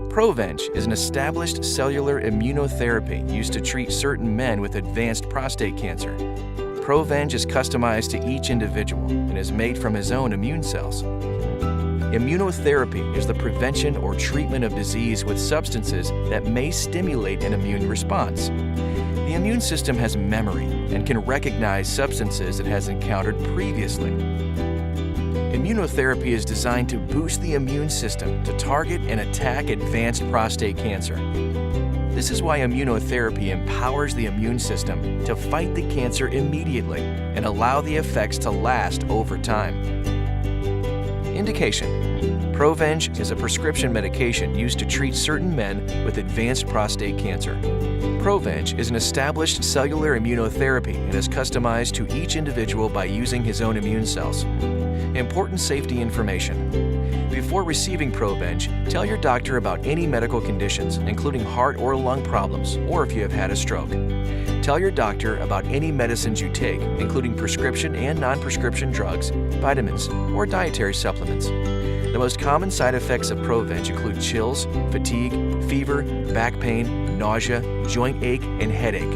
Provenge is an established cellular immunotherapy used to treat certain men with advanced prostate cancer. Provenge is customized to each individual and is made from his own immune cells. Immunotherapy is the prevention or treatment of disease with substances that may stimulate an immune response. The immune system has memory and can recognize substances it has encountered previously. Immunotherapy is designed to boost the immune system to target and attack advanced prostate cancer. This is why immunotherapy empowers the immune system to fight the cancer immediately and allow the effects to last over time. Indication: Provenge is a prescription medication used to treat certain men with advanced prostate cancer. Provenge is an established cellular immunotherapy and is customized to each individual by using his own immune cells. Important safety information. Before receiving Provenge, tell your doctor about any medical conditions, including heart or lung problems, or if you have had a stroke. Tell your doctor about any medicines you take, including prescription and non-prescription drugs, vitamins, or dietary supplements. The most common side effects of Provenge include chills, fatigue, fever, back pain, nausea, joint ache, and headache.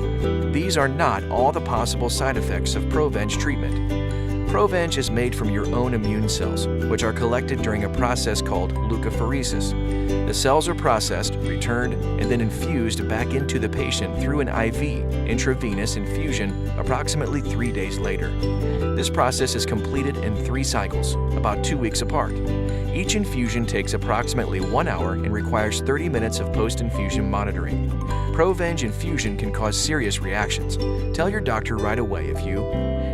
These are not all the possible side effects of Provenge treatment. Provenge is made from your own immune cells, which are collected during a process called leukapheresis. The cells are processed, returned, and then infused back into the patient through an IV, intravenous infusion, approximately 3 days later. This process is completed in 3 cycles, about 2 weeks apart. Each infusion takes approximately 1 hour and requires 30 minutes of post-infusion monitoring. Provenge infusion can cause serious reactions. Tell your doctor right away if you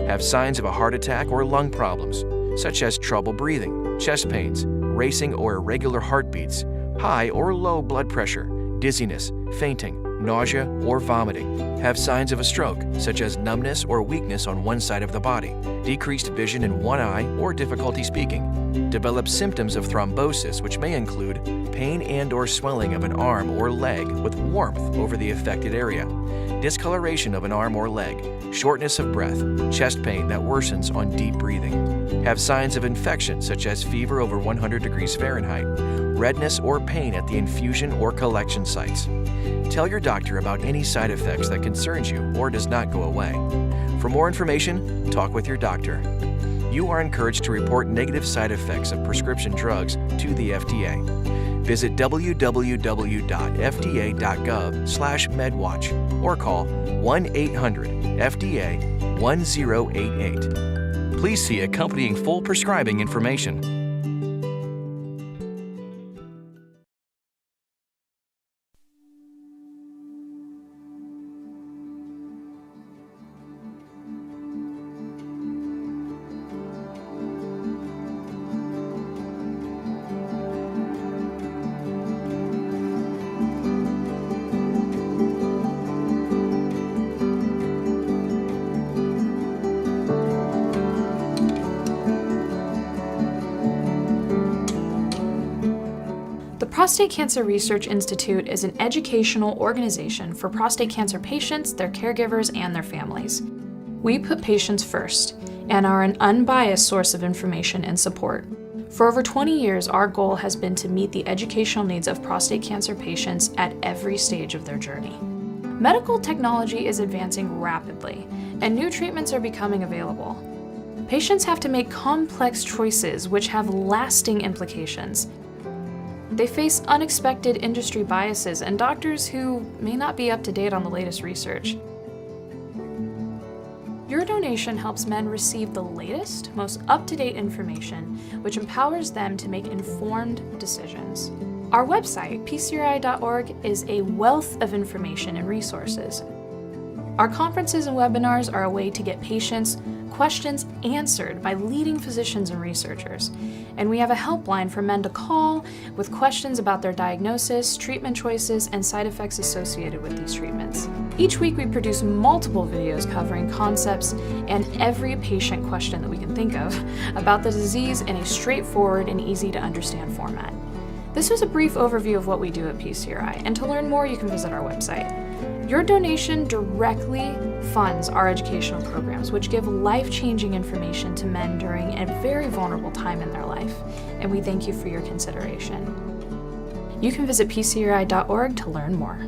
have signs of a heart attack or lung problems, such as trouble breathing, chest pains, racing or irregular heartbeats, high or low blood pressure, dizziness, fainting, nausea, or vomiting. Have signs of a stroke, such as numbness or weakness on one side of the body, decreased vision in one eye, or difficulty speaking. Develop symptoms of thrombosis, which may include pain and/or swelling of an arm or leg with warmth over the affected area, discoloration of an arm or leg, shortness of breath, chest pain that worsens on deep breathing. Have signs of infection, such as fever over 100 degrees Fahrenheit, redness or pain at the infusion or collection sites. Tell your doctor about any side effects that concerns you or does not go away. For more information, talk with your doctor. You are encouraged to report negative side effects of prescription drugs to the FDA. Visit www.fda.gov/medwatch or call 1-800-FDA-1088. Please see accompanying full prescribing information. The Prostate Cancer Research Institute is an educational organization for prostate cancer patients, their caregivers, and their families. We put patients first and are an unbiased source of information and support. For over 20 years, our goal has been to meet the educational needs of prostate cancer patients at every stage of their journey. Medical technology is advancing rapidly, and new treatments are becoming available. Patients have to make complex choices which have lasting implications. They face unexpected industry biases and doctors who may not be up to date on the latest research. Your donation helps men receive the latest, most up-to-date information, which empowers them to make informed decisions. Our website, PCRI.org, is a wealth of information and resources. Our conferences and webinars are a way to get patients' questions answered by leading physicians and researchers. And we have a helpline for men to call with questions about their diagnosis, treatment choices, and side effects associated with these treatments. Each week we produce multiple videos covering concepts and every patient question that we can think of about the disease in a straightforward and easy to understand format. This was a brief overview of what we do at PCRI, and to learn more you can visit our website. Your donation directly funds our educational programs, which give life-changing information to men during a very vulnerable time in their life, and we thank you for your consideration. You can visit PCRI.org to learn more.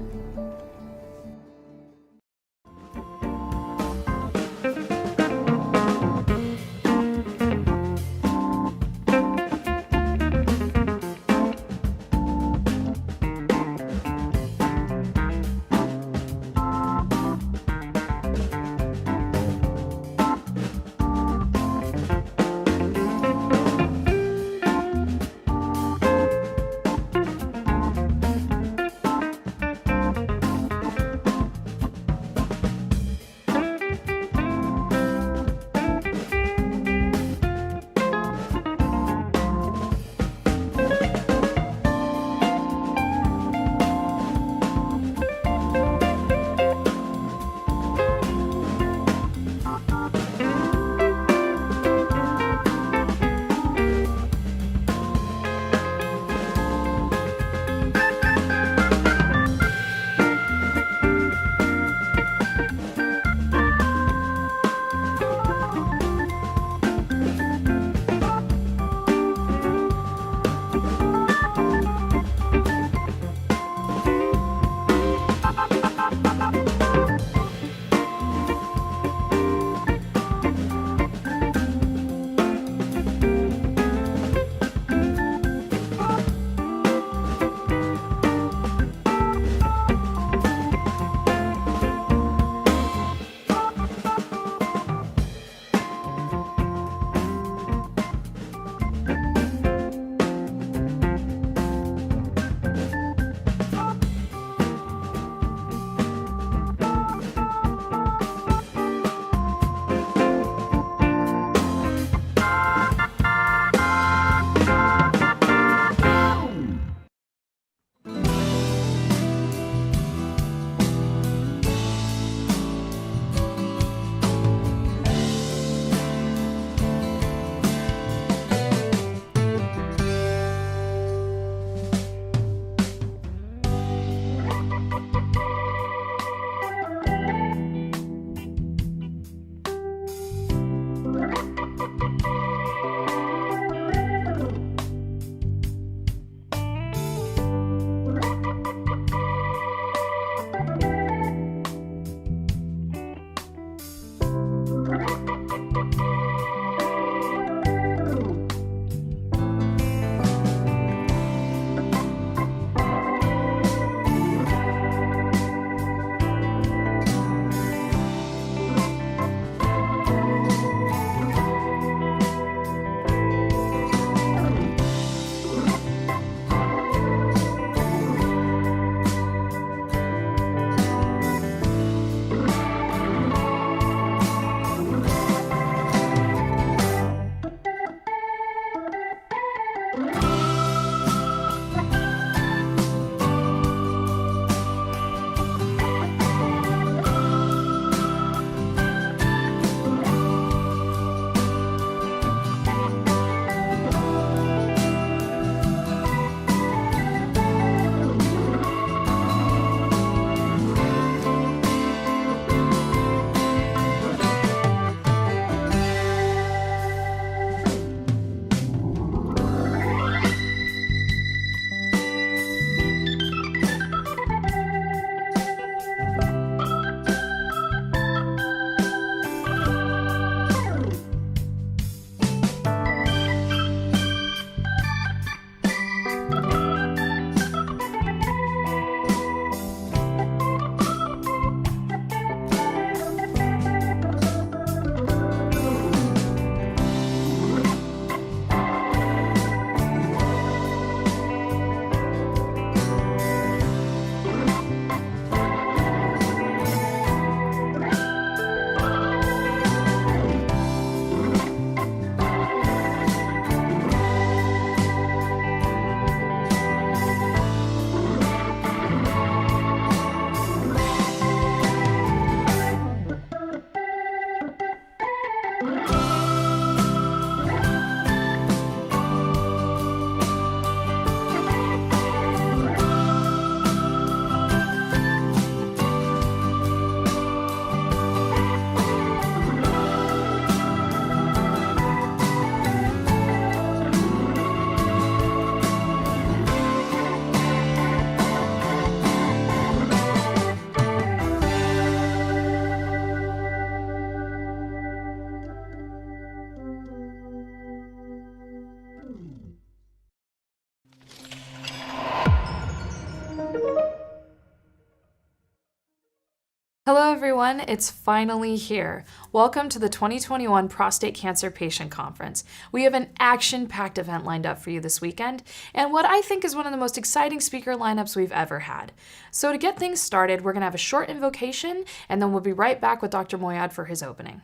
everyone. It's finally here. Welcome to the 2021 Prostate Cancer Patient Conference. We have an action-packed event lined up for you this weekend, and what I think is one of the most exciting speaker lineups we've ever had. So to get things started, we're going to have a short invocation, and then we'll be right back with Dr. Moyad for his opening.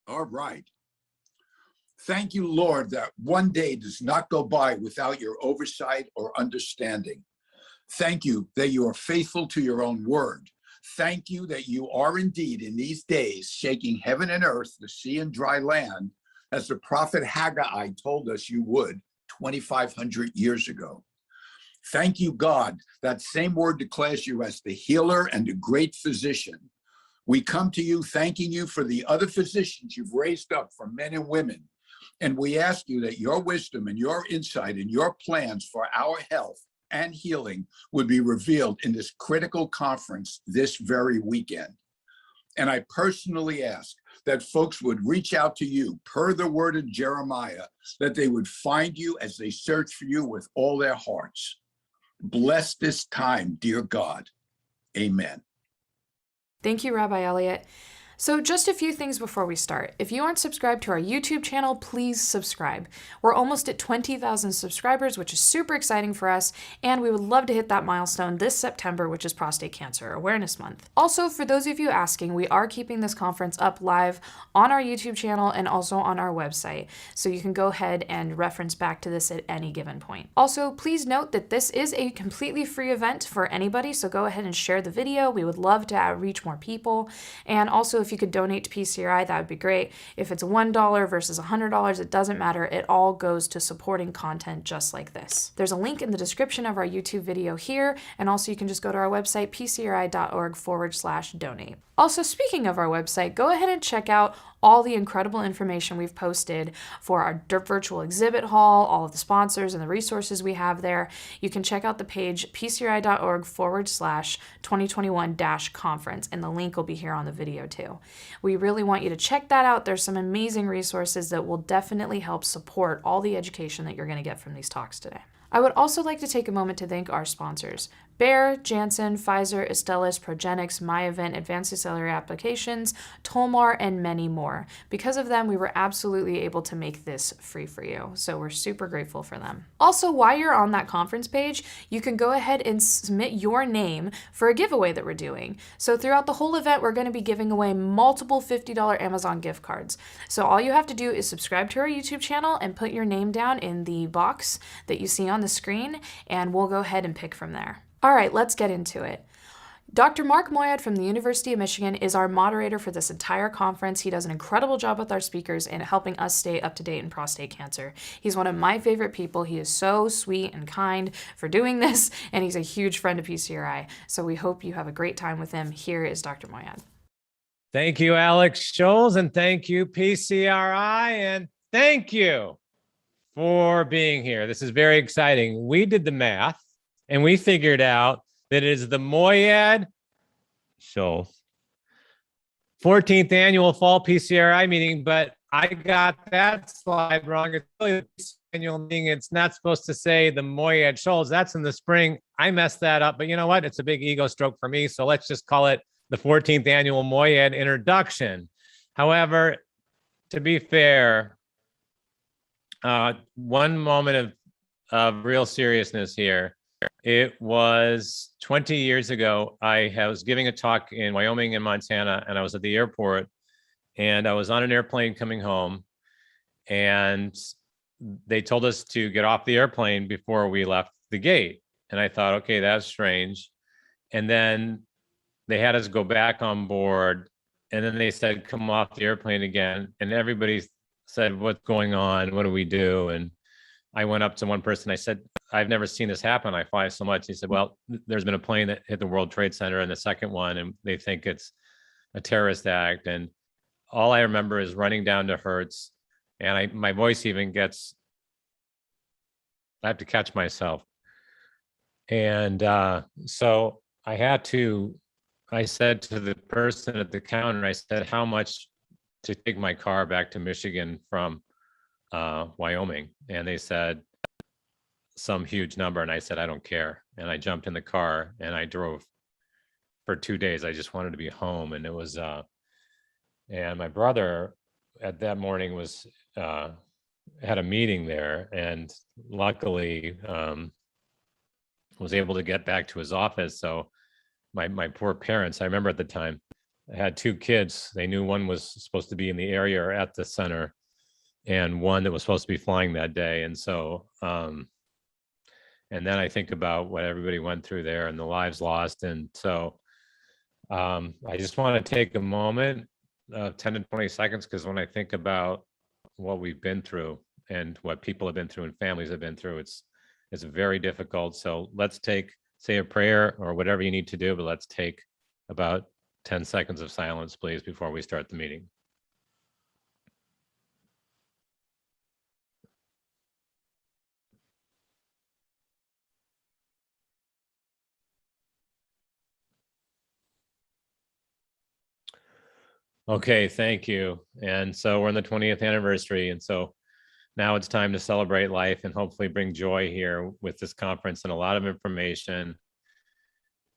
All right. Thank you, Lord, that one day does not go by without your oversight or understanding. Thank you that you are faithful to your own word. Thank you that you are indeed in these days shaking heaven and earth, the sea and dry land, as the prophet Haggai told us you would 2,500 years ago. Thank you, God, that same word declares you as the healer and the great physician. We come to you thanking you for the other physicians you've raised up for men and women. And we ask you that your wisdom and your insight and your plans for our health and healing would be revealed in this critical conference this very weekend. And I personally ask that folks would reach out to you per the word of Jeremiah, that they would find you as they search for you with all their hearts. Bless this time, dear God. Amen. Thank you, Rabbi Elliot. So just a few things before we start. If you aren't subscribed to our YouTube channel, please subscribe. We're almost at 20,000 subscribers, which is super exciting for us, and we would love to hit that milestone this September, which is Prostate Cancer Awareness Month. Also, for those of you asking, we are keeping this conference up live on our YouTube channel and also on our website, so you can go ahead and reference back to this at any given point. Also, please note that this is a completely free event for anybody, so go ahead and share the video. We would love to outreach more people, and also if you could donate to PCRI, that would be great. If it's $1 versus $100, it doesn't matter. It all goes to supporting content just like this. There's a link in the description of our YouTube video here, and also you can just go to our website, pcri.org/donate. Also, speaking of our website, go ahead and check out all the incredible information we've posted for our virtual exhibit hall, all of the sponsors and the resources we have there. You can check out the page pcri.org/2021-conference, and the link will be here on the video too. We really want you to check that out. There's some amazing resources that will definitely help support all the education that you're going to get from these talks today. I would also like to take a moment to thank our sponsors: Bayer, Janssen, Pfizer, Astellas, Progenics, Myovant, Advanced Cellular Applications, Tolmar, and many more. Because of them, we were absolutely able to make this free for you, so we're super grateful for them. Also, while you're on that conference page, you can go ahead and submit your name for a giveaway that we're doing. So throughout the whole event, we're going to be giving away multiple $50 Amazon gift cards. So all you have to do is subscribe to our YouTube channel and put your name down in the box that you see on the screen, and we'll go ahead and pick from there. All right, let's get into it. Dr. Mark Moyad from the University of Michigan is our moderator for this entire conference. He does an incredible job with our speakers and helping us stay up to date in prostate cancer. He's one of my favorite people. He is so sweet and kind for doing this, and he's a huge friend of PCRI. So we hope you have a great time with him. Here is Dr. Moyad. Thank you, Alex Scholes, and thank you, PCRI, and thank you for being here. This is very exciting. We did the math, and we figured out that it is the Moyad Scholes 14th annual fall PCRI meeting, but I got that slide wrong. It's really the annual meeting. It's not supposed to say the Moyad Scholes. That's in the spring. I messed that up, but you know what? It's a big ego stroke for me, so let's just call it the 14th annual Moyad introduction. However, to be fair, one moment of real seriousness here. It was 20 years ago. I was giving a talk in Wyoming and Montana, and I was at the airport, and I was on an airplane coming home, and they told us to get off the airplane before we left the gate. And I thought, okay, that's strange. And then they had us go back on board, and then they said, come off the airplane again. And everybody said, what's going on? What do we do? And I went up to one person. I said, I've never seen this happen. I fly so much. He said, well, there's been a plane that hit the World Trade Center and the second one, and they think it's a terrorist act. And all I remember is running down to Hertz, and my voice even gets, I have to catch myself. And so I said to the person at the counter, I said, how much to take my car back to Michigan from Wyoming? And they said some huge number. And I said, I don't care. And I jumped in the car and I drove for 2 days. I just wanted to be home. And it was, and my brother at that morning was, had a meeting there, and luckily was able to get back to his office. So my poor parents, I remember at the time, I had 2 kids. They knew one was supposed to be in the area or at the center, and one that was supposed to be flying that day. And so, and then I think about what everybody went through there and the lives lost. And so I just want to take a moment, 10 to 20 seconds, because when I think about what we've been through and what people have been through and families have been through, it's very difficult. So let's say a prayer or whatever you need to do, but let's take about 10 seconds of silence, please, before we start the meeting. Okay, thank you. And so we're on the 20th anniversary. And so now it's time to celebrate life and hopefully bring joy here with this conference and a lot of information.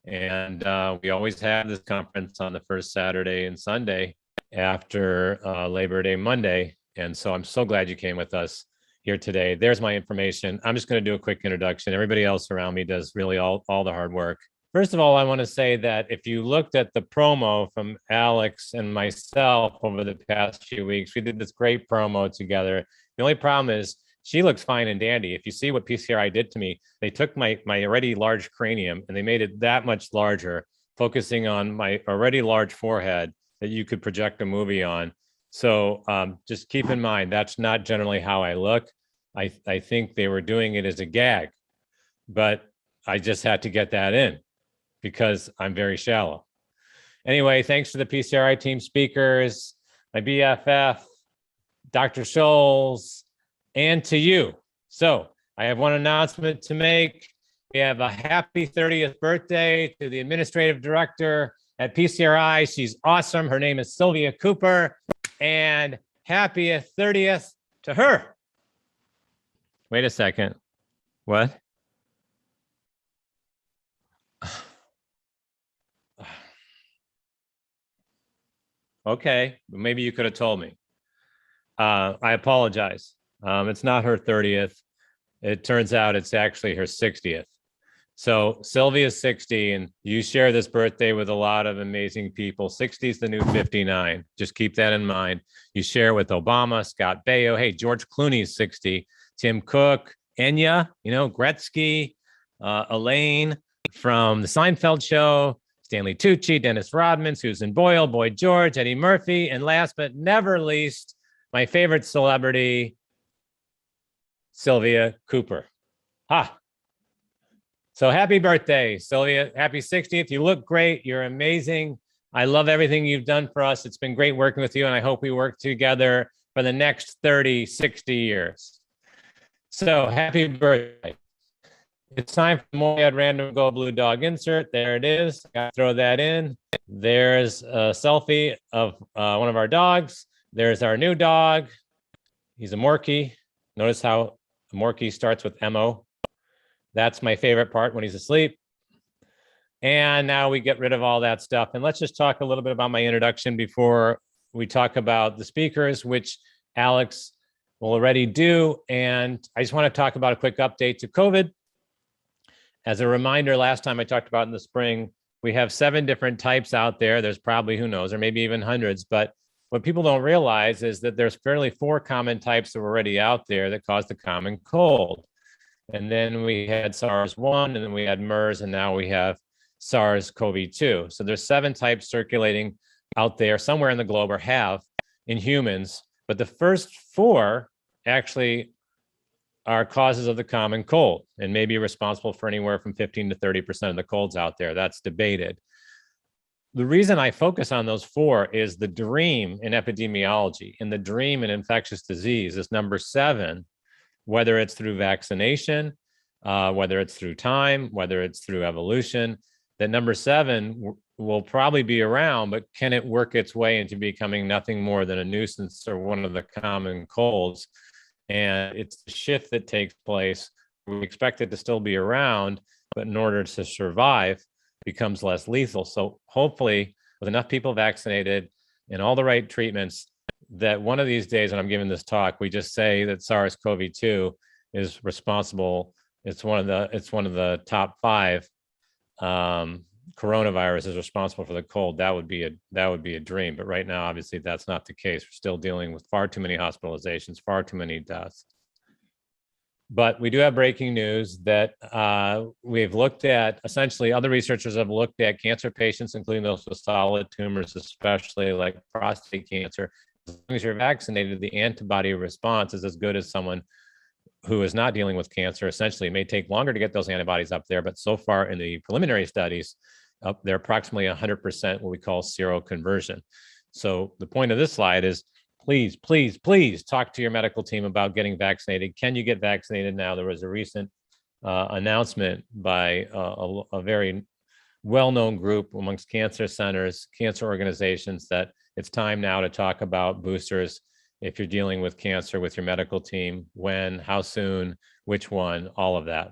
And we always have this conference on the first Saturday and Sunday after Labor Day Monday. And so I'm so glad you came with us here today. There's my information. I'm just going to do a quick introduction. Everybody else around me does really all the hard work. First of all, I want to say that if you looked at the promo from Alex and myself over the past few weeks, we did this great promo together. The only problem is she looks fine and dandy. If you see what PCRI did to me, they took my already large cranium and they made it that much larger, focusing on my already large forehead that you could project a movie on. So just keep in mind, that's not generally how I look. I think they were doing it as a gag, but I just had to get that in because I'm very shallow. Anyway, thanks to the PCRI team speakers, my BFF, Dr. Scholes, and to you. So I have one announcement to make. We have a happy 30th birthday to the administrative director at PCRI. She's awesome. Her name is Sylvia Cooper, and happy 30th to her. Wait a second. What? Okay, maybe you could have told me. I apologize. It's not her 30th. It turns out it's actually her 60th. So Sylvia's 60, and you share this birthday with a lot of amazing people. 60 is the new 59. Just keep that in mind. You share with Obama, Scott Baio. Hey, George Clooney's 60. Tim Cook, Enya, Gretzky, Elaine from the Seinfeld show, Stanley Tucci, Dennis Rodman, Susan Boyle, Boy George, Eddie Murphy, and last but never least, my favorite celebrity, Sylvia Cooper. Ha! So happy birthday, Sylvia. Happy 60th. You look great. You're amazing. I love everything you've done for us. It's been great working with you, and I hope we work together for the next 30, 60 years. So happy birthday. It's time for the Moyad Random Go Blue Dog insert. There it is. Got to throw that in. There's a selfie of one of our dogs. There's our new dog. He's a Morkie. Notice how a Morkie starts with M-O. That's my favorite part when he's asleep. And now we get rid of all that stuff. And let's just talk a little bit about my introduction before we talk about the speakers, which Alex will already do. And I just want to talk about a quick update to COVID. As a reminder, last time I talked about in the spring, we have 7 different types out there. There's probably, who knows, or maybe even hundreds. But what people don't realize is that there's fairly 4 common types that are already out there that cause the common cold. And then we had SARS-1, and then we had MERS, and now we have SARS-CoV-2. So there's 7 types circulating out there somewhere in the globe, or have in humans. But the first 4 actually are causes of the common cold and may be responsible for anywhere from 15 to 30% of the colds out there. That's debated. The reason I focus on those 4 is the dream in epidemiology, and the dream in infectious disease is number 7, whether it's through vaccination, whether it's through time, whether it's through evolution, that number 7 will probably be around, but can it work its way into becoming nothing more than a nuisance or one of the common colds? And it's the shift that takes place. We expect it to still be around, but in order to survive, becomes less lethal. So hopefully with enough people vaccinated and all the right treatments, that one of these days when I'm giving this talk, we just say that SARS-CoV-2 is responsible. It's one of the top 5 coronavirus is responsible for the cold. That would be a dream. But right now, obviously, that's not the case. We're still dealing with far too many hospitalizations, far too many deaths. But we do have breaking news that we've looked at, essentially, other researchers have looked at cancer patients, including those with solid tumors, especially like prostate cancer. As long as you're vaccinated, the antibody response is as good as someone who is not dealing with cancer. Essentially, it may take longer to get those antibodies up there, but so far in the preliminary studies, they're approximately 100% what we call seroconversion. So the point of this slide is, please, please, please talk to your medical team about getting vaccinated. Can you get vaccinated now? There was a recent announcement by a very well-known group amongst cancer centers, cancer organizations, that it's time now to talk about boosters. If you're dealing with cancer with your medical team, when, how soon, which one, all of that.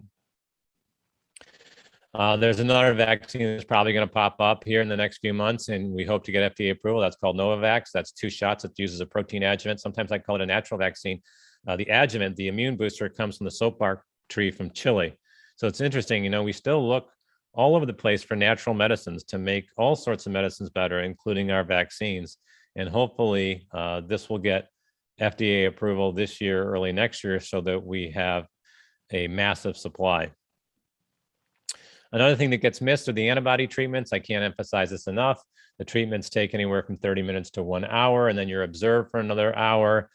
There's another vaccine that's probably going to pop up here in the next few months, and we hope to get FDA approval. That's called Novavax. That's 2 shots. It uses a protein adjuvant. Sometimes I call it a natural vaccine. The adjuvant, the immune booster, comes from the soap bark tree from Chile. So it's interesting, we still look all over the place for natural medicines to make all sorts of medicines better, including our vaccines. And hopefully this will get FDA approval this year, early next year, so that we have a massive supply. Another thing that gets missed are the antibody treatments. I can't emphasize this enough. The treatments take anywhere from 30 minutes to 1 hour, and then you're observed for another hour.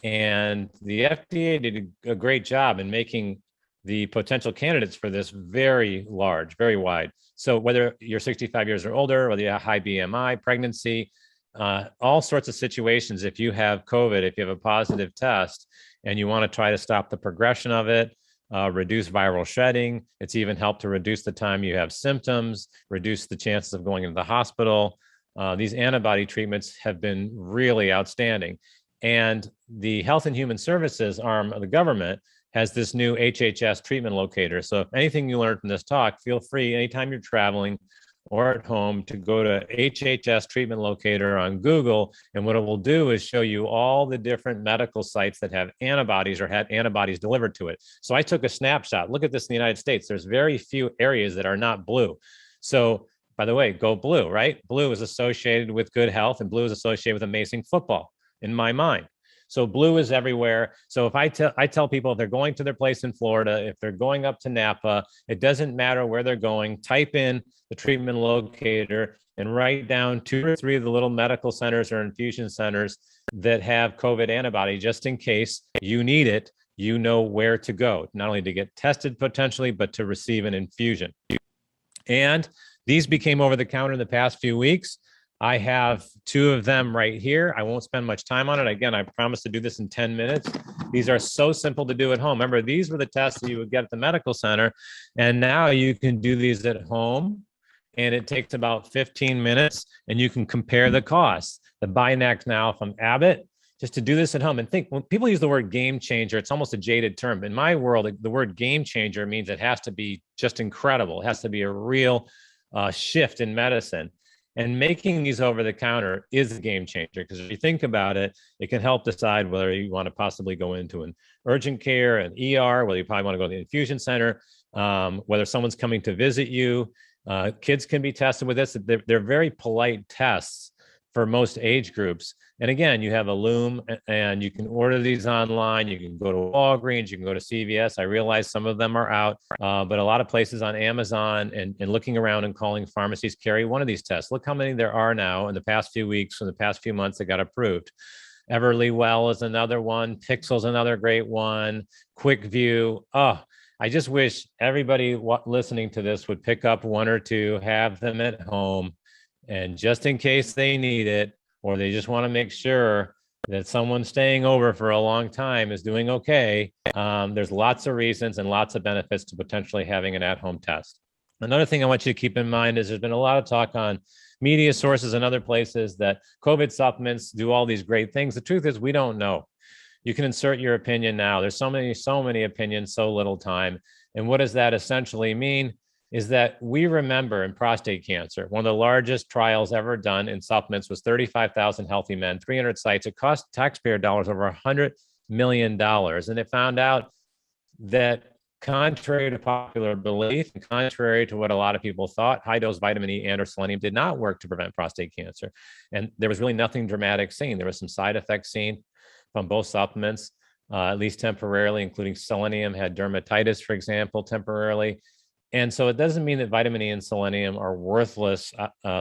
And the FDA did a great job in making the potential candidates for this very large, very wide. So whether you're 65 years or older, whether you have high BMI, pregnancy, all sorts of situations, if you have COVID, if you have a positive test and you want to try to stop the progression of it, reduce viral shedding, it's even helped to reduce the time you have symptoms, reduce the chances of going into the hospital. These antibody treatments have been really outstanding. And the Health and Human Services arm of the government has this new HHS treatment locator. So if anything you learned from this talk, feel free anytime you're traveling or at home to go to HHS treatment locator on Google. And what it will do is show you all the different medical sites that have antibodies or had antibodies delivered to it. So I took a snapshot. Look at this in the United States. There's very few areas that are not blue. So by the way, go blue, right? Blue is associated with good health, and blue is associated with amazing football in my mind. So blue is everywhere. So if I tell people, if they're going to their place in Florida, if they're going up to Napa, it doesn't matter where they're going, type in the treatment locator and write down 2 or 3 of the little medical centers or infusion centers that have COVID antibody, just in case you need it, you know where to go, not only to get tested potentially, but to receive an infusion. And these became over the counter in the past few weeks. I have 2 of them right here. I won't spend much time on it. Again, I promise to do this in 10 minutes. These are so simple to do at home. Remember, these were the tests that you would get at the medical center. And now you can do these at home. And it takes about 15 minutes, and you can compare the costs. The Binax now from Abbott, just to do this at home. And think, when people use the word game changer, it's almost a jaded term. In my world, the word game changer means it has to be just incredible. It has to be a real shift in medicine. And making these over the counter is a game changer, because if you think about it, it can help decide whether you want to possibly go into an urgent care, an ER, whether you probably want to go to the infusion center, whether someone's coming to visit you. Kids can be tested with this. They're very polite tests for most age groups. And again, you have a Loom, and you can order these online. You can go to Walgreens, you can go to CVS. I realize some of them are out, but a lot of places on Amazon and looking around and calling pharmacies carry one of these tests. Look how many there are now in the past few weeks, in the past few months that got approved. Everlywell is another one. Pixel's another great one. QuickView. Oh, I just wish everybody listening to this would pick up 1 or 2, have them at home, and just in case they need it, or they just want to make sure that someone staying over for a long time is doing okay, there's lots of reasons and lots of benefits to potentially having an at-home test. Another thing I want you to keep in mind is there's been a lot of talk on media sources and other places that COVID supplements do all these great things. The truth is, we don't know. You can insert your opinion now. There's so many opinions, so little time. And what does that essentially mean? is that we remember in prostate cancer, one of the largest trials ever done in supplements was 35,000 healthy men, 300 sites. It cost taxpayer dollars over $100 million. And it found out that contrary to popular belief and contrary to what a lot of people thought, high dose vitamin E and or selenium did not work to prevent prostate cancer. And there was really nothing dramatic seen. There was some side effects seen from both supplements, at least temporarily, including selenium had dermatitis, for example, temporarily. And so it doesn't mean that vitamin E and selenium are worthless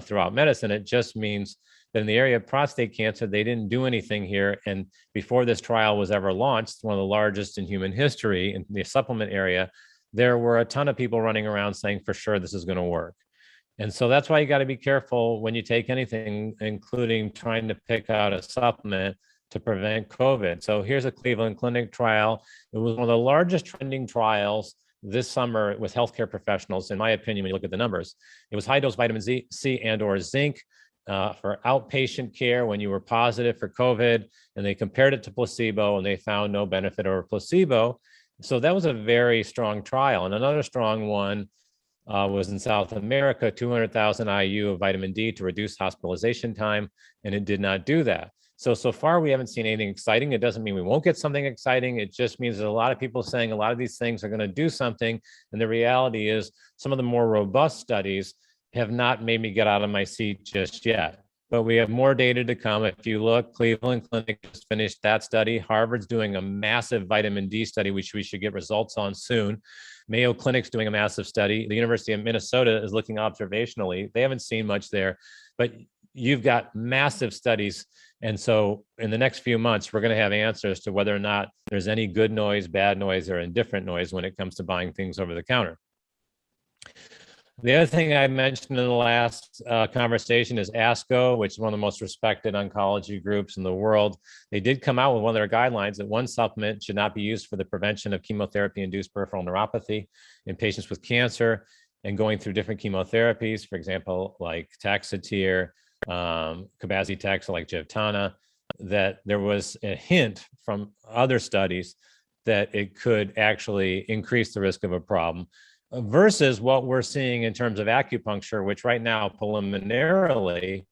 throughout medicine. It just means that in the area of prostate cancer, they didn't do anything here. And before this trial was ever launched, one of the largest in human history in the supplement area, there were a ton of people running around saying for sure this is going to work. And so that's why you got to be careful when you take anything, including trying to pick out a supplement to prevent COVID. So here's a Cleveland Clinic trial. It was one of the largest trending trials this summer with healthcare professionals, in my opinion, when you look at the numbers. It was high dose vitamin C and or zinc for outpatient care when you were positive for COVID, and they compared it to placebo and they found no benefit over placebo. So that was a very strong trial. And another strong one was in South America, 200,000 IU of vitamin D to reduce hospitalization time, and it did not do that. So far, we haven't seen anything exciting. It doesn't mean we won't get something exciting. It just means that a lot of people saying a lot of these things are going to do something. And the reality is some of the more robust studies have not made me get out of my seat just yet. But we have more data to come. If you look, Cleveland Clinic just finished that study. Harvard's doing a massive vitamin D study, which we should get results on soon. Mayo Clinic's doing a massive study. The University of Minnesota is looking observationally. They haven't seen much there, but you've got massive studies. And so in the next few months, we're going to have answers to whether or not there's any good noise, bad noise, or indifferent noise when it comes to buying things over the counter. The other thing I mentioned in the last conversation is ASCO, which is one of the most respected oncology groups in the world. They did come out with one of their guidelines that one supplement should not be used for the prevention of chemotherapy-induced peripheral neuropathy in patients with cancer and going through different chemotherapies, for example, like Taxotere, cabazitaxel, like Jevtana, that there was a hint from other studies that it could actually increase the risk of a problem versus what we're seeing in terms of acupuncture, which right now preliminarily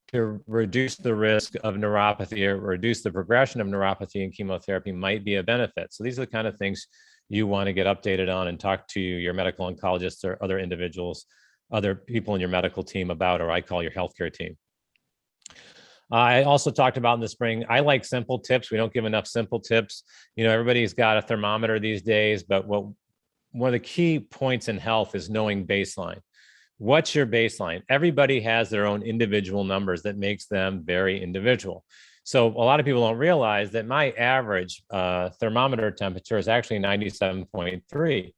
to reduce the risk of neuropathy or reduce the progression of neuropathy and chemotherapy might be a benefit. So these are the kind of things you want to get updated on and talk to your medical oncologists or other individuals, other people in your medical team about, or I call your healthcare team. I also talked about in the spring, I like simple tips. We don't give enough simple tips. You know, everybody's got a thermometer these days, but one of the key points in health is knowing baseline. What's your baseline? Everybody has their own individual numbers that makes them very individual. So a lot of people don't realize that my average thermometer temperature is actually 97.3.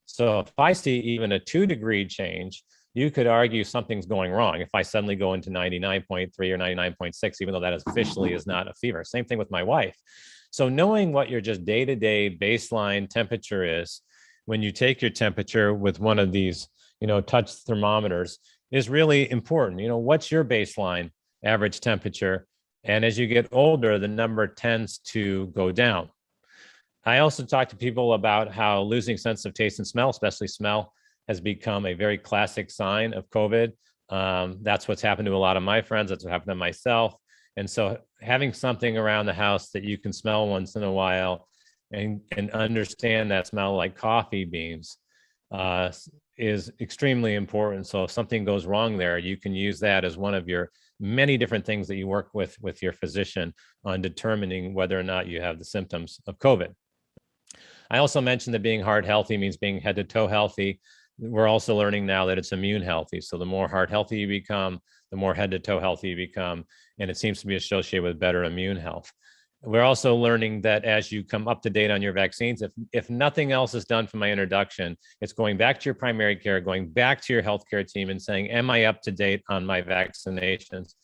So if I see even a 2-degree change, you could argue something's going wrong if I suddenly go into 99.3 or 99.6, even though that officially is not a fever. Same thing with my wife. So knowing what your just day-to-day baseline temperature is when you take your temperature with one of these, touch thermometers is really important. What's your baseline average temperature? And as you get older, the number tends to go down. I also talk to people about how losing sense of taste and smell, especially smell, has become a very classic sign of COVID. That's what's happened to a lot of my friends. That's what happened to myself. And so having something around the house that you can smell once in a while and understand that smell, like coffee beans, is extremely important. So if something goes wrong there, you can use that as one of your many different things that you work with your physician on determining whether or not you have the symptoms of COVID. I also mentioned that being heart healthy means being head to toe healthy. We're also learning now that it's immune healthy. So the more heart healthy you become, the more head to toe healthy you become. And it seems to be associated with better immune health. We're also learning that as you come up to date on your vaccines, if nothing else is done from my introduction, it's going back to your primary care, going back to your healthcare team and saying, am I up to date on my vaccinations?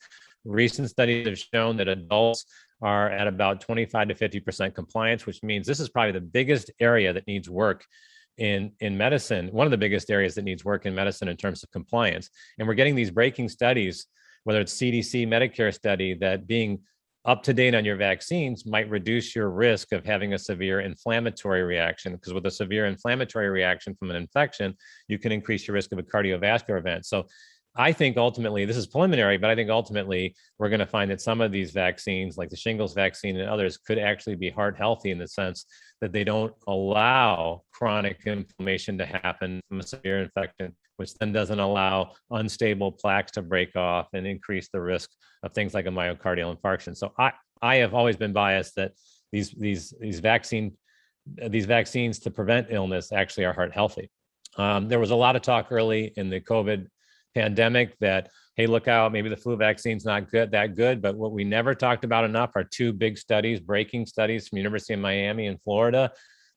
Recent studies have shown that adults are at about 25 to 50% compliance, which means this is probably the biggest area that needs work in medicine, one of the biggest areas that needs work in medicine in terms of compliance. And we're getting these breaking studies, whether it's CDC Medicare study, that being up to date on your vaccines might reduce your risk of having a severe inflammatory reaction, because with a severe inflammatory reaction from an infection, you can increase your risk of a cardiovascular event. So I think ultimately, this is preliminary, but I think ultimately we're going to find that some of these vaccines, like the shingles vaccine and others, could actually be heart healthy in the sense that they don't allow chronic inflammation to happen from a severe infection, which then doesn't allow unstable plaques to break off and increase the risk of things like a myocardial infarction. So I have always been biased that these vaccines to prevent illness actually are heart healthy. There was a lot of talk early in the COVID pandemic that, hey, look out, maybe the flu vaccine's not that good. But what we never talked about enough are two big studies, breaking studies from University of Miami and Florida.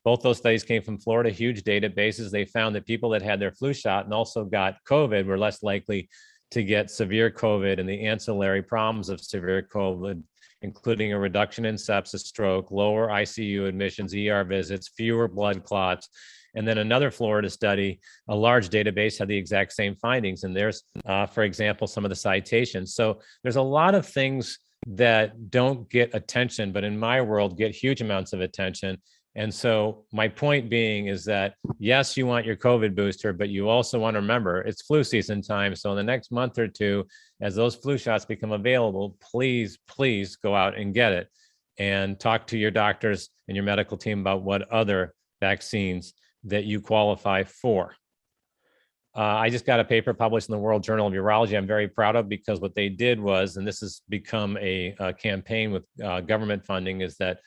Both those studies came from Florida, huge databases. They found that people that had their flu shot and also got COVID were less likely to get severe COVID and the ancillary problems of severe COVID, including a reduction in sepsis, stroke, lower ICU admissions, ER visits, fewer blood clots. And then another Florida study, a large database, had the exact same findings. And there's, for example, some of the citations. So there's a lot of things that don't get attention, but in my world get huge amounts of attention. And so my point being is that, yes, you want your COVID booster, but you also want to remember it's flu season time. So in the next month or two, as those flu shots become available, please go out and get it and talk to your doctors and your medical team about what other vaccines that you qualify for. I just got a paper published in the World Journal of Urology I'm very proud of, because what they did was, and this has become a campaign with government funding, is that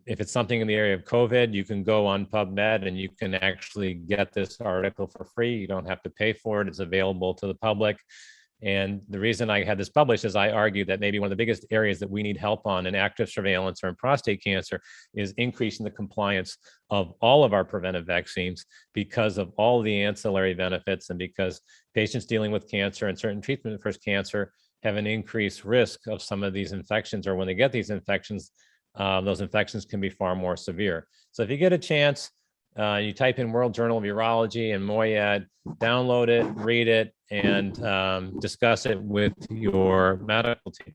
if it's something in the area of COVID, you can go on PubMed and you can actually get this article for free. You don't have to pay for it. It's available to the public. And the reason I had this published is I argue that maybe one of the biggest areas that we need help on in active surveillance or in prostate cancer is increasing the compliance of all of our preventive vaccines, because of all the ancillary benefits and because patients dealing with cancer and certain treatment for cancer have an increased risk of some of these infections, or when they get these infections, those infections can be far more severe. So if you get a chance, you type in World Journal of Urology and Moyad, download it, read it, and discuss it with your medical team.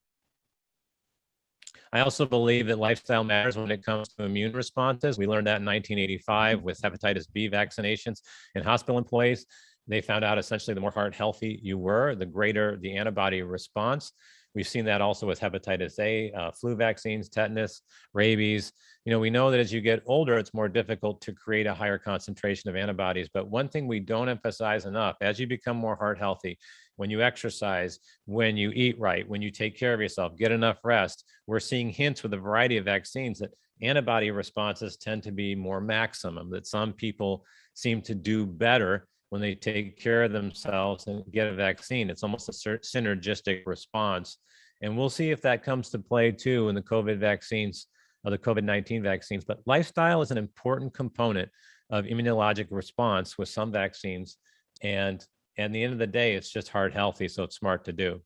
I also believe that lifestyle matters when it comes to immune responses. We learned that in 1985 with hepatitis B vaccinations in hospital employees. They found out essentially the more heart healthy you were, the greater the antibody response. We've seen that also with hepatitis A, flu vaccines, tetanus, rabies. You know, we know that as you get older, it's more difficult to create a higher concentration of antibodies. But one thing we don't emphasize enough, as you become more heart healthy, when you exercise, when you eat right, when you take care of yourself, get enough rest, we're seeing hints with a variety of vaccines that antibody responses tend to be more maximum, that some people seem to do better when they take care of themselves and get a vaccine. It's almost a synergistic response. And we'll see if that comes to play too in the COVID vaccines, or the COVID-19 vaccines. But lifestyle is an important component of immunologic response with some vaccines. And at the end of the day, it's just heart healthy, so it's smart to do.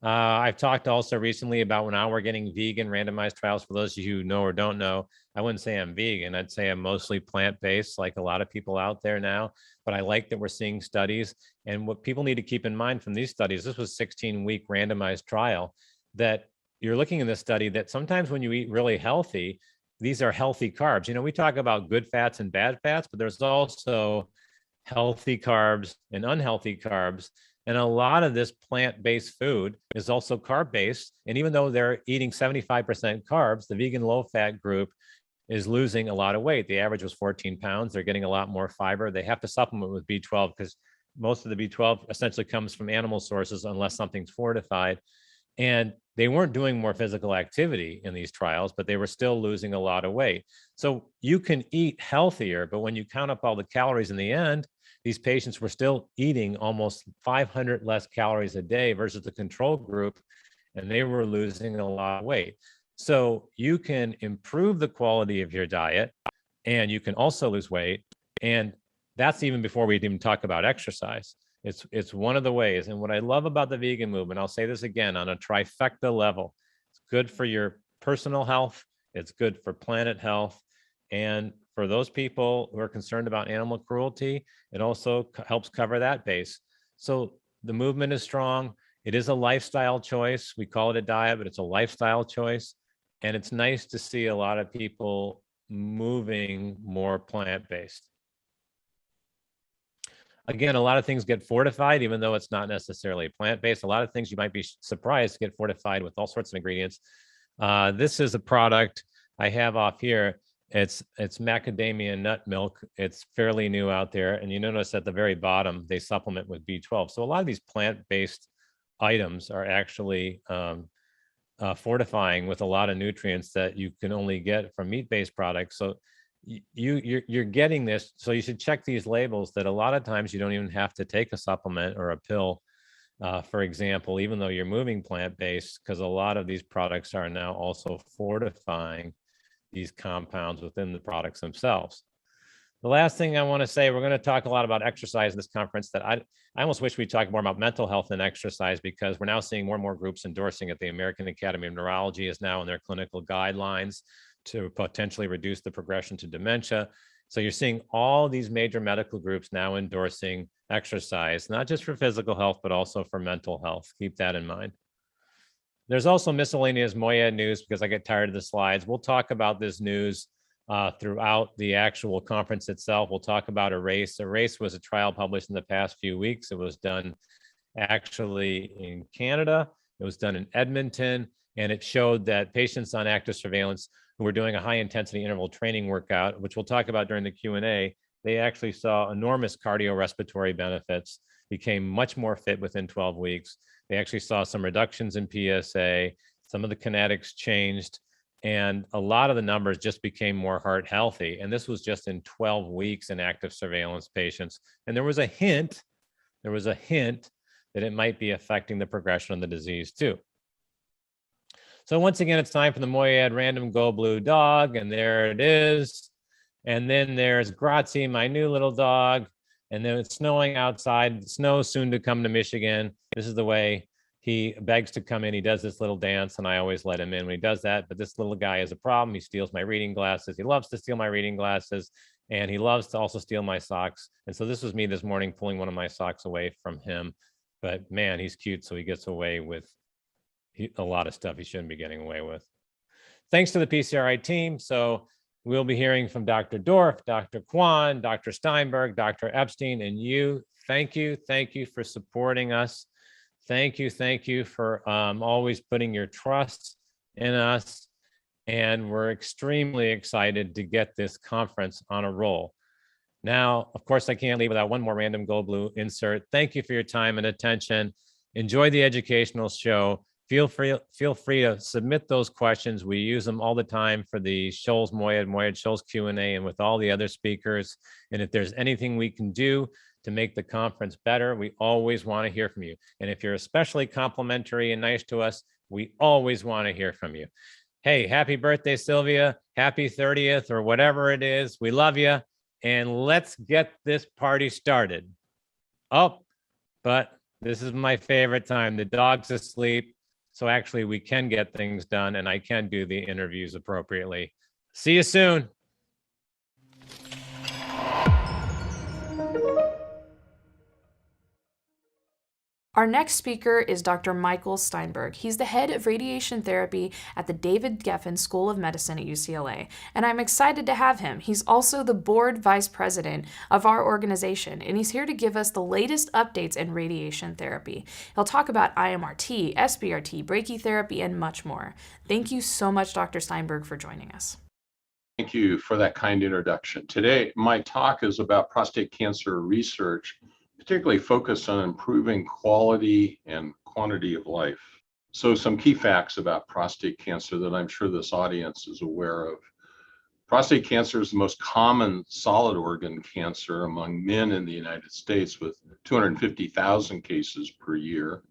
I've talked also recently about now we're getting vegan randomized trials. For those of you who know or don't know, I wouldn't say I'm vegan. I'd say I'm mostly plant-based, like a lot of people out there now. But I like that we're seeing studies. And what people need to keep in mind from these studies, this was a 16-week randomized trial, that you're looking in this study that sometimes when you eat really healthy, these are healthy carbs. You know, we talk about good fats and bad fats, but there's also healthy carbs and unhealthy carbs. And a lot of this plant-based food is also carb-based. And even though they're eating 75% carbs, the vegan low-fat group is losing a lot of weight. The average was 14 pounds. They're getting a lot more fiber. They have to supplement with B12 because most of the B12 essentially comes from animal sources unless something's fortified. And they weren't doing more physical activity in these trials, but they were still losing a lot of weight. So you can eat healthier, but when you count up all the calories in the end, these patients were still eating almost 500 less calories a day versus the control group, and they were losing a lot of weight. So you can improve the quality of your diet, and you can also lose weight. And that's even before we even talk about exercise. It's one of the ways. And what I love about the vegan movement, I'll say this again on a trifecta level, it's good for your personal health, it's good for planet health, and for those people who are concerned about animal cruelty, it also helps cover that base. So the movement is strong. It is a lifestyle choice. We call it a diet, but it's a lifestyle choice. And it's nice to see a lot of people moving more plant-based. Again, a lot of things get fortified, even though it's not necessarily plant-based. A lot of things you might be surprised get fortified with all sorts of ingredients. This is a product I have off here. It's macadamia nut milk. It's fairly new out there. And you notice at the very bottom, they supplement with B12. So a lot of these plant-based items are actually fortifying with a lot of nutrients that you can only get from meat-based products. So you're getting this. So you should check these labels that a lot of times you don't even have to take a supplement or a pill, for example, even though you're moving plant-based, because a lot of these products are now also fortifying these compounds within the products themselves. The last thing I want to say, we're going to talk a lot about exercise in this conference. That I almost wish we'd talk more about mental health and exercise, because we're now seeing more and more groups endorsing it. The American Academy of Neurology is now in their clinical guidelines to potentially reduce the progression to dementia. So you're seeing all these major medical groups now endorsing exercise, not just for physical health, but also for mental health. Keep that in mind. There's also miscellaneous Moyad news, because I get tired of the slides. We'll talk about this news throughout the actual conference itself. We'll talk about a race. A race was a trial published in the past few weeks. It was done actually in Canada. It was done in Edmonton, and it showed that patients on active surveillance who were doing a high intensity interval training workout, which we'll talk about during the Q&A, they actually saw enormous cardiorespiratory benefits, became much more fit within 12 weeks. They actually saw some reductions in PSA, some of the kinetics changed, and a lot of the numbers just became more heart healthy. And this was just in 12 weeks in active surveillance patients. And there was a hint that it might be affecting the progression of the disease too. So once again, it's time for the Moyad Random Go Blue Dog, and there it is. And then there's Grazi, my new little dog. And then it's snowing outside. Snow soon to come to Michigan. This is the way he begs to come in. He does this little dance, and I always let him in when he does that. But this little guy is a problem. He steals my reading glasses. He loves to steal my reading glasses, and he loves to also steal my socks. And so this was me this morning pulling one of my socks away from him. But man, he's cute, so he gets away with a lot of stuff he shouldn't be getting away with. Thanks to the PCRI team. So we'll be hearing from Dr. Dorff, Dr. Kwon, Dr. Steinberg, Dr. Epstein, and you. Thank you for supporting us. Thank you for always putting your trust in us. And we're extremely excited to get this conference on a roll. Now, of course, I can't leave without one more Random Go Blue insert. Thank you for your time and attention. Enjoy the educational show. Feel free to submit those questions. We use them all the time for the Scholl's Moyad Scholl's Q&A, and with all the other speakers. And if there's anything we can do to make the conference better, we always want to hear from you. And if you're especially complimentary and nice to us, we always want to hear from you. Hey, happy birthday, Sylvia. Happy 30th or whatever it is. We love you. And let's get this party started. Oh, but this is my favorite time. The dog's asleep. So actually we can get things done, and I can do the interviews appropriately. See you soon. Our next speaker is Dr. Michael Steinberg. He's the head of radiation therapy at the David Geffen School of Medicine at UCLA, and I'm excited to have him. He's also the board vice president of our organization, and he's here to give us the latest updates in radiation therapy. He'll talk about IMRT, SBRT, brachytherapy, and much more. Thank you so much, Dr. Steinberg, for joining us. Thank you for that kind introduction. Today, my talk is about prostate cancer research, particularly focused on improving quality and quantity of life. So some key facts about prostate cancer that I'm sure this audience is aware of. Prostate cancer is the most common solid organ cancer among men in the United States, with 250,000 cases per year.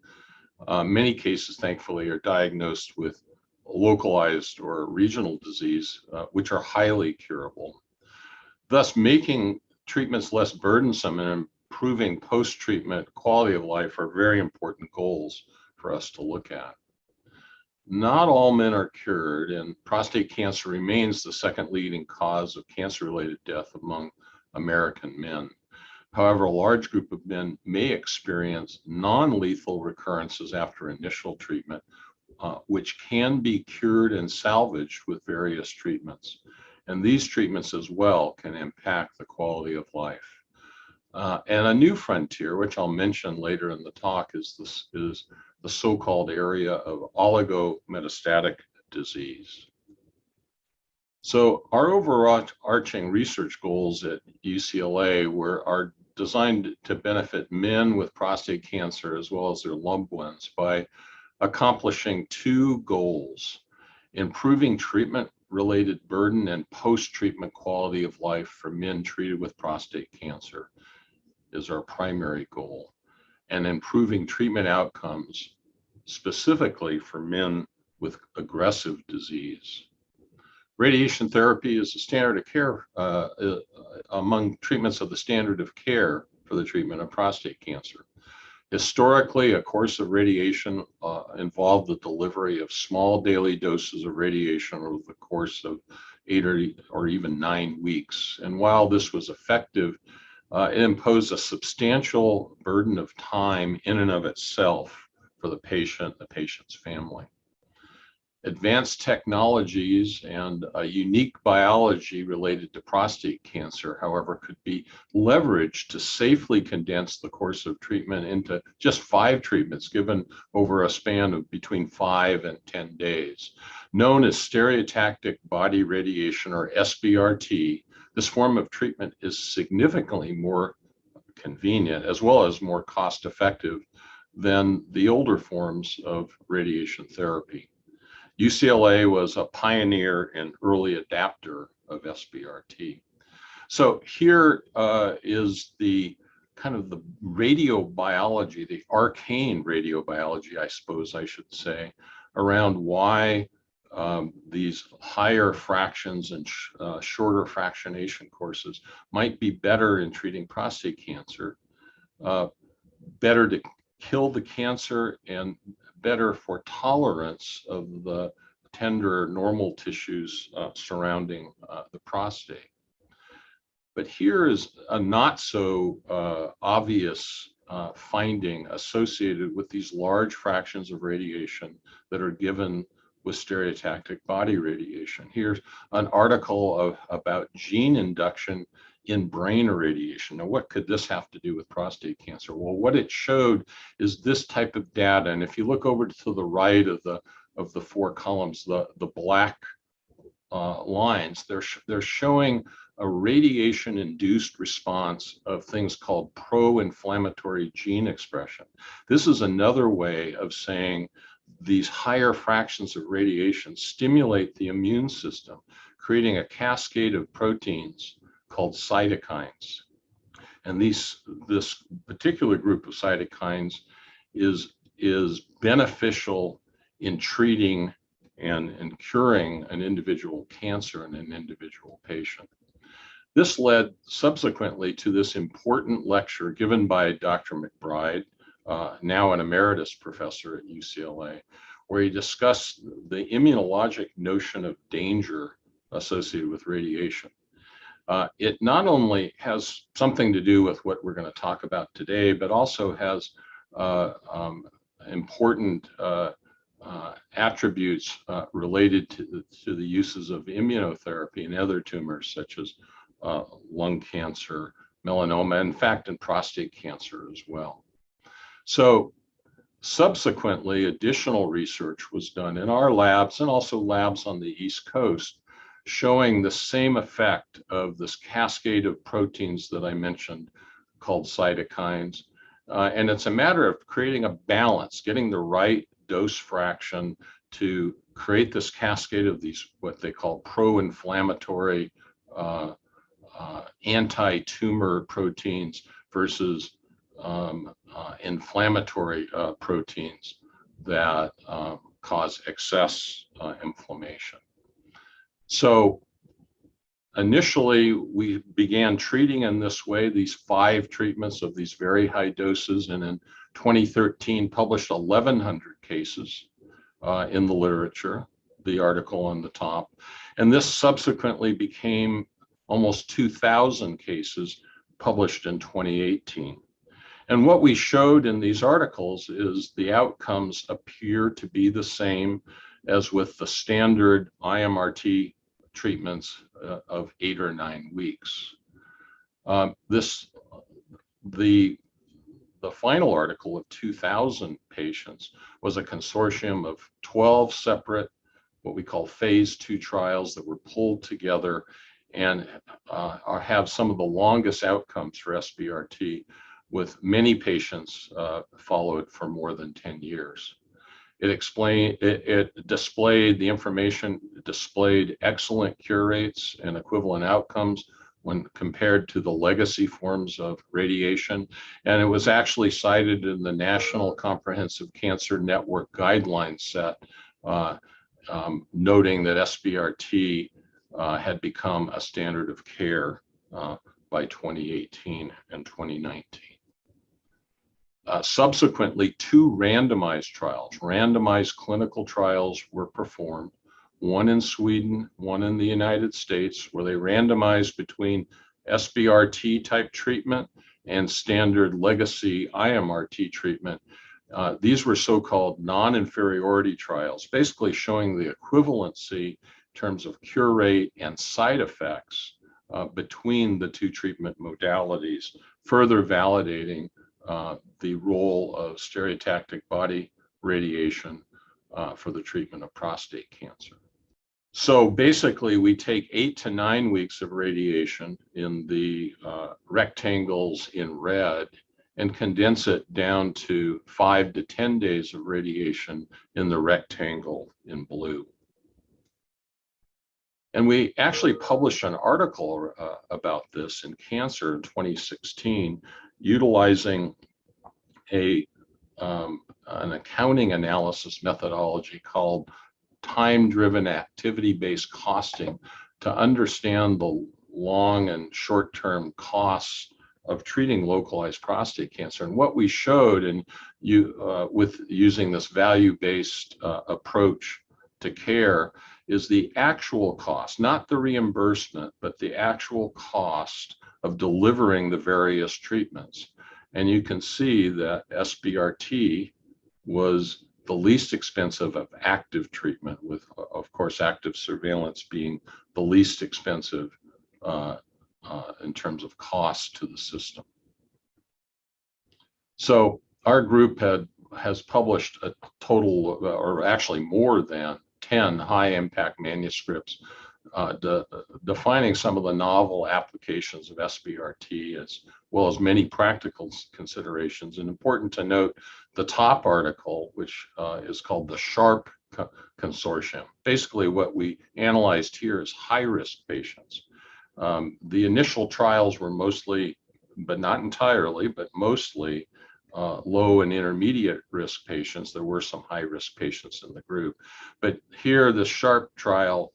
Many cases, thankfully, are diagnosed with localized or regional disease, which are highly curable, thus making treatments less burdensome and improving post-treatment quality of life are very important goals for us to look at. Not all men are cured, and prostate cancer remains the second leading cause of cancer-related death among American men. However, a large group of men may experience non-lethal recurrences after initial treatment, which can be cured and salvaged with various treatments. And these treatments as well can impact the quality of life. And a new frontier, which I'll mention later in the talk, is the so-called area of oligometastatic disease. So our overarching research goals at UCLA are designed to benefit men with prostate cancer as well as their loved ones by accomplishing two goals: improving treatment-related burden and post-treatment quality of life for men treated with prostate cancer is our primary goal, and improving treatment outcomes specifically for men with aggressive disease. Radiation therapy is the standard of care among treatments of the standard of care for the treatment of prostate cancer. Historically, a course of radiation involved the delivery of small daily doses of radiation over the course of 8 or even 9 weeks. And while this was effective, it imposed a substantial burden of time in and of itself for the patient's family. Advanced technologies and a unique biology related to prostate cancer, however, could be leveraged to safely condense the course of treatment into just 5 treatments given over a span of between 5 and 10 days. Known as stereotactic body radiation, or SBRT, this form of treatment is significantly more convenient as well as more cost-effective than the older forms of radiation therapy. UCLA was a pioneer and early adapter of SBRT. So here is the kind of the radiobiology, the arcane radiobiology, I suppose I should say, around why these higher fractions and shorter fractionation courses might be better in treating prostate cancer, better to kill the cancer, and better for tolerance of the tender normal tissues surrounding the prostate. But here is a not so obvious finding associated with these large fractions of radiation that are given with stereotactic body radiation. Here's an article about gene induction in brain irradiation. Now, what could this have to do with prostate cancer? Well, what it showed is this type of data. And if you look over to the right of the 4 columns, the black lines, they're showing a radiation-induced response of things called pro-inflammatory gene expression. This is another way of saying these higher fractions of radiation stimulate the immune system, creating a cascade of proteins called cytokines. And this particular group of cytokines is beneficial in treating and curing an individual cancer in an individual patient. This led subsequently to this important lecture given by Dr. McBride, now an emeritus professor at UCLA, where he discussed the immunologic notion of danger associated with radiation. It not only has something to do with what we're going to talk about today, but also has important attributes related to the uses of immunotherapy in other tumors, such as lung cancer, melanoma, in fact, and prostate cancer as well. So subsequently, additional research was done in our labs and also labs on the East Coast, showing the same effect of this cascade of proteins that I mentioned called cytokines. And it's a matter of creating a balance, getting the right dose fraction to create this cascade of these, what they call pro-inflammatory anti-tumor proteins versus inflammatory proteins that cause excess inflammation. So initially, we began treating in this way these 5 treatments of these very high doses, and in 2013 published 1,100 cases in the literature, the article on the top. And this subsequently became almost 2,000 cases published in 2018. And what we showed in these articles is the outcomes appear to be the same as with the standard IMRT treatments of 8 or 9 weeks. The final article of 2,000 patients was a consortium of 12 separate, what we call phase 2 trials that were pulled together and have some of the longest outcomes for SBRT, with many patients followed for more than 10 years. It displayed the information, displayed excellent cure rates and equivalent outcomes when compared to the legacy forms of radiation. And it was actually cited in the National Comprehensive Cancer Network guideline set, noting that SBRT had become a standard of care by 2018 and 2019. Subsequently, 2 randomized clinical trials were performed, one in Sweden, one in the United States, where they randomized between SBRT type treatment and standard legacy IMRT treatment. These were so-called non-inferiority trials, basically showing the equivalency in terms of cure rate and side effects between the 2 treatment modalities, further validating the role of stereotactic body radiation for the treatment of prostate cancer. So basically, we take 8 to 9 weeks of radiation in the rectangles in red and condense it down to 5 to 10 days of radiation in the rectangle in blue. And we actually published an article about this in Cancer in 2016, utilizing an accounting analysis methodology called time-driven activity-based costing to understand the long and short-term costs of treating localized prostate cancer. And what we showed with using this value-based approach to care is the actual cost, not the reimbursement, but the actual cost of delivering the various treatments. And you can see that SBRT was the least expensive of active treatment, with, of course, active surveillance being the least expensive in terms of cost to the system. So our group has published a total, or actually more than 10 high-impact manuscripts defining some of the novel applications of SBRT, as well as many practical considerations. And important to note, the top article, which is called the SHARP Consortium. Basically, what we analyzed here is high-risk patients. The initial trials were mostly, but not entirely, but mostly low and intermediate risk patients. There were some high-risk patients in the group. But here, the SHARP trial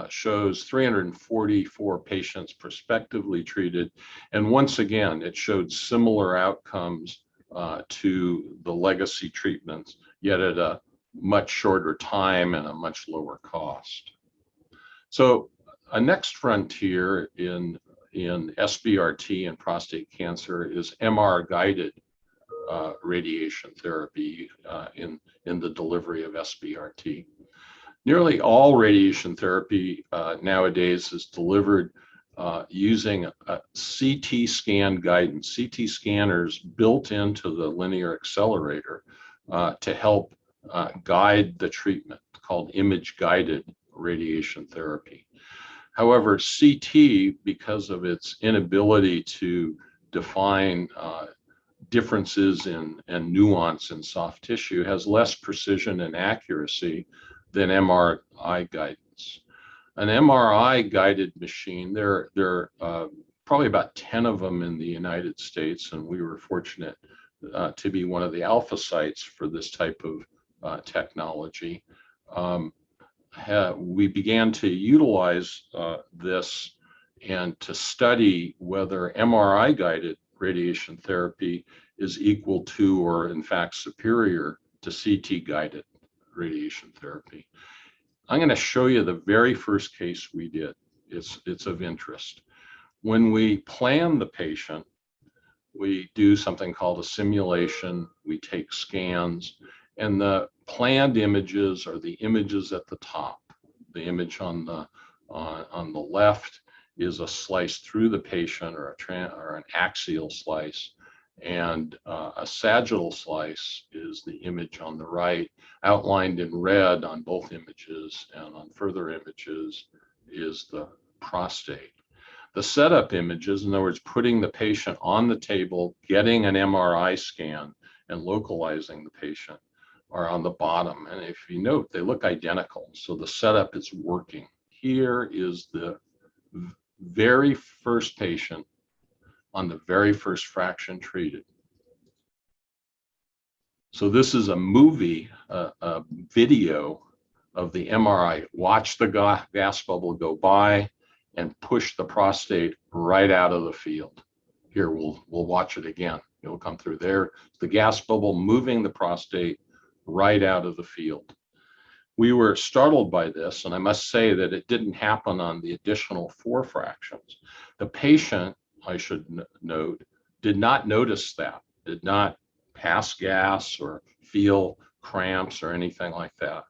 shows 344 patients prospectively treated. And once again, it showed similar outcomes to the legacy treatments, yet at a much shorter time and a much lower cost. So a next frontier in SBRT and prostate cancer is MR-guided radiation therapy in the delivery of SBRT. Nearly all radiation therapy nowadays is delivered using a CT scan guidance, CT scanners built into the linear accelerator to help guide the treatment, called image-guided radiation therapy. However, CT, because of its inability to define differences and nuance in soft tissue, has less precision and accuracy than MRI guidance. An MRI guided machine, there are probably about 10 of them in the United States, and we were fortunate to be one of the alpha sites for this type of technology. We began to utilize this and to study whether MRI guided radiation therapy is equal to, or in fact superior to, CT guided radiation therapy. I'm going to show you the very first case we did. It's of interest. when we plan the patient, we do something called a simulation. We take scans, and the planned images are the images at the top. The image on the left is a slice through the patient, or an axial slice, and a sagittal slice is the image on the right. Outlined in red on both images and on further images is the prostate. The setup images, in other words, putting the patient on the table, getting an MRI scan, and localizing the patient, are on the bottom. And if you note, they look identical. So the setup is working. Here is the very first patient on the very first fraction treated. So this is a movie, a video of the MRI. Watch the gas bubble go by and push the prostate right out of the field. Here, we'll watch it again. It'll come through there. The gas bubble moving the prostate right out of the field. We were startled by this, and I must say that it didn't happen on the additional 4 fractions. The patient, I should note, did not notice that, did not pass gas or feel cramps or anything like that.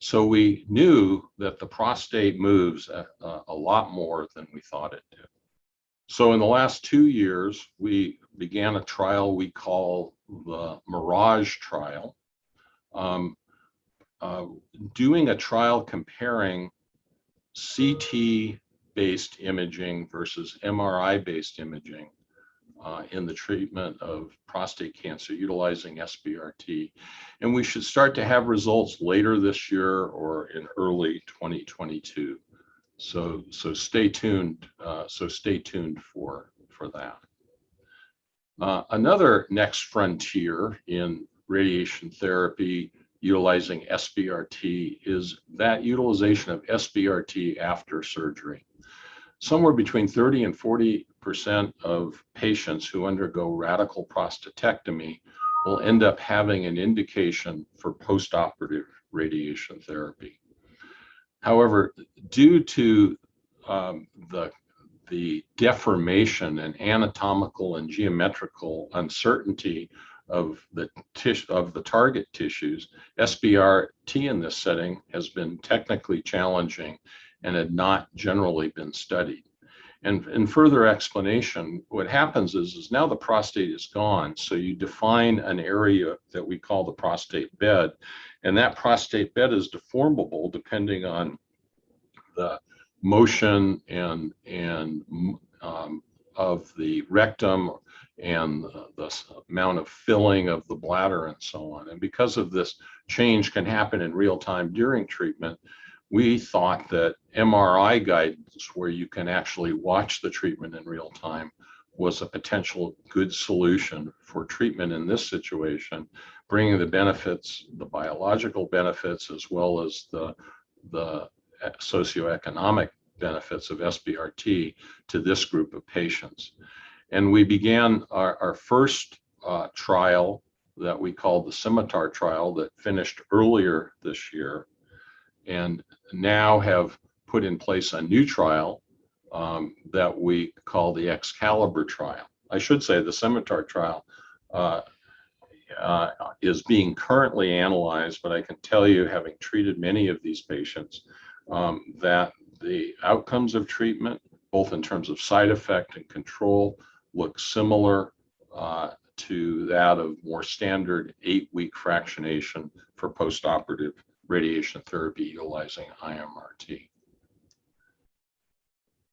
So we knew that the prostate moves a lot more than we thought it did. So in the last 2 years, we began a trial we call the Mirage trial, doing a trial comparing CT-based imaging versus MRI-based imaging in the treatment of prostate cancer utilizing SBRT. And we should start to have results later this year or in early 2022. So stay tuned. Stay tuned for that. Another next frontier in radiation therapy utilizing SBRT is that utilization of SBRT after surgery. Somewhere between 30 and 40% of patients who undergo radical prostatectomy will end up having an indication for postoperative radiation therapy. However, due to the deformation and anatomical and geometrical uncertainty of the target tissues, SBRT in this setting has been technically challenging and had not generally been studied. And in further explanation, what happens is now the prostate is gone. So you define an area that we call the prostate bed, and that prostate bed is deformable depending on the motion and of the rectum and the amount of filling of the bladder and so on. And because of this, change can happen in real time during treatment. We thought that MRI guidance, where you can actually watch the treatment in real time, was a potential good solution for treatment in this situation, bringing the benefits, the biological benefits, as well as the socioeconomic benefits of SBRT to this group of patients. And we began our first trial that we called the Scimitar trial that finished earlier this year, and now have put in place a new trial that we call the Excalibur trial. I should say the Scimitar trial is being currently analyzed, but I can tell you, having treated many of these patients, that the outcomes of treatment, both in terms of side effect and control, look similar to that of more standard 8-week fractionation for postoperative radiation therapy utilizing IMRT.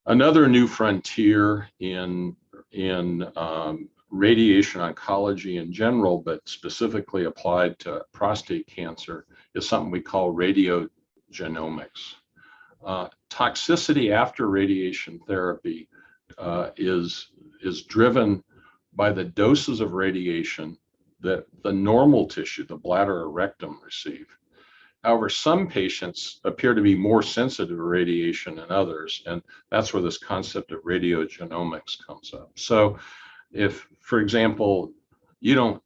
Another new frontier in radiation oncology in general, but specifically applied to prostate cancer, is something we call radiogenomics. Toxicity after radiation therapy is driven by the doses of radiation that the normal tissue, the bladder or rectum, receive. However, some patients appear to be more sensitive to radiation than others, and that's where this concept of radiogenomics comes up. So if, for example, you don't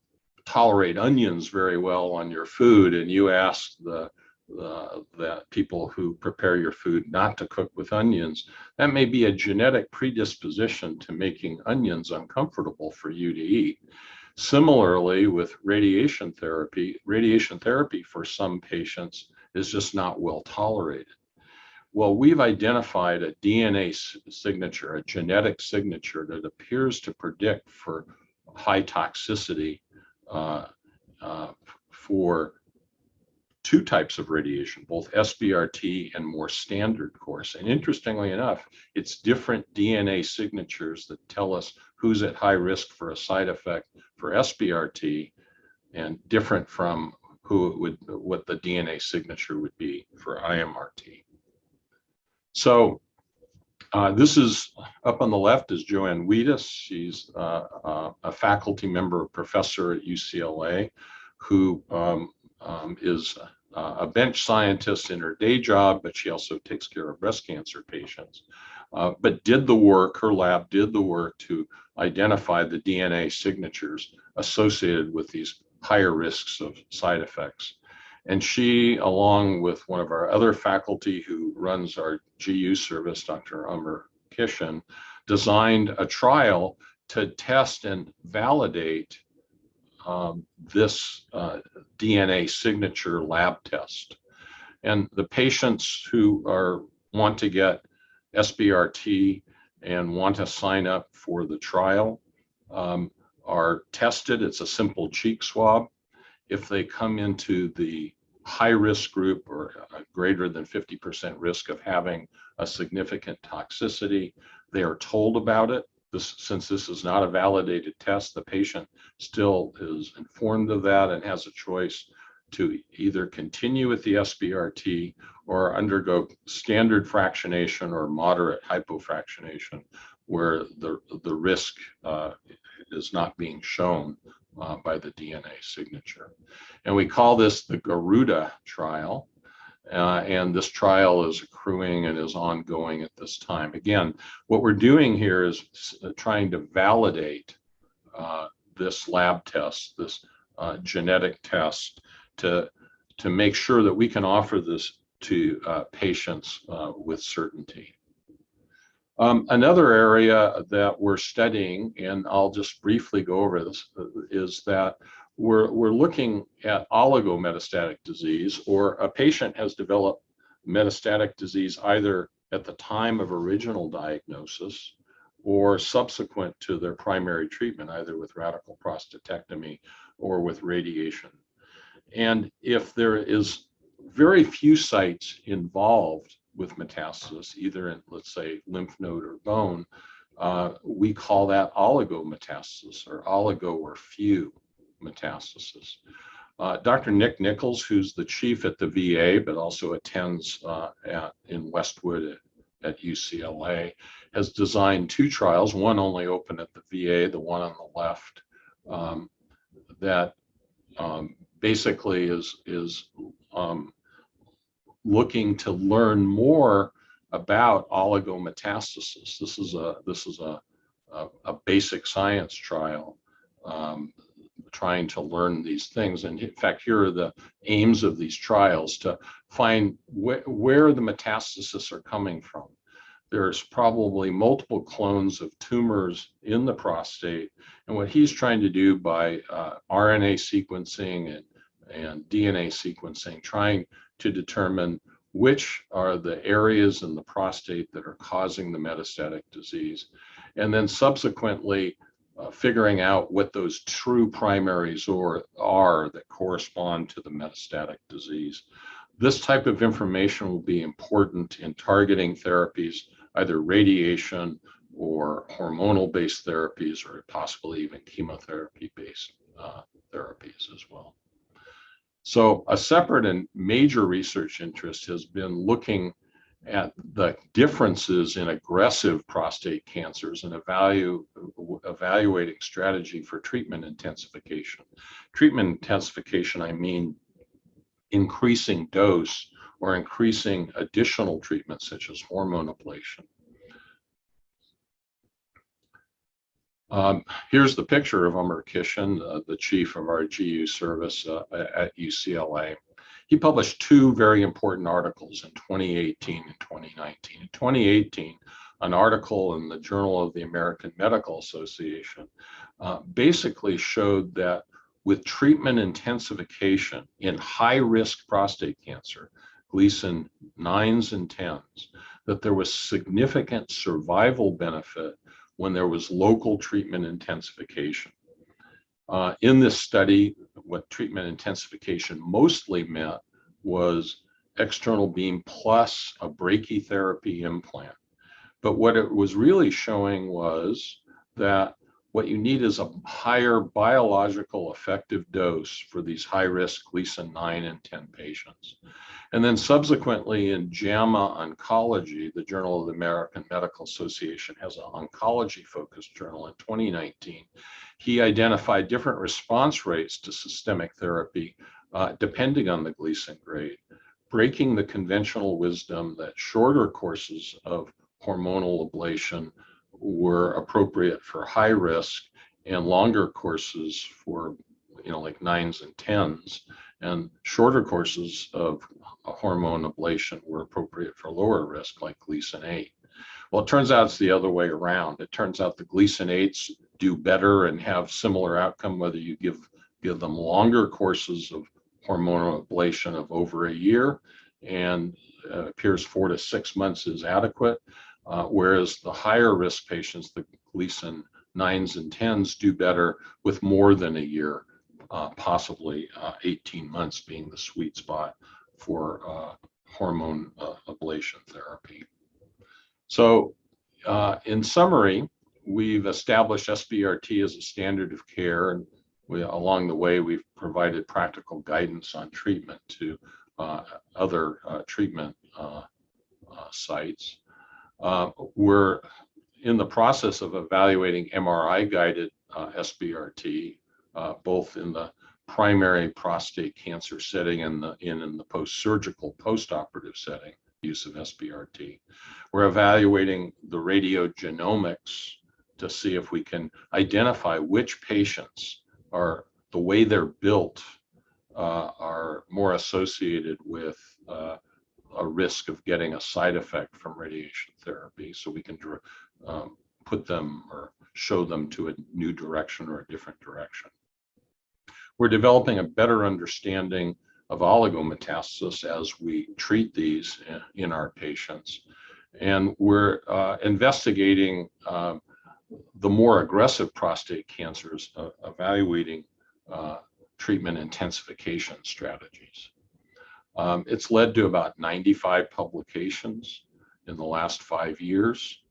tolerate onions very well on your food, and you ask the that people who prepare your food not to cook with onions, that may be a genetic predisposition to making onions uncomfortable for you to eat. Similarly, with radiation therapy for some patients is just not well tolerated. Well, we've identified a DNA signature, a genetic signature that appears to predict for high toxicity for two types of radiation, both SBRT and more standard course. And interestingly enough, it's different DNA signatures that tell us who's at high risk for a side effect for SBRT, and different from what the DNA signature would be for IMRT. So this is up on the left is Joanne Wheatus. She's a faculty member, professor at UCLA, who is a bench scientist in her day job, but she also takes care of breast cancer patients. But did the work, her lab did the work to identify the DNA signatures associated with these higher risks of side effects. And she, along with one of our other faculty who runs our GU service, Dr. Amar Kishan, designed a trial to test and validate this DNA signature lab test. And the patients who want to get SBRT and want to sign up for the trial are tested. It's a simple cheek swab. If they come into the high risk group or a greater than 50% risk of having a significant toxicity, they are told about it. Since this is not a validated test, the patient still is informed of that and has a choice to either continue with the SBRT or undergo standard fractionation or moderate hypofractionation, where the risk is not being shown by the DNA signature. And we call this the Garuda trial. And this trial is accruing and is ongoing at this time. Again, what we're doing here is trying to validate this lab test, this genetic test, to make sure that we can offer this to patients with certainty. Another area that we're studying, and I'll just briefly go over this, is that we're looking at oligometastatic disease, or a patient has developed metastatic disease either at the time of original diagnosis or subsequent to their primary treatment, either with radical prostatectomy or with radiation. And if there is very few sites involved with metastasis, either in, let's say, lymph node or bone, we call that oligometastasis, or oligo or few metastasis. Dr. Nick Nichols, who's the chief at the VA, but also attends in Westwood at UCLA, has designed two trials, one only open at the VA, the one on the left, that basically is looking to learn more about oligometastasis. This is a basic science trial trying to learn these things. And in fact, here are the aims of these trials: to find where the metastases are coming from. There's probably multiple clones of tumors in the prostate. And what he's trying to do by RNA sequencing and DNA sequencing, trying to determine which are the areas in the prostate that are causing the metastatic disease. And then subsequently, figuring out what those true primaries are that correspond to the metastatic disease. This type of information will be important in targeting therapies, either radiation or hormonal-based therapies, or possibly even chemotherapy-based therapies as well. So a separate and major research interest has been looking at the differences in aggressive prostate cancers and evaluating strategy for treatment intensification. Treatment intensification, I mean increasing dose or increasing additional treatments such as hormone ablation. Here's the picture of Amar Kishan, the chief of our GU service at UCLA. he published two very important articles in 2018 and 2019. In 2018, an article in the Journal of the American Medical Association basically showed that with treatment intensification in high-risk prostate cancer, Gleason 9s and 10s, that there was significant survival benefit when there was local treatment intensification. In this study, what treatment intensification mostly meant was external beam plus a brachytherapy implant. But what it was really showing was that what you need is a higher biological effective dose for these high-risk Gleason 9 and 10 patients. And then subsequently in JAMA Oncology, the Journal of the American Medical Association has an oncology-focused journal in 2019. He identified different response rates to systemic therapy depending on the Gleason grade, breaking the conventional wisdom that shorter courses of hormonal ablation were appropriate for high risk and longer courses for, like 9s and 10s, and shorter courses of hormone ablation were appropriate for lower risk, like Gleason 8. Well, it turns out it's the other way around. It turns out the Gleason 8s do better and have similar outcome whether you give them longer courses of hormonal ablation of over a year, and appears 4 to 6 months is adequate. Whereas the higher risk patients, the Gleason 9s and 10s, do better with more than a year, possibly 18 months being the sweet spot for hormone ablation therapy. So in summary, we've established SBRT as a standard of care, and along the way, we've provided practical guidance on treatment to other treatment sites. We're in the process of evaluating MRI-guided SBRT, both in the primary prostate cancer setting and in the post-surgical, post-operative setting, use of SBRT. We're evaluating the radiogenomics to see if we can identify which patients are, the way they're built, are more associated with a risk of getting a side effect from radiation therapy, so we can put them or show them to a new direction or a different direction. We're developing a better understanding of oligometastasis as we treat these in our patients. And we're investigating the more aggressive prostate cancers, evaluating treatment intensification strategies. It's led to about 95 publications in the last 5 years,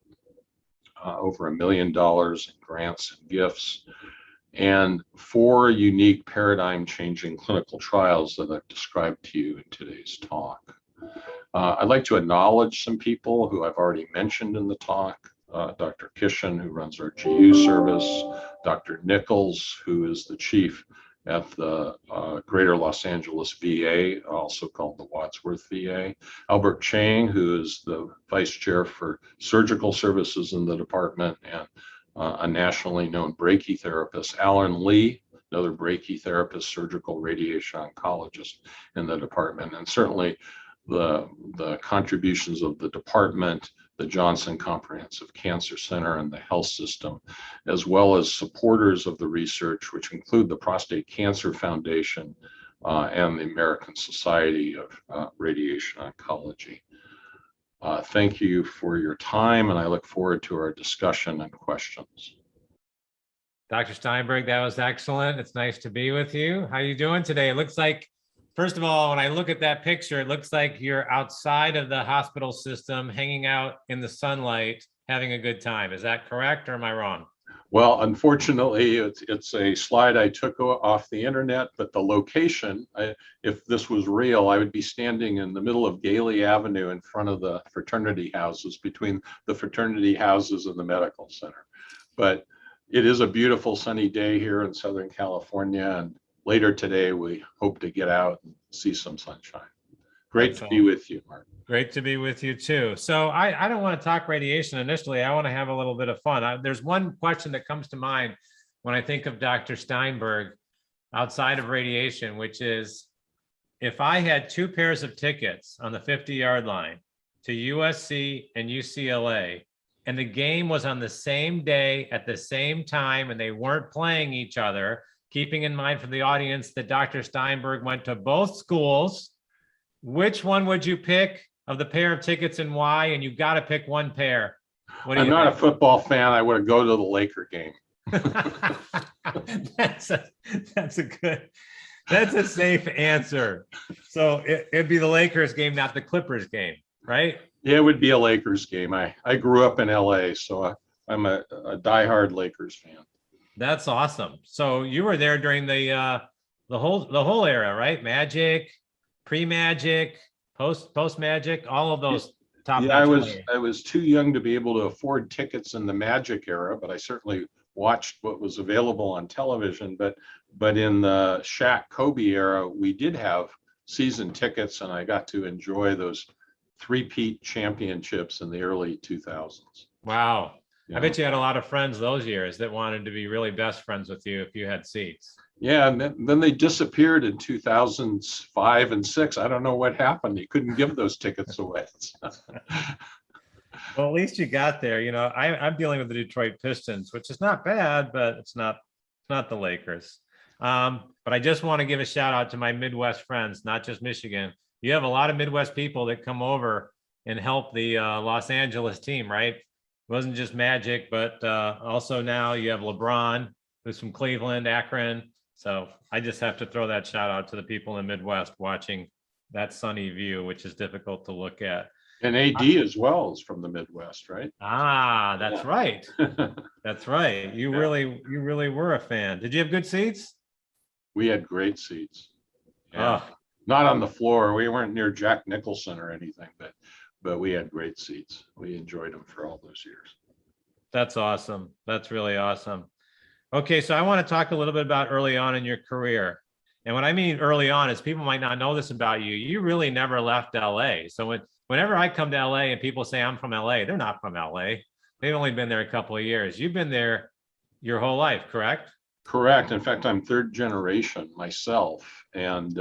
over $1 million in grants and gifts, and 4 unique paradigm-changing clinical trials that I've described to you in today's talk. I'd like to acknowledge some people who I've already mentioned in the talk. Dr. Kishan, who runs our GU service, Dr. Nichols, who is the chief at the Greater Los Angeles VA, also called the Wadsworth VA, Albert Chang, who is the vice chair for surgical services in the department and a nationally known brachytherapist, Alan Lee, another brachytherapist, surgical radiation oncologist in the department, and certainly the contributions of the department, the Janssen Comprehensive Cancer Center, and the health system, as well as supporters of the research, which include the Prostate Cancer Foundation and the American Society of Radiation Oncology. Thank you for your time, and I look forward to our discussion and questions. Dr. Steinberg, that was excellent. It's nice to be with you. How are you doing today? It looks like, first of all, when I look at that picture, it looks like you're outside of the hospital system, hanging out in the sunlight, having a good time. Is that correct, or am I wrong? Well, unfortunately, it's a slide I took off the internet, but the location, if this was real, I would be standing in the middle of Gailey Avenue in front of the fraternity houses, between the fraternity houses and the medical center. But it is a beautiful sunny day here in Southern California, and later today, we hope to get out and see some sunshine. Great to be with you, Mark. Great to be with you too. So I don't want to talk radiation initially. I want to have a little bit of fun. There's one question that comes to mind when I think of Dr. Steinberg outside of radiation, which is, if I had two pairs of tickets on the 50-yard line to USC and UCLA, and the game was on the same day at the same time, and they weren't playing each other, keeping in mind for the audience that Dr. Steinberg went to both schools, which one would you pick of the pair of tickets and why? And you've got to pick one pair. What do I'm you not think? a football fan. I would go to the Laker game. That's a safe answer. So it'd be the Lakers game, not the Clippers game, right? Yeah, it would be a Lakers game. I grew up in LA, so I'm a diehard Lakers fan. That's awesome. So you were there during the whole era, right? Magic, pre-Magic, post-Magic, all of those top. Yeah, I was too young to be able to afford tickets in the Magic era, but I certainly watched what was available on television. But in the Shaq Kobe era, we did have season tickets, and I got to enjoy those three-peat championships in the early 2000s. Wow. Yeah. I bet you had a lot of friends those years that wanted to be really best friends with you if you had seats. Yeah, and then they disappeared in 2005 and 6. I don't know what happened. You couldn't give those tickets away. Well, at least you got there. You know, I'm dealing with the Detroit Pistons, which is not bad, but it's not the Lakers. But I just want to give a shout out to my Midwest friends, not just Michigan. You have a lot of Midwest people that come over and help the Los Angeles team, right? It wasn't just Magic, but also now you have LeBron, who's from Cleveland, Akron. So I just have to throw that shout out to the people in the Midwest watching that sunny view, which is difficult to look at. And AD as well is from the Midwest, right? Ah, that's right. That's right. You really were a fan. Did you have good seats? We had great seats. Yeah. Oh, Not on the floor. We weren't near Jack Nicholson or anything, but we had great seats. We enjoyed them for all those years. that's awesome. That's really awesome. Okay, so I want to talk a little bit about early on in your career. And what I mean early on is people might not know this about you. You really never left LA. So whenever I come to LA and people say I'm from LA, they're not from LA. They've only been there a couple of years. You've been there your whole life, correct? Correct. In fact, I'm third generation myself. And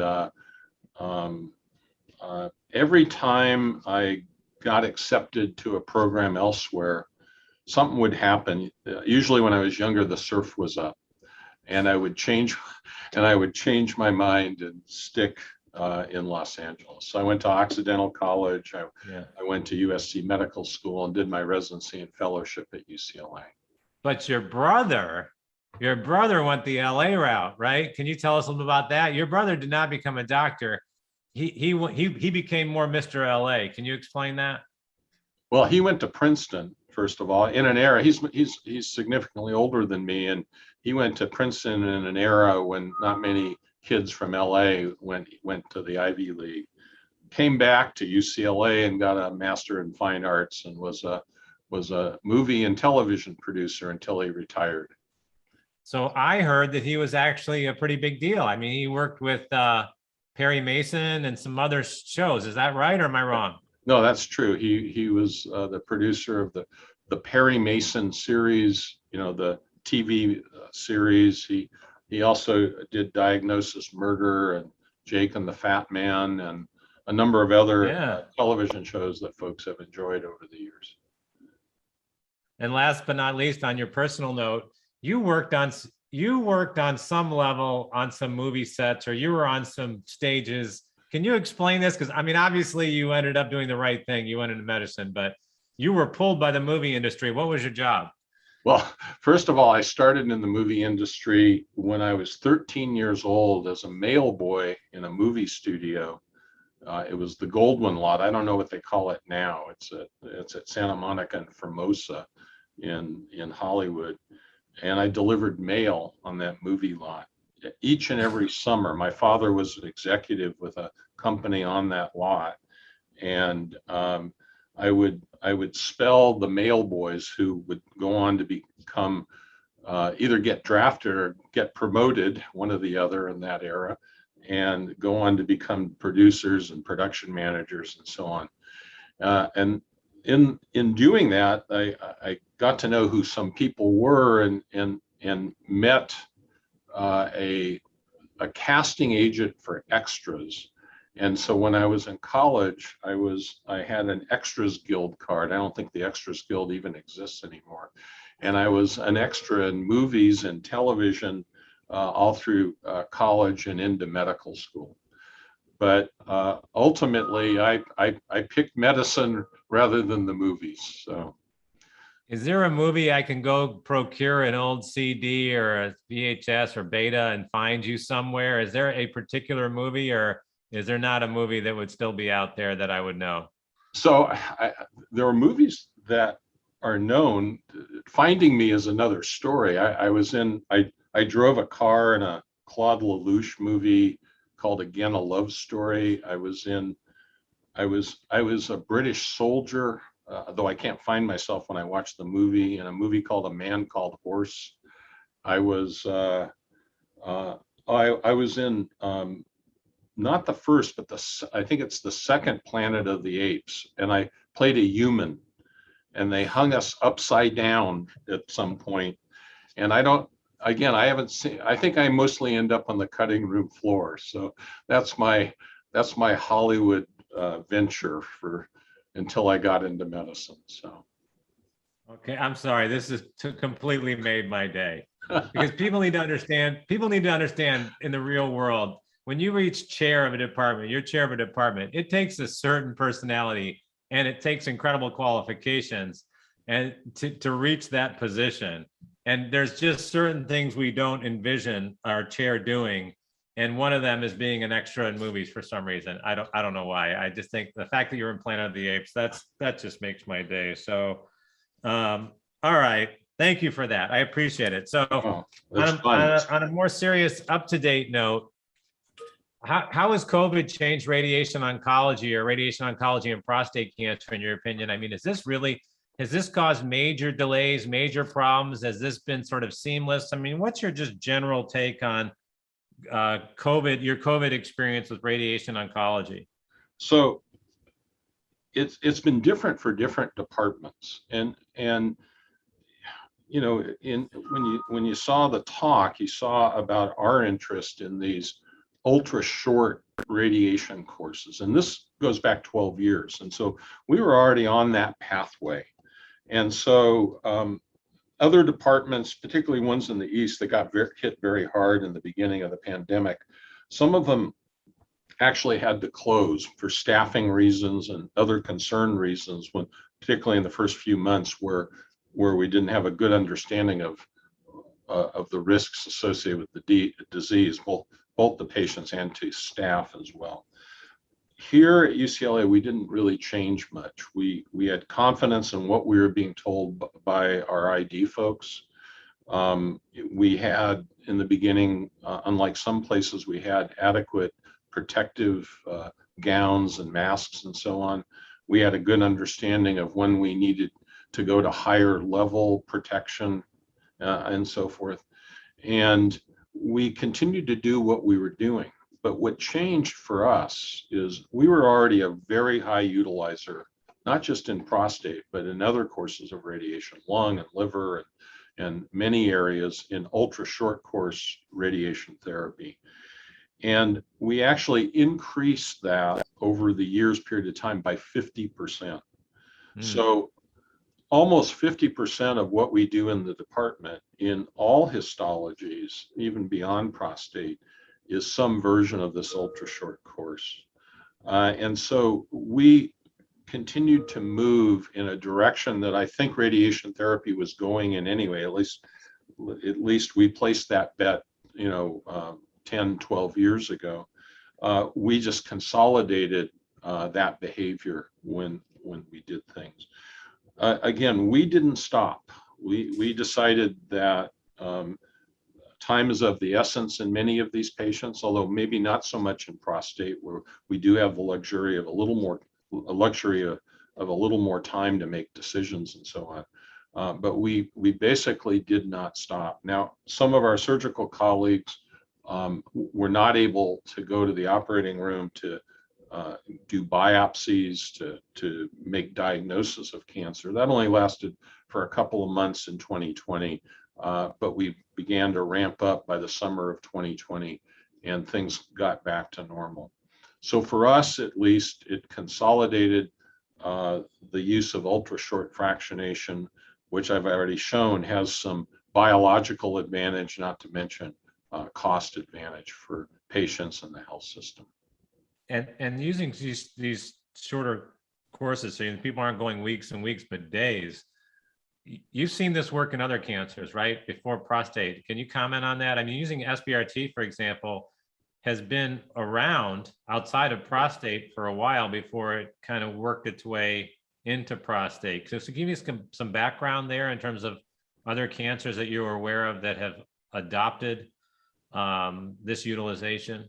every time I got accepted to a program elsewhere, something would happen. Usually when I was younger, the surf was up, and I would change my mind and stick in Los Angeles. So I went to Occidental College. I went to USC Medical School and did my residency and fellowship at UCLA. But your brother went the LA route, right? Can you tell us a little about that? Your brother did not become a doctor. He became more Mr. LA. Can you explain that? Well, he went to Princeton, first of all, in an era, he's significantly older than me, and he went to Princeton in an era when not many kids from LA went to the Ivy League. Came back to UCLA and got a master in fine arts and was a movie and television producer until he retired. So I heard that he was actually a pretty big deal. I mean, he worked with Perry Mason and some other shows. Is that right, or am I wrong? No, that's true. He was the producer of the Perry Mason series, the TV series. He also did Diagnosis Murder and Jake and the Fat Man and a number of other television shows that folks have enjoyed over the years. And last but not least, on your personal note, you worked on some level on some movie sets, or you were on some stages. Can you explain this? Because I mean, obviously you ended up doing the right thing. You went into medicine, but you were pulled by the movie industry. What was your job? Well, first of all, I started in the movie industry when I was 13 years old as a mail boy in a movie studio. It was the Goldwyn lot. I don't know what they call it now. It's at Santa Monica and Formosa in Hollywood. And I delivered mail on that movie lot. Each and every summer, my father was an executive with a company on that lot. And I would spell the mail boys who would go on to become either get drafted or get promoted, one or the other in that era, and go on to become producers and production managers and so on. And in doing that, I got to know who some people were and met a casting agent for extras. And so when I was in college, I had an Extras Guild card. I don't think the Extras Guild even exists anymore. And I was an extra in movies and television all through college and into medical school. But ultimately, I picked medicine rather than the movies. So, is there a movie I can go procure an old CD or a VHS or beta and find you somewhere? Is there a particular movie, or is there not a movie that would still be out there that I would know? So there are movies that are known. Finding me is another story. I drove a car in a Claude Lelouch movie called Again, a Love Story. I was a British soldier, though I can't find myself when I watch the movie, in a movie called A Man Called Horse. I was in not the first, but I think it's the second Planet of the Apes, and I played a human, and they hung us upside down at some point. And I haven't seen. I think I mostly end up on the cutting room floor. So that's my Hollywood venture until I got into medicine. So. Okay, I'm sorry. This has completely made my day, because people need to understand. People need to understand in the real world, when you reach chair of a department, you're chair of a department, it takes a certain personality and it takes incredible qualifications and to reach that position. And there's just certain things we don't envision our chair doing. And one of them is being an extra in movies for some reason. I don't know why. I just think the fact that you're in Planet of the Apes, that just makes my day. So, all right. Thank you for that. I appreciate it. So on a more serious, up-to-date note, how has COVID changed radiation oncology or radiation oncology and prostate cancer, in your opinion? I mean, has this caused major delays, major problems? Has this been sort of seamless? I mean, what's your just general take on your COVID experience with radiation oncology? So it's been different for different departments, and you know, when you saw the talk, you saw about our interest in these ultra short radiation courses, and this goes back 12 years, and so we were already on that pathway. And so other departments, particularly ones in the East that got hit very hard in the beginning of the pandemic, some of them actually had to close for staffing reasons and other concern reasons, particularly in the first few months where we didn't have a good understanding of the risks associated with the disease, both the patients and to staff as well. Here at UCLA, we didn't really change much. We had confidence in what we were being told by our ID folks. We had, in the beginning, unlike some places, we had adequate protective gowns and masks and so on. We had a good understanding of when we needed to go to higher level protection and so forth. And we continued to do what we were doing. But what changed for us is we were already a very high utilizer, not just in prostate, but in other courses of radiation, lung and liver, and many areas in ultra short course radiation therapy. And we actually increased that over the years period of time by 50%. So almost 50% of what we do in the department in all histologies, even beyond prostate, is some version of this ultra short course. And so we continued to move in a direction that I think radiation therapy was going in anyway. At least we placed that bet, 10, 12 years ago. We just consolidated that behavior when we did things. Again, we didn't stop. We decided that time is of the essence in many of these patients, although maybe not so much in prostate, where we do have the luxury of a little more time to make decisions and so on. But we basically did not stop. Now, some of our surgical colleagues were not able to go to the operating room to do biopsies, to make diagnosis of cancer. That only lasted for a couple of months in 2020, but we began to ramp up by the summer of 2020, and things got back to normal. So for us, at least, it consolidated the use of ultra short fractionation, which I've already shown has some biological advantage, not to mention cost advantage for patients and the health system. And using these shorter courses, so people aren't going weeks and weeks, but days. You've seen this work in other cancers, right? Before prostate. Can you comment on that? I mean, using SBRT, for example, has been around outside of prostate for a while before it kind of worked its way into prostate. So give me some background there in terms of other cancers that you're aware of that have adopted this utilization.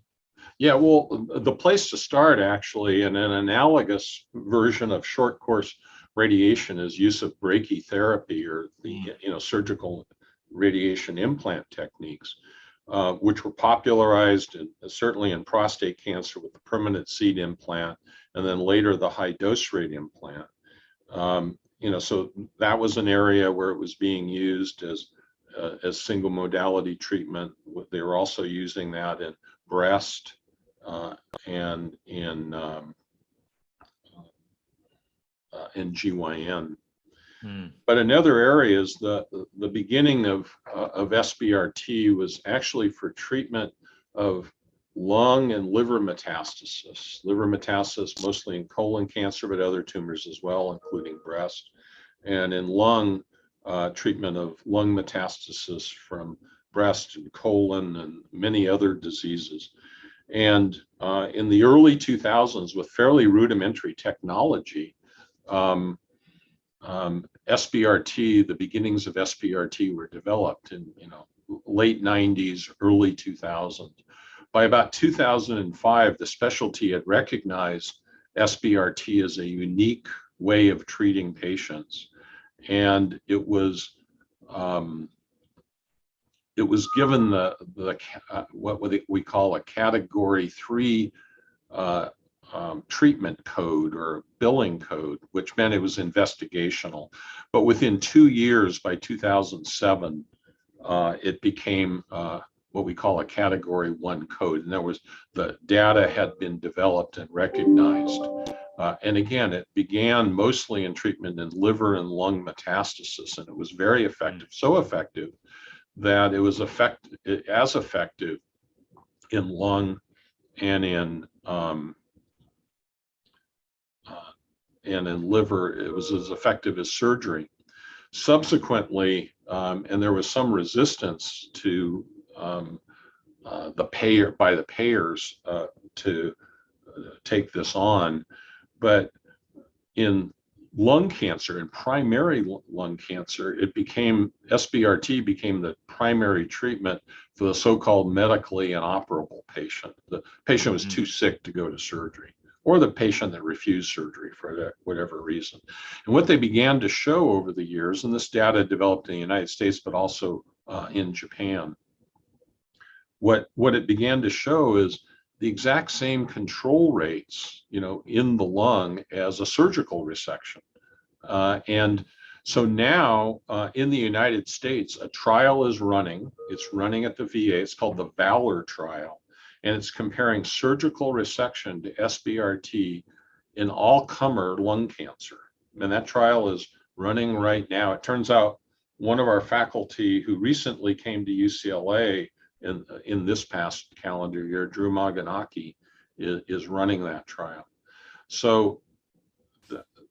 Yeah, well, the place to start actually in an analogous version of short course radiation is use of brachytherapy, or the surgical radiation implant techniques, which were popularized certainly in prostate cancer with the permanent seed implant, and then later the high dose rate implant. So that was an area where it was being used as single modality treatment. They were also using that in breast and in GYN. But in other areas, the beginning of SBRT was actually for treatment of lung and liver metastasis. Liver metastasis mostly in colon cancer, but other tumors as well, including breast. And in lung, treatment of lung metastasis from breast and colon and many other diseases. And in the early 2000s, with fairly rudimentary technology, SBRT, the beginnings of SBRT were developed in late 90s, early 2000s. By about 2005, the specialty had recognized SBRT as a unique way of treating patients, and it was given what we call a Category 3 treatment code or billing code, which meant it was investigational. But within 2 years, by 2007, it became what we call a Category 1 code. In other words, the data had been developed and recognized. And again, it began mostly in treatment in liver and lung metastasis, and it was very effective, so effective that it was as effective in lung and in liver. It was as effective as surgery. Subsequently, and there was some resistance to the payers to take this on, but in lung cancer, in primary lung cancer, SBRT became the primary treatment for the so-called medically inoperable patient. The patient was too sick to go to surgery, or the patient that refused surgery for whatever reason. And what they began to show over the years, and this data developed in the United States, but also in Japan, what it began to show is the exact same control rates, in the lung as a surgical resection. And so now in the United States, a trial is running. It's running at the VA. It's called the VALOR trial. And it's comparing surgical resection to SBRT in all-comer lung cancer. And that trial is running right now. It turns out one of our faculty who recently came to UCLA in this past calendar year, Drew Maganaki, is running that trial. So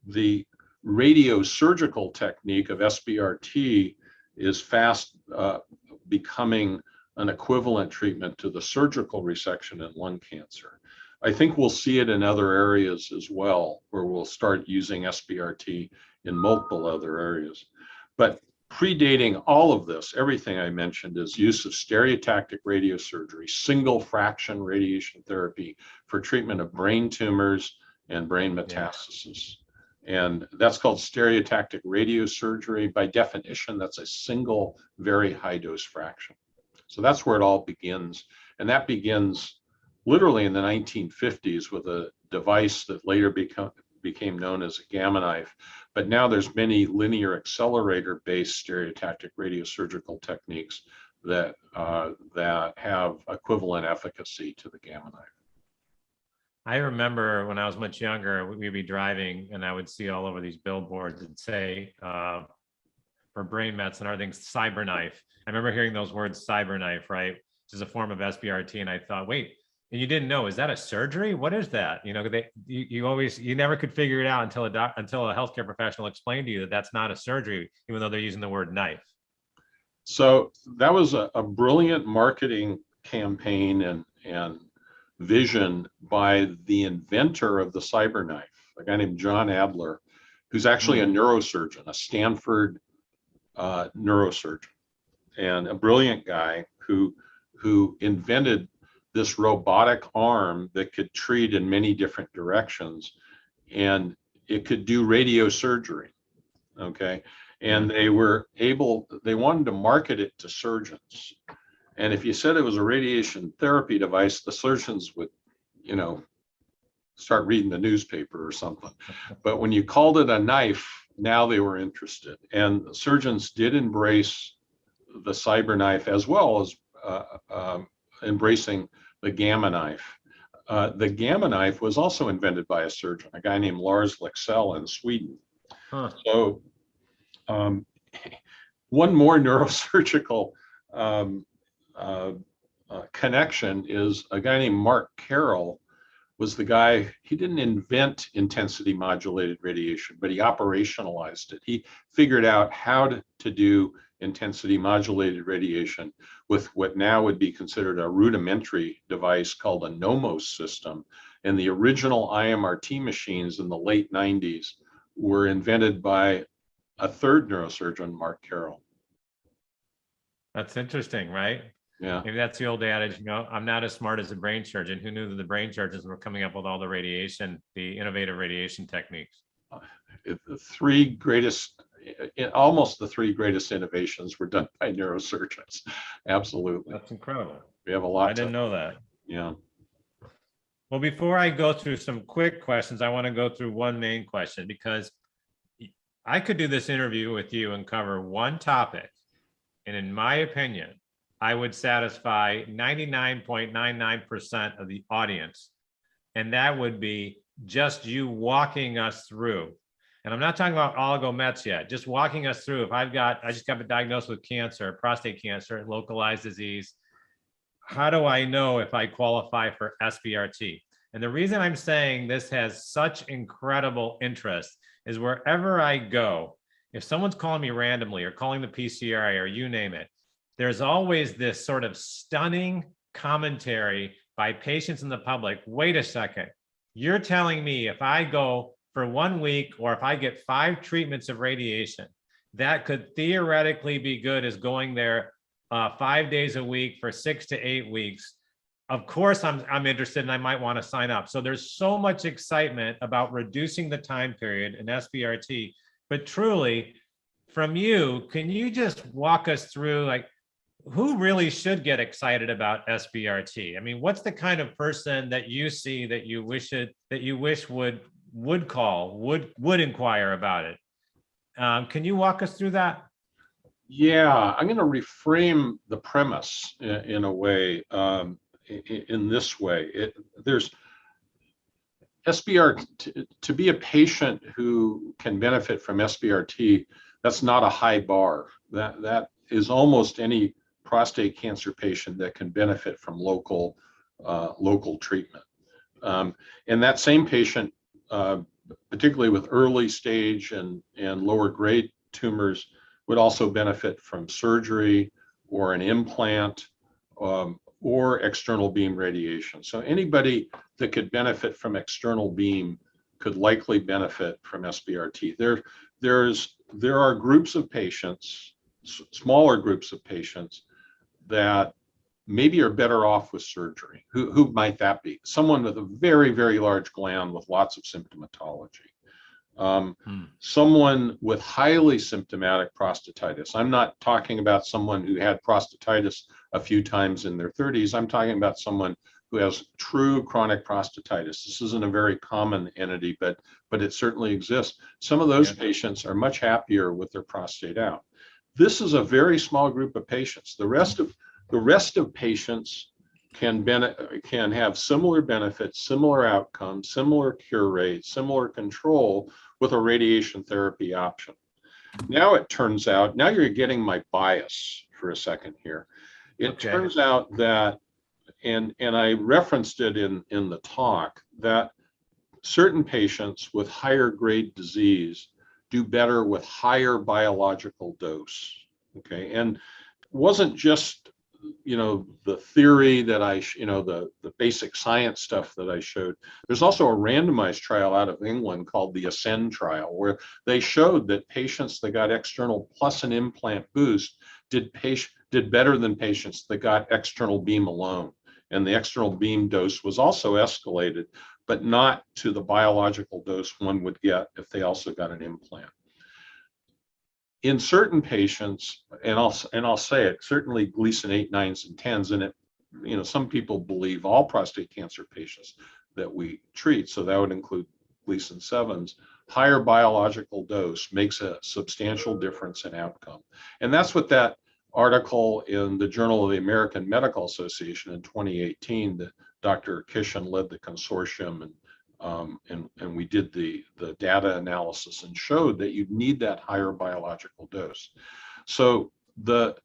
the radiosurgical technique of SBRT is fast becoming an equivalent treatment to the surgical resection in lung cancer. I think we'll see it in other areas as well, where we'll start using SBRT in multiple other areas. But predating all of this, everything I mentioned is use of stereotactic radiosurgery, single fraction radiation therapy for treatment of brain tumors and brain metastasis. And that's called stereotactic radiosurgery. By definition, that's a single, very high dose fraction. So that's where it all begins. And that begins literally in the 1950s with a device that later became known as a gamma knife. But now there's many linear accelerator-based stereotactic radiosurgical techniques that have equivalent efficacy to the gamma knife. I remember when I was much younger, we'd be driving and I would see all over these billboards that say, for brain mets and other things, cyberknife. I remember hearing those words, cyberknife, right? Which is a form of SBRT. And I thought, wait, and you didn't know, is that a surgery? What is that? You know, you never could figure it out until a healthcare professional explained to you that that's not a surgery, even though they're using the word knife. So that was a brilliant marketing campaign and vision by the inventor of the cyberknife, a guy named John Adler, who's actually a neurosurgeon, a Stanford neurosurgeon, and a brilliant guy who invented this robotic arm that could treat in many different directions, and it could do radiosurgery. Okay, and they wanted to market it to surgeons. And if you said it was a radiation therapy device, the surgeons would, you know, start reading the newspaper or something. But when you called it a knife, now they were interested. And surgeons did embrace the cyberknife as well as embracing the gamma knife. The gamma knife was also invented by a surgeon, a guy named Lars Leksell in Sweden. So one more neurosurgical connection is a guy named Mark Carroll was the guy, he didn't invent intensity modulated radiation, but he operationalized it. He figured out how to do intensity modulated radiation with what now would be considered a rudimentary device called a NOMOS system. And the original IMRT machines in the late 90s were invented by a third neurosurgeon, Mark Carroll. That's interesting, right? Yeah. Maybe that's the old adage, you know, I'm not as smart as a brain surgeon. Who knew that the brain surgeons were coming up with all the radiation, the innovative radiation techniques? Almost the three greatest innovations were done by neurosurgeons. Absolutely. That's incredible. We have a lot. I didn't know that. Yeah. Well, before I go through some quick questions, I want to go through one main question, because I could do this interview with you and cover one topic. And in my opinion, I would satisfy 99.99% of the audience. And that would be just you walking us through. And I'm not talking about oligomets yet, just walking us through. If I just got diagnosed with cancer, prostate cancer, localized disease, how do I know if I qualify for SBRT? And the reason I'm saying this has such incredible interest is wherever I go, if someone's calling me randomly or calling the PCRI or you name it, there's always this sort of stunning commentary by patients in the public. Wait a second, you're telling me if I go for 1 week or if I get 5 treatments of radiation, that could theoretically be good as going there 5 days a week for 6 to 8 weeks. Of course, I'm interested and I might want to sign up. So there's so much excitement about reducing the time period in SBRT, but truly from you, can you just walk us through, like, who really should get excited about SBRT? I mean, what's the kind of person that you see that you wish would call, would inquire about it? Can you walk us through that? Yeah, I'm going to reframe the premise in a way, in this way. There's SBRT, to be a patient who can benefit from SBRT, that's not a high bar. That is almost any prostate cancer patient that can benefit from local treatment. And that same patient, particularly with early stage and lower grade tumors, would also benefit from surgery or an implant or external beam radiation. So anybody that could benefit from external beam could likely benefit from SBRT. There are groups of patients, smaller groups of patients, that maybe are better off with surgery. Who might that be? Someone with a very, very large gland with lots of symptomatology. Someone with highly symptomatic prostatitis. I'm not talking about someone who had prostatitis a few times in their 30s. I'm talking about someone who has true chronic prostatitis. This isn't a very common entity, but it certainly exists. Some of those patients are much happier with their prostate out. This is a very small group of patients. The rest of patients can have similar benefits, similar outcomes, similar cure rate, similar control with a radiation therapy option. Now it turns out, now you're getting my bias for a second here. It turns out that, and I referenced it in the talk, that certain patients with higher grade disease do better with higher biological dose. Okay, and it wasn't just, you know, the theory that the basic science stuff that I showed. There's also a randomized trial out of England called the Ascend trial, where they showed that patients that got external plus an implant boost did better than patients that got external beam alone. And the external beam dose was also escalated, but not to the biological dose one would get if they also got an implant. In certain patients, and I'll say it, certainly Gleason 8, 9s, and 10s, and it, you know, some people believe all prostate cancer patients that we treat, so that would include Gleason 7s, higher biological dose makes a substantial difference in outcome. And that's what that article in the Journal of the American Medical Association in 2018, that Dr. Kishan led the consortium, and we did the data analysis and showed that you need that higher biological dose. So the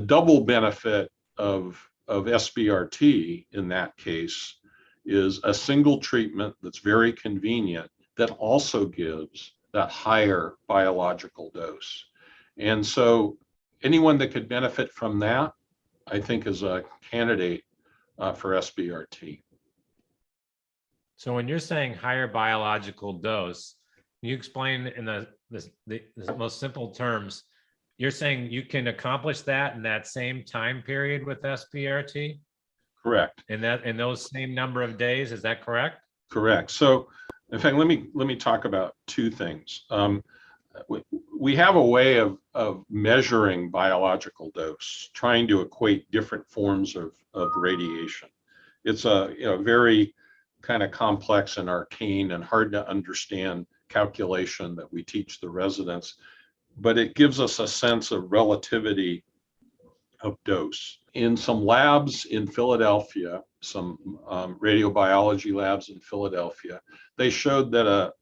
double benefit of SBRT in that case is a single treatment that's very convenient that also gives that higher biological dose. And so anyone that could benefit from that, I think, is a candidate for SBRT. So when you're saying higher biological dose, can you explain in the most simple terms, you're saying you can accomplish that in that same time period with SBRT? Correct. In those same number of days, is that correct? Correct. So in fact, let me talk about two things. We have a way of measuring biological dose, trying to equate different forms of radiation. It's a very kind of complex and arcane and hard to understand calculation that we teach the residents, but it gives us a sense of relativity of dose. In some labs in Philadelphia, some radiobiology labs in Philadelphia, they showed that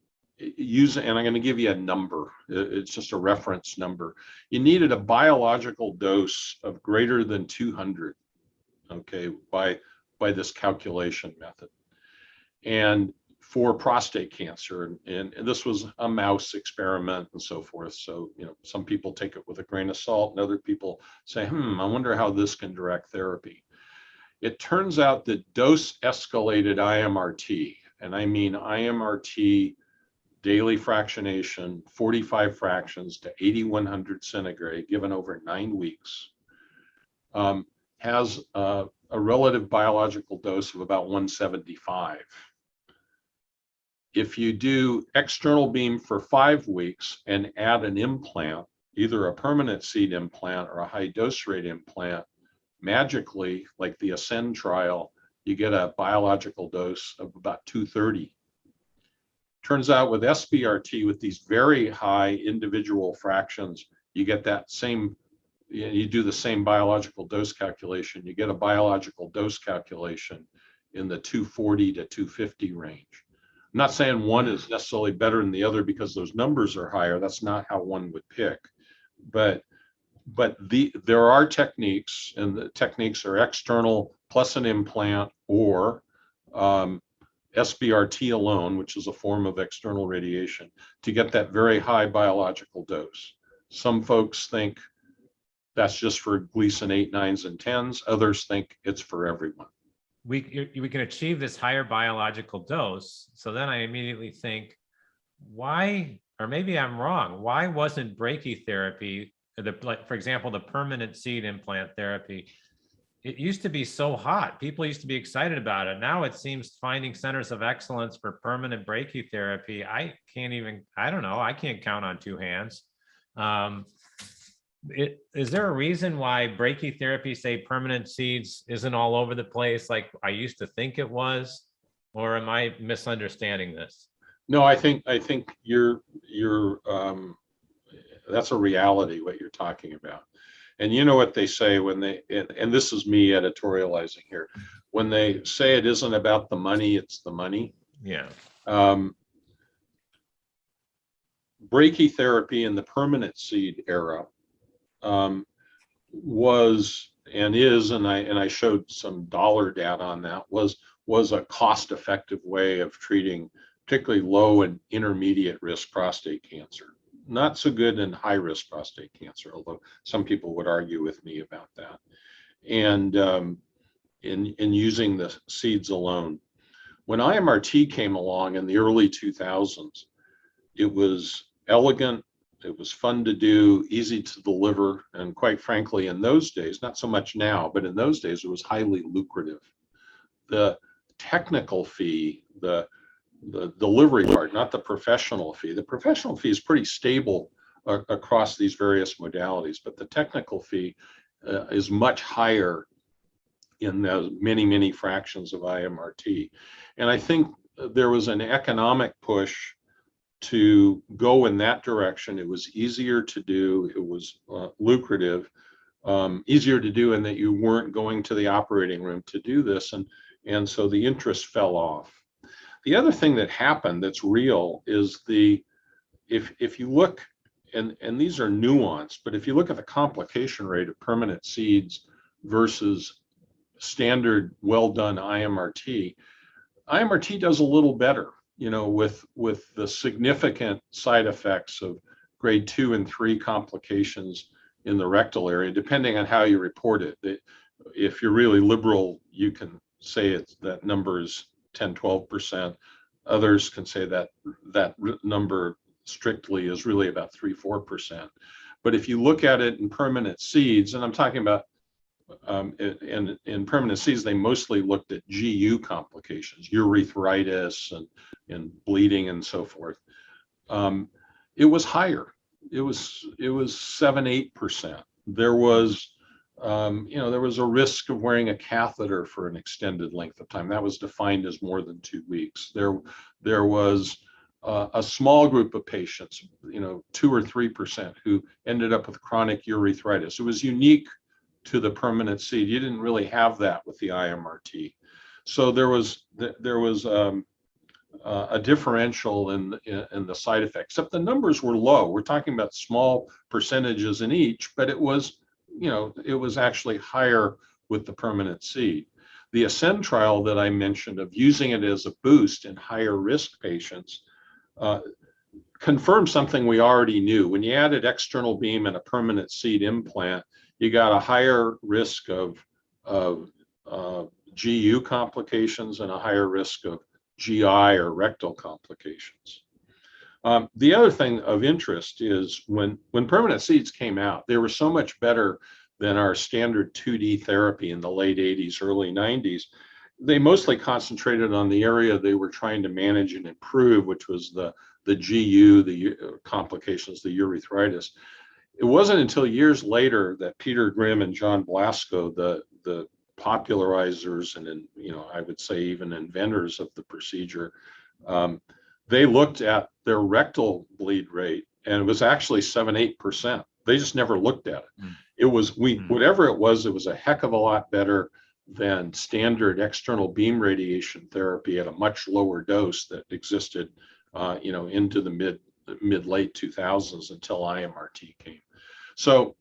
and I'm going to give you a number, it's just a reference number. You needed a biological dose of greater than 200, okay, by this calculation method. And for prostate cancer, and this was a mouse experiment and so forth. So, some people take it with a grain of salt and other people say, I wonder how this can direct therapy. It turns out that dose escalated IMRT, and I mean IMRT daily fractionation, 45 fractions to 8100 centigrade given over 9 weeks, has a relative biological dose of about 175. If you do external beam for 5 weeks and add an implant, either a permanent seed implant or a high dose rate implant, magically, like the Ascend trial, you get a biological dose of about 230. Turns out with SBRT, with these very high individual fractions, you get that same, you do the same biological dose calculation, you get a biological dose calculation in the 240 to 250 range. I'm not saying one is necessarily better than the other because those numbers are higher. That's not how one would pick. But there are techniques, and the techniques are external plus an implant or SBRT alone, which is a form of external radiation, to get that very high biological dose. Some folks think that's just for Gleason 8, 9s, and 10s. Others think it's for everyone. We can achieve this higher biological dose. So then I immediately think, why, or maybe I'm wrong, why wasn't brachytherapy, for example, the permanent seed implant therapy, it used to be so hot. People used to be excited about it. Now it seems finding centers of excellence for permanent brachytherapy, I don't know, I can't count on 2 hands. Is there a reason why brachytherapy, say permanent seeds, isn't all over the place like I used to think it was, or am I misunderstanding this? No, I think you're that's a reality what you're talking about. And you know what they say when they, and this is me editorializing here, when they say it isn't about the money, it's the money. Yeah. Brachytherapy in the permanent seed era was and is, and I showed some dollar data on that, was a cost-effective way of treating particularly low and intermediate risk prostate cancer. Not so good in high risk prostate cancer, although some people would argue with me about that. And in using the seeds alone. When IMRT came along in the early 2000s, it was elegant, it was fun to do, easy to deliver, and quite frankly, in those days, not so much now, but in those days, it was highly lucrative. The technical fee, the delivery part, not the professional fee. The professional fee is pretty stable across these various modalities, but the technical fee is much higher in those many fractions of IMRT. And I think there was an economic push to go in that direction. It was easier to do, it was lucrative, easier to do in that you weren't going to the operating room to do this, and so the interest fell off. The other thing that happened that's real is if you look, and these are nuanced, but if you look at the complication rate of permanent seeds versus standard well done IMRT, IMRT does a little better, you know, with the significant side effects of grade 2 and 3 complications in the rectal area, depending on how you report it. If you're really liberal, you can say that number is 10-12%. Others can say that number strictly is really about 3-4%. But if you look at it in permanent seeds, and I'm talking about in permanent seeds, they mostly looked at GU complications, urethritis and bleeding and so forth. It was higher. It was 7-8%. There was there was a risk of wearing a catheter for an extended length of time. That was defined as more than 2 weeks. There was a small group of patients, 2 or 3%, who ended up with chronic urethritis. It was unique to the permanent seed. You didn't really have that with the IMRT. So there was a differential in the side effects, except the numbers were low. We're talking about small percentages in each, but it was actually higher with the permanent seed. The Ascend trial that I mentioned of using it as a boost in higher risk patients confirmed something we already knew. When you added external beam and a permanent seed implant, you got a higher risk of GU complications and a higher risk of GI or rectal complications. The other thing of interest is when permanent seeds came out, they were so much better than our standard 2D therapy in the late 80s, early 90s. They mostly concentrated on the area they were trying to manage and improve, which was the GU, the complications, the urethritis. It wasn't until years later that Peter Grimm and John Blasko, the popularizers and I would say even inventors of the procedure, they looked at their rectal bleed rate, and it was actually 7-8%. They just never looked at it. It was whatever it was a heck of a lot better than standard external beam radiation therapy at a much lower dose that existed, into the mid-late 2000s until IMRT came. So,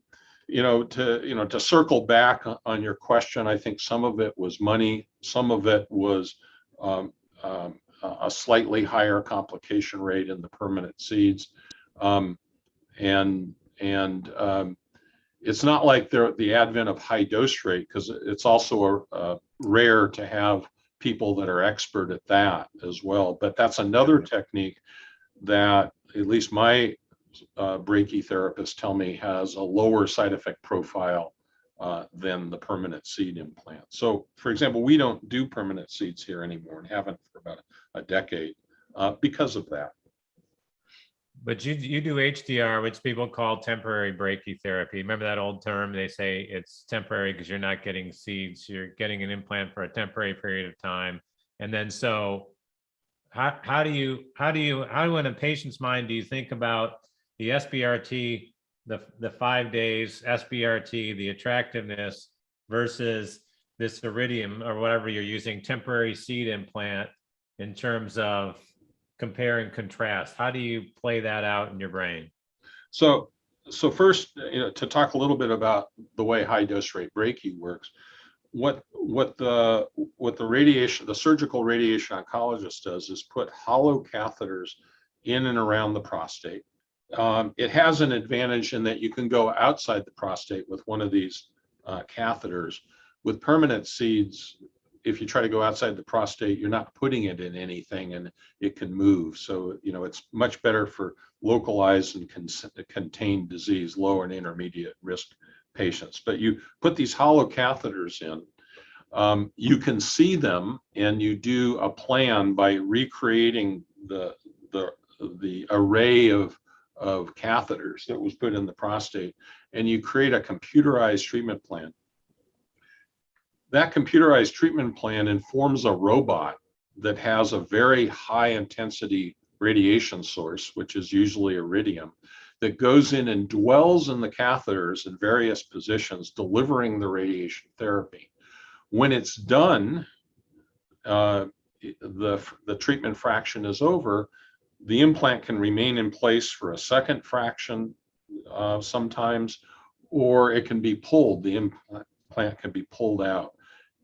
to circle back on your question, I think some of it was money, some of it was a slightly higher complication rate in the permanent seeds, and it's not like the advent of high dose rate, because it's also rare to have people that are expert at that as well. But that's another technique that at least my brachytherapists tell me has a lower side effect profile than the permanent seed implant. So, for example, we don't do permanent seeds here anymore and haven't for about a decade because of that. But you do HDR, which people call temporary brachytherapy. Remember that old term? They say it's temporary because you're not getting seeds, you're getting an implant for a temporary period of time. And then so how do in a patient's mind do you think about the SBRT the 5 days SBRT, the attractiveness versus this iridium or whatever you're using, temporary seed implant, in terms of compare and contrast? How do you play that out in your brain? So first, to talk a little bit about the way high dose rate brachy works, what the radiation, the surgical radiation oncologist does is put hollow catheters in and around the prostate. It has an advantage in that you can go outside the prostate with one of these catheters. With permanent seeds, if you try to go outside the prostate, you're not putting it in anything and it can move. So, it's much better for localized and contained disease, low and intermediate risk patients. But you put these hollow catheters in, you can see them, and you do a plan by recreating the array of catheters that was put in the prostate, and you create a computerized treatment plan. That computerized treatment plan informs a robot that has a very high intensity radiation source, which is usually iridium, that goes in and dwells in the catheters in various positions, delivering the radiation therapy. When it's done, the treatment fraction is over. The implant can remain in place for a second fraction sometimes, or it can be pulled. The implant can be pulled out.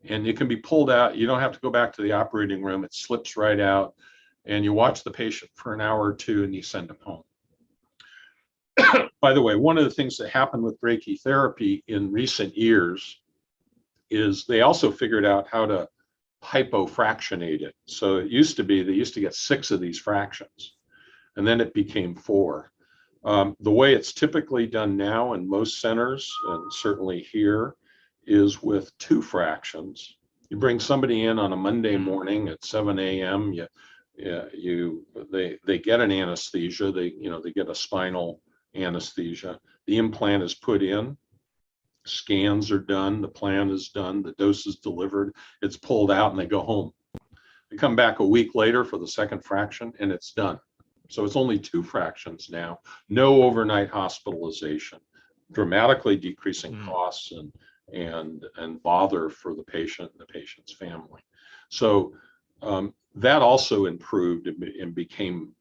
And it can be pulled out. You don't have to go back to the operating room. It slips right out, and you watch the patient for an hour or two, and you send them home. By the way, one of the things that happened with brachytherapy in recent years is they also figured out how to hypofractionate it. So it used to be, they used to get 6 of these fractions, and then it became 4. The way it's typically done now in most centers, and certainly here, is with 2 fractions. You bring somebody in on a Monday morning at 7 a.m. They get an anesthesia. They get a spinal anesthesia. The implant is put in. Scans are done. The plan is done. The dose is delivered. It's pulled out, and they go home. They come back a week later for the second fraction, and it's done. So it's only 2 fractions now. No overnight hospitalization, dramatically decreasing costs and bother for the patient and the patient's family. So that also improved and became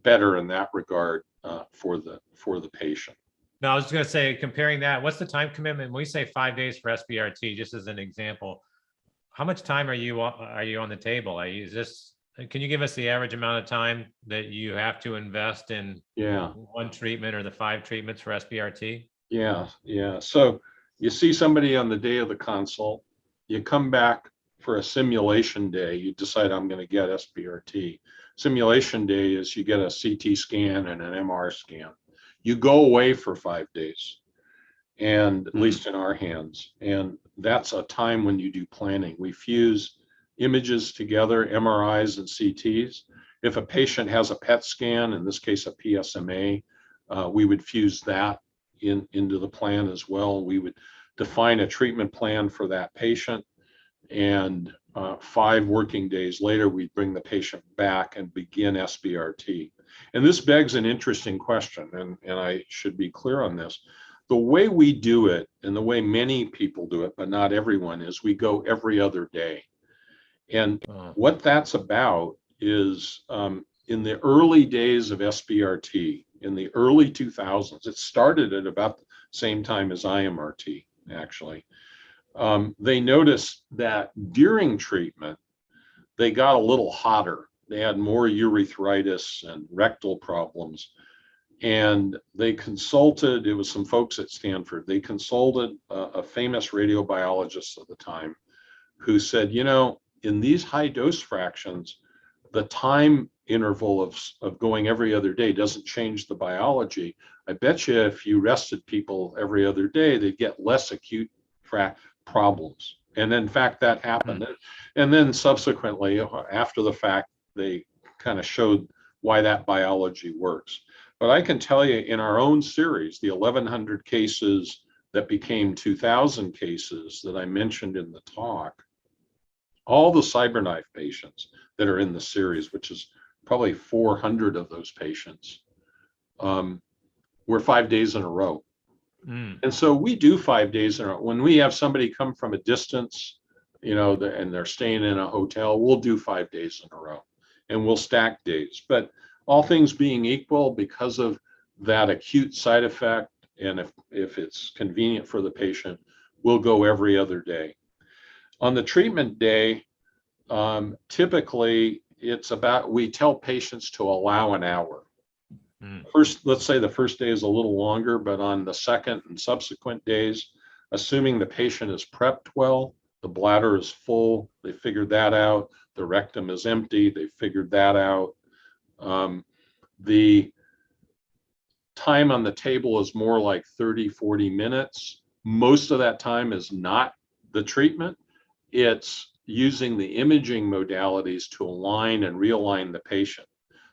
better in that regard for the patient. No, I was just going to say, comparing that, what's the time commitment? When we say 5 days for SBRT, just as an example, how much time are you on the table? Can you give us the average amount of time that you have to invest in one treatment or the 5 treatments for SBRT? Yeah. So you see somebody on the day of the consult, you come back for a simulation day, you decide I'm going to get SBRT. Simulation day is you get a CT scan and an MR scan. You go away for 5 days, and at least in our hands. And that's a time when you do planning. We fuse images together, MRIs and CTs. If a patient has a PET scan, in this case a PSMA, we would fuse that into the plan as well. We would define a treatment plan for that patient, and 5 working days later, we'd bring the patient back and begin SBRT. And this begs an interesting question, and I should be clear on this. The way we do it, and the way many people do it, but not everyone, is we go every other day. And what that's about is in the early days of SBRT, in the early 2000s, it started at about the same time as IMRT, actually. They noticed that during treatment, they got a little hotter. They had more urethritis and rectal problems. And they consulted, it was some folks at Stanford, they consulted a famous radiobiologist at the time who said, in these high dose fractions, the time interval of going every other day doesn't change the biology. I bet you if you rested people every other day, they'd get less acute problems. And in fact, that happened. And then subsequently, after the fact, they kind of showed why that biology works. But I can tell you in our own series, the 1,100 cases that became 2,000 cases that I mentioned in the talk, all the CyberKnife patients that are in the series, which is probably 400 of those patients, we're 5 days in a row. Mm. And so we do 5 days in a row. When we have somebody come from a distance, and they're staying in a hotel, we'll do 5 days in a row, and we'll stack days. But all things being equal, because of that acute side effect, and if it's convenient for the patient, we'll go every other day. On the treatment day, typically we tell patients to allow an hour. First, let's say the first day is a little longer, but on the second and subsequent days, assuming the patient is prepped well, the bladder is full, they figured that out, the rectum is empty, they figured that out. The time on the table is more like 30, 40 minutes. Most of that time is not the treatment. It's using the imaging modalities to align and realign the patient.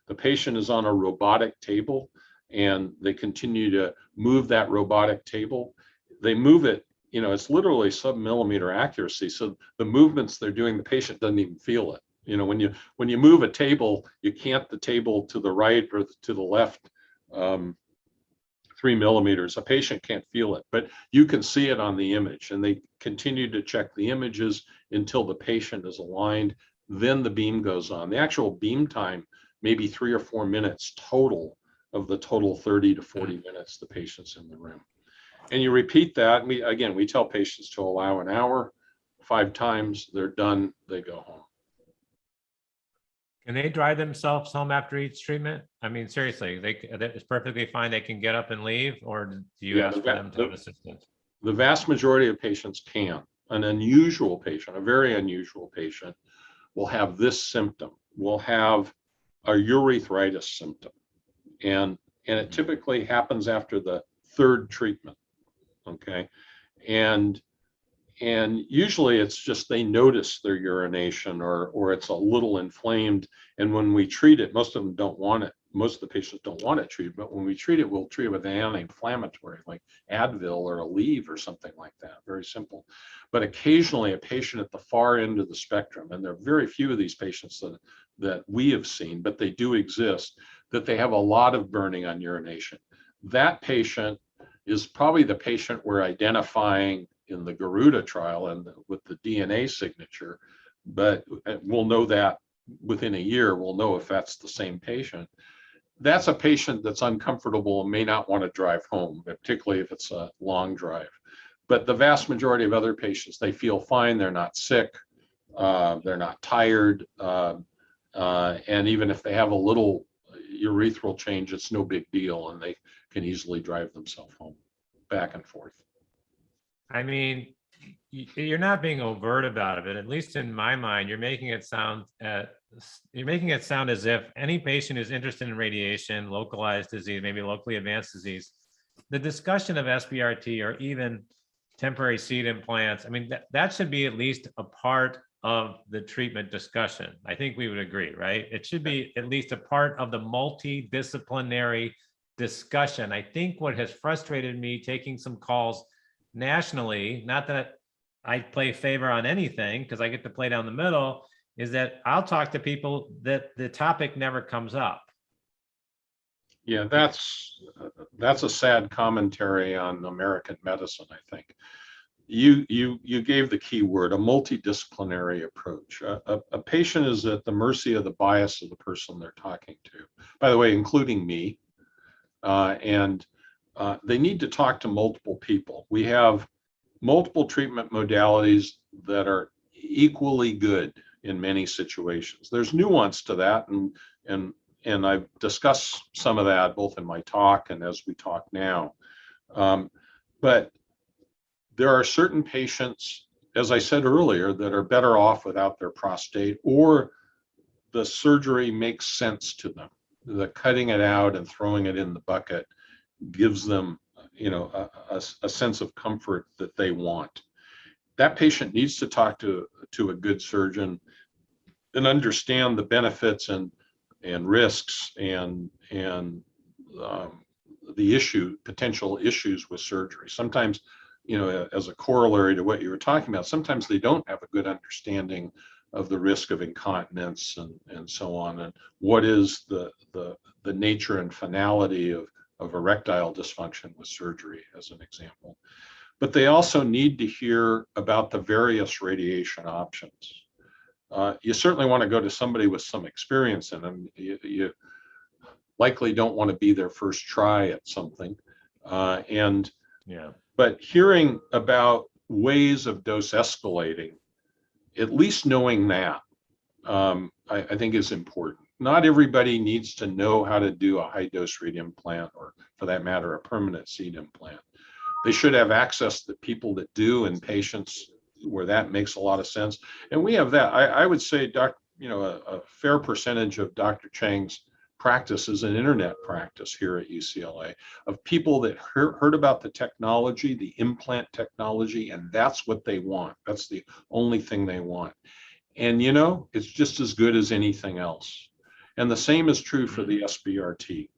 The patient is on a robotic table, and they continue to move that robotic table. They move it, it's literally sub-millimeter accuracy. So the movements they're doing, the patient doesn't even feel it. When you move a table, you cant the table to the right or to the left 3 millimeters. A patient can't feel it, but you can see it on the image, and they continue to check the images until the patient is aligned. Then the beam goes on. The actual beam time, maybe 3 or 4 minutes total of the total 30 to 40 minutes the patient's in the room. And you repeat that. We tell patients to allow an hour. 5 times, they're done, they go home. Can they drive themselves home after each treatment? I mean, seriously, it's perfectly fine. They can get up and leave, or do you ask for them to have assistance? The vast majority of patients can. An unusual patient, a very unusual patient, will have this symptom. Will have a urethritis symptom, and it typically happens after the 3rd treatment. Okay, and usually it's just they notice their urination, or it's a little inflamed, and when we treat it, most of them don't want it. Most of the patients don't want it treated, but when we treat it, we'll treat it with an anti-inflammatory like Advil or Aleve or something like that. Very simple. But occasionally a patient at the far end of the spectrum, and there are very few of these patients that we have seen, but they do exist, that they have a lot of burning on urination. That patient is probably the patient we're identifying in the Garuda trial and with the DNA signature, but we'll know that within a year. We'll know if that's the same patient. That's a patient that's uncomfortable and may not want to drive home, particularly if it's a long drive. But the vast majority of other patients, they feel fine, they're not sick, they're not tired, and even if they have a little urethral change, it's no big deal, and they can easily drive themselves home, back and forth. I mean, you're not being overt about it, but at least in my mind, you're making it sound as if any patient who's interested in radiation, localized disease, maybe locally advanced disease, the discussion of SBRT or even temporary seed implants, I mean, that should be at least a part of the treatment discussion. I think we would agree, right? It should be at least a part of the multidisciplinary discussion. I think what has frustrated me taking some calls nationally, not that I play favor on anything because I get to play down the middle, is that I'll talk to people that the topic never comes up. Yeah, that's a sad commentary on American medicine, I think. You gave the key word, a multidisciplinary approach. A patient is at the mercy of the bias of the person they're talking to, by the way, including me, and they need to talk to multiple people. We have multiple treatment modalities that are equally good in many situations. There's nuance to that, and I've discussed some of that both in my talk and as we talk now. But there are certain patients, as I said earlier, that are better off without their prostate, or the surgery makes sense to them. The cutting it out and throwing it in the bucket gives them, a sense of comfort that they want. That patient needs to talk to a good surgeon and understand the benefits and risks and the potential issues with surgery. Sometimes, as a corollary to what you were talking about, sometimes they don't have a good understanding of the risk of incontinence and so on, and what is the nature and finality of of erectile dysfunction with surgery, as an example. But they also need to hear about the various radiation options. You certainly want to go to somebody with some experience in them. You likely don't want to be their first try at something. But hearing about ways of dose escalating, at least knowing that, I think is important. Not everybody needs to know how to do a high dose radium implant, or for that matter, a permanent seed implant. They should have access to people that do, and patients where that makes a lot of sense. And we have that. I would say, a fair percentage of Dr. Chang's practice is an internet practice here at UCLA, of people that heard about the technology, the implant technology, and that's what they want. That's the only thing they want. And it's just as good as anything else. And the same is true for the SBRT.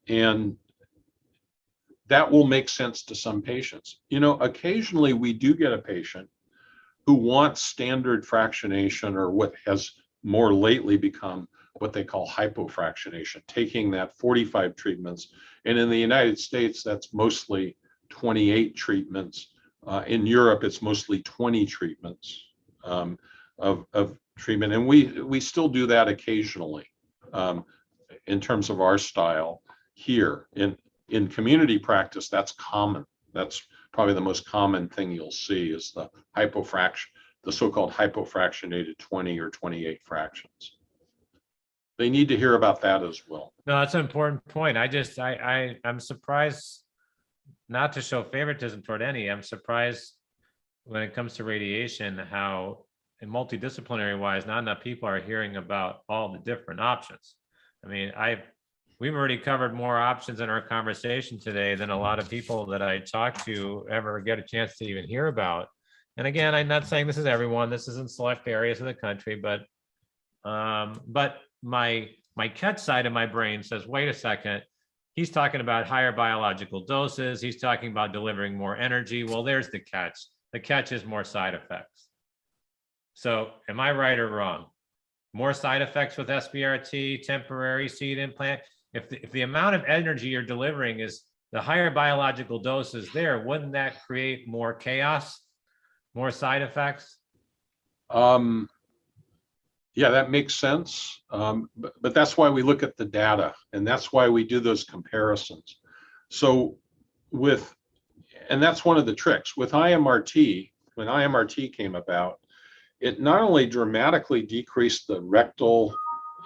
And that will make sense to some patients. Occasionally we do get a patient who wants standard fractionation, or what has more lately become what they call hypofractionation, taking that 45 treatments. And in the United States, that's mostly 28 treatments. In Europe, it's mostly 20 treatments of treatment. And we still do that occasionally in terms of our style here. In community practice, that's common. That's probably the most common thing you'll see, is the so-called hypofractionated 20 or 28 fractions. They need to hear about that as well. No, that's an important point. I'm surprised, not to show favoritism toward any, I'm surprised when it comes to radiation, how in multidisciplinary wise, not enough people are hearing about all the different options. I mean, we've already covered more options in our conversation today than a lot of people that I talk to ever get a chance to even hear about. And again, I'm not saying this is everyone, this is in select areas of the country, but my catch side of my brain says, wait a second, he's talking about higher biological doses, he's talking about delivering more energy. Well, there's the catch. The catch is more side effects. So am I right or wrong? More side effects with SBRT, temporary seed implant? If the amount of energy you're delivering is the higher biological doses there, wouldn't that create more chaos, more side effects? Yeah, that makes sense. But that's why we look at the data, and that's why we do those comparisons. So and that's one of the tricks with IMRT. When IMRT came about, it not only dramatically decreased the rectal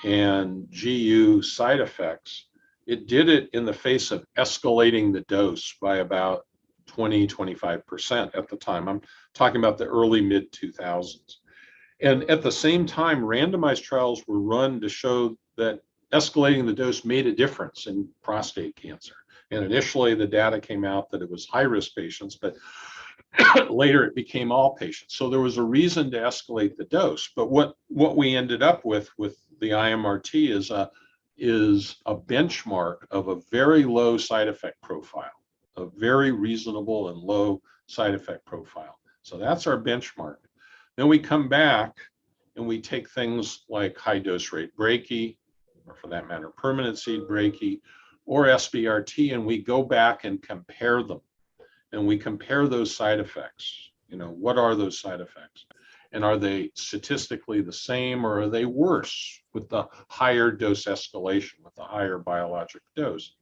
and GU side effects, it did it in the face of escalating the dose by about 20-25% at the time. I'm talking about the early mid-2000s. And at the same time, randomized trials were run to show that escalating the dose made a difference in prostate cancer. And initially the data came out that it was high-risk patients, but later it became all patients. So there was a reason to escalate the dose. But what we ended up with the IMRT is a benchmark of a very low side effect profile, a very reasonable and low side effect profile. So that's our benchmark. Then we come back and we take things like high dose rate brachy, or for that matter, permanent seed brachy, or SBRT, and we go back and compare them. And we compare those side effects. What are those side effects? And are they statistically the same, or are they worse with the higher dose escalation, with the higher biologic dose?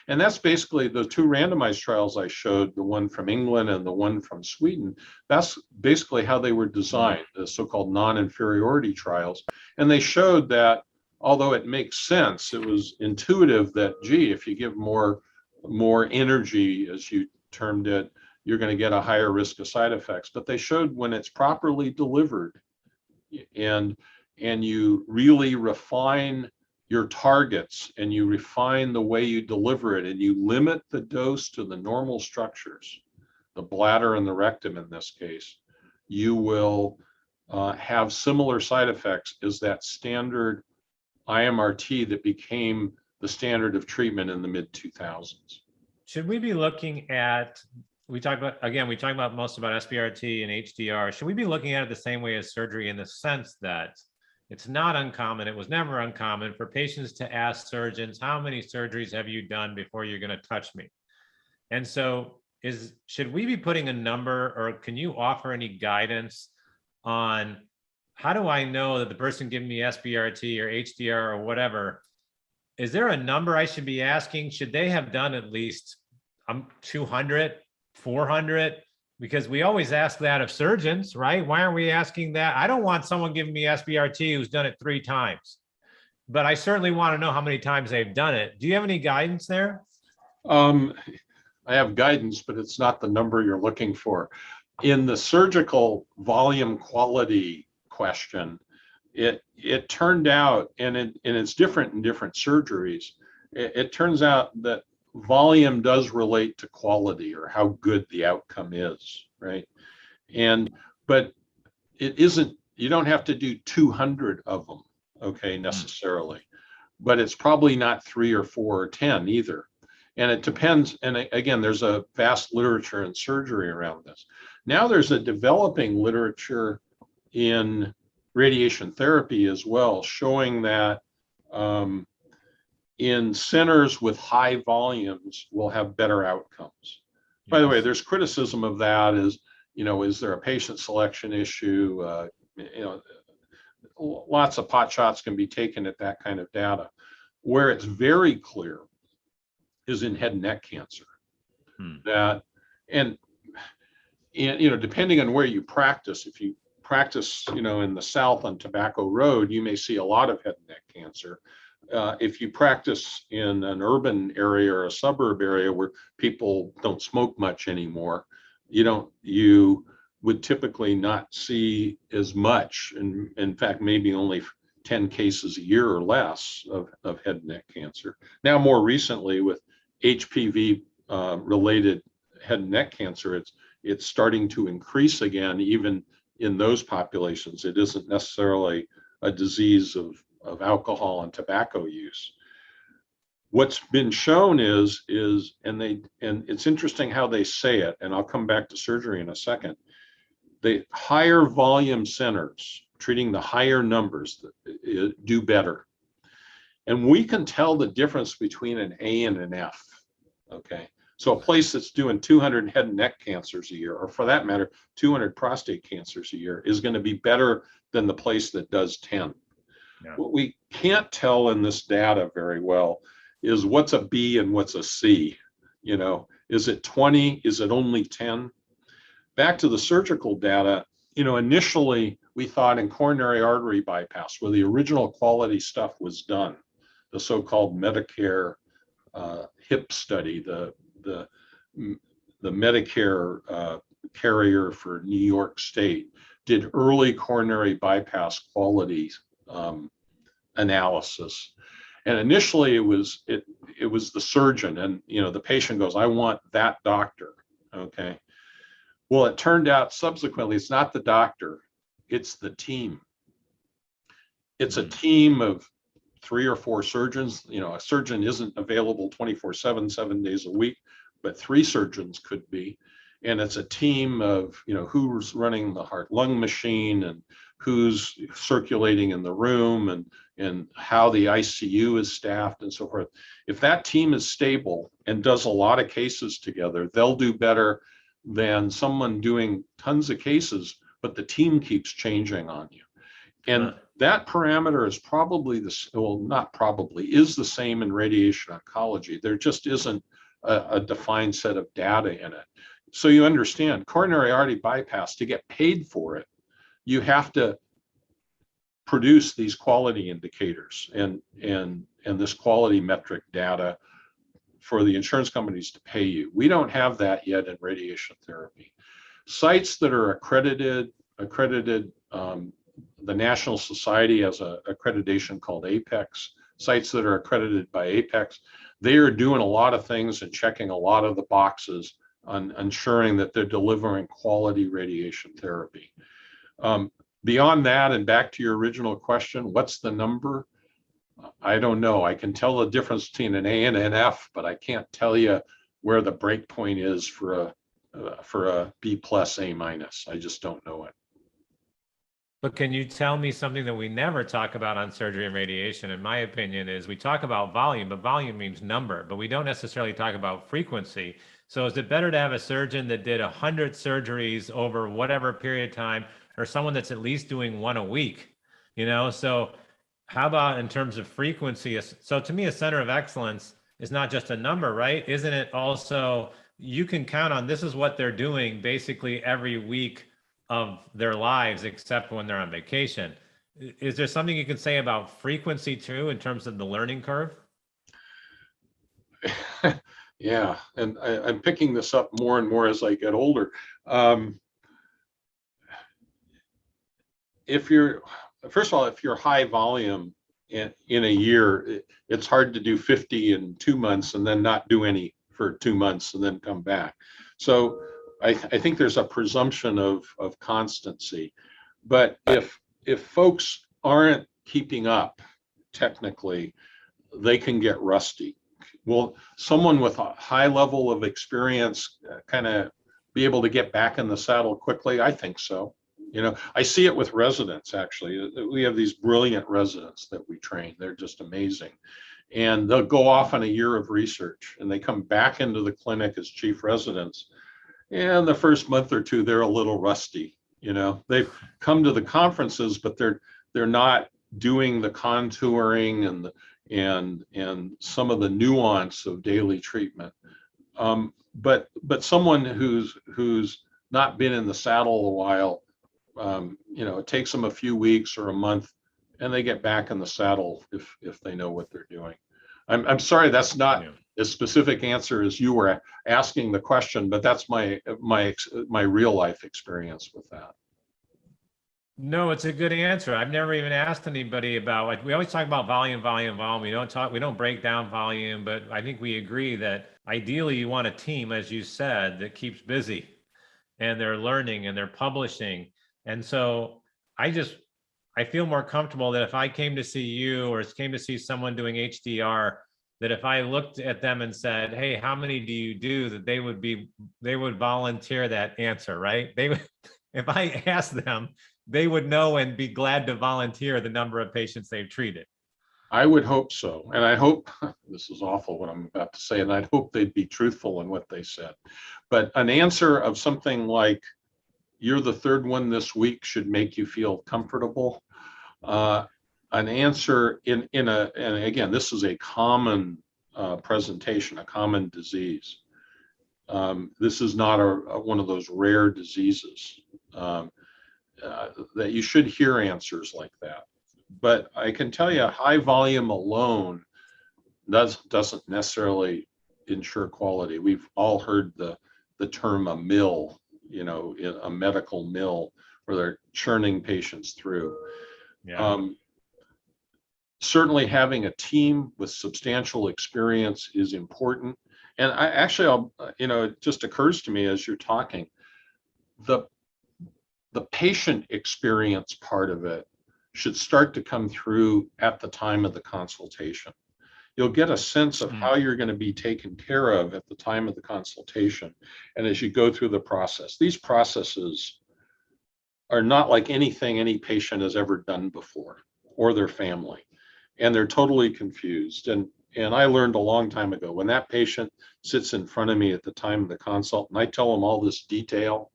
And that's basically the two randomized trials I showed, the one from England and the one from Sweden. That's basically how they were designed, the so-called non-inferiority trials. And they showed that, although it makes sense, it was intuitive that, gee, if you give more energy, as you termed it, you're going to get a higher risk of side effects. But they showed when it's properly delivered and you really refine your targets and you refine the way you deliver it and you limit the dose to the normal structures, the bladder and the rectum in this case, you will have similar side effects as that standard IMRT that became the standard of treatment in the mid-2000s. Should we be looking at, we talk about most about SBRT and HDR. Should we be looking at it the same way as surgery, in the sense that It's not uncommon. It was never uncommon for patients to ask surgeons, how many surgeries have you done before you're going to touch me? And so should we be putting a number, or can you offer any guidance on how do I know that the person giving me SBRT or HDR or whatever, is there a number I should be asking? Should they have done at least 200, 400? Because we always ask that of surgeons, right? Why aren't we asking that? I don't want someone giving me SBRT who's done it 3 times, but I certainly want to know how many times they've done it. Do you have any guidance there? I have guidance, but it's not the number you're looking for. In the surgical volume quality question, it turned out, and it's different in different surgeries, it turns out that volume does relate to quality or how good the outcome is, right? But it isn't, you don't have to do 200 of them, okay, necessarily. But it's probably not 3 or 4 or 10 either. And it depends, and again, there's a vast literature in surgery around this. Now there's a developing literature in radiation therapy as well, showing that in centers with high volumes will have better outcomes. Yes. By the way, there's criticism of that as, is there a patient selection issue? Lots of pot shots can be taken at that kind of data. Where it's very clear is in head and neck cancer. That, and depending on where you practice, if you practice, in the South on Tobacco Road, you may see a lot of head and neck cancer. If you practice in an urban area or a suburb area where people don't smoke much anymore, you would typically not see as much. And in fact, maybe only 10 cases a year or less of head and neck cancer. Now, more recently with HPV related head and neck cancer, it's starting to increase again, even in those populations. It isn't necessarily a disease of alcohol and tobacco use. What's been shown is and it's interesting how they say it, and I'll come back to surgery in a second. The higher volume centers treating the higher numbers do better. And we can tell the difference between an A and an F, okay? So a place that's doing 200 head and neck cancers a year, or for that matter, 200 prostate cancers a year, is going to be better than the place that does 10. Yeah. What we can't tell in this data very well is what's a B and what's a C. Is it 20? Is it only 10? Back to the surgical data, initially we thought in coronary artery bypass, where the original quality stuff was done, the so-called Medicare HIP study, the Medicare carrier for New York State did early coronary bypass quality analysis. And initially it was the surgeon, and the patient goes, I want that doctor, okay? Well, it turned out subsequently it's not the doctor, it's the team. It's a team of 3 or 4 surgeons. A surgeon isn't available 24/7, 7 days a week, but 3 surgeons could be. And it's a team of, who's running the heart-lung machine and who's circulating in the room and how the ICU is staffed and so forth. If that team is stable and does a lot of cases together, they'll do better than someone doing tons of cases, but the team keeps changing on you. And that parameter is probably is the same in radiation oncology. There just isn't a defined set of data in it. So you understand, coronary artery bypass, to get paid for it, you have to produce these quality indicators and this quality metric data for the insurance companies to pay you. We don't have that yet in radiation therapy. Sites that are accredited, the National Society has an accreditation called APEX. Sites that are accredited by APEX, they are doing a lot of things and checking a lot of the boxes on ensuring that they're delivering quality radiation therapy. Beyond that, and back to your original question, what's the number? I don't know. I can tell the difference between an A and an F, but I can't tell you where the break point is for a B plus A minus. I just don't know it. But can you tell me something that we never talk about on surgery and radiation, in my opinion, is we talk about volume, but volume means number, but we don't necessarily talk about frequency. So is it better to have a surgeon that did 100 surgeries over whatever period of time, or someone that's at least doing one a week? So how about in terms of frequency? So to me, a center of excellence is not just a number, right? Isn't it also, you can count on this is what they're doing basically every week of their lives, except when they're on vacation. Is there something you can say about frequency too, in terms of the learning curve? Yeah, and I'm picking this up more and more as I get older. First of all, if you're high volume in a year, it's hard to do 50 in 2 months and then not do any for 2 months and then come back. So I think there's a presumption of constancy, but if folks aren't keeping up technically, they can get rusty. Will someone with a high level of experience kind of be able to get back in the saddle quickly? I think so. I see it with residents, actually. We have these brilliant residents that we train. They're just amazing. And they'll go off on a year of research and they come back into the clinic as chief residents. And the first month or two, they're a little rusty. They've come to the conferences, but they're not doing the contouring and some of the nuance of daily treatment. But someone who's not been in the saddle a while, it takes them a few weeks or a month, and they get back in the saddle if they know what they're doing. I'm sorry, that's not as specific answer as you were asking the question, but that's my real life experience with that. No, it's a good answer. I've never even asked anybody about, like, we always talk about volume. We don't break down volume, but I think we agree that ideally you want a team, as you said, that keeps busy and they're learning and they're publishing. And so I feel more comfortable that if I came to see you or came to see someone doing HDR, that if I looked at them and said, hey, how many do you do, that they would volunteer that answer, right? If I asked them, they would know and be glad to volunteer the number of patients they've treated. I would hope so. And I hope, this is awful what I'm about to say, and I'd hope they'd be truthful in what they said. But an answer of something like, you're the third one this week, should make you feel comfortable. An answer and again, this is a common presentation, a common disease. This is not one of those rare diseases that you should hear answers like that. But I can tell you, high volume alone doesn't necessarily ensure quality. We've all heard the term a mill, a medical mill, where they're churning patients through. Yeah. Certainly having a team with substantial experience is important. And it just occurs to me as you're talking, the patient experience part of it should start to come through at the time of the consultation. You'll get a sense of how you're going to be taken care of at the time of the consultation. And as you go through the process, these processes are not like anything any patient has ever done before, or their family. And they're totally confused. And I learned a long time ago, when that patient sits in front of me at the time of the consult and I tell them all this detail,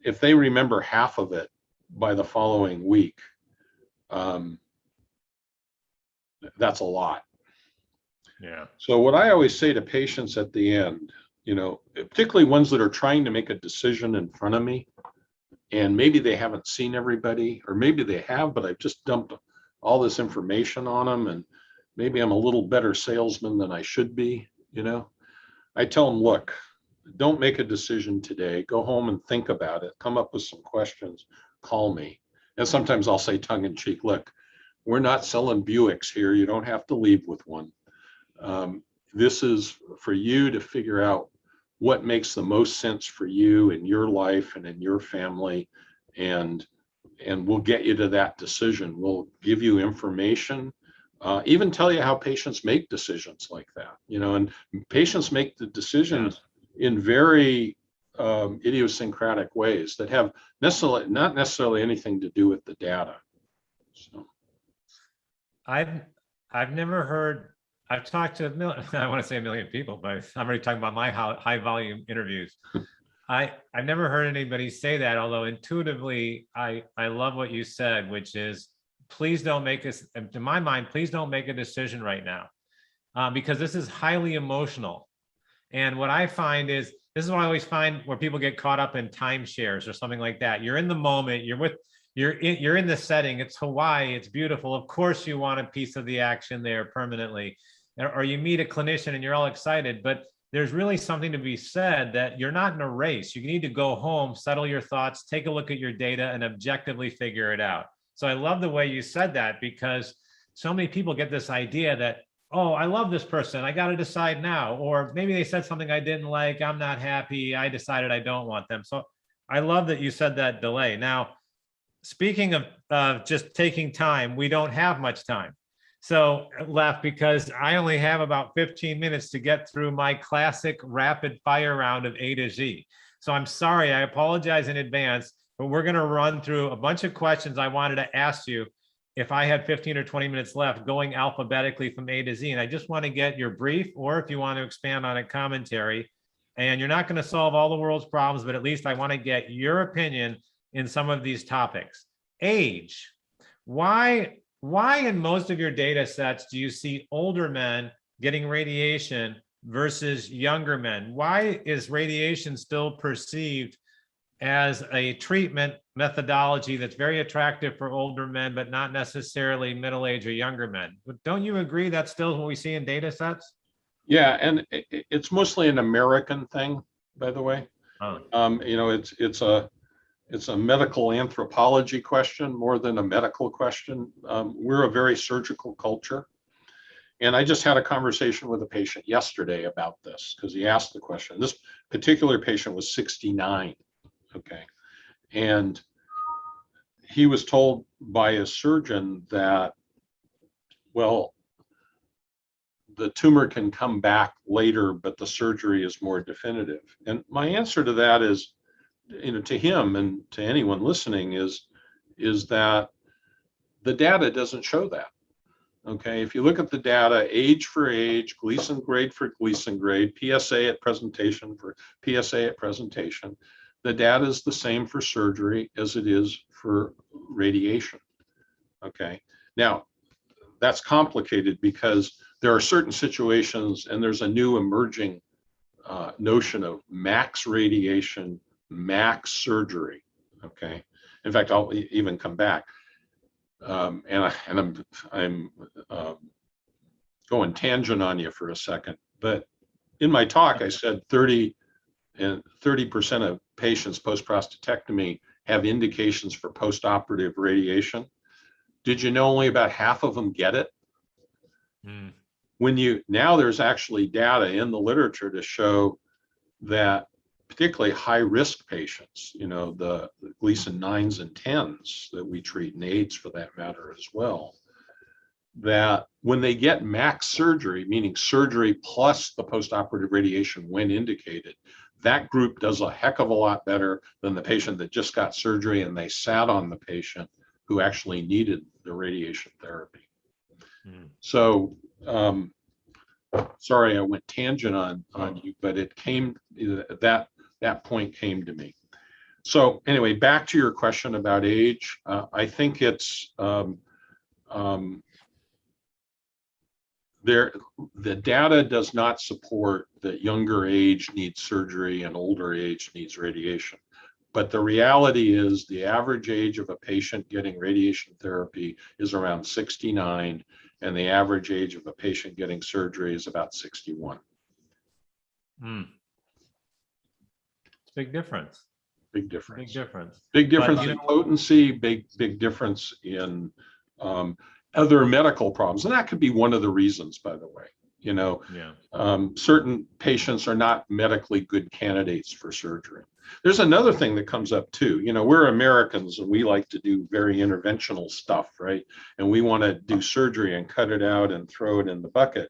if they remember half of it by the following week, that's a lot. Yeah. So what I always say to patients at the end, particularly ones that are trying to make a decision in front of me, and maybe they haven't seen everybody, or maybe they have, but I've just dumped all this information on them, and maybe I'm a little better salesman than I should be, I tell them, look, don't make a decision today. Go home and think about it. Come up with some questions. Call me. And sometimes I'll say tongue in cheek, look, we're not selling Buicks here. You don't have to leave with one. This is for you to figure out what makes the most sense for you in your life and in your family. And we'll get you to that decision. We'll give you information, even tell you how patients make decisions like that, and patients make the decisions in very idiosyncratic ways that have not necessarily anything to do with the data. So I've never heard. I've talked to I want to say a million people, but I'm already talking about my high volume interviews. I've never heard anybody say that, although intuitively I love what you said, which is please don't make us, to my mind, please don't make a decision right now, because this is highly emotional. And what I find is, this is what I always find where people get caught up in timeshares or something like that. You're in the moment, you're in the setting, it's Hawaii, it's beautiful. Of course you want a piece of the action there permanently. Or you meet a clinician and you're all excited, but there's really something to be said that you're not in a race. You need to go home, settle your thoughts, take a look at your data and objectively figure it out. So I love the way you said that, because so many people get this idea that, oh, I love this person, I got to decide now. Or maybe they said something I didn't like, I'm not happy, I decided I don't want them. So I love that you said that delay. Now, speaking of just taking time, we don't have much time left, because I only have about 15 minutes to get through my classic rapid fire round of A to Z. So I'm sorry, I apologize in advance, but we're going to run through a bunch of questions I wanted to ask you if I had 15 or 20 minutes left, going alphabetically from A to Z. And I just want to get your brief, or if you want to expand on a commentary. And you're not going to solve all the world's problems, but at least I want to get your opinion in some of these topics. Age. Why in most of your data sets do you see older men getting radiation versus younger men? Why is radiation still perceived as a treatment methodology that's very attractive for older men, but not necessarily middle-aged or younger men? But don't you agree that's still what we see in data sets? yeah, and it's mostly an American thing, by the way. Oh. You know, it's a medical anthropology question more than a medical question. We're a very surgical culture. And I just had a conversation with a patient yesterday about this, because he asked the question. This particular patient was 69, okay? And he was told by his surgeon that, well, the tumor can come back later, but the surgery is more definitive. And my answer to that is, you know, to him and to anyone listening, is that the data doesn't show that. Okay, if you look at the data, age for age, Gleason grade for Gleason grade, PSA at presentation for PSA at presentation, the data is the same for surgery as it is for radiation. Okay, now that's complicated because there are certain situations, and there's a new emerging notion of max radiation, max surgery. Okay, in fact, I'll even come back, and I'm going tangent on you for a second. But in my talk, I said 30% of patients post prostatectomy have indications for postoperative radiation. Did you know only about half of them get it? Mm. Now there's actually data in the literature to show that particularly high risk patients, you know, the Gleason 9s and 10s that we treat, and AIDS for that matter as well, that when they get max surgery, meaning surgery plus the postoperative radiation when indicated, that group does a heck of a lot better than the patient that just got surgery and they sat on the patient who actually needed the radiation therapy. Mm. So, sorry, I went tangent on you, but it came, that point came to me. So anyway, back to your question about age. I think it's the data does not support that younger age needs surgery and older age needs radiation. But the reality is the average age of a patient getting radiation therapy is around 69, and the average age of a patient getting surgery is about 61. Mm. It's a big difference. Big difference. Big difference. Big difference in potency, big difference in other medical problems. And that could be one of the reasons, by the way. You know, yeah. Certain patients are not medically good candidates for surgery. There's another thing that comes up too. You know, we're Americans and we like to do very interventional stuff, right? And we want to do surgery and cut it out and throw it in the bucket.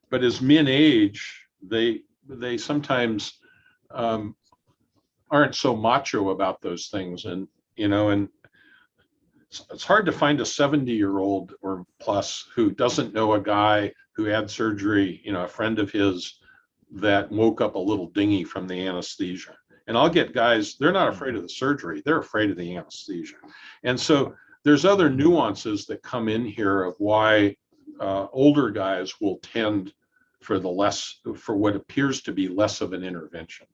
But as men age, they sometimes aren't so macho about those things. And, and it's hard to find a 70-year-old or plus who doesn't know a guy who had surgery, a friend of his that woke up a little dingy from the anesthesia. And I'll get guys, they're not afraid of the surgery, they're afraid of the anesthesia. And so there's other nuances that come in here of why older guys will tend for what appears to be less of an intervention.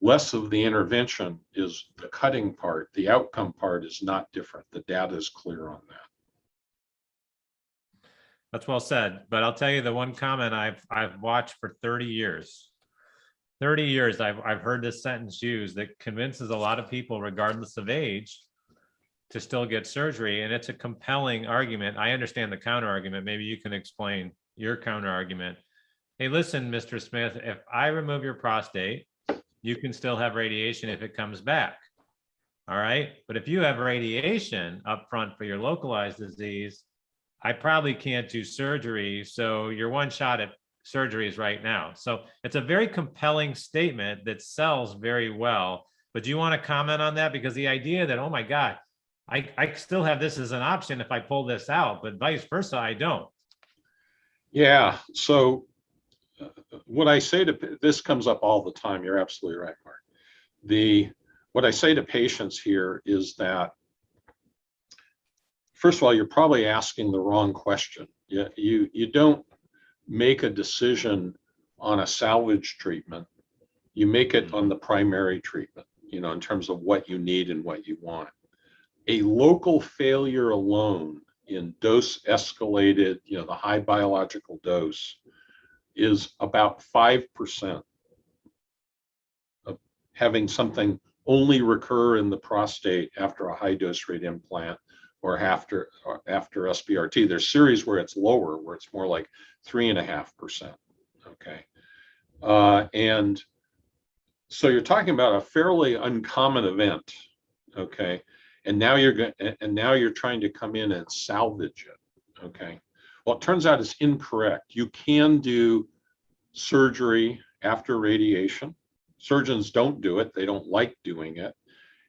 Less of the intervention is the cutting part. The outcome part is not different. The data is clear on that. That's well said. But I'll tell you the one comment I've watched for 30 years. 30 years I've heard this sentence used that convinces a lot of people, regardless of age, to still get surgery. And it's a compelling argument. I understand the counter argument. Maybe you can explain your counter argument. Hey, listen, Mr. Smith, if I remove your prostate, you can still have radiation if it comes back. All right. But if you have radiation up front for your localized disease, I probably can't do surgery. So you're one shot at surgeries right now. So it's a very compelling statement that sells very well. But do you want to comment on that? Because the idea that, oh my God, I still have this as an option if I pull this out, but vice versa, I don't. Yeah. So what I say this comes up all the time. You're absolutely right, Mark. What I say to patients here is that, first of all, you're probably asking the wrong question. You don't make a decision on a salvage treatment. You make it on the primary treatment, in terms of what you need and what you want. A local failure alone in dose escalated, the high biological dose, is about 5% of having something only recur in the prostate after a high dose rate implant or after SBRT. There's series where it's lower, where it's more like 3.5%. Okay, and so you're talking about a fairly uncommon event. Okay, and now you're trying to come in and salvage it. Okay. Well, it turns out it's incorrect. You can do surgery after radiation. Surgeons don't do it. They don't like doing it.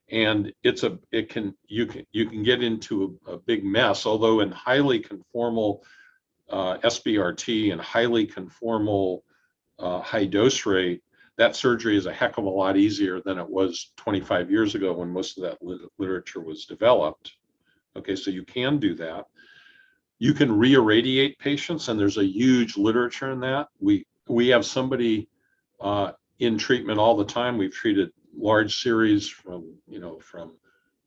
And you can get into a big mess, although in highly conformal SBRT and highly conformal high dose rate, that surgery is a heck of a lot easier than it was 25 years ago when most of that literature was developed. Okay, so you can do that. You can re-irradiate patients, and there's a huge literature in that. We have somebody in treatment all the time. We've treated large series from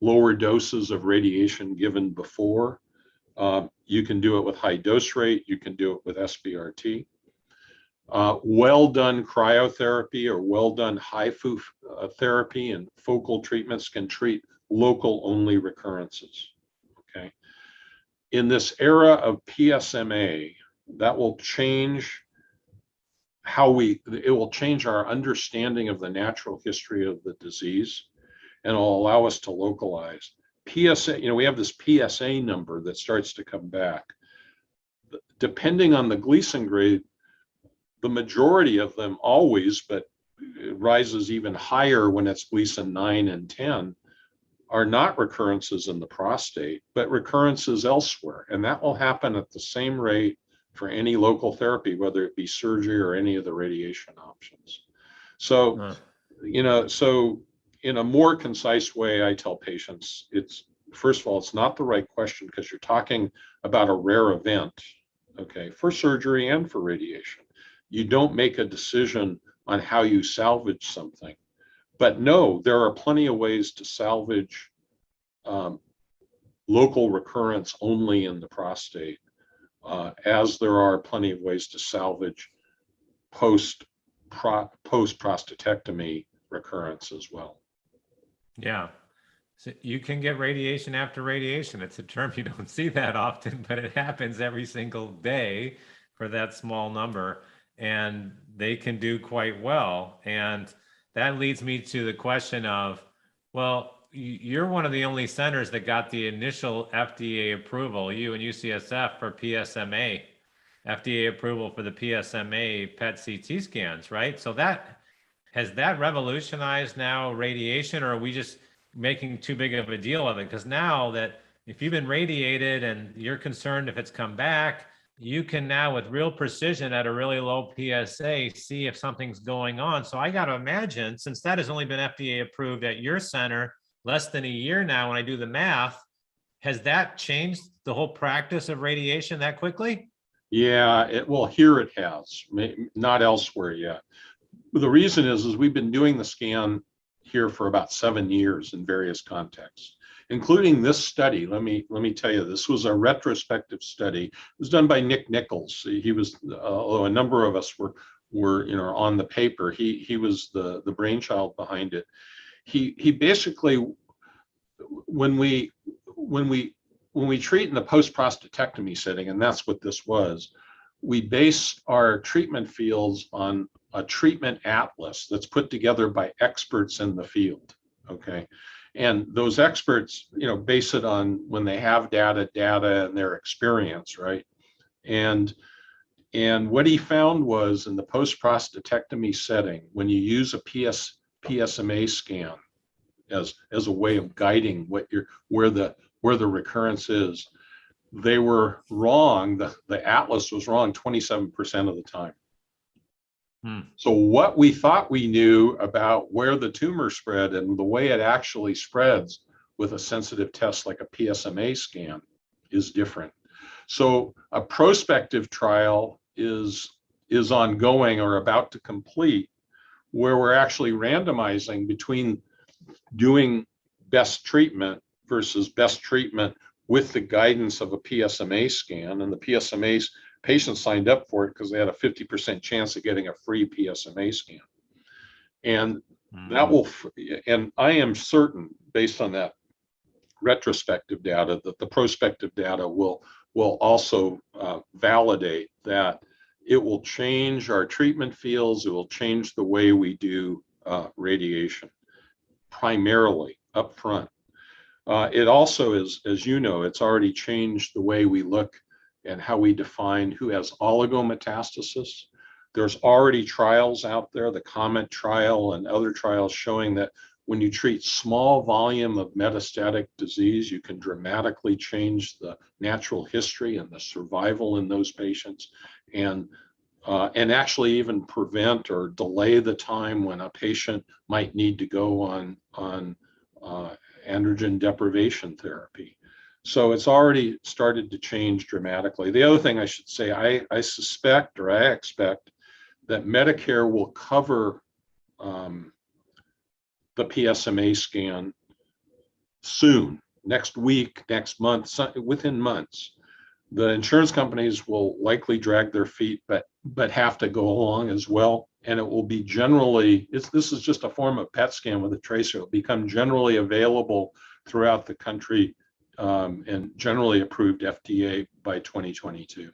lower doses of radiation given before. You can do it with high dose rate. You can do it with SBRT. Well done cryotherapy or well done HIFU therapy and focal treatments can treat local only recurrences. Okay. In this era of PSMA, that will change it will change our understanding of the natural history of the disease, and will allow us to localize. PSA, we have this PSA number that starts to come back. Depending on the Gleason grade, the majority of them always, but it rises even higher when it's Gleason 9 and 10, are not recurrences in the prostate, but recurrences elsewhere. And that will happen at the same rate for any local therapy, whether it be surgery or any of the radiation options. So, so in a more concise way, I tell patients, first of all, it's not the right question because you're talking about a rare event, okay, for surgery and for radiation. You don't make a decision on how you salvage something. But no, there are plenty of ways to salvage local recurrence only in the prostate, as there are plenty of ways to salvage post-prostatectomy recurrence as well. Yeah. So you can get radiation after radiation. It's a term you don't see that often, but it happens every single day for that small number, and they can do quite well. And that leads me to the question of, well, you're one of the only centers that got the initial FDA approval, you and UCSF, for PSMA, FDA approval for the PSMA PET CT scans, right? So that has that revolutionized now radiation, or are we just making too big of a deal of it? Because now that if you've been radiated and you're concerned if it's come back, you can now with real precision at a really low PSA see if something's going on. So I got to imagine, since that has only been FDA approved at your center less than a year now, when I do the math, has that changed the whole practice of radiation that quickly? Yeah, well, here it has, not elsewhere yet. The reason is we've been doing the scan here for about 7 years in various contexts, including this study. Let me tell you, this was a retrospective study. It was done by Nick Nichols. He was, although a number of us were on the paper, he was the brainchild behind it. He basically, when we treat in the post-prostatectomy setting, and that's what this was, we base our treatment fields on a treatment atlas that's put together by experts in the field, okay? And those experts, base it on when they have data and their experience, right? And what he found was in the post-prostatectomy setting, when you use a PSMA scan as a way of guiding where the recurrence is, they were wrong. The atlas was wrong 27% of the time. So what we thought we knew about where the tumor spread and the way it actually spreads with a sensitive test like a PSMA scan is different. So a prospective trial is ongoing or about to complete, where we're actually randomizing between doing best treatment versus best treatment with the guidance of a PSMA scan. And the PSMA patients signed up for it because they had a 50% chance of getting a free PSMA scan. And that will, and I am certain based on that retrospective data that the prospective data will also validate that it will change our treatment fields. It will change the way we do radiation, primarily up front. It also is, as you know, it's already changed the way we look and how we define who has oligometastasis. There's already trials out there, the COMET trial and other trials showing that when you treat small volume of metastatic disease, you can dramatically change the natural history and the survival in those patients, and actually even prevent or delay the time when a patient might need to go on androgen deprivation therapy. So it's already started to change dramatically. The other thing I should say, I suspect or I expect that Medicare will cover the PSMA scan soon, next week, next month, within months. The insurance companies will likely drag their feet, but have to go along as well. And it will be generally, this is just a form of PET scan with a tracer. It'll become generally available throughout the country and generally approved FDA by 2022.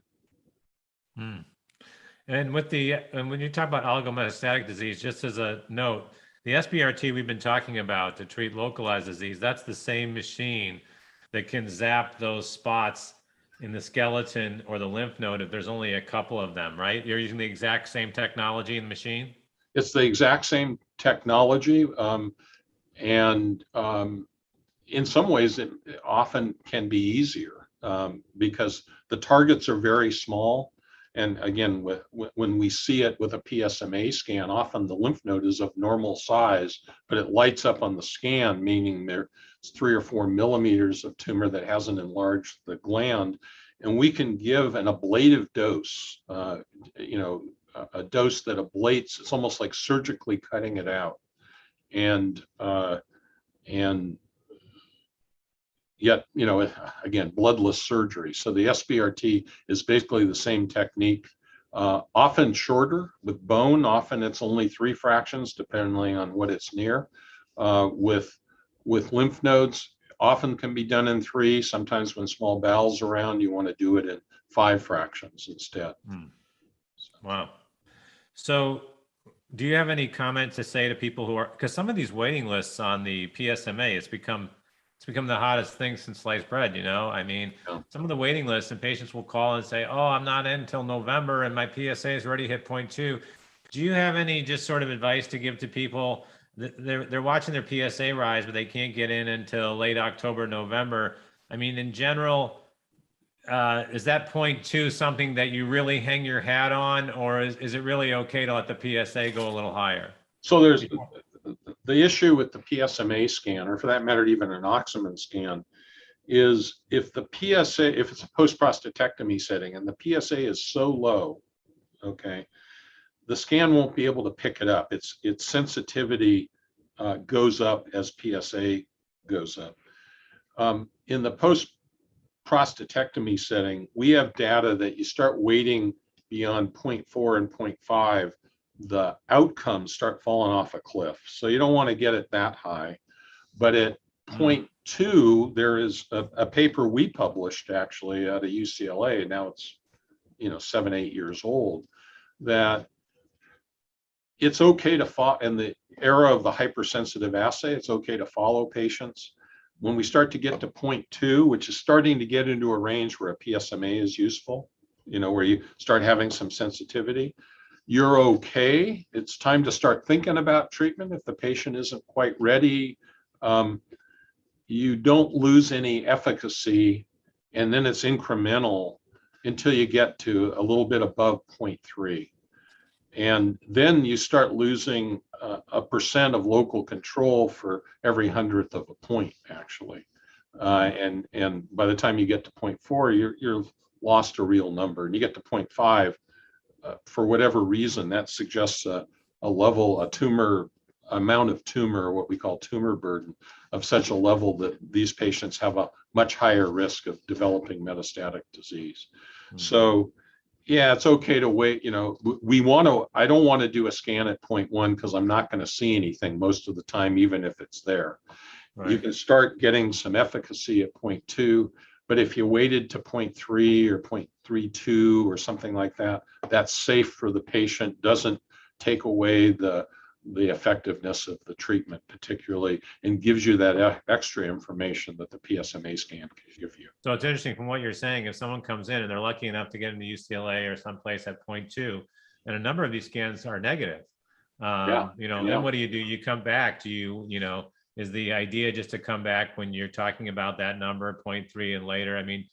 And when you talk about oligometastatic disease, just as a note, the SBRT we've been talking about to treat localized disease, that's the same machine that can zap those spots in the skeleton or the lymph node if there's only a couple of them, right? You're using the exact same technology in the machine? It's the exact same technology. And in some ways, it often can be easier because the targets are very small. And again, when we see it with a PSMA scan, often the lymph node is of normal size, but it lights up on the scan, meaning there's 3 or 4 millimeters of tumor that hasn't enlarged the gland. And we can give an ablative dose, a dose that ablates. It's almost like surgically cutting it out. And yet, again, bloodless surgery. So the SBRT is basically the same technique, often shorter with bone. Often it's only 3 fractions, depending on what it's near. With lymph nodes, often can be done in 3. Sometimes when small bowels around, you want to do it in 5 fractions instead. Wow. So do you have any comment to say to people who are, because some of these waiting lists on the PSMA, it's become the hottest thing since sliced bread, I mean, some of the waiting lists and patients will call and say, oh, I'm not in until November and my PSA has already hit 0.2. Do you have any just sort of advice to give to people? They're watching their PSA rise, but they can't get in until late October, November. I mean, in general, is that 0.2 something that you really hang your hat on, or is it really okay to let the PSA go a little higher? So there's the issue with the PSMA scan, or for that matter, even an Oxyman scan, is if the PSA, if it's a post-prostatectomy setting and the PSA is so low, okay, the scan won't be able to pick it up. Its sensitivity goes up as PSA goes up. In the post-prostatectomy setting, we have data that you start waiting beyond 0.4 and 0.5, the outcomes start falling off a cliff. So you don't want to get it that high. But at 0.2, there is a paper we published actually out of UCLA. Now it's 7, 8 years old, that it's okay to follow in the era of the hypersensitive assay. It's okay to follow patients. When we start to get to 0.2, which is starting to get into a range where a PSMA is useful, where you start having some sensitivity, you're okay. It's time to start thinking about treatment. If the patient isn't quite ready, you don't lose any efficacy, and then it's incremental until you get to a little bit above 0.3. And then you start losing a percent of local control for every 100th of a point, actually. And by the time you get to 0.4, you're lost a real number. And you get to 0.5, for whatever reason, that suggests a tumor amount of tumor, what we call tumor burden, of such a level that these patients have a much higher risk of developing metastatic disease. So yeah, it's okay to wait. I don't want to do a scan at 0.1 because I'm not going to see anything most of the time, even if it's there. Right. You can start getting some efficacy at 0.2, but if you waited to 0.3 or 0.32 or something like that, that's safe for the patient, doesn't take away the effectiveness of the treatment particularly, and gives you that extra information that the PSMA scan can give you. So it's interesting from what you're saying, if someone comes in and they're lucky enough to get into UCLA or someplace at 0.2, and a number of these scans are negative, then what do? You come back, is the idea just to come back when you're talking about that number 0.3 and later? I mean,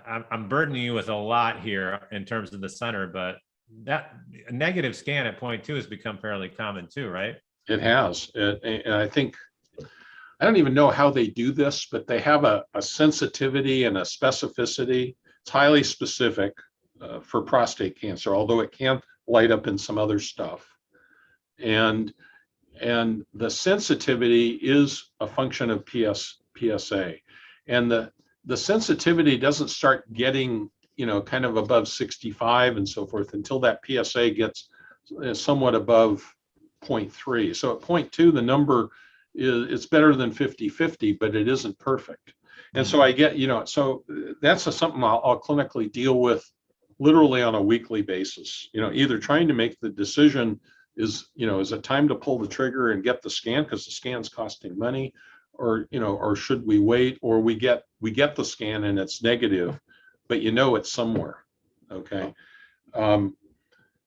I'm burdening you with a lot here in terms of the center, but that a negative scan at 0.2 has become fairly common too, right? It has. And I think, I don't even know how they do this, but they have a sensitivity and a specificity. It's highly specific for prostate cancer, although it can light up in some other stuff. And the sensitivity is a function of PSA. And the sensitivity doesn't start getting kind of above 65 and so forth until that PSA gets somewhat above 0.3. So at 0.2, the number it's better than 50-50, but it isn't perfect. And so I get, so that's something I'll clinically deal with literally on a weekly basis, either trying to make the decision is it time to pull the trigger and get the scan because the scan's costing money, or should we wait, or we get the scan and it's negative, but it's somewhere, okay?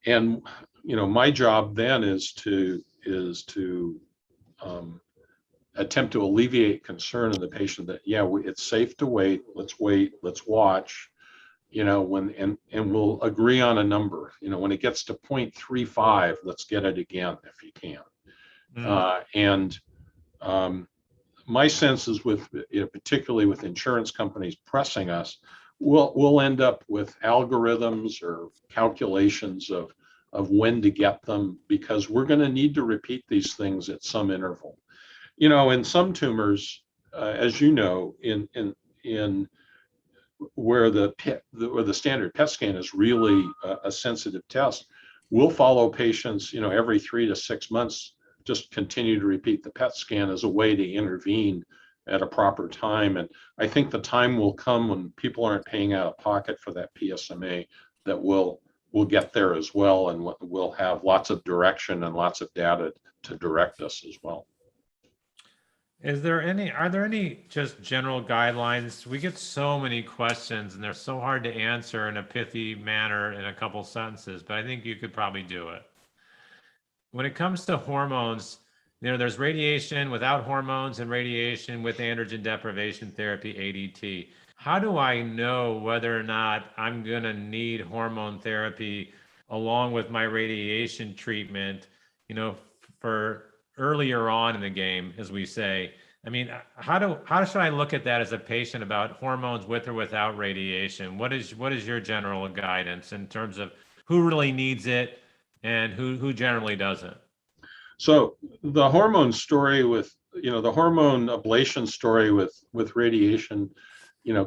And my job then is to attempt to alleviate concern in the patient that it's safe to wait, let's watch, and we'll agree on a number. When it gets to 0.35, let's get it again if you can. My sense is with particularly with insurance companies pressing us, we'll end up with algorithms or calculations of when to get them, because we're going to need to repeat these things at some interval. In some tumors, as you know, in where the standard PET scan is really a sensitive test, we'll follow patients, every 3 to 6 months, just continue to repeat the PET scan as a way to intervene at a proper time. And I think the time will come when people aren't paying out of pocket for that PSMA that we'll get there as well, and we'll have lots of direction and lots of data to direct us as well. Are there any just general guidelines? We get so many questions and they're so hard to answer in a pithy manner in a couple sentences, but I think you could probably do it. when it comes to hormones, there's radiation without hormones and radiation with androgen deprivation therapy, ADT. How do I know whether or not I'm going to need hormone therapy along with my radiation treatment, for earlier on in the game, as we say? I mean, how should I look at that as a patient about hormones with or without radiation? What is your general guidance in terms of who really needs it and who generally doesn't? So the hormone story with, the hormone ablation story with radiation,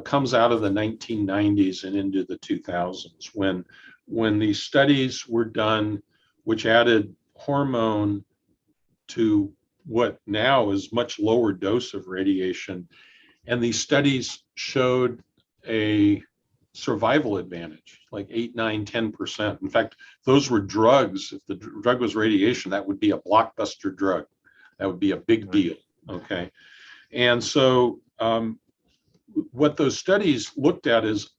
comes out of the 1990s and into the 2000s when these studies were done, which added hormone to what now is much lower dose of radiation. And these studies showed a survival advantage, like 8, 9, 10%. In fact, those were drugs. If the drug was radiation, that would be a blockbuster drug. That would be a big deal, okay? And so what those studies looked at is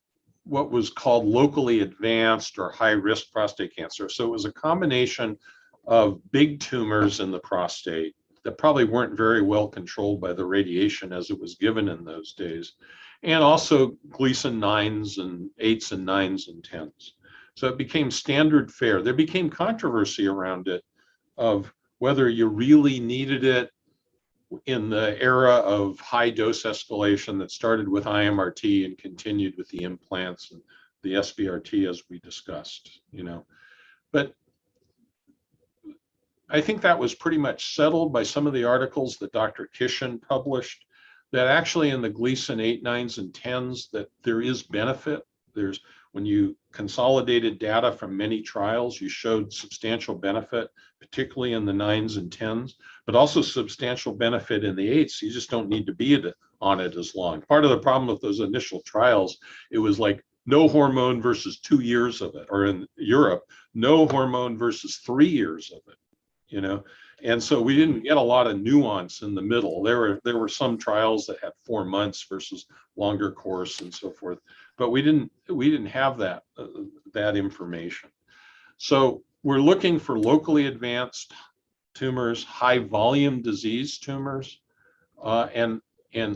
what was called locally advanced or high-risk prostate cancer. So it was a combination of big tumors in the prostate that probably weren't very well controlled by the radiation as it was given in those days, and also Gleason 9s and 8s and 9s and 10s. So it became standard fare. There became controversy around it of whether you really needed it in the era of high dose escalation that started with IMRT and continued with the implants and the SBRT as we discussed, But I think that was pretty much settled by some of the articles that Dr. Kishan published, that actually in the Gleason 8, 9s, and 10s, that there is benefit. When you consolidated data from many trials, you showed substantial benefit, particularly in the 9s and 10s, but also substantial benefit in the 8s. You just don't need to be on it as long. Part of the problem with those initial trials, it was like no hormone versus 2 years of it, or in Europe, no hormone versus 3 years of it. And so we didn't get a lot of nuance in the middle. There were some trials that had 4 months versus longer course and so forth, but we didn't have that information. So we're looking for locally advanced tumors, high volume disease tumors, and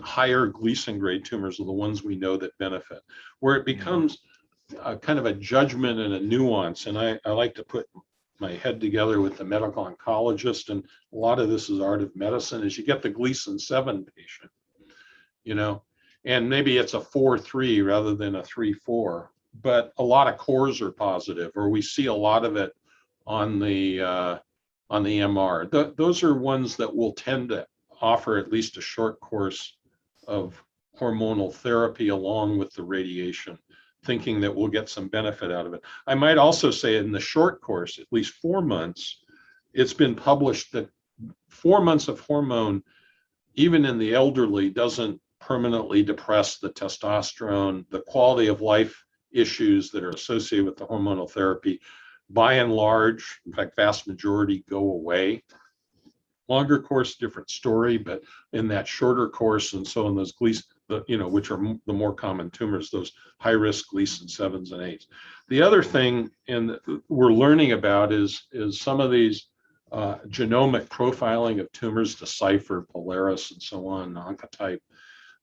higher Gleason grade tumors are the ones we know that benefit. Where it becomes kind of a judgment and a nuance, and I like to put my head together with the medical oncologist, and a lot of this is art of medicine, is you get the Gleason 7 patient, and maybe it's a 4-3 rather than a 3-4, but a lot of cores are positive, or we see a lot of it on the MR. Those are ones that will tend to offer at least a short course of hormonal therapy along with the radiation, thinking that we'll get some benefit out of it. I might also say in the short course, at least 4 months, it's been published that 4 months of hormone, even in the elderly, doesn't permanently depress the testosterone, the quality of life issues that are associated with the hormonal therapy. By and large, in fact, vast majority go away. Longer course, different story, but in that shorter course, and so in those Gleason, which are the more common tumors, those high-risk Gleason 7s and 8s. The other thing we're learning about is some of these genomic profiling of tumors, Decipher, Polaris, and so on, Oncotype.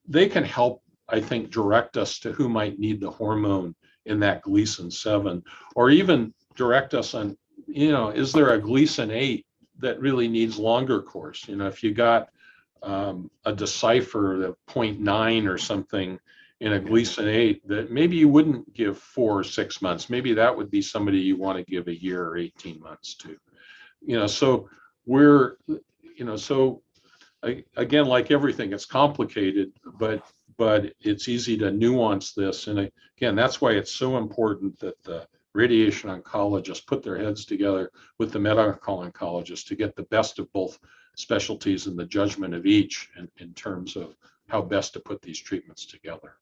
They can help, I think, direct us to who might need the hormone in that Gleason 7, or even direct us on, is there a Gleason 8 that really needs longer course? If you got a Decipher of 0.9 or something in a Gleason 8, that maybe you wouldn't give 4 or 6 months. Maybe that would be somebody you want to give a year or 18 months to. So we're, so again, like everything, it's complicated, but it's easy to nuance this. And again, that's why it's so important that the radiation oncologists put their heads together with the medical oncologist to get the best of both specialties and the judgment of each in terms of how best to put these treatments together.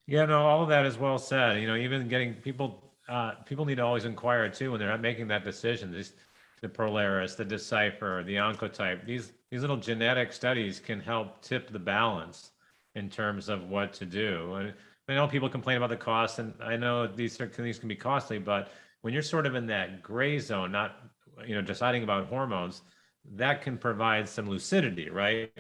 Yeah, no, all of that is well said. Even getting people need to always inquire too when they're not making that decision. The Polaris, the Decipher, the Oncotype, these little genetic studies can help tip the balance in terms of what to do. And I know people complain about the cost, and I know these can be costly, but when you're sort of in that gray zone, not deciding about hormones, that can provide some lucidity, right?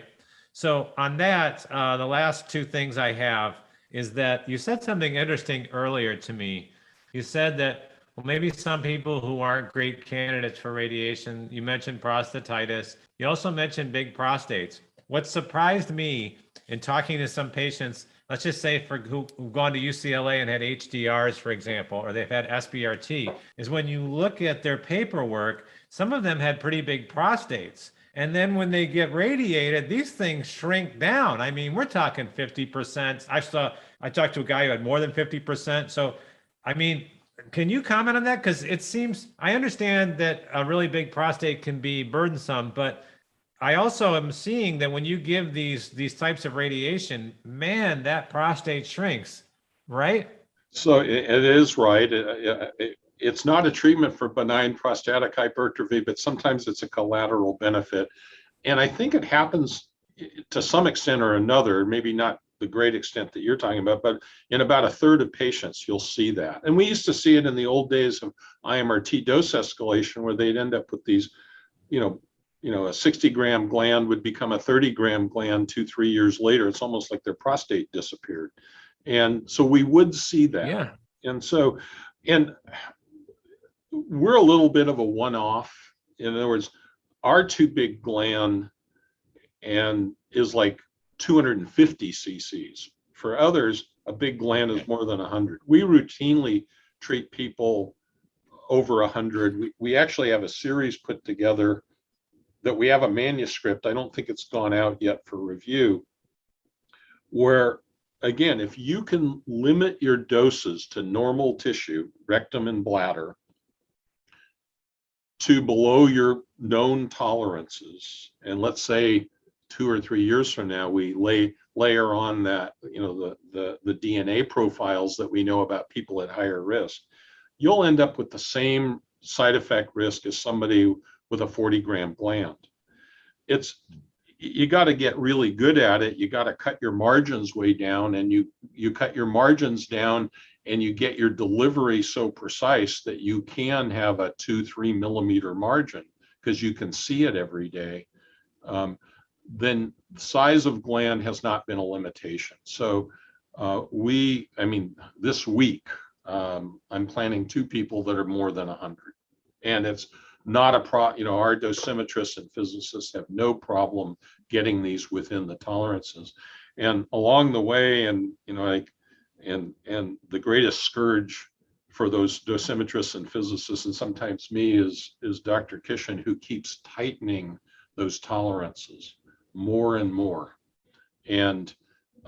So on that, the last two things I have is that you said something interesting earlier to me. You said that, well, maybe some people who aren't great candidates for radiation, you mentioned prostatitis. You also mentioned big prostates. What surprised me in talking to some patients, let's just say who've gone to UCLA and had HDRs, for example, or they've had SBRT, is when you look at their paperwork, some of them had pretty big prostates. And then when they get radiated, these things shrink down. I mean, we're talking 50%. I talked to a guy who had more than 50%. So, I mean, can you comment on that? Because it seems, I understand that a really big prostate can be burdensome, but I also am seeing that when you give these types of radiation, man, that prostate shrinks, right? So it is right. It's not a treatment for benign prostatic hypertrophy, but sometimes it's a collateral benefit. And I think it happens to some extent or another, maybe not the great extent that you're talking about, but in about a third of patients, you'll see that. And we used to see it in the old days of IMRT dose escalation, where they'd end up with these, a 60-gram gland would become a 30-gram gland 2-3 years later. It's almost like their prostate disappeared. And so we would see that. Yeah. And we're a little bit of a one-off. In other words, our too big gland is like 250 cc's. For others, a big gland is more than 100. We routinely treat people over 100. We actually have a series put together that we have a manuscript. I don't think it's gone out yet for review, where, again, if you can limit your doses to normal tissue, rectum and bladder, to below your known tolerances, and let's say 2 or 3 years from now, we layer on that, the DNA profiles that we know about people at higher risk, you'll end up with the same side effect risk as somebody with a 40-gram gland. You got to get really good at it. You got to cut your margins way down, and you cut your margins down and you get your delivery so precise that you can have a 2-3 millimeter margin because you can see it every day. Then size of gland has not been a limitation. So this week, I'm planning 2 people that are more than 100, and it's not our dosimetrists and physicists have no problem getting these within the tolerances. And along the way, and the greatest scourge for those dosimetrists and physicists, and sometimes me, is Dr. Kishan, who keeps tightening those tolerances more and more. And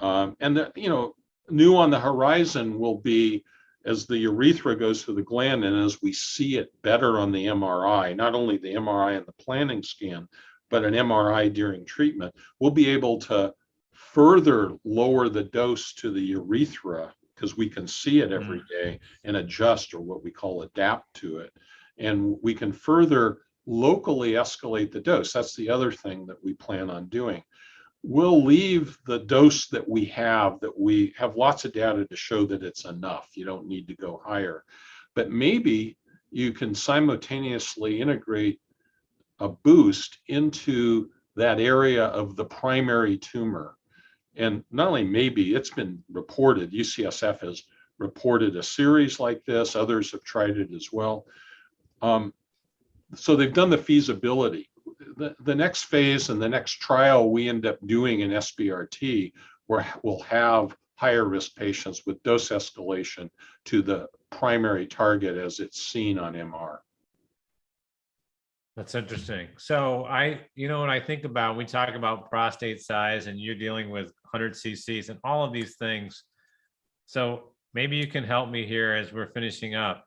new on the horizon will be, as the urethra goes through the gland and as we see it better on the MRI, not only the MRI and the planning scan, but an MRI during treatment, we'll be able to further lower the dose to the urethra because we can see it every day and adjust, or what we call adapt to it. And we can further locally escalate the dose. That's the other thing that we plan on doing. We'll leave the dose that we have lots of data to show that it's enough. You don't need to go higher. But maybe you can simultaneously integrate a boost into that area of the primary tumor. And not only maybe, it's been reported. UCSF has reported a series like this. Others have tried it as well. So they've done the feasibility. The next phase and the next trial we end up doing in SBRT, where we'll have higher risk patients with dose escalation to the primary target as it's seen on MR. That's interesting. So when I think about, we talk about prostate size and you're dealing with 100 cc's and all of these things. So maybe you can help me here as we're finishing up.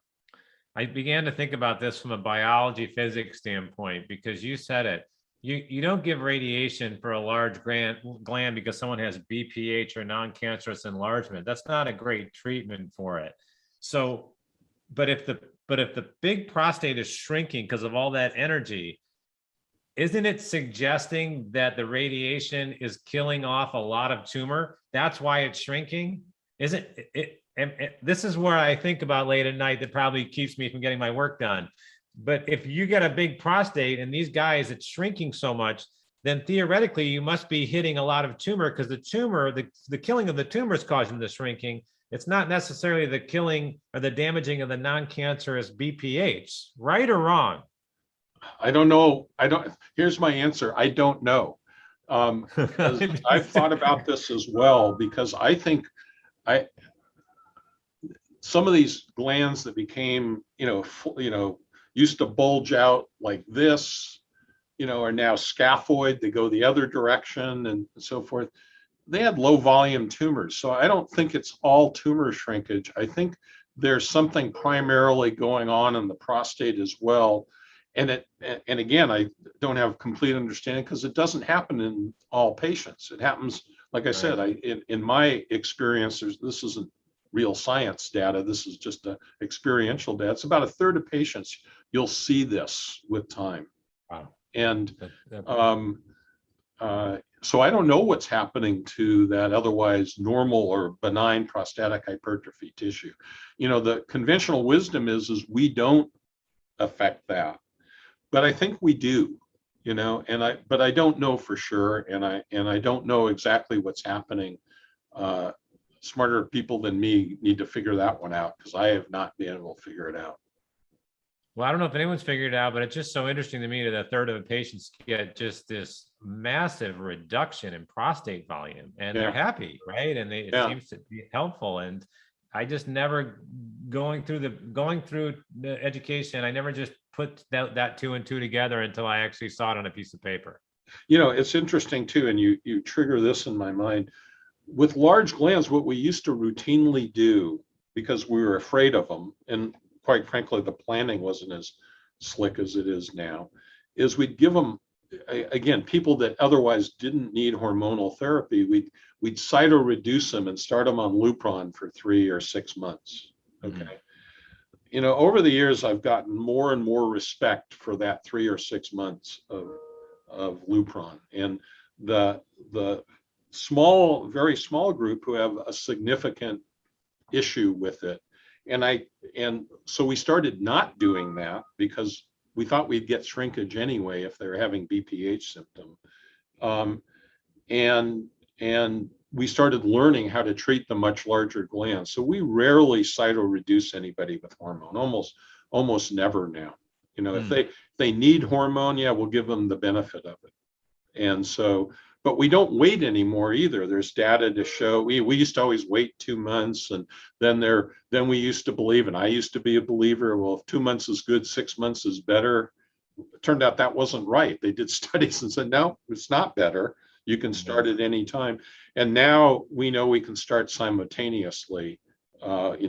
I began to think about this from a biology physics standpoint, because you said it. You don't give radiation for a large gland because someone has BPH or non-cancerous enlargement. That's not a great treatment for it. So, but if the big prostate is shrinking because of all that energy, isn't it suggesting that the radiation is killing off a lot of tumor? That's why it's shrinking? Isn't it? And this is where I think about late at night that probably keeps me from getting my work done. But if you get a big prostate and these guys, it's shrinking so much, then theoretically you must be hitting a lot of tumor, because the tumor, the killing of the tumor is causing the shrinking. It's not necessarily the killing or the damaging of the non-cancerous BPH, right or wrong? I don't know. Here's my answer. I don't know. I've thought about this as well, because I think some of these glands that became, used to bulge out like this, are now scaphoid. They go the other direction and so forth. They had low volume tumors. So I don't think it's all tumor shrinkage. I think there's something primarily going on in the prostate as well. And again, I don't have complete understanding, because it doesn't happen in all patients. It happens, like I said, in my experience, this isn't real science data. This is just experiential data. It's about a third of patients you'll see this with time. Wow. And so I don't know what's happening to that otherwise normal or benign prostatic hypertrophy tissue. The conventional wisdom is we don't affect that, but I think we do, but I don't know for sure. And I don't know exactly what's happening. Smarter people than me need to figure that one out, because I have not been able to figure it out. Well, I don't know if anyone's figured it out, but it's just so interesting to me that a third of the patients get just this massive reduction in prostate volume, and they're happy, right? And it seems to be helpful. And I just never going through the education, I never just put that two and two together until I actually saw it on a piece of paper. It's interesting too, and you trigger this in my mind. With large glands, what we used to routinely do, because we were afraid of them, and quite frankly, the planning wasn't as slick as it is now, is we'd give them, again, people that otherwise didn't need hormonal therapy, we'd cytoreduce them and start them on Lupron for 3 or 6 months. Okay. Over the years, I've gotten more and more respect for that 3 or 6 months of Lupron, and the very small group who have a significant issue with it. And so we started not doing that, because we thought we'd get shrinkage anyway if they're having BPH symptom. And we started learning how to treat the much larger glands. So we rarely cytoreduce anybody with hormone, almost never now. If they need hormone, we'll give them the benefit of it. And so, but we don't wait anymore either. There's data to show we used to always wait 2 months, and then we used to believe, and I used to be a believer, well, if 2 months is good, 6 months is better. It turned out that wasn't right. They did studies and said, no, it's not better. You can start at any time. And now we know we can start simultaneously,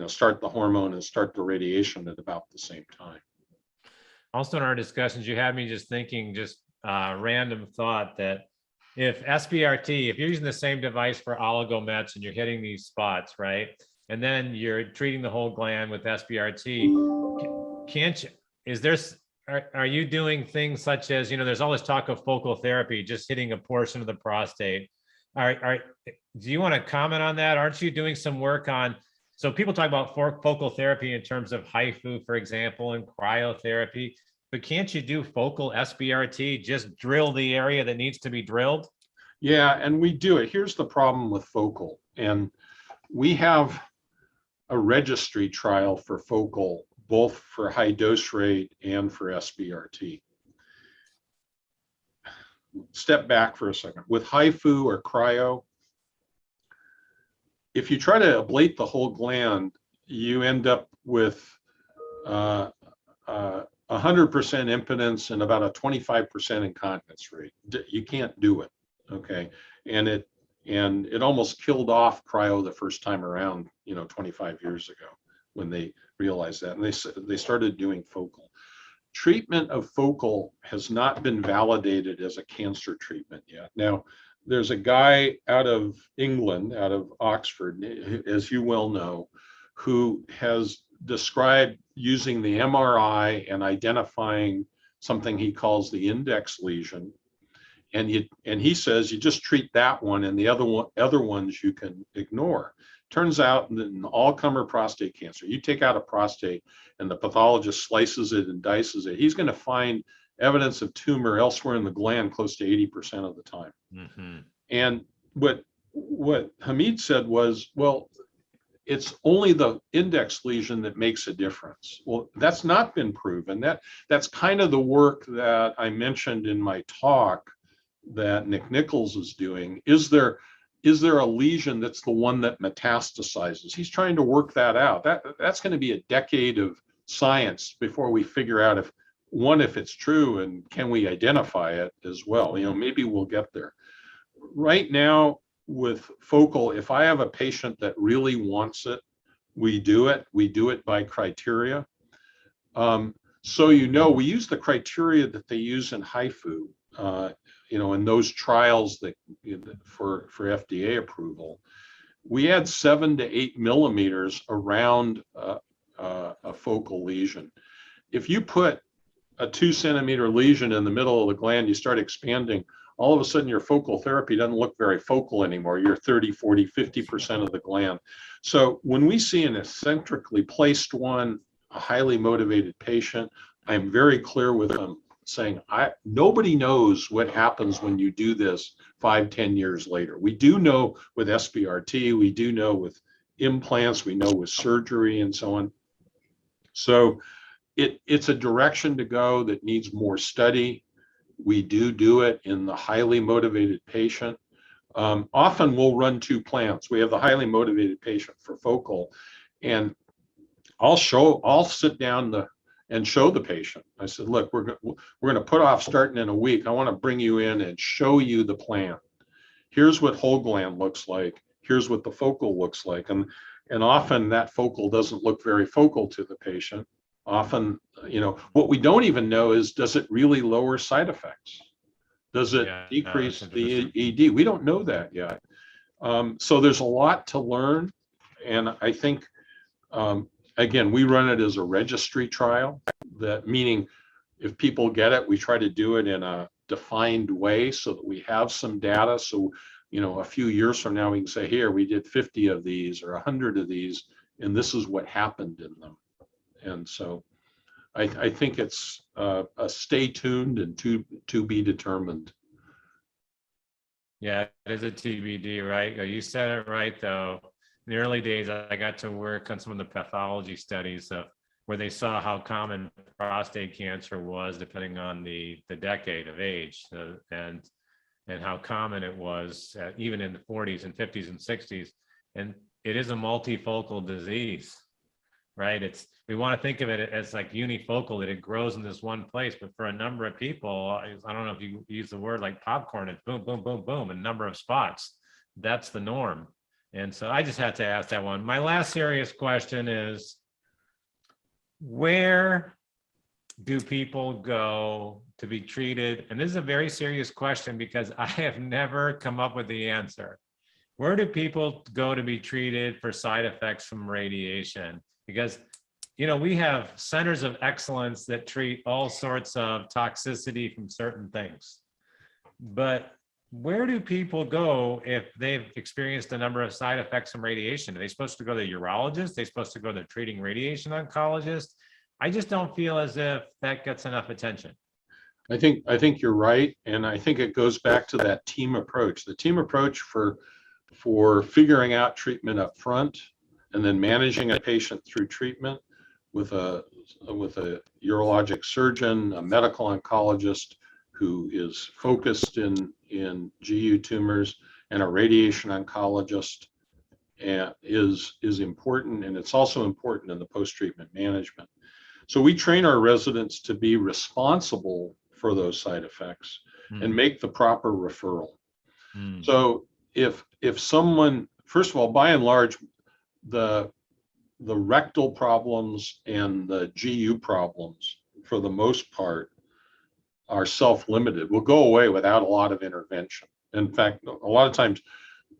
start the hormone and start the radiation at about the same time. Also in our discussions, you had me just thinking, random thought, that if SBRT, if you're using the same device for oligomets and you're hitting these spots, right? And then you're treating the whole gland with SBRT, can't you, are you doing things such as, there's all this talk of focal therapy, just hitting a portion of the prostate. Do you want to comment on that? Aren't you doing some work on, so people talk about focal therapy in terms of HIFU, for example, and cryotherapy. But can't you do focal SBRT, just drill the area that needs to be drilled? Yeah, and we do it. Here's the problem with focal. And we have a registry trial for focal, both for high dose rate and for SBRT. Step back for a second. With HIFU or cryo, if you try to ablate the whole gland, you end up with 100% impotence and about a 25% incontinence rate. You can't do it, okay? And it almost killed off cryo the first time around, 25 years ago, when they realized that, and they started doing focal. Treatment of focal has not been validated as a cancer treatment yet. Now, there's a guy out of England, out of Oxford, as you well know, who has described using the MRI and identifying something he calls the index lesion, and he says you just treat that one, and the other ones you can ignore. Turns out that in all-comer prostate cancer, you take out a prostate and the pathologist slices it and dices it, he's going to find evidence of tumor elsewhere in the gland close to 80% of the time. Mm-hmm. And what Hamid said was, well, it's only the index lesion that makes a difference. Well, that's not been proven. That's kind of the work that I mentioned in my talk that Nick Nichols is doing. Is there a lesion that's the one that metastasizes? He's trying to work that out. That's going to be a decade of science before we figure out if it's true and can we identify it as well. You know, maybe we'll get there. Right now with focal, if I have a patient that really wants it, we do it. We do it by criteria. So, you know, we use the criteria that they use in HIFU, you know, in those trials that for FDA approval. We add 7 to 8 millimeters around a focal lesion. If you put a 2-centimeter lesion in the middle of the gland, you start expanding, all of a sudden your focal therapy doesn't look very focal anymore. You're 30, 40, 50% of the gland. So when we see an eccentrically placed one, a highly motivated patient, I'm very clear with them saying, nobody knows what happens when you do this 5, 10 years later. We do know with SBRT, we do know with implants, we know with surgery and so on. So it's a direction to go that needs more study. We do it in the highly motivated patient. Often we'll run 2 plans. We have the highly motivated patient for focal, and I'll sit down and show the patient. I said, look, we're going to put off starting in a week. I want to bring you in and show you the plan. Here's what whole gland looks like. Here's what the focal looks like. And often that focal doesn't look very focal to the patient. Often, you know, what we don't even know is, does it really lower side effects? Does it decrease the ED? We don't know that yet. So there's a lot to learn. And I think, again, we run it as a registry trial, that meaning if people get it, we try to do it in a defined way so that we have some data. So, you know, a few years from now, we can say, here, we did 50 of these or 100 of these, and this is what happened in them. And so I think it's a stay tuned and to be determined. Yeah, it is a TBD, right? You said it right, though. In the early days, I got to work on some of the pathology studies where they saw how common prostate cancer was depending on the decade of age, and how common it was even in the 40s and 50s and 60s. And it is a multifocal disease, right? We want to think of it as like unifocal, that it grows in this one place, but for a number of people, I don't know if you use the word like popcorn, it's boom, boom, boom, boom, a number of spots. That's the norm. And so I just had to ask that one. My last serious question is, where do people go to be treated? And this is a very serious question because I have never come up with the answer. Where do people go to be treated for side effects from radiation? Because, you know, we have centers of excellence that treat all sorts of toxicity from certain things. But where do people go if they've experienced a number of side effects from radiation? Are they supposed to go to the urologist? Are they supposed to go to the treating radiation oncologist? I just don't feel as if that gets enough attention. I think you're right. And I think it goes back to that team approach. The team approach for figuring out treatment up front and then managing a patient through treatment with a urologic surgeon, a medical oncologist who is focused in GU tumors, and a radiation oncologist is important, and it's also important in the post-treatment management. So we train our residents to be responsible for those side effects and make the proper referral. So if someone, first of all, by and large, the rectal problems and the GU problems, for the most part, are self-limited, will go away without a lot of intervention. In fact, a lot of times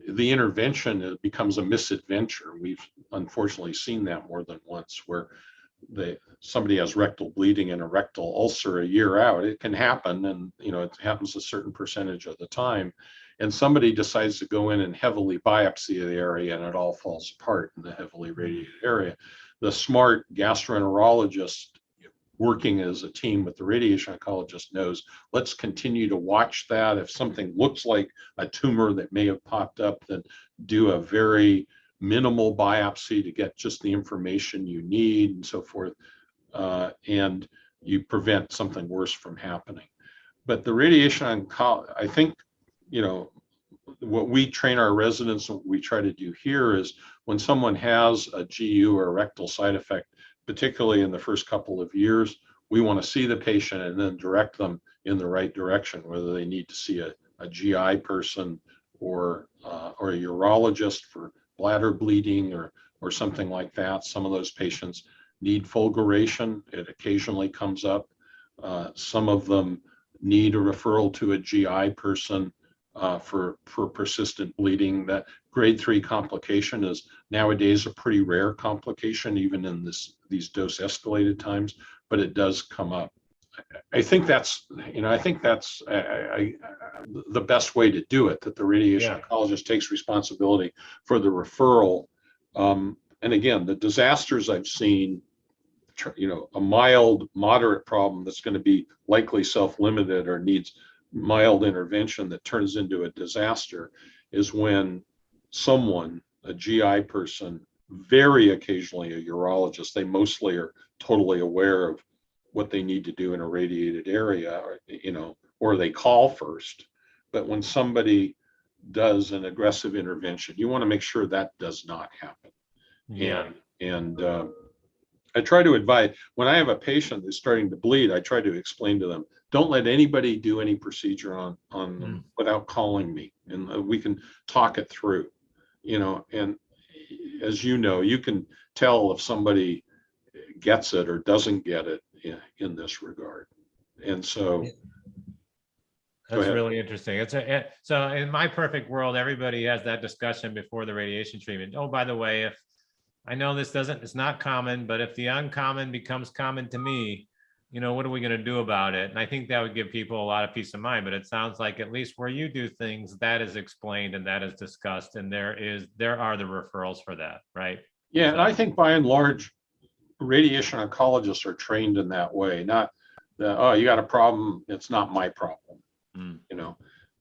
the intervention becomes a misadventure. We've unfortunately seen that more than once, where somebody has rectal bleeding and a rectal ulcer a year out. It can happen, and it happens a certain percentage of the time. And somebody decides to go in and heavily biopsy the area, and it all falls apart in the heavily radiated area. The smart gastroenterologist working as a team with the radiation oncologist knows, let's continue to watch that. If something looks like a tumor that may have popped up, then do a very minimal biopsy to get just the information you need and so forth. And you prevent something worse from happening. But the radiation oncology, I think, what we train our residents and what we try to do here is when someone has a GU or a rectal side effect, particularly in the first couple of years, we want to see the patient and then direct them in the right direction, whether they need to see a GI person or a urologist for bladder bleeding or something like that. Some of those patients need fulguration. It occasionally comes up. Some of them need a referral to a GI person for persistent bleeding. That grade 3 complication is nowadays a pretty rare complication, even in these dose escalated times, but it does come up. I think that's the best way to do it, that the radiation oncologist takes responsibility for the referral. And again, the disasters I've seen, a mild, moderate problem that's going to be likely self-limited or needs mild intervention that turns into a disaster, is when someone, a GI person, very occasionally a urologist, they mostly are totally aware of what they need to do in a radiated area, or they call first. But when somebody does an aggressive intervention, you want to make sure that does not happen. Yeah. And I try to advise, when I have a patient that's starting to bleed, I try to explain to them, don't let anybody do any procedure on them without calling me, and we can talk it through, and as you can tell if somebody gets it or doesn't get it in this regard. And so that's really interesting. So in my perfect world, everybody has that discussion before the radiation treatment. Oh, by the way, if I know it's not common, but if the uncommon becomes common to me, what are we going to do about it? And I think that would give people a lot of peace of mind. But it sounds like, at least where you do things, that is explained and that is discussed, and there are the referrals for that, right? Yeah, and I think by and large, radiation oncologists are trained in that way. Not you got a problem, it's not my problem.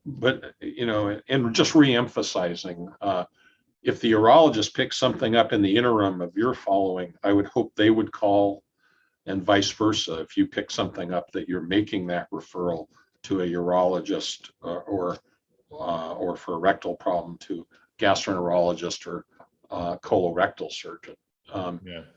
But and just re-emphasizing, if the urologist picks something up in the interim of your following, I would hope they would call, and vice versa. If you pick something up, that you're making that referral to a urologist or for a rectal problem to gastroenterologist or colorectal surgeon.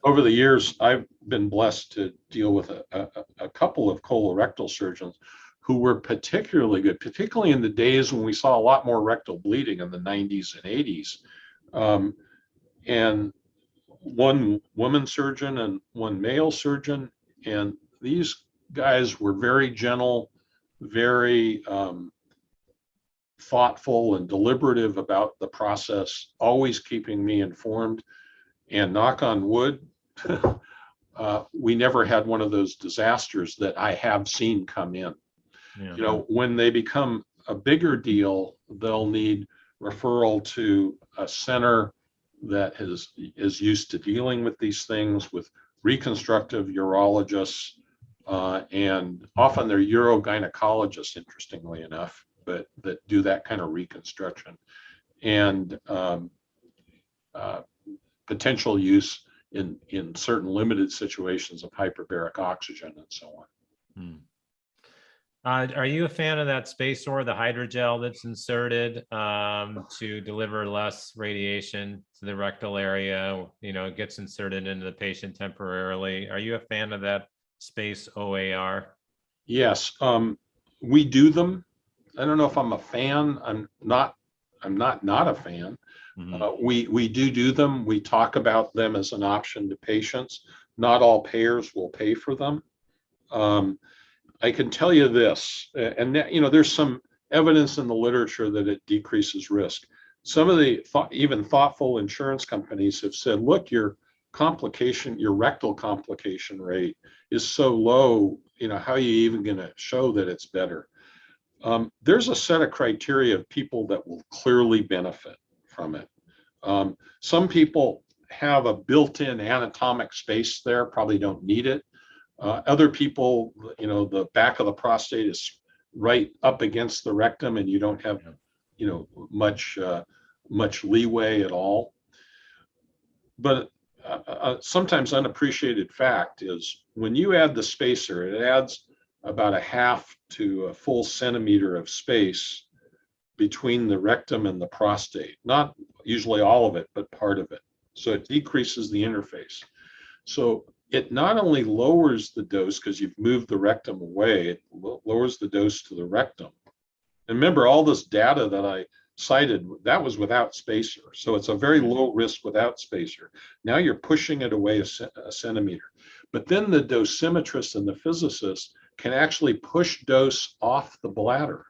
Over the years, I've been blessed to deal with a couple of colorectal surgeons who were particularly good, particularly in the days when we saw a lot more rectal bleeding in the 90s and 80s. And one woman surgeon and one male surgeon, and these guys were very gentle, very thoughtful and deliberative about the process, always keeping me informed. And knock on wood, we never had one of those disasters that I have seen come in. When they become a bigger deal, they'll need referral to a center that is used to dealing with these things, with reconstructive urologists, and often they're urogynecologists, interestingly enough, but that do that kind of reconstruction, and potential use in certain limited situations of hyperbaric oxygen and so on. Are you a fan of that SpaceOAR, the hydrogel that's inserted to deliver less radiation to the rectal area? It gets inserted into the patient temporarily. Are you a fan of that SpaceOAR? Yes, we do them. I don't know if I'm a fan. I'm not a fan. We do them. We talk about them as an option to patients. Not all payers will pay for them. I can tell you this, and there's some evidence in the literature that it decreases risk. Some of the even thoughtful insurance companies have said, look, your complication, your rectal complication rate is so low, how are you even going to show that it's better? There's a set of criteria of people that will clearly benefit from it. Some people have a built-in anatomic space there, probably don't need it. Other people, the back of the prostate is right up against the rectum and you don't have, much leeway at all. But sometimes unappreciated fact is when you add the spacer, it adds about a half to a full centimeter of space between the rectum and the prostate. Not usually all of it, but part of it. So it decreases the interface. So it not only lowers the dose because you've moved the rectum away, it lowers the dose to the rectum. And remember, all this data that I cited, that was without spacer. So it's a very low risk without spacer. Now you're pushing it away a centimeter. But then the dosimetrist and the physicist can actually push dose off the bladder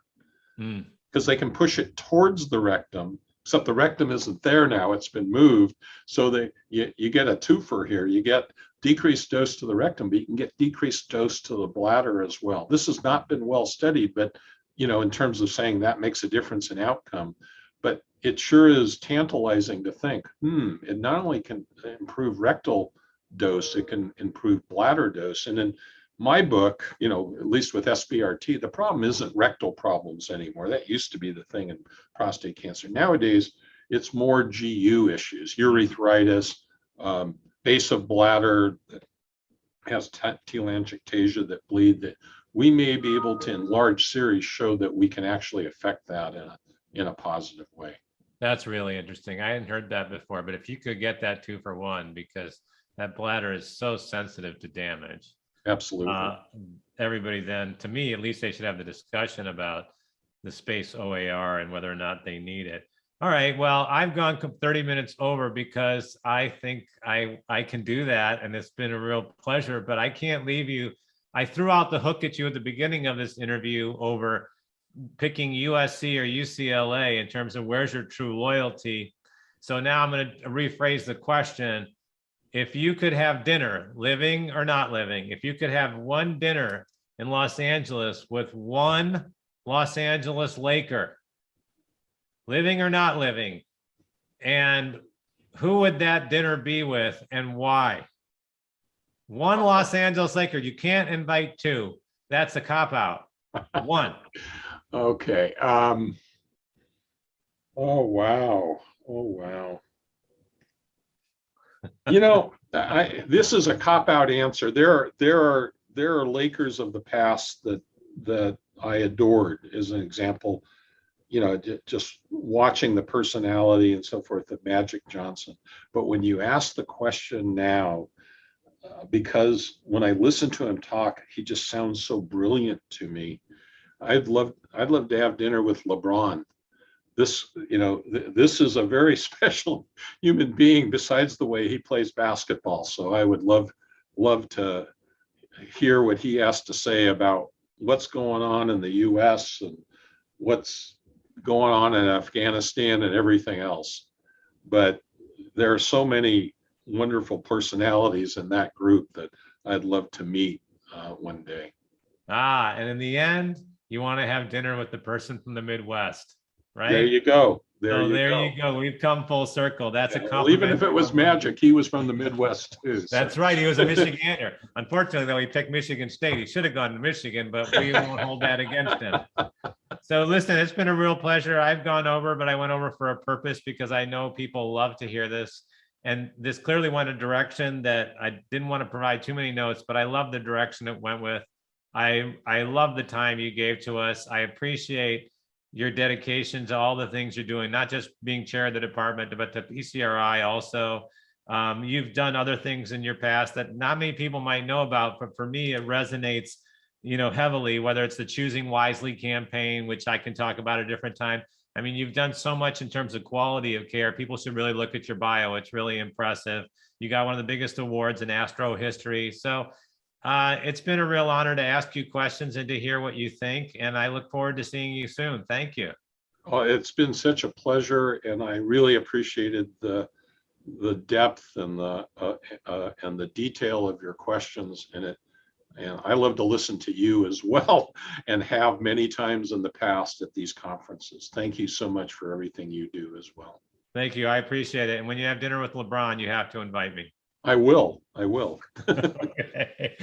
because they can push it towards the rectum, except the rectum isn't there now, it's been moved. So you get a twofer here. You get decreased dose to the rectum, but you can get decreased dose to the bladder as well. This has not been well studied, but in terms of saying that makes a difference in outcome, but it sure is tantalizing to think, it not only can improve rectal dose, it can improve bladder dose. And in my book, at least with SBRT, the problem isn't rectal problems anymore. That used to be the thing in prostate cancer. Nowadays, it's more GU issues, urethritis, base of bladder that has telangiectasia that bleed, that we may be able to, in large series, show that we can actually affect that in a positive way. That's really interesting. I hadn't heard that before, but if you could get that 2-for-1, because that bladder is so sensitive to damage. Absolutely. Everybody then, to me, at least they should have the discussion about the space OAR and whether or not they need it. All right, well, I've gone 30 minutes over because I think I can do that, and it's been a real pleasure, but I can't leave you. I threw out the hook at you at the beginning of this interview over picking USC or UCLA in terms of where's your true loyalty. So now I'm going to rephrase the question. If you could have dinner, living or not living, if you could have one dinner in Los Angeles with one Los Angeles Laker, living or not living, and who would that dinner be with and why? One Los Angeles Laker. You can't invite two. That's a cop-out. One. Okay. Oh, wow. Oh, wow. This is a cop-out answer. There are Lakers of the past that I adored, as an example. Just watching the personality and so forth of Magic Johnson. But when you ask the question now, because when I listen to him talk, he just sounds so brilliant to me. I'd love to have dinner with LeBron. This is a very special human being besides the way he plays basketball. So I would love to hear what he has to say about what's going on in the US and what's going on in Afghanistan and everything else. But there are so many wonderful personalities in that group that I'd love to meet one day. And in the end, you want to have dinner with the person from the Midwest, right? There you go. There you go. We've come full circle. That's a compliment. Well, even if it was Magic, he was from the Midwest too. So. That's right. He was a Michigander. Unfortunately, though, he picked Michigan State. He should have gone to Michigan, but we won't hold that against him. So listen, it's been a real pleasure. I've gone over, but I went over for a purpose because I know people love to hear this. And this clearly went a direction that I didn't want to provide too many notes, but I love the direction it went with. I love the time you gave to us. I appreciate your dedication to all the things you're doing, not just being chair of the department, but to PCRI also. You've done other things in your past that not many people might know about, but for me, it resonates, heavily, whether it's the Choosing Wisely campaign, which I can talk about at a different time. I mean, you've done so much in terms of quality of care. People should really look at your bio. It's really impressive. You got one of the biggest awards in astro history. So it's been a real honor to ask you questions and to hear what you think. And I look forward to seeing you soon. Thank you. Oh, it's been such a pleasure. And I really appreciated the the depth and the detail of your questions in it. And I love to listen to you as well, and have many times in the past at these conferences. Thank you so much for everything you do as well. Thank you. I appreciate it. And when you have dinner with LeBron, you have to invite me. I will. I will. Okay.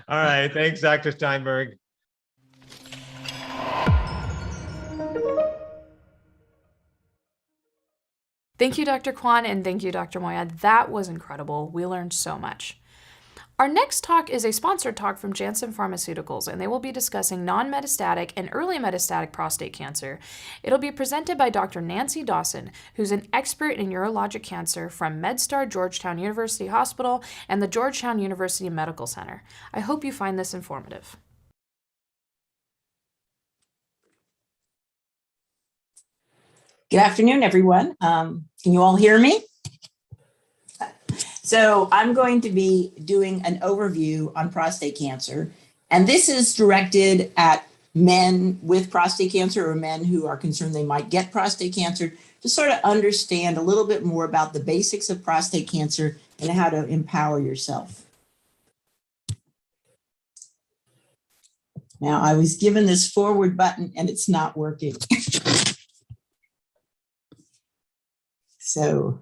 All right. Thanks, Dr. Steinberg. Thank you, Dr. Kwon, and thank you, Dr. Moyad. That was incredible. We learned so much. Our next talk is a sponsored talk from Janssen Pharmaceuticals, and they will be discussing non-metastatic and early metastatic prostate cancer. It'll be presented by Dr. Nancy Dawson, who's an expert in urologic cancer from MedStar Georgetown University Hospital and the Georgetown University Medical Center. I hope you find this informative. Good afternoon, everyone. Can you all hear me? So I'm going to be doing an overview on prostate cancer, and this is directed at men with prostate cancer or men who are concerned they might get prostate cancer, to sort of understand a little bit more about the basics of prostate cancer and how to empower yourself. Now, I was given this forward button and it's not working. So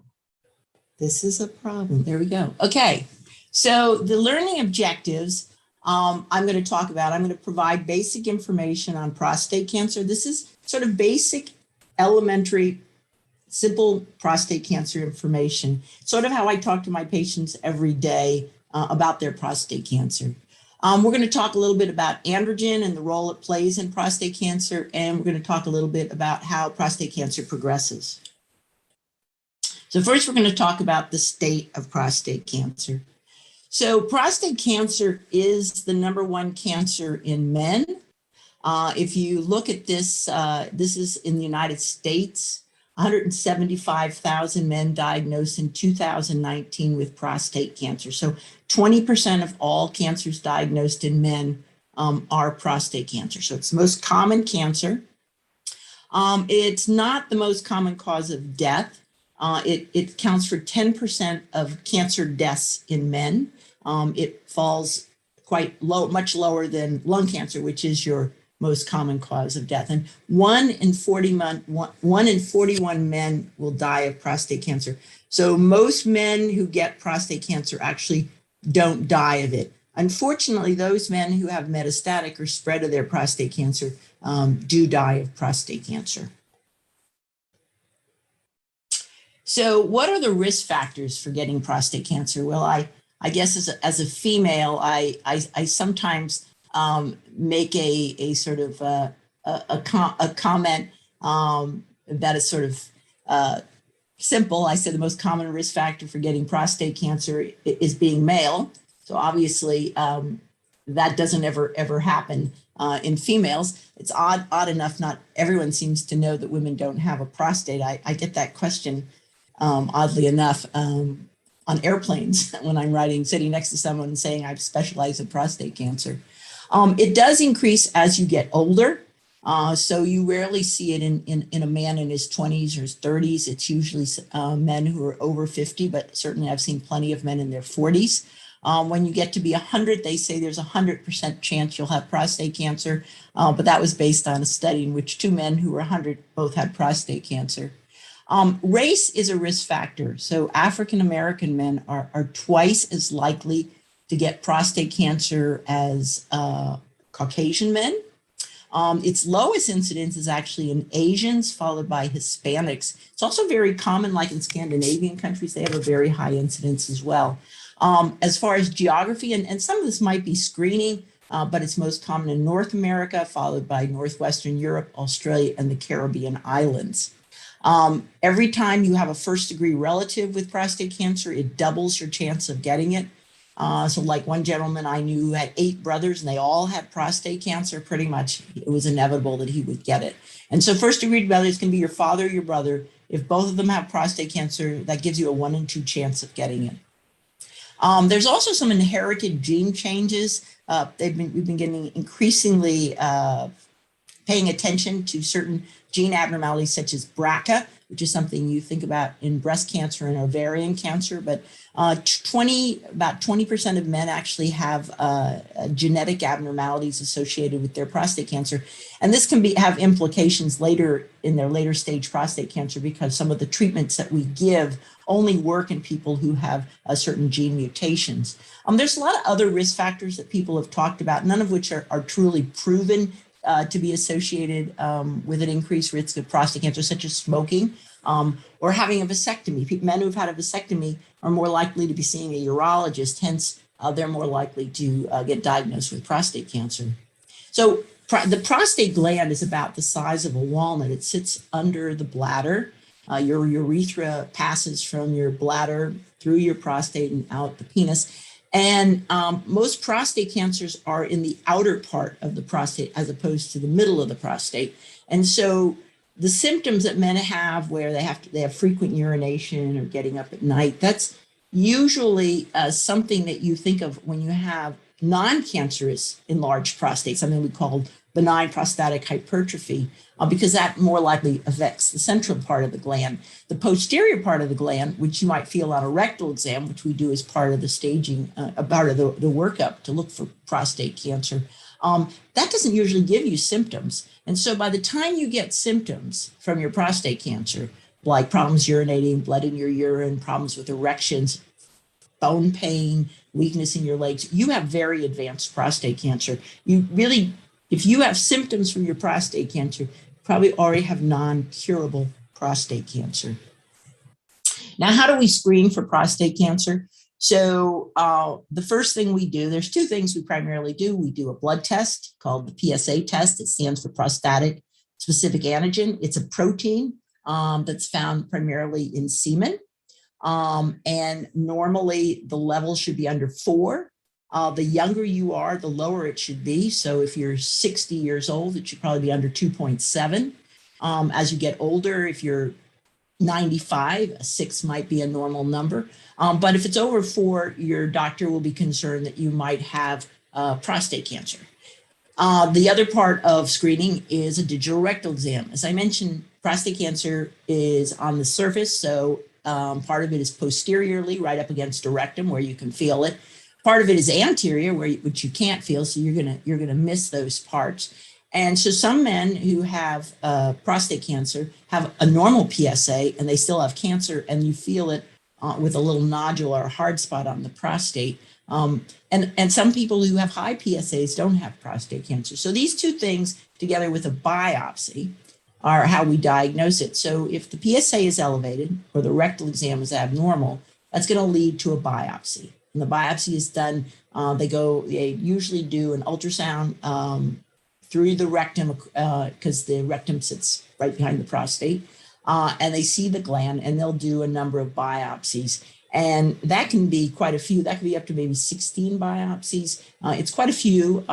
this is a problem. There we go. Okay, so the learning objectives I'm going to talk about. I'm going to provide basic information on prostate cancer. This is sort of basic, elementary, simple prostate cancer information, sort of how I talk to my patients every day about their prostate cancer. We're going to talk a little bit about androgen and the role it plays in prostate cancer, and we're going to talk a little bit about how prostate cancer progresses. So first, we're going to talk about the state of prostate cancer. So prostate cancer is the #1 cancer in men. If you look at this, this is in the United States, 175,000 men diagnosed in 2019 with prostate cancer. So 20% of all cancers diagnosed in men are prostate cancer. So it's the most common cancer. It's not the most common cause of death. It counts for 10% of cancer deaths in men. It falls quite low, much lower than lung cancer, which is your most common cause of death. And 1 in 41 men will die of prostate cancer. So most men who get prostate cancer actually don't die of it. Unfortunately, those men who have metastatic or spread of their prostate cancer do die of prostate cancer. So what are the risk factors for getting prostate cancer? Well, I guess as a female, I sometimes make a sort of a comment that is sort of simple. I said the most common risk factor for getting prostate cancer is being male. So obviously that doesn't ever happen in females. It's odd enough, not everyone seems to know that women don't have a prostate. I get that question oddly enough, on airplanes when I'm sitting next to someone and saying I've specialized in prostate cancer. It does increase as you get older. So you rarely see it in a man in his 20s or his 30s. It's usually men who are over 50, but certainly I've seen plenty of men in their 40s. When you get to be 100, they say there's a 100% chance you'll have prostate cancer. But that was based on a study in which 2 men who were 100 both had prostate cancer. Race is a risk factor. So African-American men are twice as likely to get prostate cancer as Caucasian men. Its lowest incidence is actually in Asians, followed by Hispanics. It's also very common, like in Scandinavian countries, they have a very high incidence as well. As far as geography, and some of this might be screening, but it's most common in North America, followed by Northwestern Europe, Australia, and the Caribbean islands. Every time you have a first-degree relative with prostate cancer, it doubles your chance of getting it. So like one gentleman I knew who had 8 brothers and they all had prostate cancer, pretty much it was inevitable that he would get it. And so first-degree relatives can be your father or your brother. If both of them have prostate cancer, that gives you a 1 in 2 chance of getting it. There's also some inherited gene changes. We've been getting increasingly paying attention to certain gene abnormalities such as BRCA, which is something you think about in breast cancer and ovarian cancer, but about 20% of men actually have genetic abnormalities associated with their prostate cancer. And this can have implications later in their later stage prostate cancer because some of the treatments that we give only work in people who have certain gene mutations. There's a lot of other risk factors that people have talked about, none of which are truly proven to be associated with an increased risk of prostate cancer, such as smoking or having a vasectomy. Men who've had a vasectomy are more likely to be seeing a urologist, hence they're more likely to get diagnosed with prostate cancer. So the prostate gland is about the size of a walnut. It sits under the bladder. Your urethra passes from your bladder through your prostate and out the penis. And most prostate cancers are in the outer part of the prostate as opposed to the middle of the prostate. And so the symptoms that men have where they have frequent urination or getting up at night, that's usually something that you think of when you have non-cancerous enlarged prostate, something we call benign prostatic hypertrophy, because that more likely affects the central part of the gland. The posterior part of the gland, which you might feel on a rectal exam, which we do as part of the staging, part of the workup to look for prostate cancer, that doesn't usually give you symptoms. And so by the time you get symptoms from your prostate cancer, like problems urinating, blood in your urine, problems with erections, bone pain, weakness in your legs, you have very advanced prostate cancer. You really, if you have symptoms from your prostate cancer, you probably already have non-curable prostate cancer. Now, how do we screen for prostate cancer? So the first thing we do, there's two things we primarily do. We do a blood test called the PSA test. It stands for prostatic specific antigen. It's a protein that's found primarily in semen. And normally the level should be under 4. The younger you are, the lower it should be. So if you're 60 years old, it should probably be under 2.7. As you get older, if you're 95, a 6 might be a normal number. But if it's over 4, your doctor will be concerned that you might have prostate cancer. The other part of screening is a digital rectal exam. As I mentioned, prostate cancer is on the surface. So part of it is posteriorly, right up against the rectum where you can feel it. Part of it is anterior, which you can't feel, so you're gonna miss those parts. And so some men who have prostate cancer have a normal PSA and they still have cancer, and you feel it with a little nodule or a hard spot on the prostate. And some people who have high PSAs don't have prostate cancer. So these two things, together with a biopsy, are how we diagnose it. So if the PSA is elevated or the rectal exam is abnormal, that's going to lead to a biopsy. And the biopsy is done, they usually do an ultrasound through the rectum because the rectum sits right behind the prostate, and they see the gland and they'll do a number of biopsies. And that can be quite a few. That can be up to maybe 16 biopsies. It's quite a few.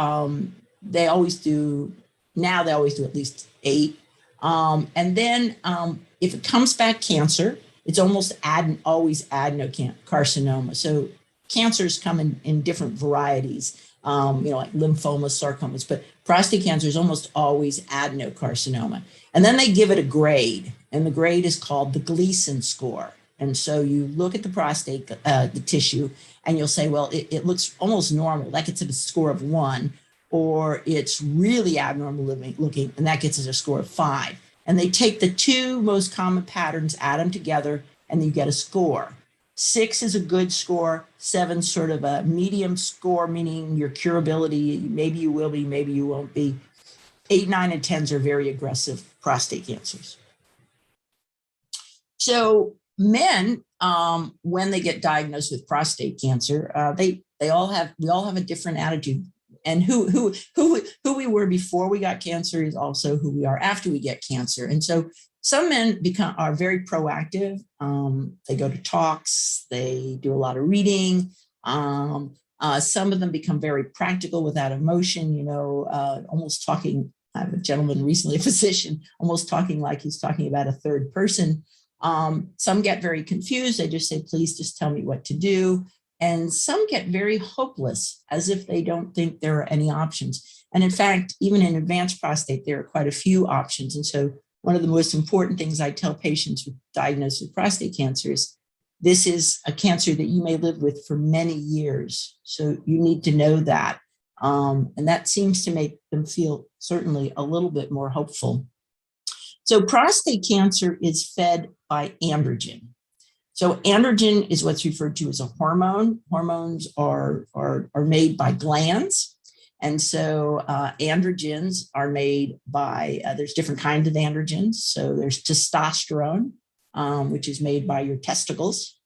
They always do at least 8. And then if it comes back cancer, it's almost always adenocarcinoma. So cancers come in different varieties, like lymphomas, sarcomas, but prostate cancer is almost always adenocarcinoma. And then they give it a grade, and the grade is called the Gleason score. And so you look at the prostate, the tissue, and you'll say, well, it looks almost normal. That gets it a score of 1, or it's really abnormal looking, and that gets it a score of 5. And they take the two most common patterns, add them together, and you get a score. 6 is a good score, 7 sort of a medium score, meaning your curability, maybe you will be, maybe you won't be. 8, 9, and 10s are very aggressive prostate cancers. So men, when they get diagnosed with prostate cancer, we all have a different attitude. And who we were before we got cancer is also who we are after we get cancer. And so some men are very proactive. They go to talks, they do a lot of reading. Some of them become very practical without emotion, almost talking. I have a gentleman recently, a physician, almost talking like he's talking about a third person. Some get very confused. They just say, please just tell me what to do. And some get very hopeless, as if they don't think there are any options. And in fact, even in advanced prostate, there are quite a few options. And so one of the most important things I tell patients diagnosed with prostate cancer is this is a cancer that you may live with for many years. So you need to know that. And that seems to make them feel certainly a little bit more hopeful. So prostate cancer is fed by androgen. So androgen is what's referred to as a hormone. Hormones are made by glands. And so androgens are made by, there's different kinds of androgens. So there's testosterone, which is made by your testicles.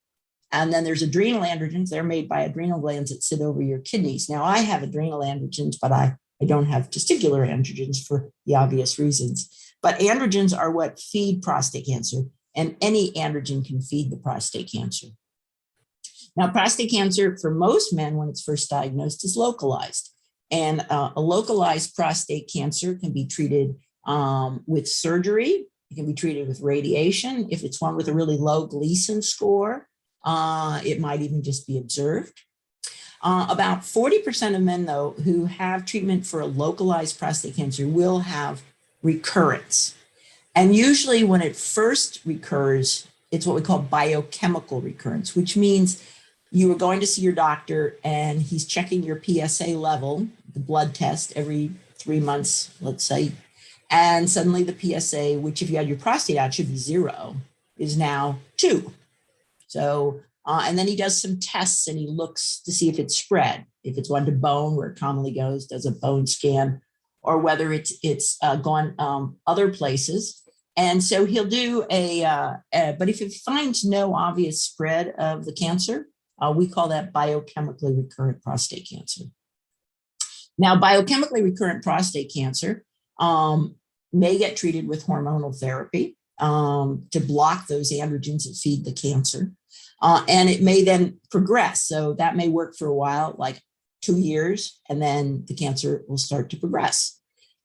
And then there's adrenal androgens. They're made by adrenal glands that sit over your kidneys. Now, I have adrenal androgens, but I don't have testicular androgens for the obvious reasons. But androgens are what feed prostate cancer, and any androgen can feed the prostate cancer. Now, prostate cancer for most men, when it's first diagnosed, is localized. And a localized prostate cancer can be treated with surgery. It can be treated with radiation. If it's one with a really low Gleason score, it might even just be observed. About 40% of men, though, who have treatment for a localized prostate cancer will have recurrence. And usually when it first recurs, it's what we call biochemical recurrence, which means you were going to see your doctor and he's checking your PSA level, the blood test every 3 months, let's say. And suddenly the PSA, which if you had your prostate out should be 0, is now 2. So, and then he does some tests and he looks to see if it's spread. If it's one to bone, where it commonly goes, does a bone scan, or whether it's gone other places. And so he'll do but if he finds no obvious spread of the cancer, we call that biochemically recurrent prostate cancer. Now, biochemically recurrent prostate cancer may get treated with hormonal therapy to block those androgens that feed the cancer. And it may then progress. So that may work for a while, like 2 years, and then the cancer will start to progress.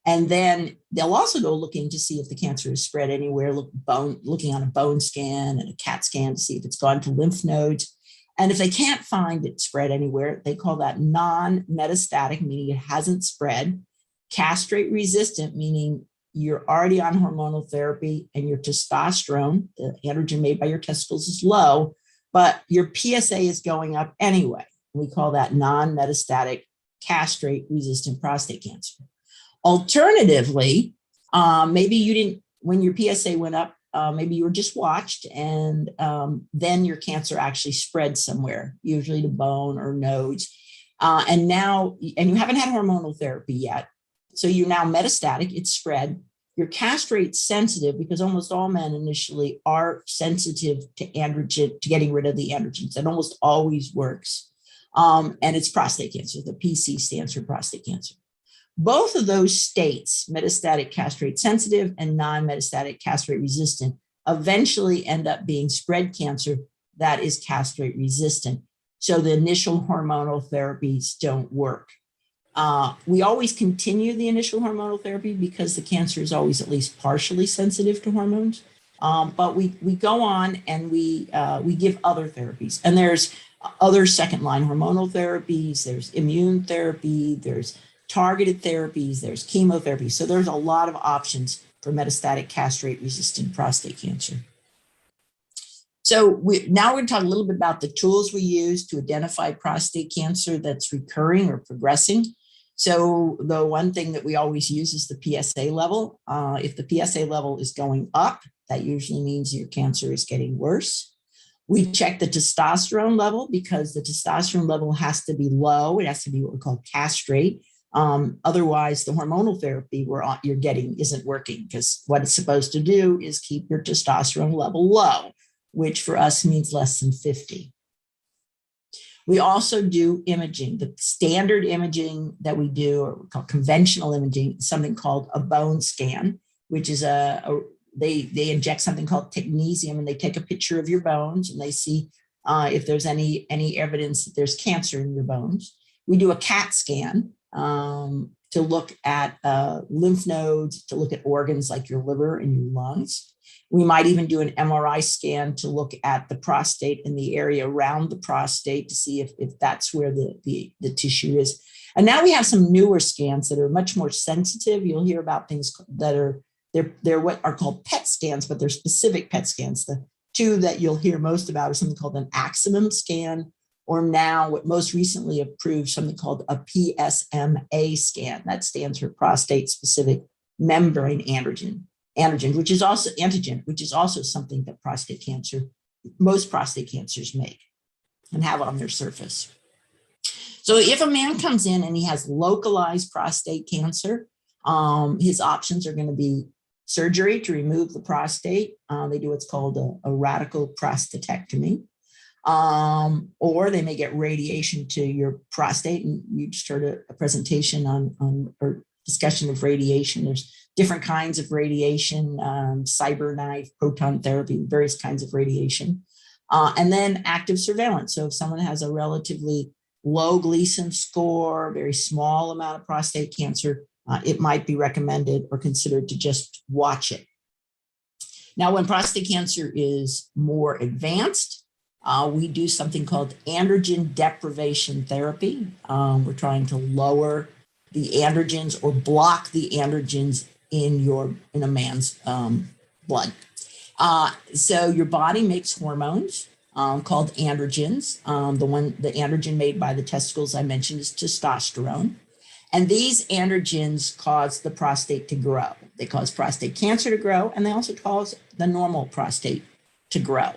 And then they'll also go looking to see if the cancer is spread anywhere, looking on a bone scan and a CAT scan to see if it's gone to lymph nodes. And if they can't find it spread anywhere, they call that non-metastatic, meaning it hasn't spread, castrate resistant, meaning you're already on hormonal therapy and your testosterone, the androgen made by your testicles, is low, but your PSA is going up anyway. We call that non-metastatic castrate resistant prostate cancer. Alternatively, maybe you didn't, when your PSA went up, maybe you were just watched and then your cancer actually spread somewhere, usually to bone or nodes. And you haven't had hormonal therapy yet. So you're now metastatic, it's spread. You're castrate sensitive because almost all men initially are sensitive to androgen, to getting rid of the androgens. That almost always works. And it's prostate cancer. The PC stands for prostate cancer. Both of those states, metastatic castrate sensitive and non-metastatic castrate resistant, eventually end up being spread cancer that is castrate resistant. So the initial hormonal therapies don't work. We always continue the initial hormonal therapy because the cancer is always at least partially sensitive to hormones. But we go on and we give other therapies. And there's other second-line hormonal therapies, there's immune therapy, there's targeted therapies, there's chemotherapy. So there's a lot of options for metastatic castrate-resistant prostate cancer. So now we're going to talk a little bit about the tools we use to identify prostate cancer that's recurring or progressing. So the one thing that we always use is the PSA level. If the PSA level is going up, that usually means your cancer is getting worse. We check the testosterone level because the testosterone level has to be low. It has to be what we call castrate. Otherwise, the hormonal therapy you're getting isn't working because what it's supposed to do is keep your testosterone level low, which for us means less than 50. We also do imaging. The standard imaging that we do, or we call conventional imaging, is something called a bone scan, which is they inject something called technetium and they take a picture of your bones and they see if there's any evidence that there's cancer in your bones. We do a CAT scan to look at lymph nodes, to look at organs like your liver and your lungs. We might even do an MRI scan to look at the prostate and the area around the prostate to see if that's where the tissue is. And now we have some newer scans that are much more sensitive. You'll hear about things that are, they're what are called PET scans, but they're specific PET scans. The two that you'll hear most about are something called an axonum scan, or now what most recently approved, something called a PSMA scan. That stands for prostate specific membrane antigen, which is also something that most prostate cancers make and have on their surface. So if a man comes in and he has localized prostate cancer, his options are going to be surgery to remove the prostate. They do what's called a radical prostatectomy. Or they may get radiation to your prostate. And you just heard a presentation on or discussion of radiation. There's different kinds of radiation, cyber knife, proton therapy, various kinds of radiation. And then active surveillance. So if someone has a relatively low Gleason score, very small amount of prostate cancer, it might be recommended or considered to just watch it. Now, when prostate cancer is more advanced, we do something called androgen deprivation therapy. We're trying to lower the androgens or block the androgens in a man's blood. So your body makes hormones called androgens. The androgen made by the testicles I mentioned is testosterone. And these androgens cause the prostate to grow. They cause prostate cancer to grow, and they also cause the normal prostate to grow.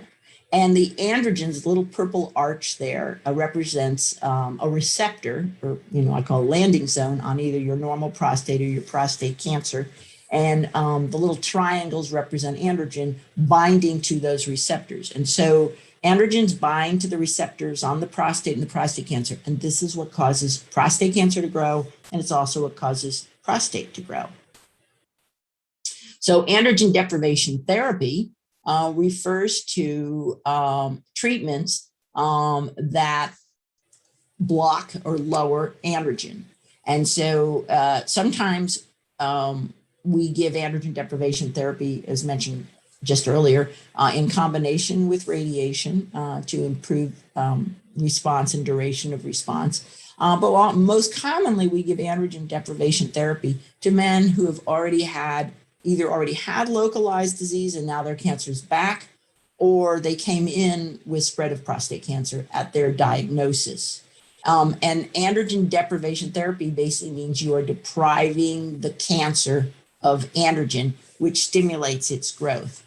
And the androgens, the little purple arch there, represents a receptor, or I call a landing zone on either your normal prostate or your prostate cancer. And the little triangles represent androgen binding to those receptors. And so androgens bind to the receptors on the prostate and the prostate cancer. And this is what causes prostate cancer to grow. And it's also what causes prostate to grow. So androgen deprivation therapy refers to treatments that block or lower androgen. And so sometimes we give androgen deprivation therapy, as mentioned just earlier, in combination with radiation to improve response and duration of response. But most commonly, we give androgen deprivation therapy to men who have already had localized disease and now their cancer is back, or they came in with spread of prostate cancer at their diagnosis. And androgen deprivation therapy basically means you are depriving the cancer of androgen, which stimulates its growth.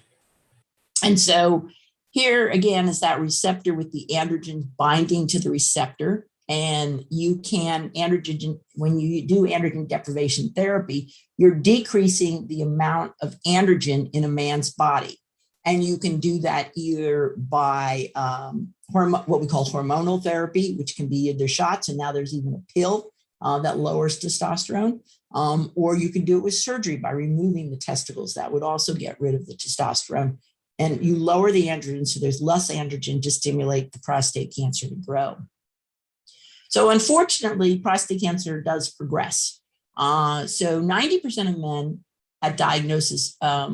And so here again is that receptor with the androgen binding to the receptor. And you can when you do androgen deprivation therapy, you're decreasing the amount of androgen in a man's body. And you can do that either by what we call hormonal therapy, which can be either shots, and now there's even a pill that lowers testosterone, or you can do it with surgery by removing the testicles. That would also get rid of the testosterone. And you lower the androgen, so there's less androgen to stimulate the prostate cancer to grow. So unfortunately, prostate cancer does progress. So 90% of men at diagnosis are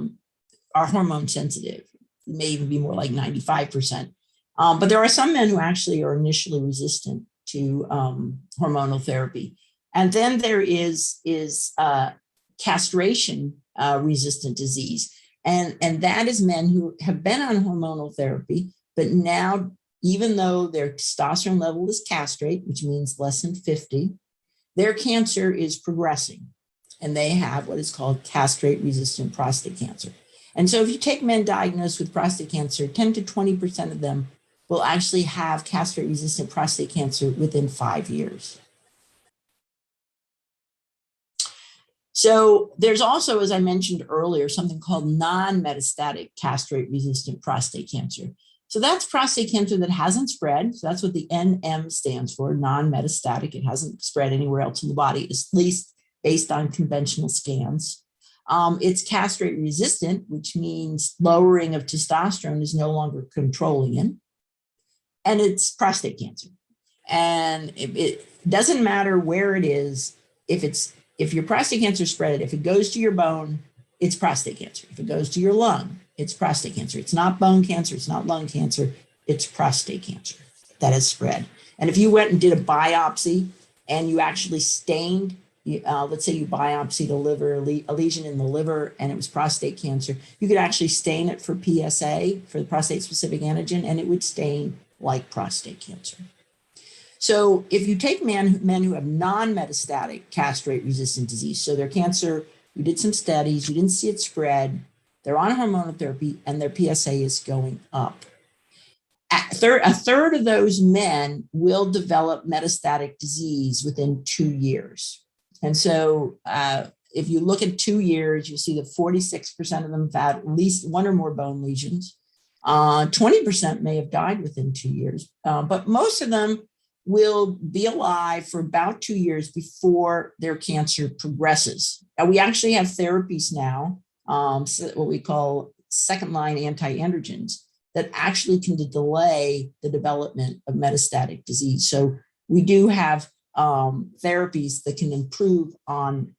hormone sensitive. It may even be more like 95%. But there are some men who actually are initially resistant to hormonal therapy. And then there is castration resistant disease. And that is men who have been on hormonal therapy, but now, even though their testosterone level is castrate, which means less than 50, their cancer is progressing. And they have what is called castrate-resistant prostate cancer. And so if you take men diagnosed with prostate cancer, 10 to 20% of them will actually have castrate-resistant prostate cancer within 5 years. So there's also, as I mentioned earlier, something called non-metastatic castrate-resistant prostate cancer. So that's prostate cancer that hasn't spread. So that's what the NM stands for, non-metastatic. It hasn't spread anywhere else in the body, at least based on conventional scans. It's castrate resistant, which means lowering of testosterone is no longer controlling it. And it's prostate cancer. And it doesn't matter where it is. If your prostate cancer spread, if it goes to your bone, it's prostate cancer. If it goes to your lung, it's prostate cancer. It's not bone cancer. It's not lung cancer. It's prostate cancer that has spread. And if you went and did a biopsy and you actually stained, let's say you biopsied a liver, a lesion in the liver, and it was prostate cancer, you could actually stain it for PSA, for the prostate specific antigen, and it would stain like prostate cancer. So if you take men who have non-metastatic castrate-resistant disease, so their cancer, you did some studies, you didn't see it spread, they're on hormonal therapy, and their PSA is going up. A third of those men will develop metastatic disease within 2 years. And so if you look at 2 years, you see that 46% of them have had at least one or more bone lesions. 20% may have died within 2 years, but most of them will be alive for about 2 years before their cancer progresses. And we actually have therapies now, what we call second-line anti-androgens, that actually can delay the development of metastatic disease. So we do have therapies that can improve on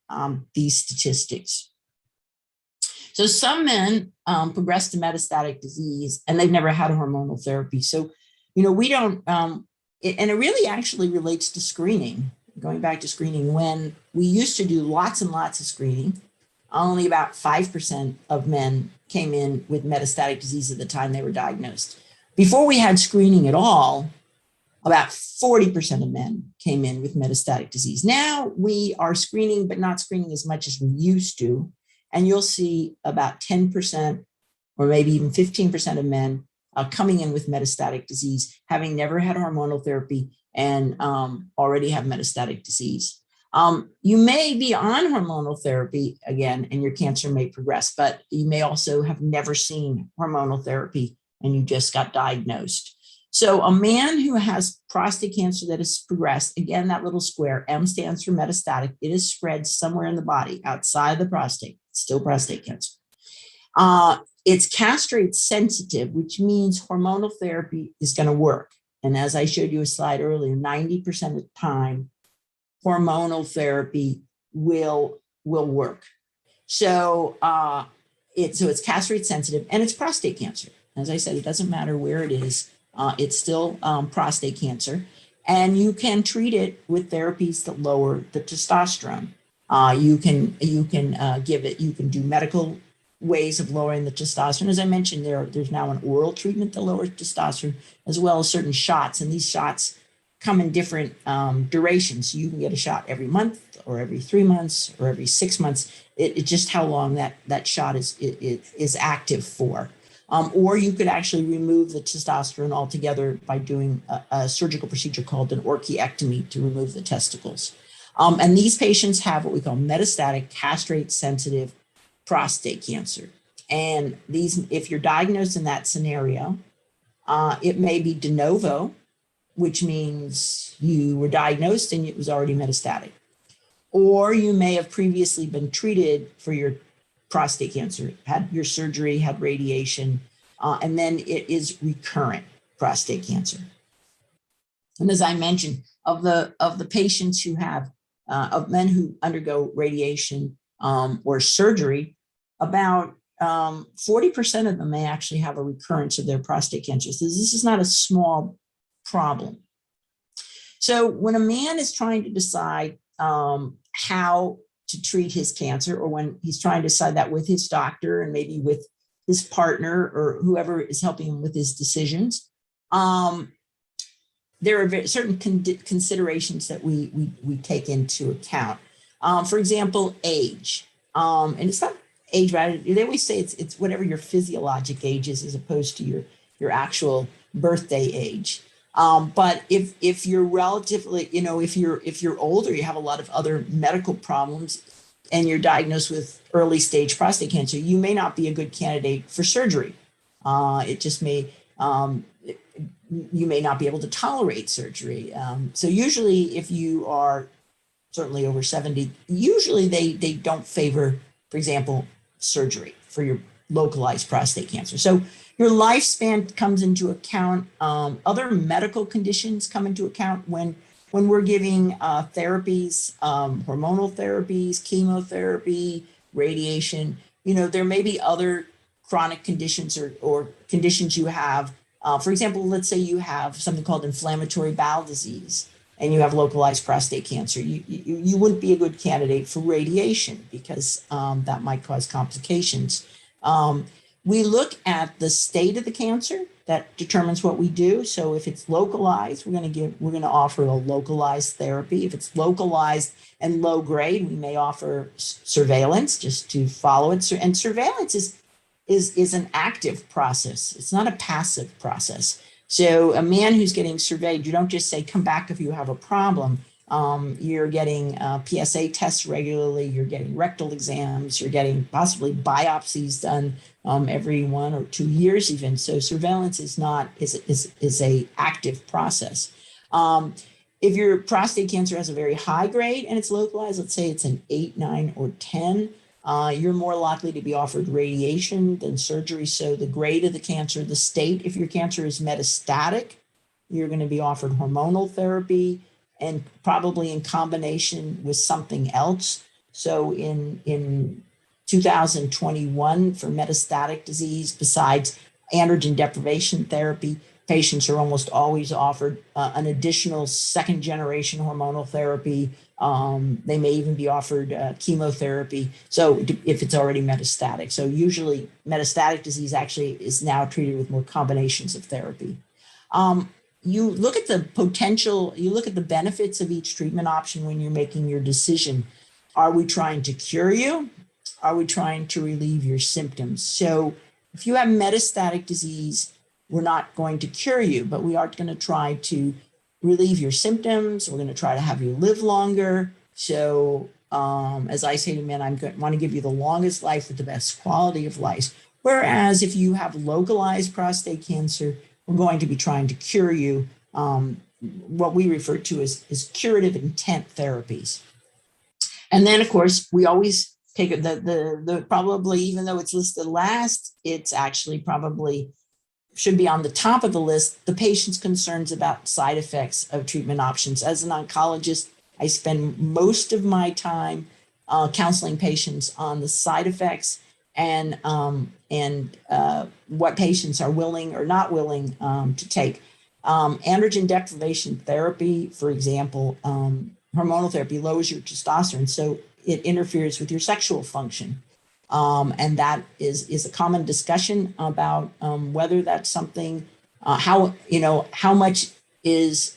these statistics. So some men progress to metastatic disease and they've never had a hormonal therapy. So, we don't, and it really actually relates to screening, going back to screening. When we used to do lots and lots of screening, only about 5% of men came in with metastatic disease at the time they were diagnosed. Before we had screening at all, about 40% of men came in with metastatic disease. Now we are screening, but not screening as much as we used to. And you'll see about 10% or maybe even 15% of men coming in with metastatic disease, having never had hormonal therapy and already have metastatic disease. You may be on hormonal therapy again, and your cancer may progress, but you may also have never seen hormonal therapy and you just got diagnosed. So a man who has prostate cancer that has progressed, again, that little square, M stands for metastatic. It is spread somewhere in the body outside the prostate, still prostate cancer. It's castrate sensitive, which means hormonal therapy is going to work. And as I showed you a slide earlier, 90% of the time, hormonal therapy will work. So it's castrate sensitive and it's prostate cancer. As I said, it doesn't matter where it is. It's still prostate cancer, and you can treat it with therapies that lower the testosterone. You can give it. You can do medical ways of lowering the testosterone. As I mentioned, there's now an oral treatment that lowers testosterone, as well as certain shots, and these shots come in different durations. You can get a shot every month, or every 3 months, or every 6 months. It's just how long that shot is active for. Or you could actually remove the testosterone altogether by doing a surgical procedure called an orchiectomy to remove the testicles. And these patients have what we call metastatic castrate-sensitive prostate cancer. And these, if you're diagnosed in that scenario, it may be de novo, which means you were diagnosed and it was already metastatic. Or you may have previously been treated for your prostate cancer, had your surgery, had radiation, and then it is recurrent prostate cancer. And as I mentioned, of the patients who have, of men who undergo radiation or surgery, about 40% of them may actually have a recurrence of their prostate cancer. So this is not a small problem. So when a man is trying to decide how to treat his cancer, or when he's trying to decide that with his doctor and maybe with his partner or whoever is helping him with his decisions, there are certain considerations that we take into account. For example, age. And it's not age, right? They always say it's whatever your physiologic age is as opposed to your actual birthday age. But if you're relatively, if you're older, you have a lot of other medical problems and you're diagnosed with early stage prostate cancer, you may not be a good candidate for surgery. It just may, you may not be able to tolerate surgery. So usually if you are certainly over 70, usually they don't favor, for example, surgery for your localized prostate cancer. So your lifespan comes into account. Other medical conditions come into account when we're giving therapies, hormonal therapies, chemotherapy, radiation. There may be other chronic conditions or conditions you have. For example, let's say you have something called inflammatory bowel disease, and you have localized prostate cancer, you wouldn't be a good candidate for radiation because that might cause complications. We look at the state of the cancer. That determines what we do. So if it's localized, we're going to offer a localized therapy. If it's localized and low grade, we may offer surveillance just to follow it. And surveillance is an active process. It's not a passive process. So a man who's getting surveyed, you don't just say, come back if you have a problem. You're getting PSA tests regularly. You're getting rectal exams. You're getting possibly biopsies done every 1 or 2 years even. So surveillance is a active process. If your prostate cancer has a very high grade and it's localized, let's say it's an 8, 9, or 10, you're more likely to be offered radiation than surgery. So the grade of the cancer, the state, if your cancer is metastatic, you're going to be offered hormonal therapy and probably in combination with something else. So in 2021 for metastatic disease, besides androgen deprivation therapy, patients are almost always offered an additional second generation hormonal therapy. They may even be offered chemotherapy. So if it's already metastatic. So usually metastatic disease actually is now treated with more combinations of therapy. You look at the potential, you look at the benefits of each treatment option when you're making your decision. Are we trying to cure you? Are we trying to relieve your symptoms? So if you have metastatic disease, we're not going to cure you, but we are going to try to relieve your symptoms. We're going to try to have you live longer. So as I say to men, I want to give you the longest life with the best quality of life. Whereas if you have localized prostate cancer, we're going to be trying to cure you, what we refer to as curative intent therapies. And then, of course, we always take the probably, even though it's listed last, it's actually probably should be on the top of the list, the patient's concerns about side effects of treatment options. As an oncologist, I spend most of my time counseling patients on the side effects and what patients are willing or not willing to take. Androgen deprivation therapy, for example, hormonal therapy lowers your testosterone, so it interferes with your sexual function. And that is a common discussion about whether that's something, how much is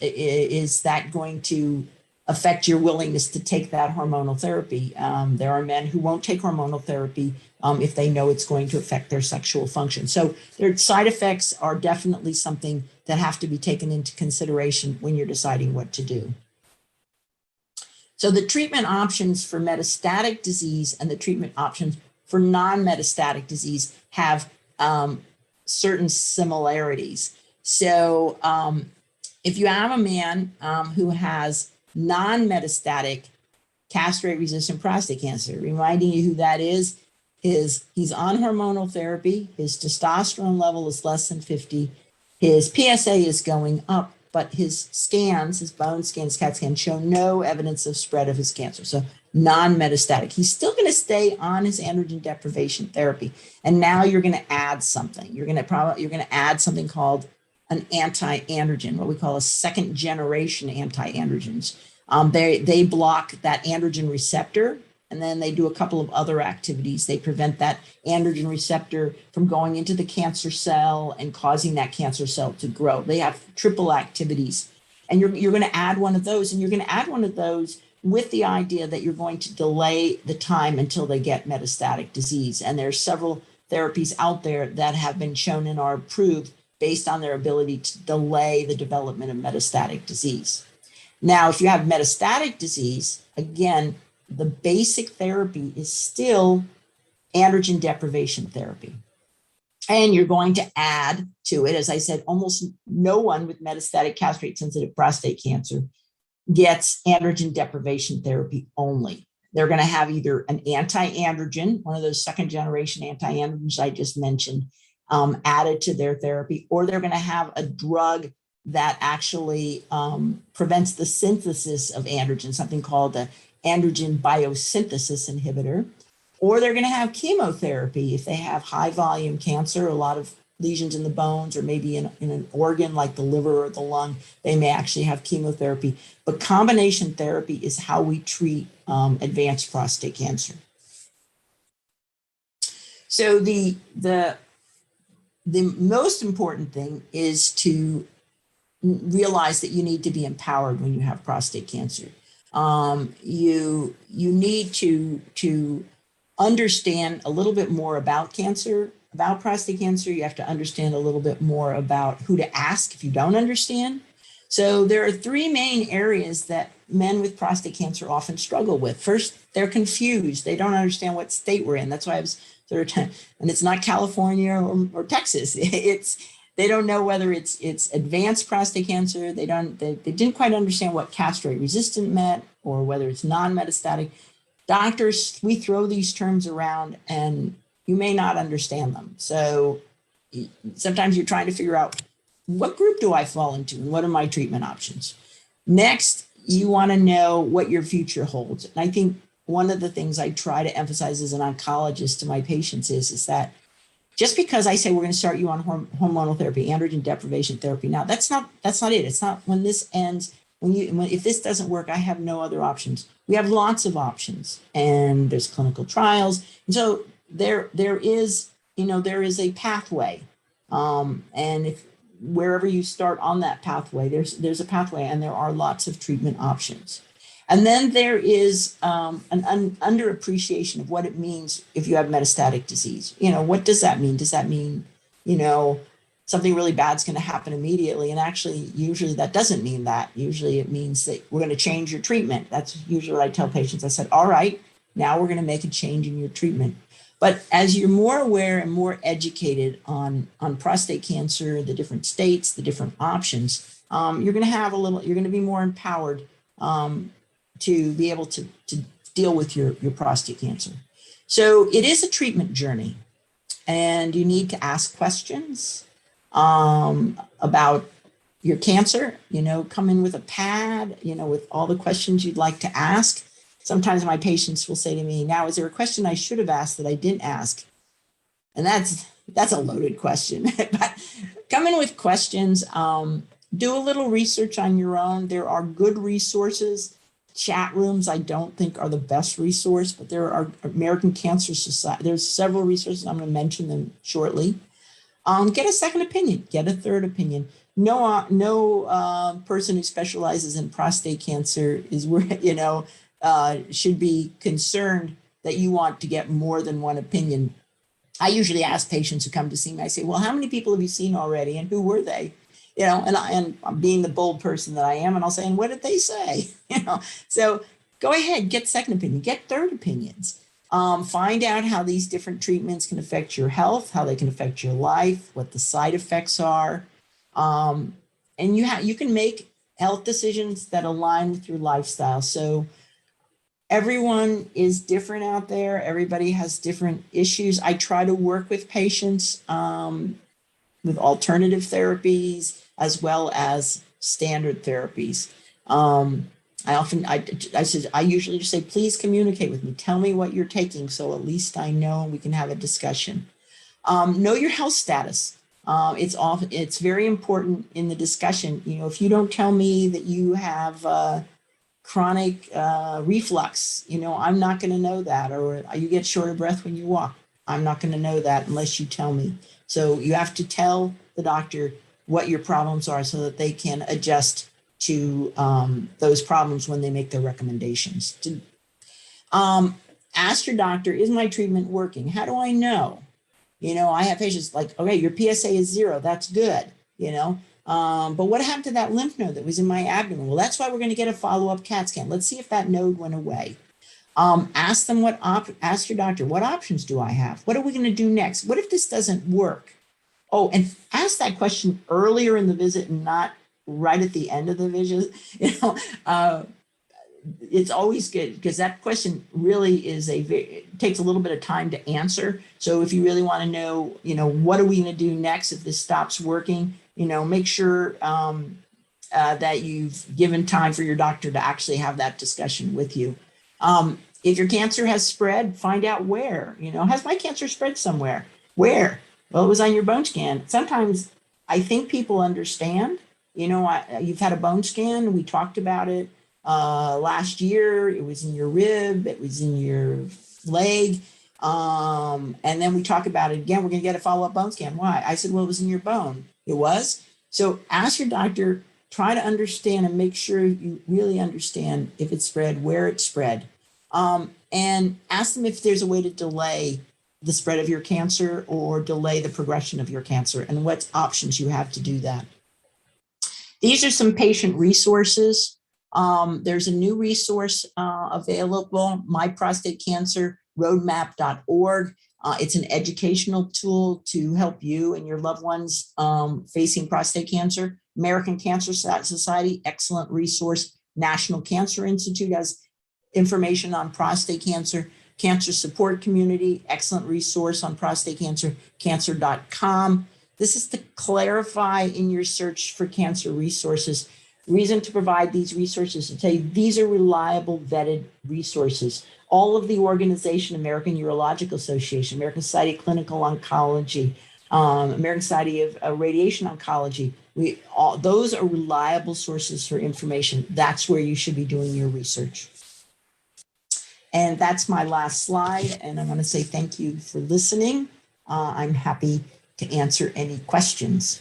that going to affect your willingness to take that hormonal therapy. There are men who won't take hormonal therapy if they know it's going to affect their sexual function. So their side effects are definitely something that have to be taken into consideration when you're deciding what to do. So the treatment options for metastatic disease and the treatment options for non-metastatic disease have certain similarities. So if you have a man who has non-metastatic castrate-resistant prostate cancer, reminding you who that is he's on hormonal therapy, his testosterone level is less than 50, his PSA is going up, but his scans, his bone scans, CAT scans, show no evidence of spread of his cancer. So non-metastatic. He's still going to stay on his androgen deprivation therapy. And now you're going to add something. You're going to add something called an anti-androgen, what we call a second generation anti-androgens. They block that androgen receptor, and then they do a couple of other activities. They prevent that androgen receptor from going into the cancer cell and causing that cancer cell to grow. They have triple activities. And you're going to add one of those, and you're going to add one of those with the idea that you're going to delay the time until they get metastatic disease. And there's several therapies out there that have been shown and are approved based on their ability to delay the development of metastatic disease. Now, if you have metastatic disease, again, the basic therapy is still androgen deprivation therapy. And you're going to add to it, as I said, almost no one with metastatic castrate-sensitive prostate cancer gets androgen deprivation therapy only. They're going to have either an anti-androgen, one of those second-generation anti-androgens I just mentioned, added to their therapy, or they're going to have a drug that actually prevents the synthesis of androgen, something called the androgen biosynthesis inhibitor, or they're going to have chemotherapy if they have high volume cancer. A lot of lesions in the bones or maybe in an organ like the liver or the lung, they may actually have chemotherapy. But combination therapy is how we treat advanced prostate cancer. So the most important thing is to realize that you need to be empowered when you have prostate cancer. You need to understand a little bit more about cancer, about prostate cancer. You have to understand a little bit more about who to ask if you don't understand. So there are three main areas that men with prostate cancer often struggle with. First, they're confused. They don't understand what state we're in. That's why I was sort of, and it's not California or Texas. They don't know whether it's advanced prostate cancer. They didn't quite understand what castrate resistant meant or whether it's non-metastatic. Doctors, we throw these terms around and you may not understand them. So sometimes you're trying to figure out what group do I fall into and what are my treatment options. Next, you want to know what your future holds. And I think one of the things I try to emphasize as an oncologist to my patients is that just because I say we're going to start you on hormonal therapy, androgen deprivation therapy, now that's not it. It's not when this ends. If this doesn't work, I have no other options. We have lots of options, and there's clinical trials, and so there is a pathway, and if wherever you start on that pathway, there's a pathway, and there are lots of treatment options. And then there is an underappreciation of what it means if you have metastatic disease. What does that mean? Does that mean, something really bad is going to happen immediately? And actually, usually that doesn't mean that. Usually it means that we're going to change your treatment. That's usually what I tell patients. I said, all right, now we're going to make a change in your treatment. But as you're more aware and more educated on prostate cancer, the different states, the different options, you're going to be more empowered to be able to deal with your prostate cancer. So it is a treatment journey, and you need to ask questions about your cancer, come in with a pad, with all the questions you'd like to ask. Sometimes my patients will say to me, now, is there a question I should have asked that I didn't ask? And that's a loaded question, but come in with questions, do a little research on your own. There are good resources. Chat rooms, I don't think are the best resource, but there are American Cancer Society. There's several resources. I'm going to mention them shortly. Get a second opinion, get a third opinion. No person who specializes in prostate cancer is should be concerned that you want to get more than one opinion. I usually ask patients who come to see me, I say, well, how many people have you seen already and who were they? And I'm being the bold person that I am, and I'll say, and what did they say? So go ahead, get second opinion, get third opinions. Find out how these different treatments can affect your health, how they can affect your life, what the side effects are. And you can make health decisions that align with your lifestyle. So everyone is different out there. Everybody has different issues. I try to work with patients with alternative therapies as well as standard therapies. I usually just say, please communicate with me. Tell me what you're taking, so at least I know and we can have a discussion. Know your health status. It's very important in the discussion. If you don't tell me that you have chronic reflux, I'm not going to know that. Or you get short of breath when you walk. I'm not going to know that unless you tell me. So you have to tell the doctor what your problems are so that they can adjust to those problems when they make their recommendations. Ask your doctor, is my treatment working? How do I know? I have patients like, okay, your PSA is 0. That's good, but what happened to that lymph node that was in my abdomen? Well, that's why we're going to get a follow-up CAT scan. Let's see if that node went away. Ask your doctor, what options do I have? What are we going to do next? What if this doesn't work? Oh, and ask that question earlier in the visit and not right at the end of the visit. It's always good because that question really it takes a little bit of time to answer. So if you really want to know, what are we going to do next if this stops working? Make sure that you've given time for your doctor to actually have that discussion with you. If your cancer has spread, find out where. Has my cancer spread somewhere? Where? Well, it was on your bone scan. Sometimes I think people understand, you've had a bone scan. We talked about it last year. It was in your rib, it was in your leg. And then we talk about it again. We're going to get a follow-up bone scan. Why? I said, well, it was in your bone. It was. So ask your doctor, try to understand and make sure you really understand if it's spread, where it's spread. And ask them if there's a way to delay the spread of your cancer or delay the progression of your cancer and what options you have to do that. These are some patient resources. There's a new resource available, myprostatecancerroadmap.org. It's an educational tool to help you and your loved ones facing prostate cancer. American Cancer Society, excellent resource. National Cancer Institute has information on prostate cancer. Cancer Support Community, excellent resource on prostate cancer, cancer.com. This is to clarify in your search for cancer resources. Reason to provide these resources to tell you these are reliable, vetted resources. All of the organization, American Urological Association, American Society of Clinical Oncology, American Society of Radiation Oncology, those are reliable sources for information. That's where you should be doing your research. And that's my last slide. And I want to say thank you for listening. I'm happy to answer any questions.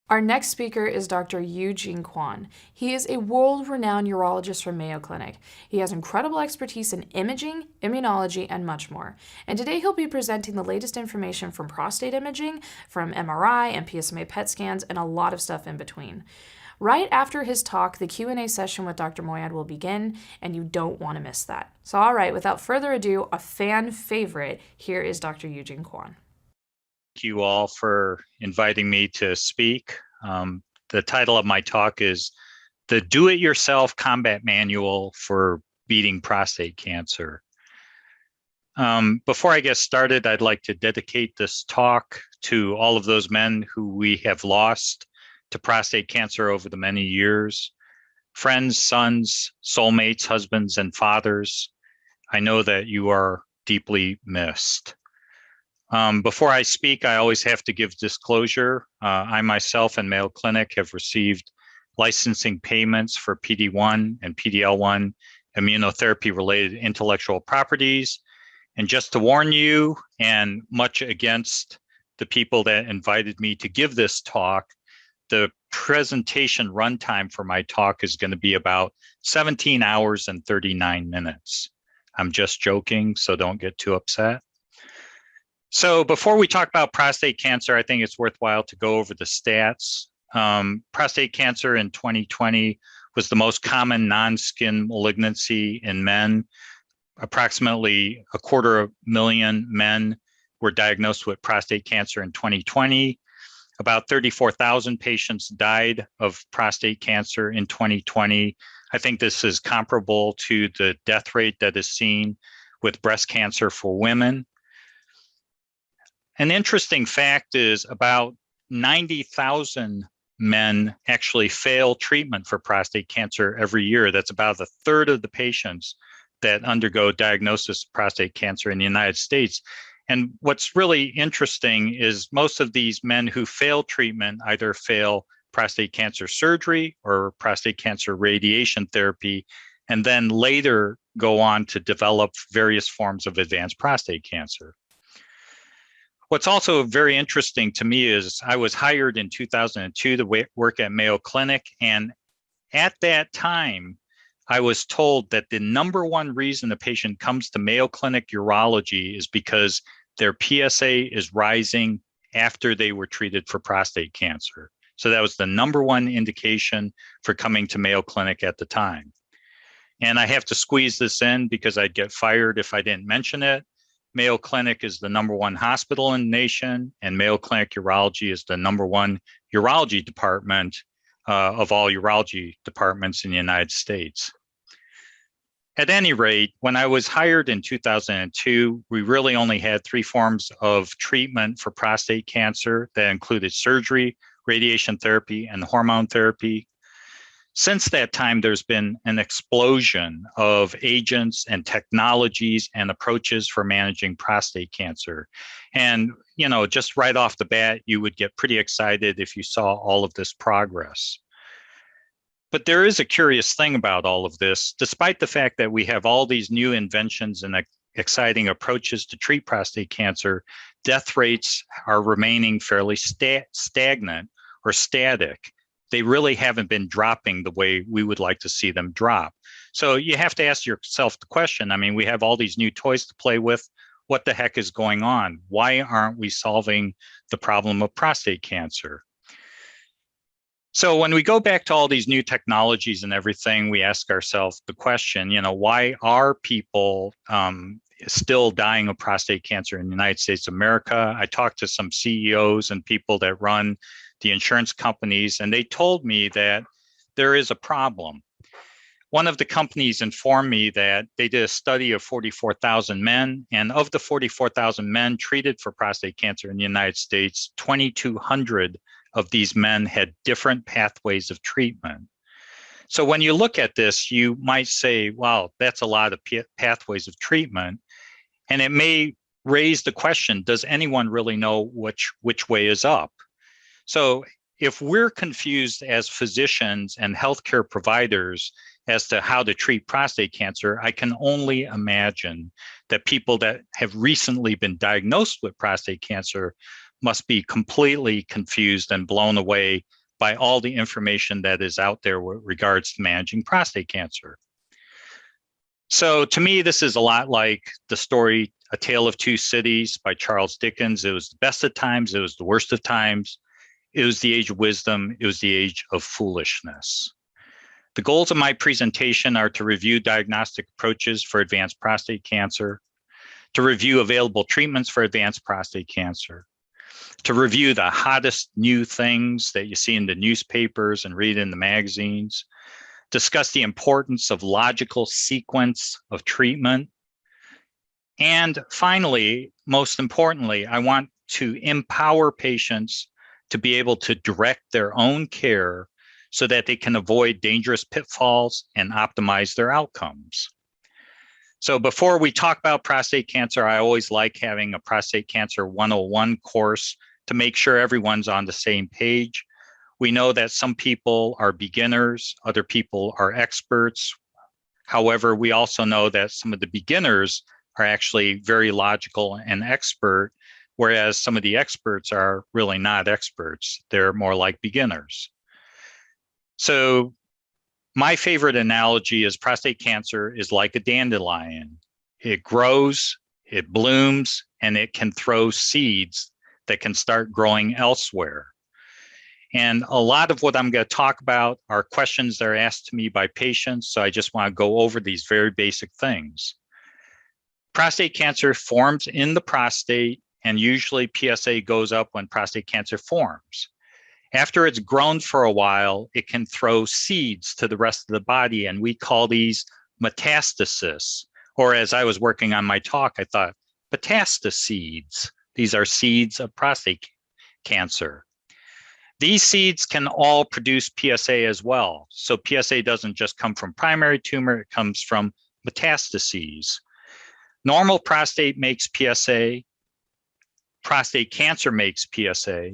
Our next speaker is Dr. Eugene Kwon. He is a world-renowned urologist from Mayo Clinic. He has incredible expertise in imaging, immunology, and much more. And today he'll be presenting the latest information from prostate imaging, from MRI and PSMA PET scans, and a lot of stuff in between. Right after his talk, the Q&A session with Dr. Moyad will begin, and you don't want to miss that. So all right, without further ado, a fan favorite, here is Dr. Eugene Kwon. Thank you all for inviting me to speak. The title of my talk is The Do-It-Yourself Combat Manual for Beating Prostate Cancer. Before I get started, I'd like to dedicate this talk to all of those men who we have lost to prostate cancer over the many years. Friends, sons, soulmates, husbands, and fathers, I know that you are deeply missed. Before I speak, I always have to give disclosure. I myself and Mayo Clinic have received licensing payments for PD-1 and PD-L1 immunotherapy-related intellectual properties. And just to warn you, and much against the people that invited me to give this talk, the presentation runtime for my talk is going to be about 17 hours and 39 minutes. I'm just joking, so don't get too upset. So before we talk about prostate cancer, I think it's worthwhile to go over the stats. Prostate cancer in 2020 was the most common non-skin malignancy in men. Approximately 250,000 men were diagnosed with prostate cancer in 2020. About 34,000 patients died of prostate cancer in 2020. I think this is comparable to the death rate that is seen with breast cancer for women. An interesting fact is about 90,000 men actually fail treatment for prostate cancer every year. That's about a third of the patients that undergo diagnosis of prostate cancer in the United States. And what's really interesting is most of these men who fail treatment either fail prostate cancer surgery or prostate cancer radiation therapy, and then later go on to develop various forms of advanced prostate cancer. What's also very interesting to me is I was hired in 2002 to work at Mayo Clinic. And at that time, I was told that the number one reason a patient comes to Mayo Clinic urology is because their PSA is rising after they were treated for prostate cancer. So that was the number one indication for coming to Mayo Clinic at the time. And I have to squeeze this in because I'd get fired if I didn't mention it. Mayo Clinic is the number one hospital in the nation, and Mayo Clinic Urology is the number one urology department of all urology departments in the United States. At any rate, when I was hired in 2002, we really only had 3 forms of treatment for prostate cancer that included surgery radiation therapy, and hormone therapy. Since that time, there's been an explosion of agents and technologies and approaches for managing prostate cancer. And, just right off the bat, you would get pretty excited if you saw all of this progress. But there is a curious thing about all of this. Despite the fact that we have all these new inventions and exciting approaches to treat prostate cancer, death rates are remaining fairly stagnant or static. They really haven't been dropping the way we would like to see them drop. So you have to ask yourself the question, we have all these new toys to play with. What the heck is going on? Why aren't we solving the problem of prostate cancer? So when we go back to all these new technologies and everything, we ask ourselves the question, why are people still dying of prostate cancer in the United States of America? I talked to some CEOs and people that run the insurance companies, and they told me that there is a problem. One of the companies informed me that they did a study of 44,000 men, and of the 44,000 men treated for prostate cancer in the United States, 2,200 of these men had different pathways of treatment. So when you look at this, you might say, wow, that's a lot of pathways of treatment. And it may raise the question, does anyone really know which way is up? So if we're confused as physicians and healthcare providers as to how to treat prostate cancer, I can only imagine that people that have recently been diagnosed with prostate cancer must be completely confused and blown away by all the information that is out there with regards to managing prostate cancer. So to me, this is a lot like the story, A Tale of Two Cities by Charles Dickens. It was the best of times, it was the worst of times. It was the age of wisdom, it was the age of foolishness. The goals of my presentation are to review diagnostic approaches for advanced prostate cancer, to review available treatments for advanced prostate cancer, to review the hottest new things that you see in the newspapers and read in the magazines, discuss the importance of logical sequence of treatment, and finally, most importantly, I want to empower patients to be able to direct their own care so that they can avoid dangerous pitfalls and optimize their outcomes. So before we talk about prostate cancer, I always like having a prostate cancer 101 course to make sure everyone's on the same page. We know that some people are beginners, other people are experts. However, we also know that some of the beginners are actually very logical and expert, whereas some of the experts are really not experts. They're more like beginners. So my favorite analogy is prostate cancer is like a dandelion. It grows, it blooms, and it can throw seeds that can start growing elsewhere. And a lot of what I'm going to talk about are questions that are asked to me by patients. So I just want to go over these very basic things. Prostate cancer forms in the prostate, and usually PSA goes up when prostate cancer forms. After it's grown for a while, it can throw seeds to the rest of the body, and we call these metastases. Or as I was working on my talk, I thought, metastaseeds. These are seeds of prostate cancer. These seeds can all produce PSA as well. So PSA doesn't just come from primary tumor, it comes from metastases. Normal prostate makes PSA. Prostate cancer makes PSA.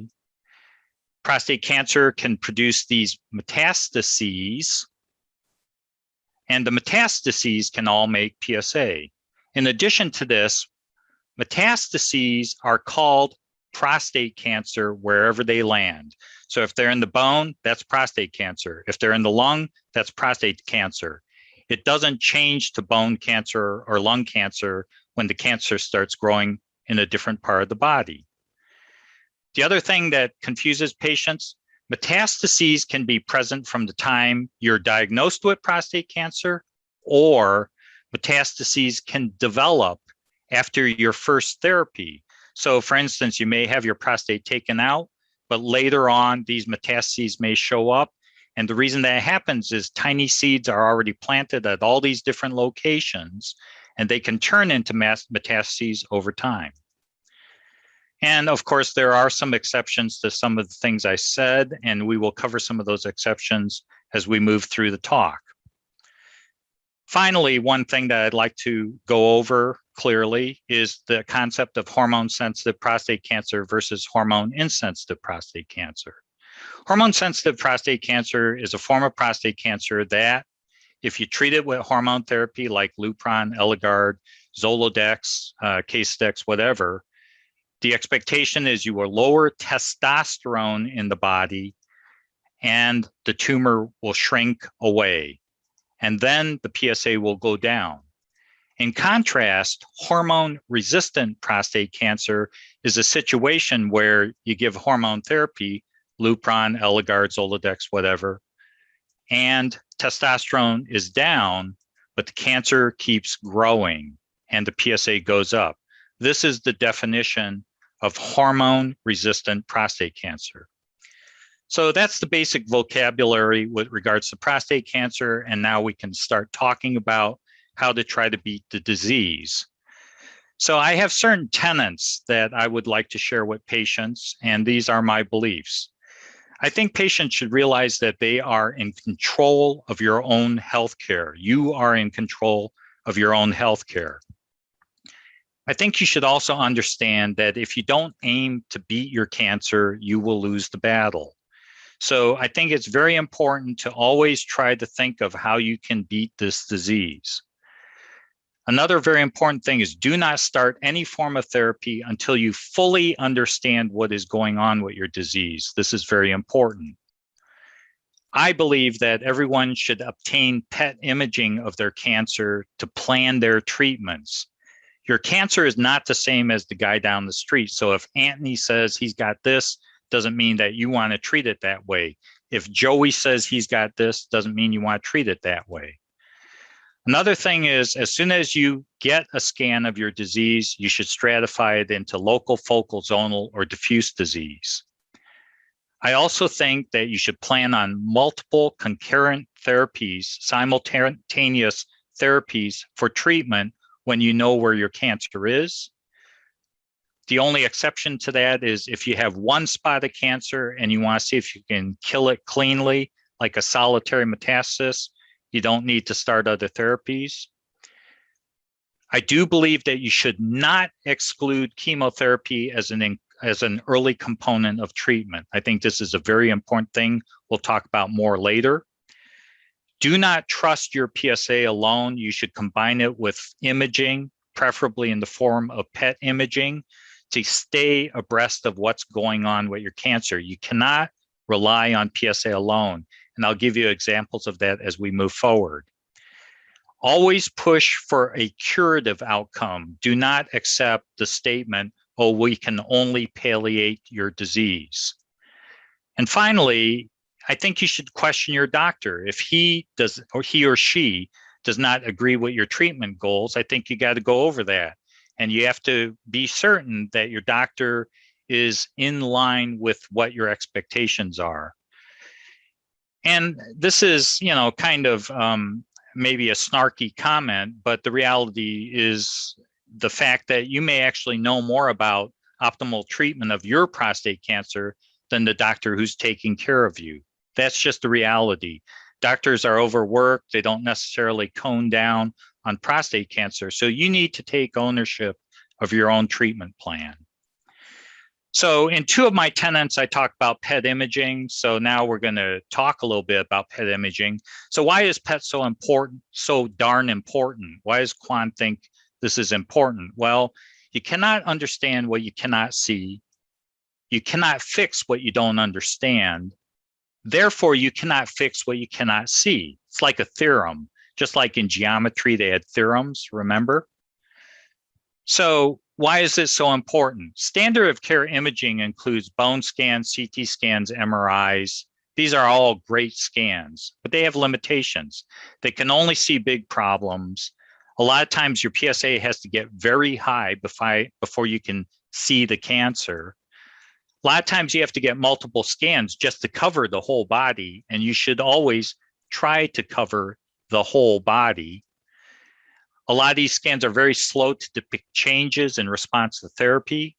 Prostate cancer can produce these metastases, and the metastases can all make PSA. In addition to this, metastases are called prostate cancer wherever they land. So if they're in the bone, that's prostate cancer. If they're in the lung, that's prostate cancer. It doesn't change to bone cancer or lung cancer when the cancer starts growing in a different part of the body. The other thing that confuses patients, metastases can be present from the time you're diagnosed with prostate cancer, or metastases can develop after your first therapy. So for instance, you may have your prostate taken out, but later on, these metastases may show up. And the reason that happens is tiny seeds are already planted at all these different locations, and they can turn into metastases over time. And of course, there are some exceptions to some of the things I said, and we will cover some of those exceptions as we move through the talk. Finally, one thing that I'd like to go over clearly is the concept of hormone-sensitive prostate cancer versus hormone-insensitive prostate cancer. Hormone-sensitive prostate cancer is a form of prostate cancer that, if you treat it with hormone therapy like Lupron, Eligard, Zoladex, Casedex, whatever, the expectation is you will lower testosterone in the body and the tumor will shrink away. And then the PSA will go down. In contrast, hormone-resistant prostate cancer is a situation where you give hormone therapy, Lupron, Eligard, Zoladex, whatever, and testosterone is down, but the cancer keeps growing and the PSA goes up. This is the definition of hormone-resistant prostate cancer. So that's the basic vocabulary with regards to prostate cancer, and now we can start talking about how to try to beat the disease. So I have certain tenets that I would like to share with patients, and these are my beliefs. I think patients should realize that they are in control of your own healthcare. You are in control of your own healthcare. I think you should also understand that if you don't aim to beat your cancer, you will lose the battle. So I think it's very important to always try to think of how you can beat this disease. Another very important thing is do not start any form of therapy until you fully understand what is going on with your disease. This is very important. I believe that everyone should obtain PET imaging of their cancer to plan their treatments. Your cancer is not the same as the guy down the street. So if Anthony says he's got this, doesn't mean that you want to treat it that way. If Joey says he's got this, doesn't mean you want to treat it that way. Another thing is, as soon as you get a scan of your disease, you should stratify it into local, focal, zonal, or diffuse disease. I also think that you should plan on multiple concurrent therapies, simultaneous therapies for treatment when you know where your cancer is. The only exception to that is if you have one spot of cancer and you want to see if you can kill it cleanly, like a solitary metastasis, you don't need to start other therapies. I do believe that you should not exclude chemotherapy as an early component of treatment. I think this is a very important thing we'll talk about more later. Do not trust your PSA alone. You should combine it with imaging, preferably in the form of PET imaging, to stay abreast of what's going on with your cancer. You cannot rely on PSA alone. And I'll give you examples of that as we move forward. Always push for a curative outcome. Do not accept the statement, oh, we can only palliate your disease. And finally, I think you should question your doctor. If he or she does not agree with your treatment goals, I think you got to go over that. And you have to be certain that your doctor is in line with what your expectations are. And this is, kind of maybe a snarky comment, but the reality is the fact that you may actually know more about optimal treatment of your prostate cancer than the doctor who's taking care of you. That's just the reality. Doctors are overworked. They don't necessarily hone down on prostate cancer. So you need to take ownership of your own treatment plan. So in two of my tenets, I talk about PET imaging. So now we're going to talk a little bit about PET imaging. So why is PET so important, so darn important? Why does Kwon think this is important? Well, you cannot understand what you cannot see. You cannot fix what you don't understand. Therefore, you cannot fix what you cannot see. It's like a theorem. Just like in geometry, they had theorems, remember? So why is this so important? Standard of care imaging includes bone scans, CT scans, MRIs. These are all great scans, but they have limitations. They can only see big problems. A lot of times your PSA has to get very high before you can see the cancer. A lot of times you have to get multiple scans just to cover the whole body, and you should always try to cover the whole body. A lot of these scans are very slow to depict changes in response to therapy.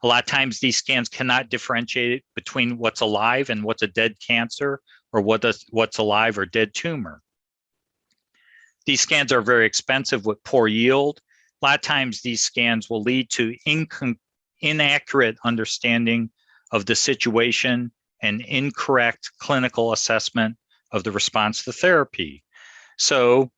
A lot of times these scans cannot differentiate between what's alive and what's a dead cancer or what's alive or dead tumor. These scans are very expensive with poor yield. A lot of times these scans will lead to inaccurate understanding of the situation and incorrect clinical assessment of the response to therapy. So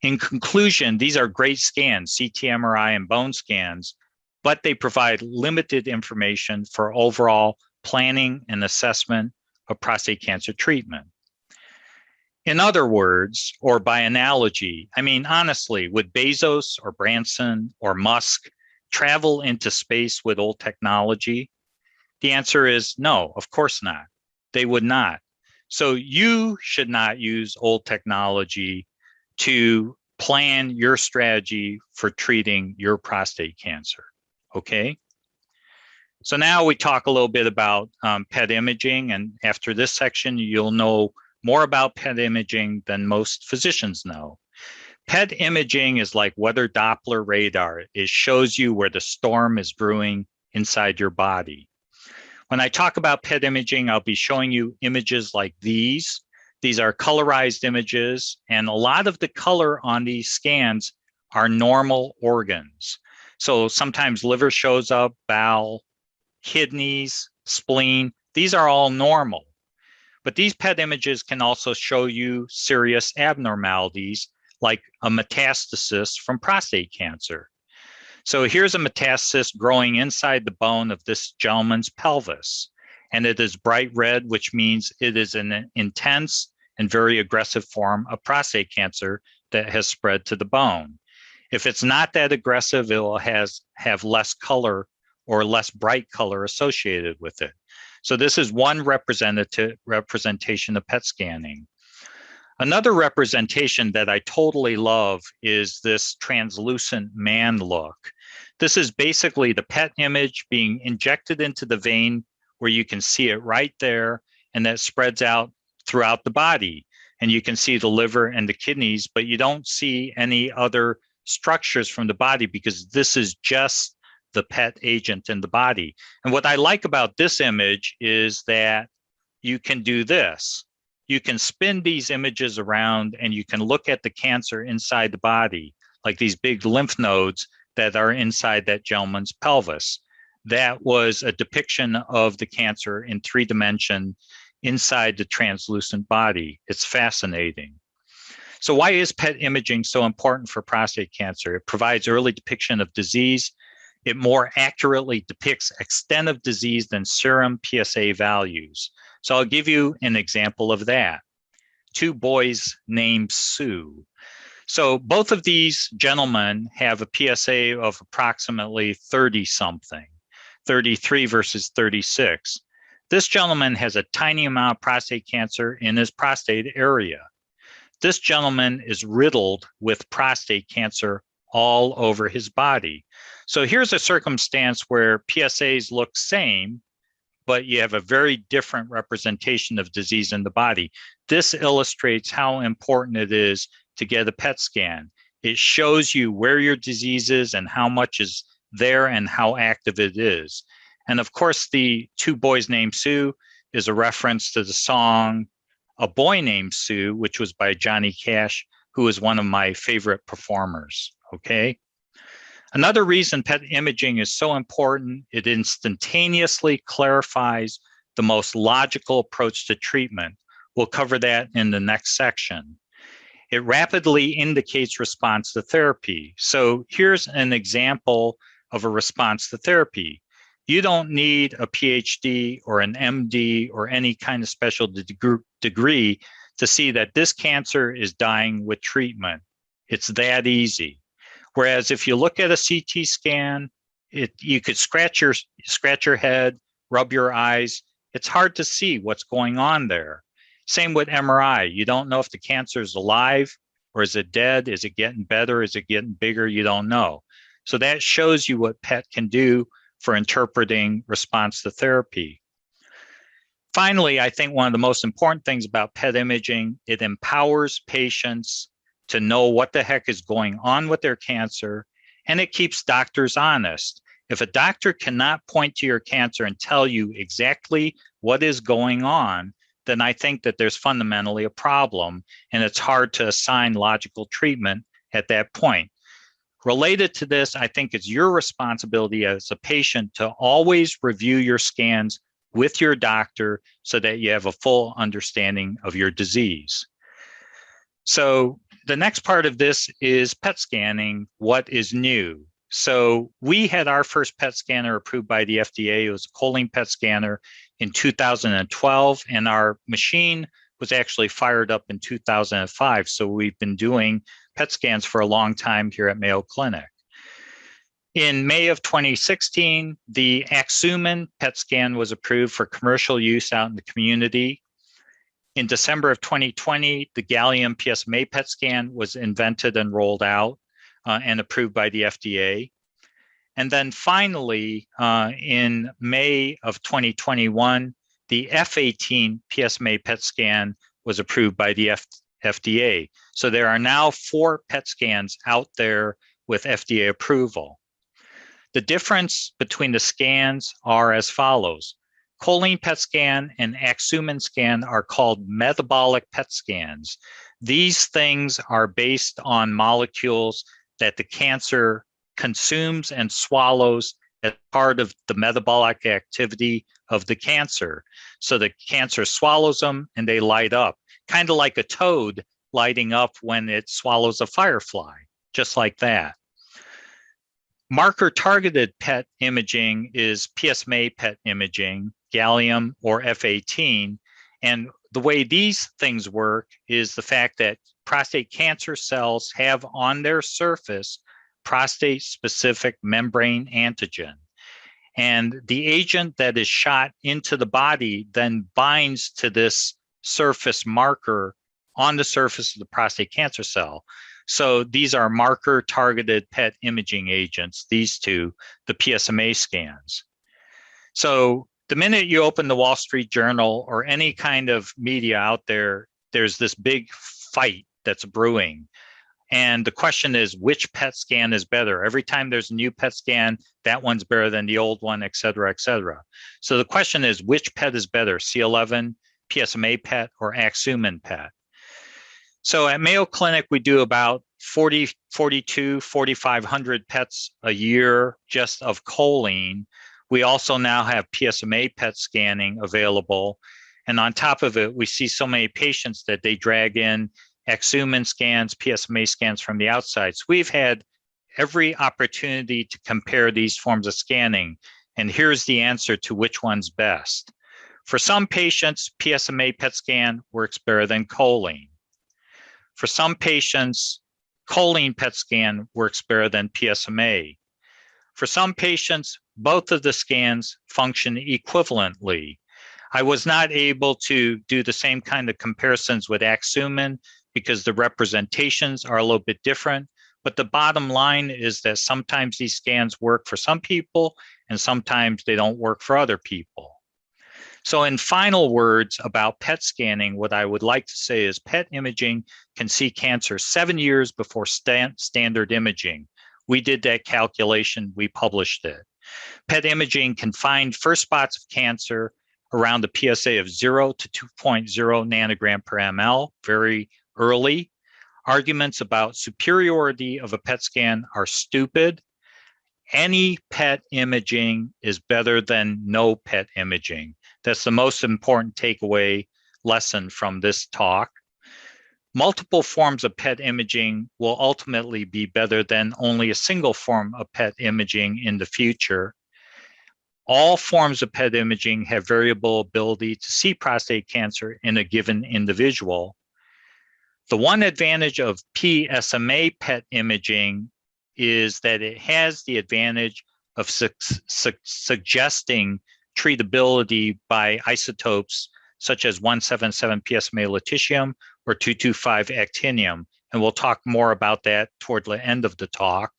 in conclusion, these are great scans, CT, MRI, and bone scans, but they provide limited information for overall planning and assessment of prostate cancer treatment. In other words, or by analogy, I mean, honestly, would Bezos or Branson or Musk travel into space with old technology? The answer is no, of course not. They would not. So you should not use old technology to plan your strategy for treating your prostate cancer, okay? So now we talk a little bit about PET imaging, and after this section, you'll know more about PET imaging than most physicians know. PET imaging is like weather Doppler radar. It shows you where the storm is brewing inside your body. When I talk about PET imaging, I'll be showing you images like these. These are colorized images, and a lot of the color on these scans are normal organs. So sometimes liver shows up, bowel, kidneys, spleen, these are all normal. But these PET images can also show you serious abnormalities like a metastasis from prostate cancer. So here's a metastasis growing inside the bone of this gentleman's pelvis, and it is bright red, which means it is an intense and very aggressive form of prostate cancer that has spread to the bone. If it's not that aggressive, it will have less color or less bright color associated with it. So this is one representation of PET scanning. Another representation that I totally love is this translucent man look. This is basically the PET image being injected into the vein where you can see it right there, and that spreads out throughout the body. And you can see the liver and the kidneys, but you don't see any other structures from the body because this is just the PET agent in the body. And what I like about this image is that you can do this. You can spin these images around and you can look at the cancer inside the body, like these big lymph nodes that are inside that gentleman's pelvis. That was a depiction of the cancer in 3D inside the translucent body. It's fascinating. So why is PET imaging so important for prostate cancer? It provides early depiction of disease. It more accurately depicts extent of disease than serum PSA values. So I'll give you an example of that. Two boys named Sue. So both of these gentlemen have a PSA of approximately 30 something, 33 versus 36. This gentleman has a tiny amount of prostate cancer in his prostate area. This gentleman is riddled with prostate cancer all over his body. So here's a circumstance where PSAs look same, but you have a very different representation of disease in the body. This illustrates how important it is to get a PET scan. It shows you where your disease is and how much is there and how active it is. And of course, the Two Boys Named Sue is a reference to the song A Boy Named Sue, which was by Johnny Cash, who is one of my favorite performers, okay? Another reason PET imaging is so important, it instantaneously clarifies the most logical approach to treatment. We'll cover that in the next section. It rapidly indicates response to therapy. So here's an example of a response to therapy. You don't need a PhD or an MD or any kind of special degree to see that this cancer is dying with treatment. It's that easy. Whereas if you look at a CT scan, you could scratch your head, rub your eyes. It's hard to see what's going on there. Same with MRI. You don't know if the cancer is alive or is it dead? Is it getting better? Is it getting bigger? You don't know. So that shows you what PET can do for interpreting response to therapy. Finally, I think one of the most important things about PET imaging, it empowers patients to know what the heck is going on with their cancer, and it keeps doctors honest. If a doctor cannot point to your cancer and tell you exactly what is going on, then I think that there's fundamentally a problem, and it's hard to assign logical treatment at that point. Related to this, I think it's your responsibility as a patient to always review your scans with your doctor so that you have a full understanding of your disease. So the next part of this is PET scanning. What is new? So we had our first PET scanner approved by the FDA. It was a choline PET scanner in 2012, and our machine was actually fired up in 2005. So we've been doing PET scans for a long time here at Mayo Clinic. In May of 2016, the Axumin PET scan was approved for commercial use out in the community. In December of 2020, the gallium PSMA PET scan was invented and rolled out and approved by the FDA. And then finally, in May of 2021, the F18 PSMA PET scan was approved by the FDA. So there are now 4 PET scans out there with FDA approval. The difference between the scans are as follows. Choline PET scan and Axumin scan are called metabolic PET scans. These things are based on molecules that the cancer consumes and swallows as part of the metabolic activity of the cancer. So the cancer swallows them and they light up, kind of like a toad lighting up when it swallows a firefly, just like that. Marker targeted PET imaging is PSMA PET imaging, gallium or F18. And the way these things work is the fact that prostate cancer cells have on their surface prostate-specific membrane antigen. And the agent that is shot into the body then binds to this surface marker on the surface of the prostate cancer cell. So these are marker-targeted PET imaging agents, these two, the PSMA scans. So the minute you open the Wall Street Journal or any kind of media out there, there's this big fight that's brewing. And the question is, which PET scan is better? Every time there's a new PET scan, that one's better than the old one, et cetera, et cetera. So the question is, which PET is better, C11, PSMA PET, or Axumin PET? So at Mayo Clinic, we do about 4,500 PETs a year just of choline. We also now have PSMA PET scanning available. And on top of it, we see so many patients that they drag in Axumin scans, PSMA scans from the outside. So we've had every opportunity to compare these forms of scanning. And here's the answer to which one's best. For some patients, PSMA PET scan works better than choline. For some patients, choline PET scan works better than PSMA. For some patients, both of the scans function equivalently. I was not able to do the same kind of comparisons with Axumin because the representations are a little bit different. But the bottom line is that sometimes these scans work for some people and sometimes they don't work for other people. So in final words about PET scanning, what I would like to say is PET imaging can see cancer 7 years before standard imaging. We did that calculation, we published it. PET imaging can find first spots of cancer around the PSA of 0 to 2.0 nanogram per ml, very early. Arguments about superiority of a PET scan are stupid. Any PET imaging is better than no PET imaging. That's the most important takeaway lesson from this talk. Multiple forms of PET imaging will ultimately be better than only a single form of PET imaging in the future. All forms of PET imaging have variable ability to see prostate cancer in a given individual. The one advantage of PSMA PET imaging is that it has the advantage of suggesting treatability by isotopes such as 177 PSMA lutetium or 225 actinium. And we'll talk more about that toward the end of the talk.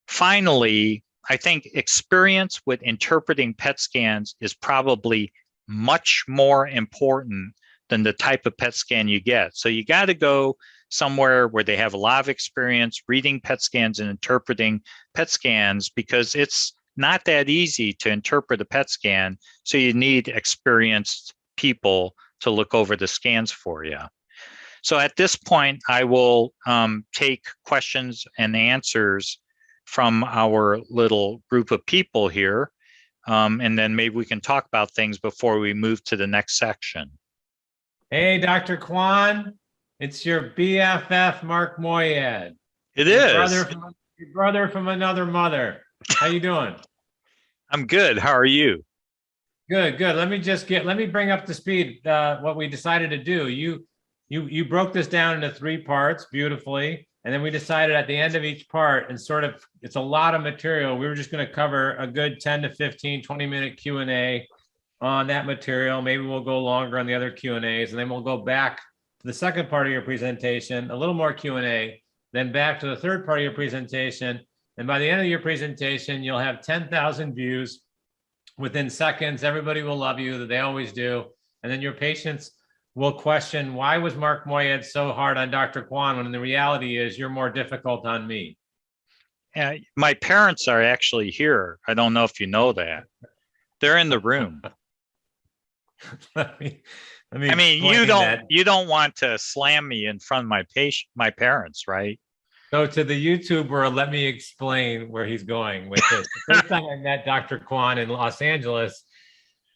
Finally, I think experience with interpreting PET scans is probably much more important than the type of PET scan you get. So you got to go somewhere where they have a lot of experience reading PET scans and interpreting PET scans, because it's not that easy to interpret a PET scan. So you need experienced people to look over the scans for you. So at this point, I will take questions and answers from our little group of people here. And then maybe we can talk about things before we move to the next section. Hey, Dr. Kwon, it's your BFF, Mark Moyad. It Your is. your brother from another mother. How you doing? I'm good. How are you? Good, good. Let me bring up to speed what we decided to do. You broke this down into 3 parts beautifully. And then we decided at the end of each part, and sort of, it's a lot of material. We were just going to cover a good 10 to 15, 20-minute Q&A on that material. Maybe we'll go longer on the other Q&As, and then we'll go back to the second part of your presentation, a little more Q&A, then back to the third part of your presentation. And by the end of your presentation, you'll have 10,000 views within seconds. Everybody will love you, that they always do. And then your patients will question, why was Mark Moyad so hard on Dr. Kwon, when the reality is you're more difficult on me? My parents are actually here. I don't know if you know that. They're in the room. let me I mean, you don't want to slam me in front of my parents, right? So to the YouTuber, let me explain where he's going with this. The first time I met Dr. Kwon in Los Angeles,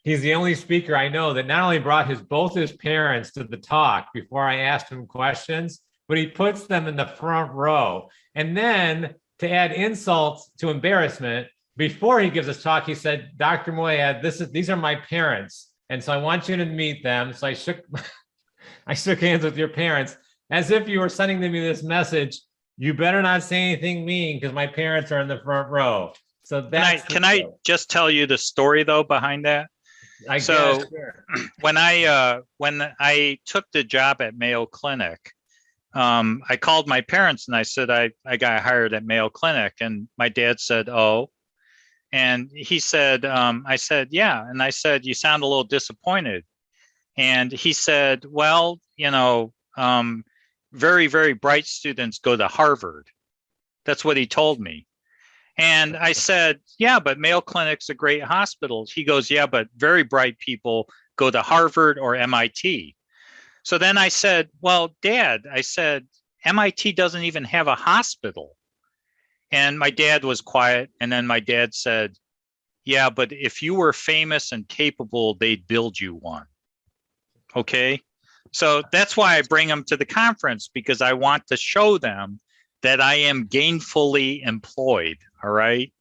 he's the only speaker I know that not only brought both his parents to the talk before I asked him questions, but he puts them in the front row. And then to add insult to embarrassment, before he gives us talk, he said, Dr. Moyad, these are my parents. And so I want you to meet them. So I shook hands with your parents as if you were sending me this message. You better not say anything mean, because my parents are in the front row. So that's can I just tell you the story though behind that? I guess, sure. When I took the job at Mayo Clinic, I called my parents and I said, I got hired at Mayo Clinic, and my dad said, oh, and he said, I said, yeah. And I said, you sound a little disappointed. And he said, well, very, very bright students go to Harvard. That's what he told me. And I said, yeah, but Mayo Clinic's a great hospital. He goes, yeah, but very bright people go to Harvard or MIT. So then I said, well, Dad, I said, MIT doesn't even have a hospital. And my dad was quiet. And then my dad said, yeah, but if you were famous and capable, they'd build you one. Okay. So that's why I bring them to the conference, because I want to show them that I am gainfully employed. All right.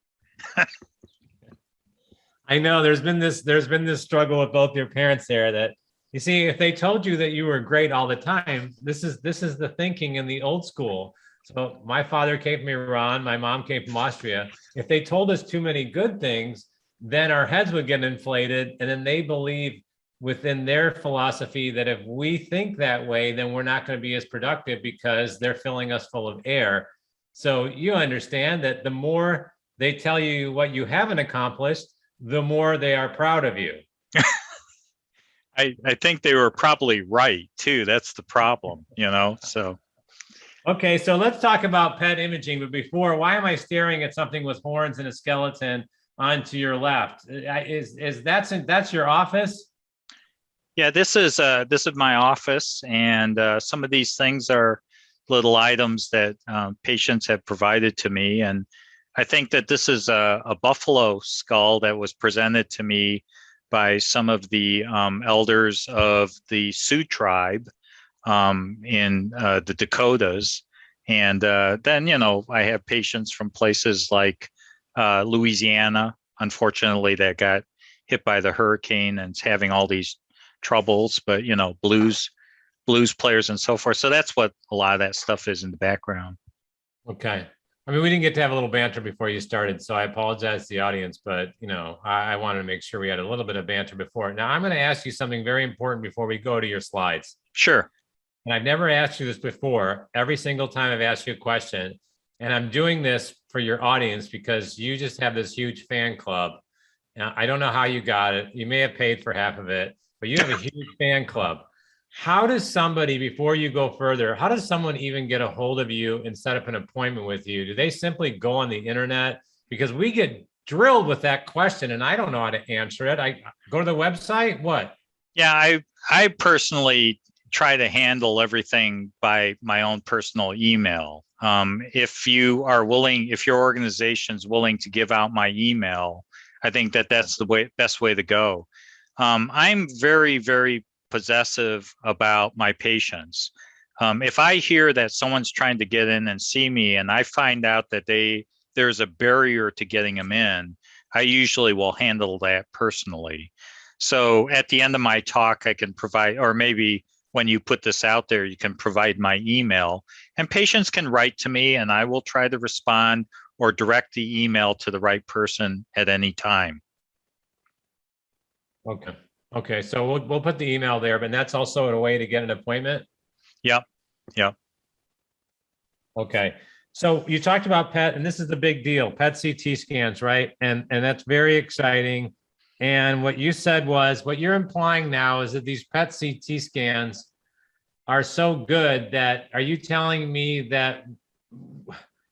I know there's been this struggle with both your parents there, that you see, if they told you that you were great all the time, this is the thinking in the old school. So my father came from Iran, my mom came from Austria. If they told us too many good things, then our heads would get inflated, and then they believe within their philosophy that if we think that way, then we're not going to be as productive because they're filling us full of air. So you understand that the more they tell you what you haven't accomplished, the more they are proud of you. I think they were probably right too. That's the problem, so. Okay, so let's talk about PET imaging. But before, why am I staring at something with horns and a skeleton onto your left? That's your office? Yeah, this is my office, and some of these things are little items that patients have provided to me. And I think that this is a buffalo skull that was presented to me by some of the elders of the Sioux tribe in the Dakotas. And then, I have patients from places like Louisiana, unfortunately, that got hit by the hurricane and is having all these troubles, but blues players and so forth. So that's what a lot of that stuff is in the background. Okay. I mean, we didn't get to have a little banter before you started, so I apologize to the audience, but I wanted to make sure we had a little bit of banter before. Now I'm going to ask you something very important before we go to your slides. Sure. And I've never asked you this before. Every single time I've asked you a question, and I'm doing this for your audience because you just have this huge fan club. Now, I don't know how you got it. You may have paid for half of it, but you have a huge fan club. how does somebody, before you go further, how does someone even get a hold of you and set up an appointment with you? Do they simply go on the internet? Because we get drilled with that question and I don't know how to answer it. I go to the website, what? Yeah, I personally try to handle everything by my own personal email. If you are willing, if your organization's willing to give out my email, I think that that's the best way to go. I'm very, very possessive about my patients. If I hear that someone's trying to get in and see me and I find out that there's a barrier to getting them in, I usually will handle that personally. So at the end of my talk, I can provide, or maybe when you put this out there, you can provide my email and patients can write to me and I will try to respond or direct the email to the right person at any time. Okay. Okay. So we'll put the email there, but that's also a way to get an appointment. Yep. Yep. Okay. So you talked about PET, and this is the big deal, PET CT scans, right? And that's very exciting. And what you said was, what you're implying now is that these PET CT scans are so good that, are you telling me that,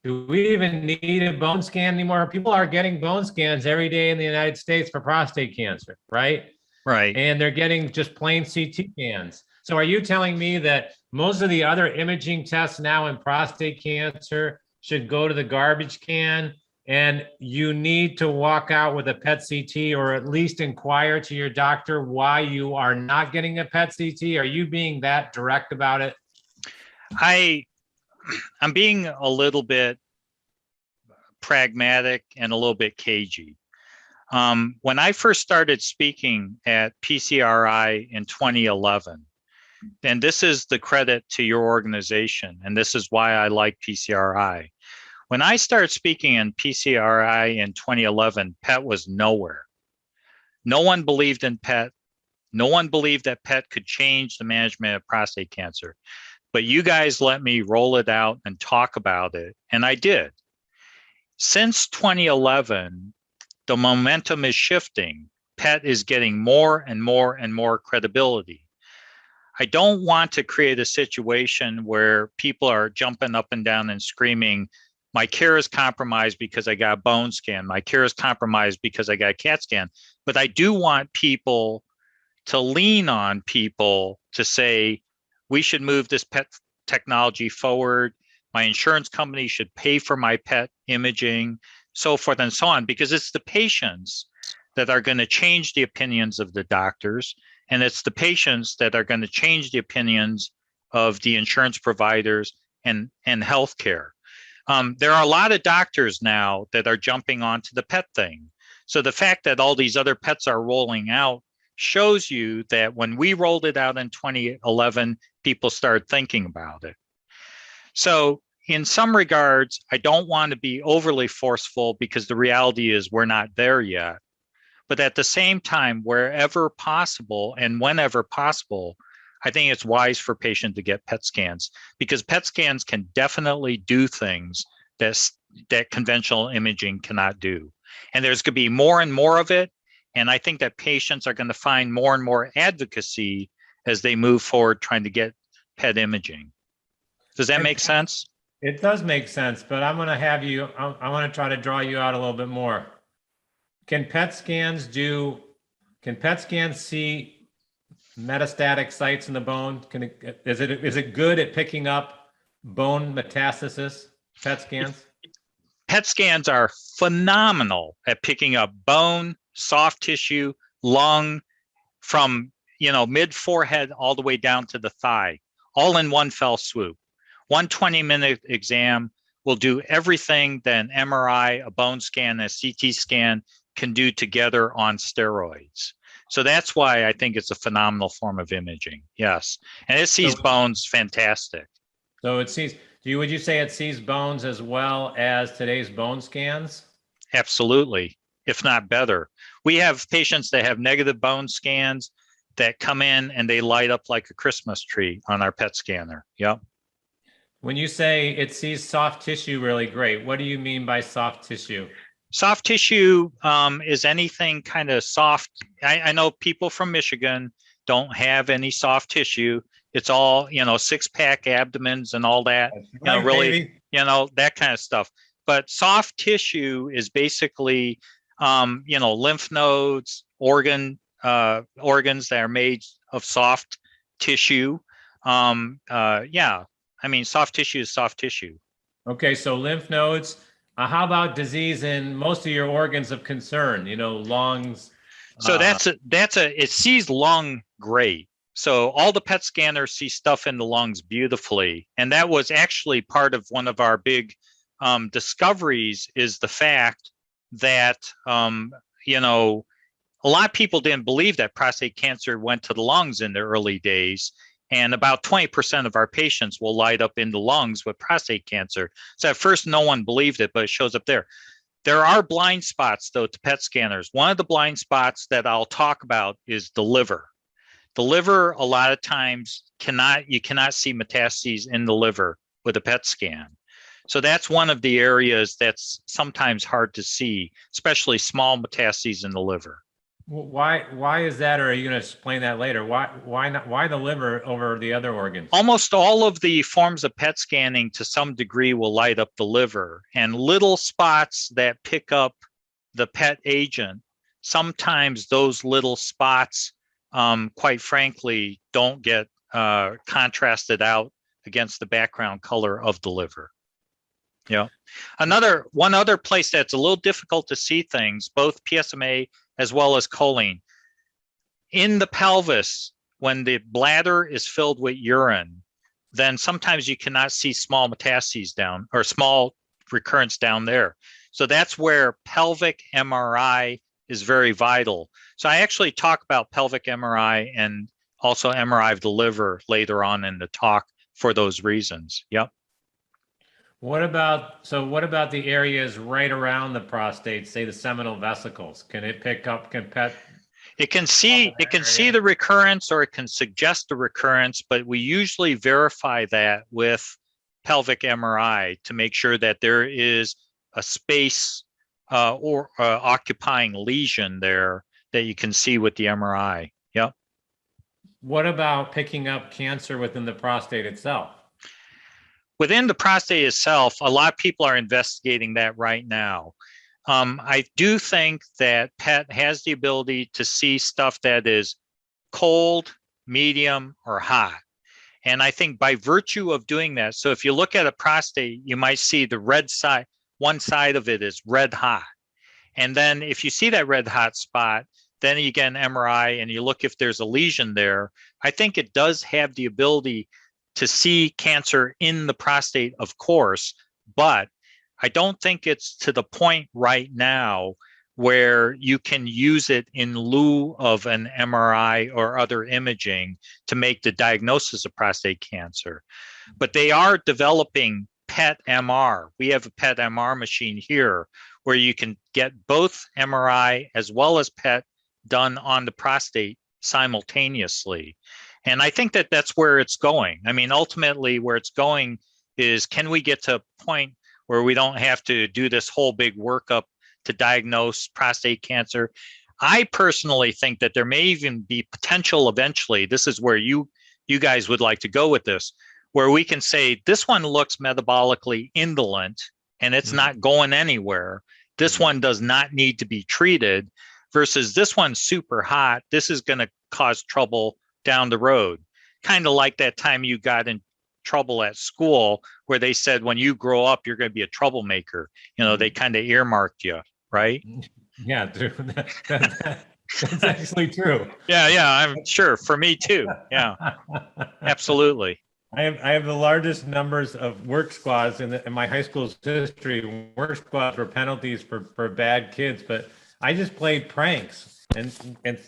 do we even need a bone scan anymore? People are getting bone scans every day in the United States for prostate cancer, right? Right. And they're getting just plain CT scans. So are you telling me that most of the other imaging tests now in prostate cancer should go to the garbage can, and you need to walk out with a PET CT, or at least inquire to your doctor why you are not getting a PET CT? Are you being that direct about it? I'm being a little bit pragmatic and a little bit cagey. When I first started speaking at PCRI in 2011, and this is the credit to your organization, and this is why I like PCRI. When I started speaking in PCRI in 2011, PET was nowhere. No one believed in PET. No one believed that PET could change the management of prostate cancer. But you guys let me roll it out and talk about it, and I did. Since 2011, the momentum is shifting. PET is getting more and more and more credibility. I don't want to create a situation where people are jumping up and down and screaming, my care is compromised because I got a bone scan. My care is compromised because I got a CAT scan. But I do want people to lean on people to say, we should move this PET technology forward. My insurance company should pay for my PET imaging, so forth and so on, because it's the patients that are going to change the opinions of the doctors. And it's the patients that are going to change the opinions of the insurance providers and healthcare. There are a lot of doctors now that are jumping onto the PET thing. So the fact that all these other PETs are rolling out shows you that when we rolled it out in 2011, people started thinking about it. So in some regards, I don't want to be overly forceful because the reality is we're not there yet. But at the same time, wherever possible and whenever possible, I think it's wise for patients to get PET scans, because PET scans can definitely do things that conventional imaging cannot do. And there's going to be more and more of it. And I think that patients are going to find more and more advocacy as they move forward trying to get PET imaging. Does that make sense? It does make sense, but I'm going to have you, I want to try to draw you out a little bit more. Can PET scans see metastatic sites in the bone? Is it good at picking up bone metastasis, PET scans? PET scans are phenomenal at picking up bone, soft tissue, lung, from mid forehead all the way down to the thigh, all in one fell swoop. One 20-minute exam will do everything that an MRI, a bone scan, a CT scan can do together on steroids. So that's why I think it's a phenomenal form of imaging. Yes. And it sees bones fantastic. So it sees, would you say it sees bones as well as today's bone scans? Absolutely, if not better. We have patients that have negative bone scans that come in and they light up like a Christmas tree on our PET scanner. Yep. When you say it sees soft tissue really great, what do you mean by soft tissue? Soft tissue is anything kind of soft. I know people from Michigan don't have any soft tissue. It's all, six-pack abdomens and all that, really, baby. that kind of stuff. But soft tissue is basically, lymph nodes, organs that are made of soft tissue. Soft tissue is soft tissue. Okay, so lymph nodes. How about disease in most of your organs of concern? Lungs. So it sees lung great. So all the PET scanners see stuff in the lungs beautifully. And that was actually part of one of our big discoveries, is the fact that, a lot of people didn't believe that prostate cancer went to the lungs in the early days. And about 20% of our patients will light up in the lungs with prostate cancer. So at first, no one believed it, but it shows up there. There are blind spots, though, to PET scanners. One of the blind spots that I'll talk about is the liver. The liver, a lot of times, you cannot see metastases in the liver with a PET scan. So that's one of the areas that's sometimes hard to see, especially small metastases in the liver. Why is that? Or are you going to explain that later? Why not? Why the liver over the other organs? Almost all of the forms of PET scanning to some degree will light up the liver, and little spots that pick up the PET agent, sometimes those little spots, quite frankly, don't get contrasted out against the background color of the liver. Yeah. One other place that's a little difficult to see things, both PSMA as well as choline. In the pelvis, when the bladder is filled with urine, then sometimes you cannot see small metastases down, or small recurrence down there. So that's where pelvic MRI is very vital. So I actually talk about pelvic MRI and also MRI of the liver later on in the talk for those reasons. Yep. What about the areas right around the prostate, say the seminal vesicles? Can it pick up, It can see the recurrence, or it can suggest the recurrence, but we usually verify that with pelvic MRI to make sure that there is a space or occupying lesion there that you can see with the MRI. Yep. What about picking up cancer within the prostate itself? Within the prostate itself, a lot of people are investigating that right now. I do think that PET has the ability to see stuff that is cold, medium, or hot. And I think by virtue of doing that, so if you look at a prostate, you might see the red side, one side of it is red hot. And then if you see that red hot spot, then you get an MRI and you look if there's a lesion there. I think it does have the ability to see cancer in the prostate, of course, but I don't think it's to the point right now where you can use it in lieu of an MRI or other imaging to make the diagnosis of prostate cancer. But they are developing PET MR. We have a PET MR machine here where you can get both MRI as well as PET done on the prostate simultaneously. And I think that that's where it's going. I mean, ultimately where it's going is, can we get to a point where we don't have to do this whole big workup to diagnose prostate cancer? I personally think that there may even be potential eventually, this is where you guys would like to go with this, where we can say this one looks metabolically indolent and it's not going anywhere. This one does not need to be treated, versus this one's super hot. This is going to cause trouble down the road. Kind of like that time you got in trouble at school where they said, when you grow up, you're going to be a troublemaker. They kind of earmarked you, right? Yeah, that's actually true. Yeah, I'm sure. For me too. Yeah, absolutely. I have the largest numbers of work squads in my high school's history. Work squads were penalties for bad kids, but I just played pranks. And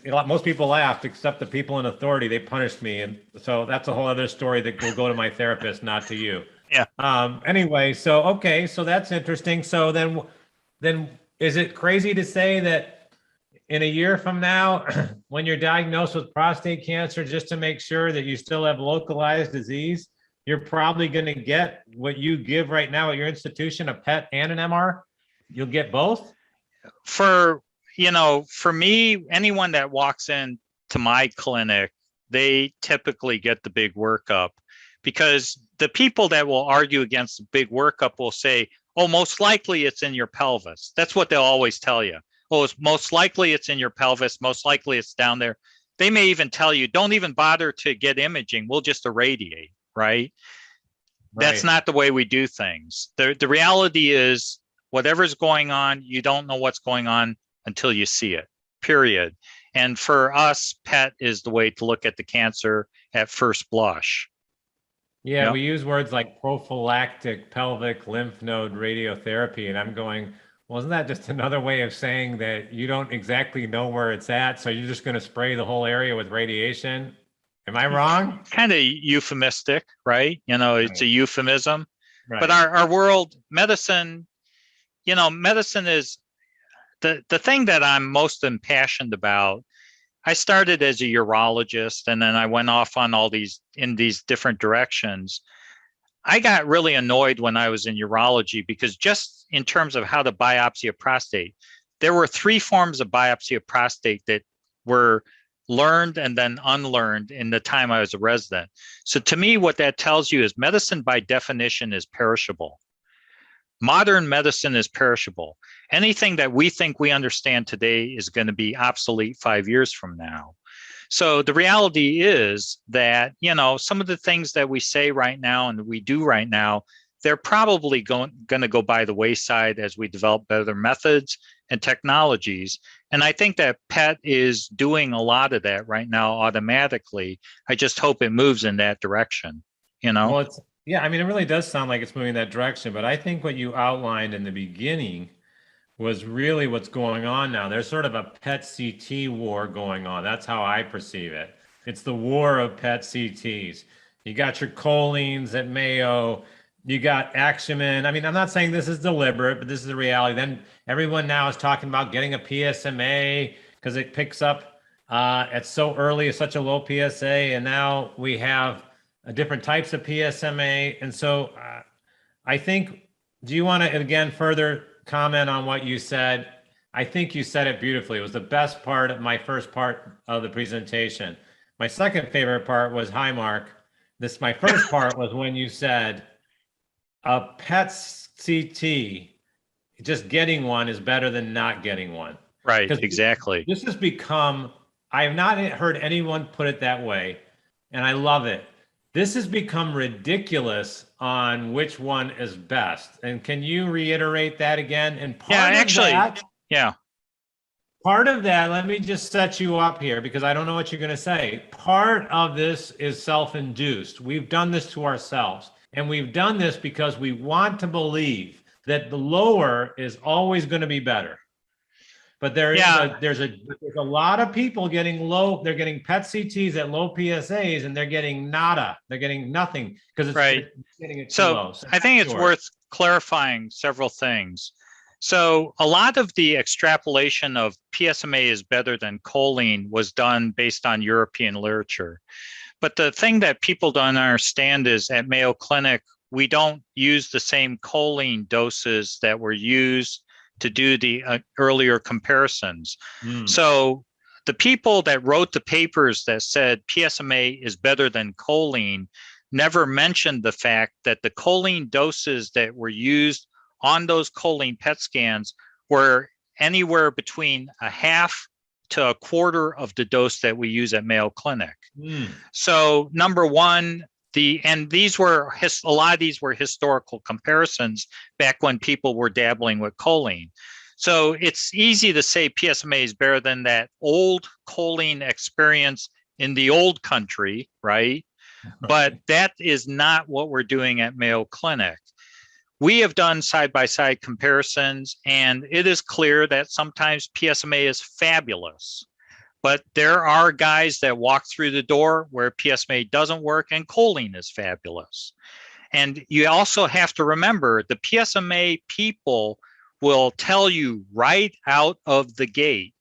most people laughed, except the people in authority. They punished me, and so that's a whole other story that will go to my therapist, not to you. Yeah. Anyway, so that's interesting. So then is it crazy to say that in a year from now, when you're diagnosed with prostate cancer, just to make sure that you still have localized disease, you're probably going to get what you give right now at your institution, a PET and an MR? You'll get both? For me, anyone that walks into my clinic they typically get the big workup, because the people that will argue against the big workup will say, oh, most likely it's in your pelvis. That's what they'll always tell you. Oh, it's most likely it's in your pelvis. Most likely it's down there. They may even tell you, don't even bother to get imaging. We'll just irradiate, right? That's not the way we do things. The reality is, whatever's going on, you don't know what's going on until you see it, period. And for us, PET is the way to look at the cancer at first blush. Yeah, Yep. we use words like prophylactic pelvic lymph node radiotherapy, and I'm going, well, isn't that just another way of saying that you don't exactly know where it's at, so you're just going to spray the whole area with radiation? Am I wrong? Kind of euphemistic, right? You know, it's a euphemism. Right. But our world, medicine, you know, medicine is the thing that I'm most impassioned about. I started as a urologist, and then I went off on in these different directions. I got really annoyed when I was in urology, because just in terms of how to biopsy a prostate, there were 3 forms of biopsy of prostate that were learned and then unlearned in the time I was a resident. So to me, what that tells you is medicine by definition is perishable. Modern medicine is perishable. Anything that we think we understand today is going to be obsolete 5 years from now. So the reality is that, you know, some of the things that we say right now and we do right now, they're probably going to go by the wayside as we develop better methods and technologies. And I think that PET is doing a lot of that right now automatically. I just hope it moves in that direction, you know? Well, yeah, I mean, it really does sound like it's moving that direction, but I think what you outlined in the beginning was really what's going on now. There's sort of a PET CT war going on. That's how I perceive it. It's the war of PET CTs. You got your cholines at Mayo, you got Axumin. I mean, I'm not saying this is deliberate, but this is the reality. Then everyone now is talking about getting a PSMA because it picks up at so early, such a low PSA, and now we have different types of PSMA. And so I think, do you want to, again, further comment on what you said? I think you said it beautifully. It was the best part of my first part of the presentation. My second favorite part was, hi, Mark. My first part was when you said a PET CT, just getting one is better than not getting one. Right, exactly. This has become, I have not heard anyone put it that way, and I love it. This has become ridiculous on which one is best. And can you reiterate that again? And part of that, let me just set you up here because I don't know what you're going to say. Part of this is self-induced. We've done this to ourselves. And we've done this because we want to believe that the lower is always going to be better. But there's a lot of people getting low. They're getting PET CTs at low PSAs, and they're getting nada. They're getting nothing because it's getting it too low. So I think it's worth clarifying several things. So a lot of the extrapolation of PSMA is better than choline was done based on European literature. But the thing that people don't understand is at Mayo Clinic, we don't use the same choline doses that were used to do the earlier comparisons. So the people that wrote the papers that said PSMA is better than choline never mentioned the fact that the choline doses that were used on those choline PET scans were anywhere between a half to a quarter of the dose that we use at Mayo Clinic. So number one, a lot of these were historical comparisons back when people were dabbling with choline. So it's easy to say PSMA is better than that old choline experience in the old country, right? But that is not what we're doing at Mayo Clinic. We have done side-by-side comparisons, and it is clear that sometimes PSMA is fabulous. But there are guys that walk through the door where PSMA doesn't work and choline is fabulous. And you also have to remember the PSMA people will tell you right out of the gate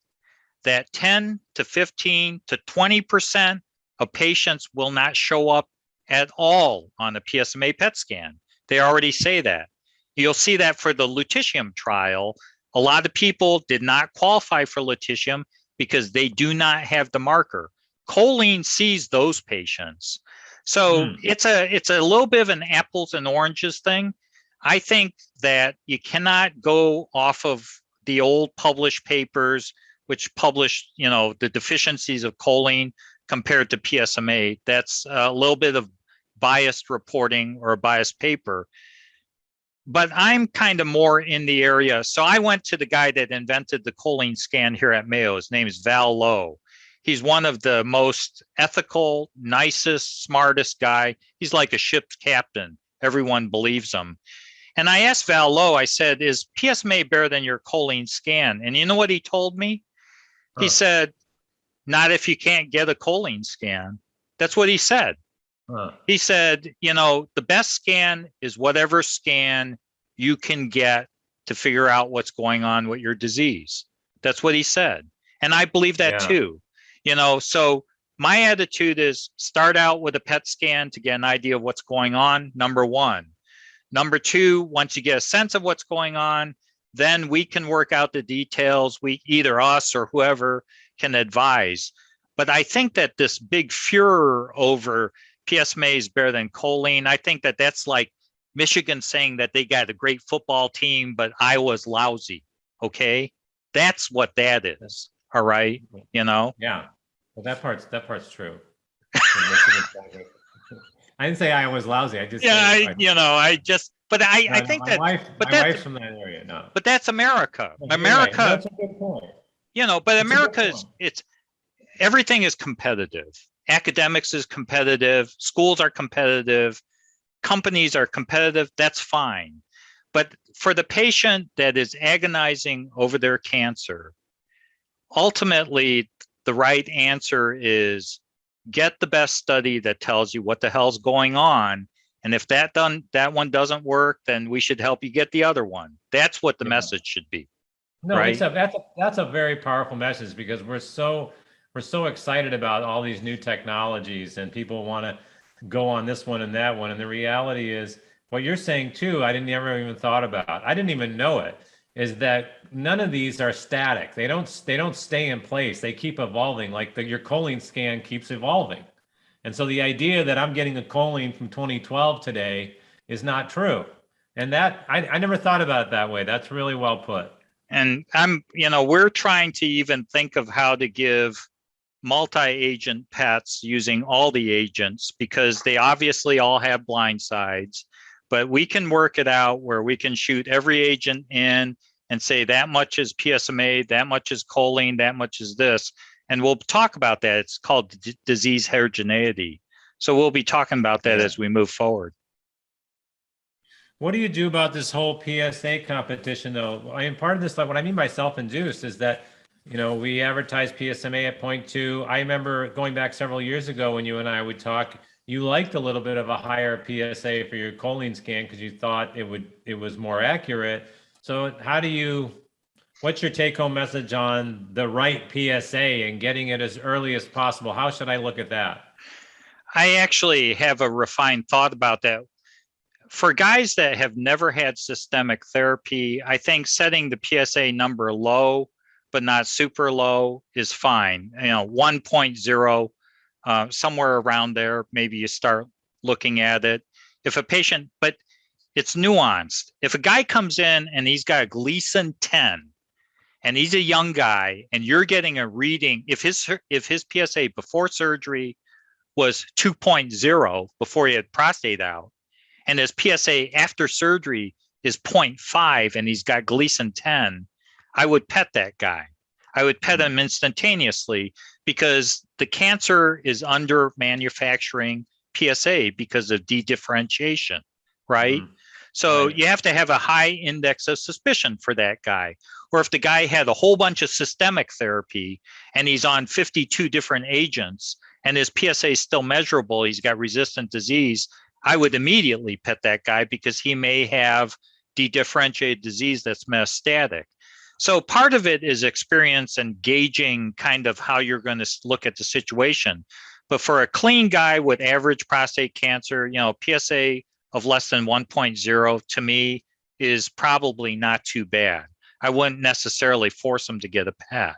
that 10 to 15 to 20% of patients will not show up at all on a PSMA PET scan. They already say that. You'll see that for the lutetium trial. A lot of people did not qualify for lutetium because they do not have the marker. Choline sees those patients. So it's a little bit of an apples and oranges thing. I think that you cannot go off of the old published papers, which published, the deficiencies of choline compared to PSMA. That's a little bit of biased reporting or a biased paper. But I'm kind of more in the area. So I went to the guy that invented the choline scan here at Mayo. His name is Val Lowe. He's one of the most ethical, nicest, smartest guy. He's like a ship's captain. Everyone believes him. And I asked Val Lowe, I said, is PSMA better than your choline scan? And you know what he told me? He said, not if you can't get a choline scan. That's what he said. He said, the best scan is whatever scan you can get to figure out what's going on with your disease. That's what he said. And I believe that too. So my attitude is start out with a PET scan to get an idea of what's going on, number one. Number two, once you get a sense of what's going on, then we can work out the details. Either us or whoever can advise. But I think that this big furor over PSMA is better than choline, I think that that's like Michigan saying that they got a great football team, but Iowa's lousy. Okay, that's what that is. All right, Yeah. Well, that part's true. I didn't say I was lousy. I just I think my that wife, but my that's wife's from that area. No, but that's America. You're right. America, No, that's a good point. but That's a good America point. it's everything is competitive. Academics is competitive. Schools are competitive. Companies are competitive. That's fine. But for the patient that is agonizing over their cancer, ultimately, the right answer is get the best study that tells you what the hell's going on. And if that one doesn't work, then we should help you get the other one. That's what the message should be. No, right? that's a very powerful message because we're so excited about all these new technologies and people want to go on this one and that one. And the reality is what you're saying too, I didn't ever even thought about. I didn't even know it, is that none of these are static. They don't stay in place. They keep evolving. Like your choline scan keeps evolving. And so the idea that I'm getting a choline from 2012 today is not true. And that I never thought about it that way. That's really well put. And we're trying to even think of how to give multi-agent PETs using all the agents because they obviously all have blind sides, but we can work it out where we can shoot every agent in and say that much is PSMA, that much is choline, that much is this. And we'll talk about that. It's called disease heterogeneity. So we'll be talking about that as we move forward. What do you do about this whole PSA competition, though? I mean, part of this, like what I mean by self-induced is that, we advertise PSMA at 0.2. I remember going back several years ago when you and I would talk, you liked a little bit of a higher PSA for your choline scan because you thought it was more accurate. So what's your take-home message on the right PSA and getting it as early as possible? How should I look at that? I actually have a refined thought about that. For guys that have never had systemic therapy, I think setting the PSA number low, but not super low is fine. 1.0, somewhere around there, maybe you start looking at it. But it's nuanced. If a guy comes in and he's got a Gleason 10 and he's a young guy and you're getting a reading, if his PSA before surgery was 2.0 before he had prostate out, and his PSA after surgery is 0.5 and he's got Gleason 10, I would PET that guy. I would PET him instantaneously because the cancer is under manufacturing PSA because of dedifferentiation, right? So you have to have a high index of suspicion for that guy. Or if the guy had a whole bunch of systemic therapy and he's on 52 different agents and his PSA is still measurable, he's got resistant disease, I would immediately PET that guy because he may have dedifferentiated disease that's metastatic. So part of it is experience and gauging kind of how you're going to look at the situation. But for a clean guy with average prostate cancer, PSA of less than 1.0 to me is probably not too bad. I wouldn't necessarily force him to get a PET.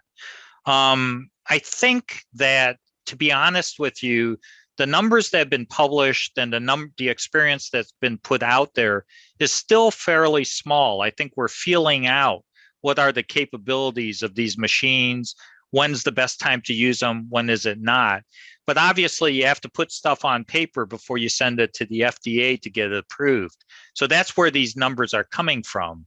I think that to be honest with you, the numbers that have been published and the experience that's been put out there is still fairly small. I think we're feeling out what are the capabilities of these machines, when's the best time to use them, when is it not. But obviously you have to put stuff on paper before you send it to the FDA to get it approved. So that's where these numbers are coming from.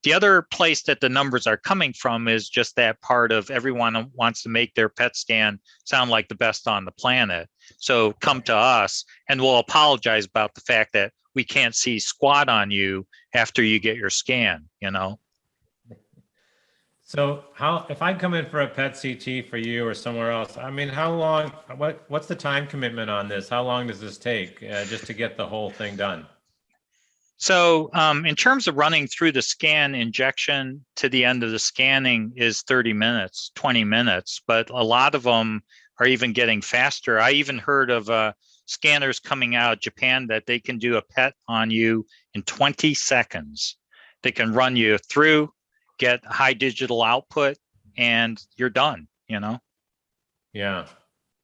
The other place that the numbers are coming from is just that part of everyone wants to make their PET scan sound like the best on the planet. So come to us and we'll apologize about the fact that we can't see squat on you after you get your scan, you know? So if I come in for a PET CT for you or somewhere else, I mean, how long, what's the time commitment on this? How long does this take just to get the whole thing done? So in terms of running through the scan, injection to the end of the scanning is 30 minutes, 20 minutes, but a lot of them are even getting faster. I even heard of scanners coming out of Japan that they can do a PET on you in 20 seconds. They can run you through, get high digital output, and you're done, you know? Yeah.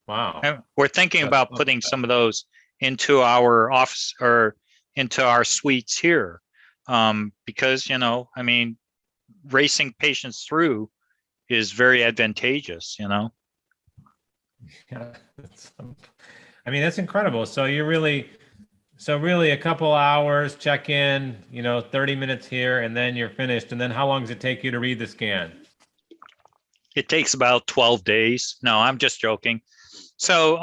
Wow. And we're thinking about putting some of those into our office or into our suites here, because, you know, I mean, racing patients through is very advantageous, you know? Yeah. I mean, that's incredible. So really a couple hours, check in, you know, 30 minutes here, and then you're finished. And then how long does it take you to read the scan? It takes about 12 days. No, I'm just joking. So,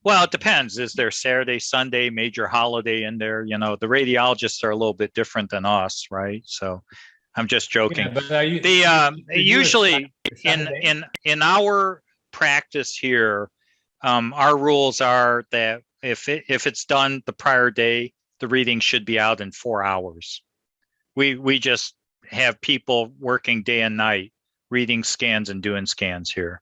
well, it depends. Is there Saturday, Sunday, major holiday in there? You know, the radiologists are a little bit different than us, right? So I'm just joking. Yeah, but usually in our practice here, our rules are that if it's done the prior day, the reading should be out in 4 hours. We just have people working day and night, reading scans and doing scans here.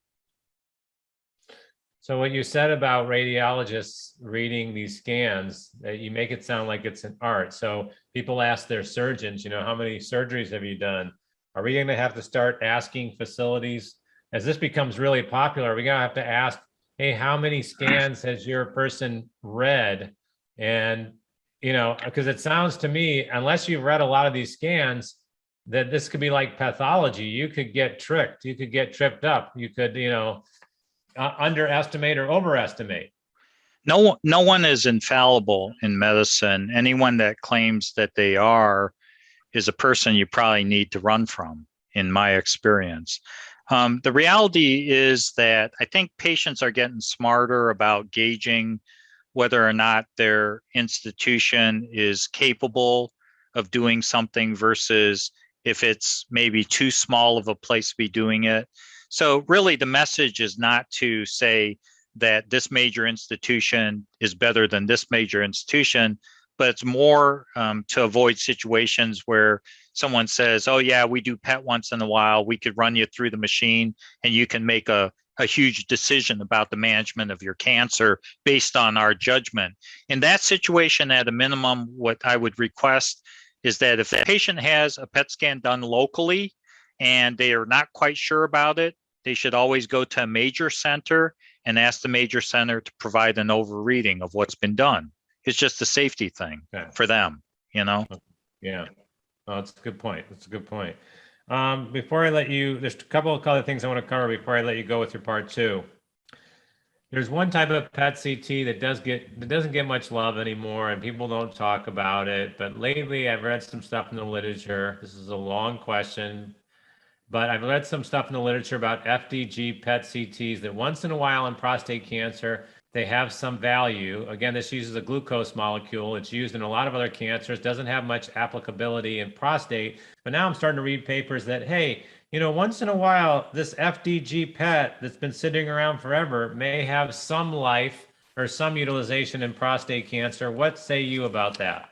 So what you said about radiologists reading these scans, that you make it sound like it's an art. So people ask their surgeons, you know, how many surgeries have you done? Are we going to have to start asking facilities, as this becomes really popular, are we going to have to ask, hey, how many scans has your person read? And, you know, because it sounds to me, unless you've read a lot of these scans, that this could be like pathology. You could get tricked. You could get tripped up. You could, you know, underestimate or overestimate. No one is infallible in medicine. Anyone that claims that they are is a person you probably need to run from, in my experience. The reality is that I think patients are getting smarter about gauging whether or not their institution is capable of doing something versus if it's maybe too small of a place to be doing it. So really the message is not to say that this major institution is better than this major institution, but it's more to avoid situations where someone says, oh yeah, we do PET once in a while, we could run you through the machine and you can make a huge decision about the management of your cancer based on our judgment. In that situation, at a minimum, what I would request is that if the patient has a PET scan done locally and they are not quite sure about it, they should always go to a major center and ask the major center to provide an overreading of what's been done. It's just a safety thing for them, you know? Yeah, oh, that's a good point. That's a good point. Before I let you, there's a couple of other things I want to cover before I let you go with your part two. There's one type of PET CT that doesn't get much love anymore, and people don't talk about it. But lately, I've read some stuff in the literature. This is a long question, but I've read some stuff in the literature about FDG PET CTs that once in a while in prostate cancer, they have some value. Again, this uses a glucose molecule. It's used in a lot of other cancers, doesn't have much applicability in prostate. But now I'm starting to read papers that, hey, you know, once in a while, this FDG PET that's been sitting around forever may have some life or some utilization in prostate cancer. What say you about that?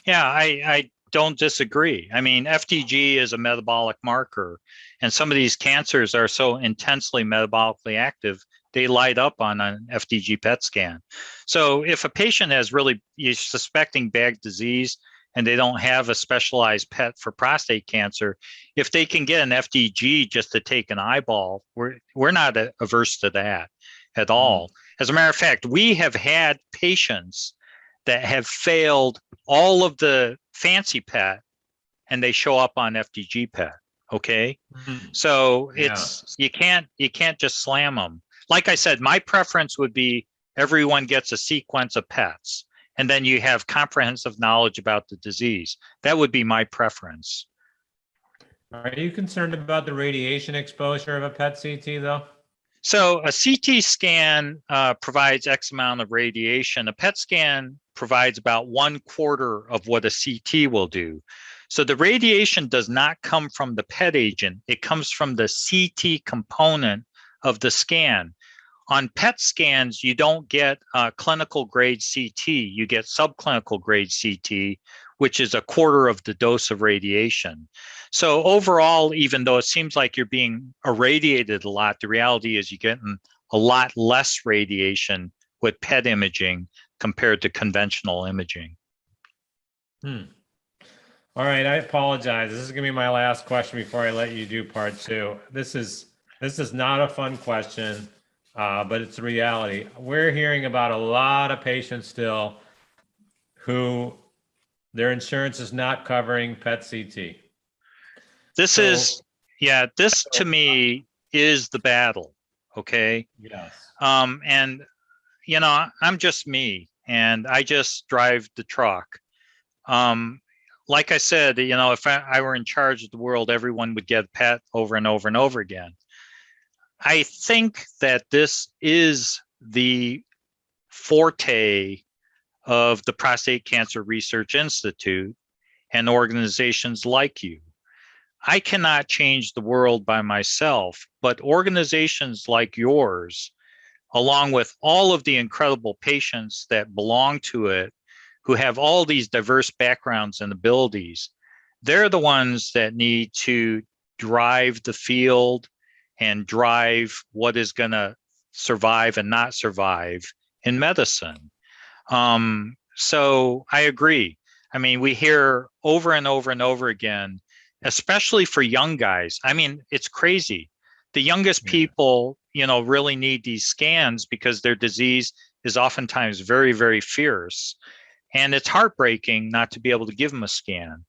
Yeah, I don't disagree. I mean, FDG is a metabolic marker, and some of these cancers are so intensely metabolically active, they light up on an FDG PET scan. So if a patient has really, you're suspecting bad disease, and they don't have a specialized PET for prostate cancer, if they can get an FDG just to take an eyeball, we're not averse to that at all. As a matter of fact, we have had patients that have failed all of the fancy PET and they show up on FDG PET. Okay. So it's, you can't just slam them. Like I said, my preference would be everyone gets a sequence of PETs, and then you have comprehensive knowledge about the disease. That would be my preference. Are you concerned about the radiation exposure of a PET CT though? So a CT scan provides X amount of radiation. A PET scan provides about 1/4 of what a CT will do. So the radiation does not come from the PET agent. It comes from the CT component of the scan. On PET scans, you don't get clinical grade CT. You get subclinical grade CT, which is 1/4 of the dose of radiation. So overall, even though it seems like you're being irradiated a lot, the reality is you're getting a lot less radiation with PET imaging compared to conventional imaging. All right, I apologize. This is going to be my last question before I let you do part 2. This is not a fun question, but it's a reality. We're hearing about a lot of patients still who their insurance is not covering PET CT. This to me is the battle. Okay. Yes. And you know, I'm just me, and I just drive the truck. Like I said, you know, if I were in charge of the world, everyone would get PET over and over and over again. I think that this is the forte of the Prostate Cancer Research Institute and organizations like you. I cannot change the world by myself, but organizations like yours, along with all of the incredible patients that belong to it, who have all these diverse backgrounds and abilities, they're the ones that need to drive the field and drive what is going to survive and not survive in medicine. So I agree. I mean, we hear over and over and over again, especially for young guys. I mean, it's crazy. The youngest people, you know, really need these scans because their disease is oftentimes very, very fierce. And it's heartbreaking not to be able to give them a scan.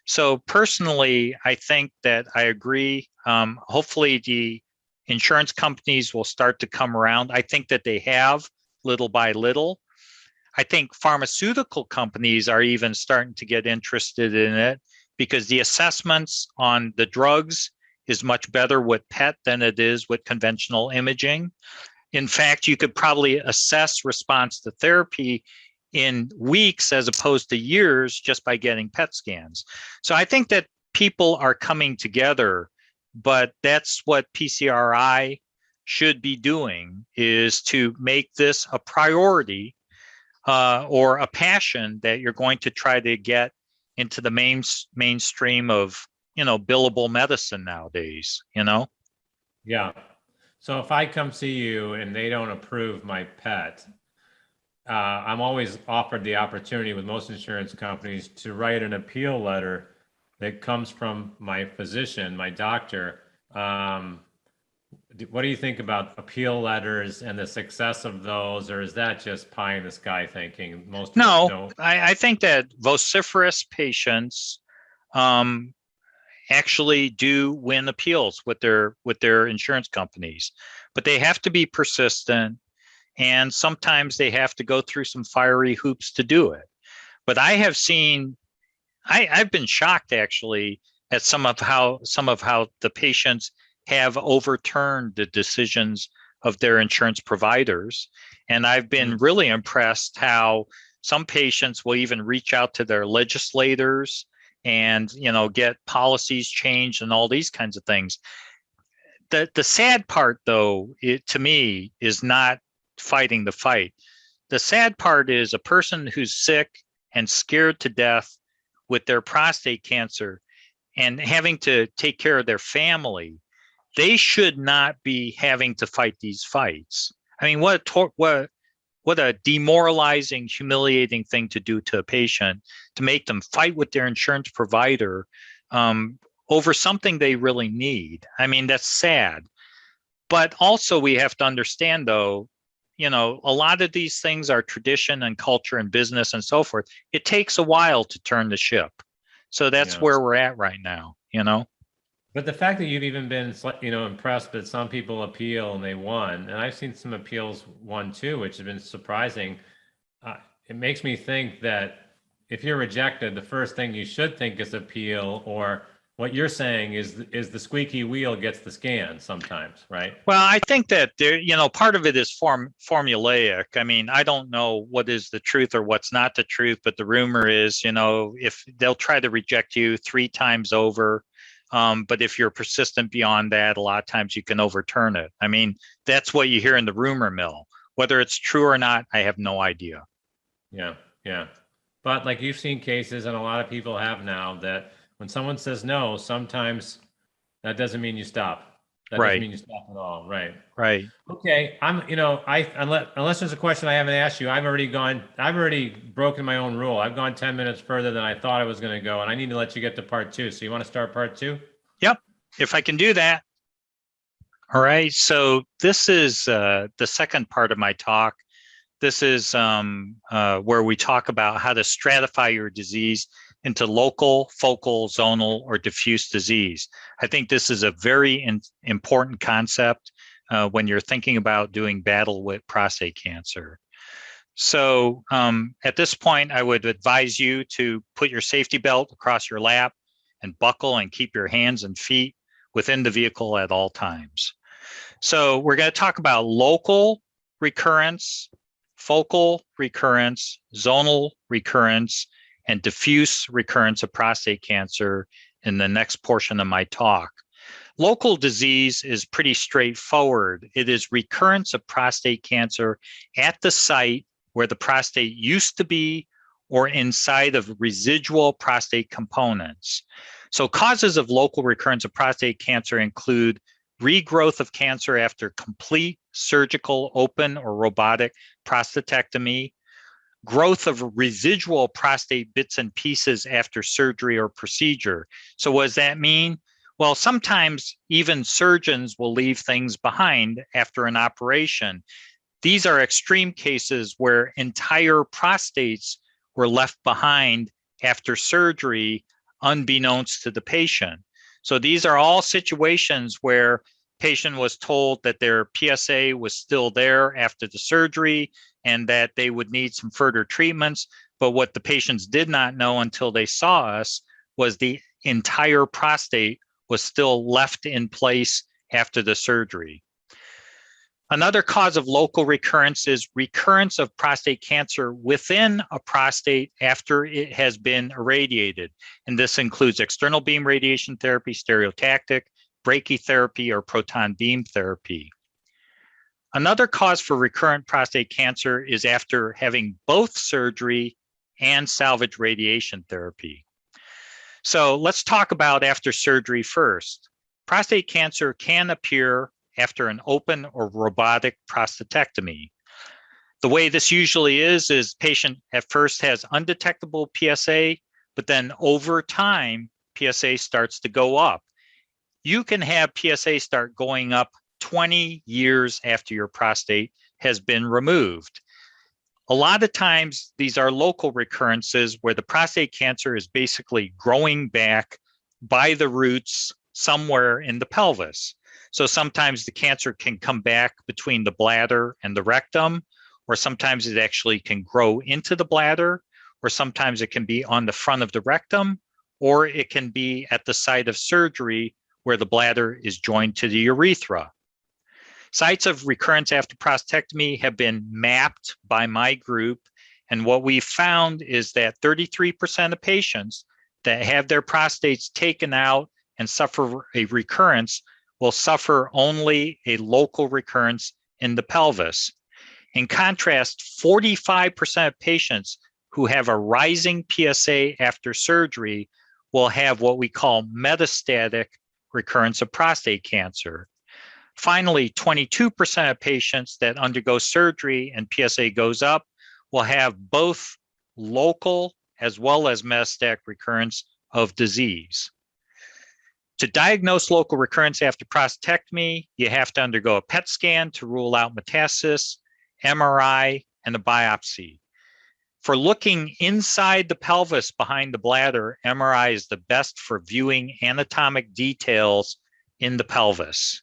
So personally, I think that I agree. Hopefully the insurance companies will start to come around. I think that they have little by little. I think pharmaceutical companies are even starting to get interested in it because the assessments on the drugs is much better with PET than it is with conventional imaging. In fact, you could probably assess response to therapy in weeks as opposed to years just by getting PET scans. So I think that people are coming together, but that's what PCRI should be doing, is to make this a priority or a passion that you're going to try to get into the mainstream of, you know, billable medicine nowadays, you know? Yeah. So if I come see you and they don't approve my PET, I'm always offered the opportunity with most insurance companies to write an appeal letter that comes from my physician, my doctor. What do you think about appeal letters and the success of those, or is that just pie in the sky thinking? Most No, don't. I think that vociferous patients actually do win appeals with their insurance companies, but they have to be persistent. And sometimes they have to go through some fiery hoops to do it. But I have seen, I've been shocked actually at some of how the patients have overturned the decisions of their insurance providers. And I've been really impressed how some patients will even reach out to their legislators and, you know, get policies changed and all these kinds of things. The sad part, though, to me, is not fighting the fight. The sad part is a person who's sick and scared to death with their prostate cancer and having to take care of their family. They should not be having to fight these fights. I mean, what what a demoralizing, humiliating thing to do to a patient, to make them fight with their insurance provider over something they really need. I mean, that's sad. But also we have to understand, though, a lot of these things are tradition and culture and business and so forth. It takes a while to turn the ship. So that's where we're at right now, But the fact that you've even been, impressed that some people appeal and they won, and I've seen some appeals won too, which has been surprising. It makes me think that if you're rejected, the first thing you should think is appeal, or what you're saying is the squeaky wheel gets the scan sometimes, right? Well, I think that there, part of it is formulaic. I mean, I don't know what is the truth or what's not the truth, but the rumor is, if they'll try to reject you 3 times over, but if you're persistent beyond that, a lot of times you can overturn it. I mean, that's what you hear in the rumor mill. Whether it's true or not, I have no idea. Yeah. But like you've seen cases, and a lot of people have now, that when someone says no, sometimes that doesn't mean you stop. That doesn't mean you stop at all. Right. Okay. Unless there's a question I haven't asked you, I've already broken my own rule. I've gone 10 minutes further than I thought I was going to go, and I need to let you get to part 2. So you want to start part 2? Yep. If I can do that. All right. So this is the second part of my talk. This is where we talk about how to stratify your disease into local, focal, zonal, or diffuse disease. I think this is a very important concept when you're thinking about doing battle with prostate cancer. So at this point, I would advise you to put your safety belt across your lap and buckle and keep your hands and feet within the vehicle at all times. So we're going to talk about local recurrence, focal recurrence, zonal recurrence, and diffuse recurrence of prostate cancer in the next portion of my talk. Local disease is pretty straightforward. It is recurrence of prostate cancer at the site where the prostate used to be or inside of residual prostate components. So causes of local recurrence of prostate cancer include regrowth of cancer after complete surgical open or robotic prostatectomy, growth of residual prostate bits and pieces after surgery or procedure. So what does that mean? Well, sometimes even surgeons will leave things behind after an operation. These are extreme cases where entire prostates were left behind after surgery, unbeknownst to the patient. So these are all situations where patient was told that their PSA was still there after the surgery and that they would need some further treatments. But what the patients did not know until they saw us was the entire prostate was still left in place after the surgery. Another cause of local recurrence is recurrence of prostate cancer within a prostate after it has been irradiated. And this includes external beam radiation therapy, stereotactic, brachytherapy, or proton beam therapy. Another cause for recurrent prostate cancer is after having both surgery and salvage radiation therapy. So let's talk about after surgery first. Prostate cancer can appear after an open or robotic prostatectomy. The way this usually is patient at first has undetectable PSA, but then over time, PSA starts to go up. You can have PSA start going up 20 years after your prostate has been removed. A lot of times, these are local recurrences where the prostate cancer is basically growing back by the roots somewhere in the pelvis. So sometimes the cancer can come back between the bladder and the rectum, or sometimes it actually can grow into the bladder, or sometimes it can be on the front of the rectum, or it can be at the site of surgery where the bladder is joined to the urethra. Sites of recurrence after prostatectomy have been mapped by my group, and what we found is that 33% of patients that have their prostates taken out and suffer a recurrence will suffer only a local recurrence in the pelvis. In contrast, 45% of patients who have a rising PSA after surgery will have what we call metastatic recurrence of prostate cancer. Finally, 22% of patients that undergo surgery and PSA goes up will have both local as well as metastatic recurrence of disease. To diagnose local recurrence after prostatectomy, you have to undergo a PET scan to rule out metastasis, MRI, and a biopsy. For looking inside the pelvis behind the bladder, MRI is the best for viewing anatomic details in the pelvis.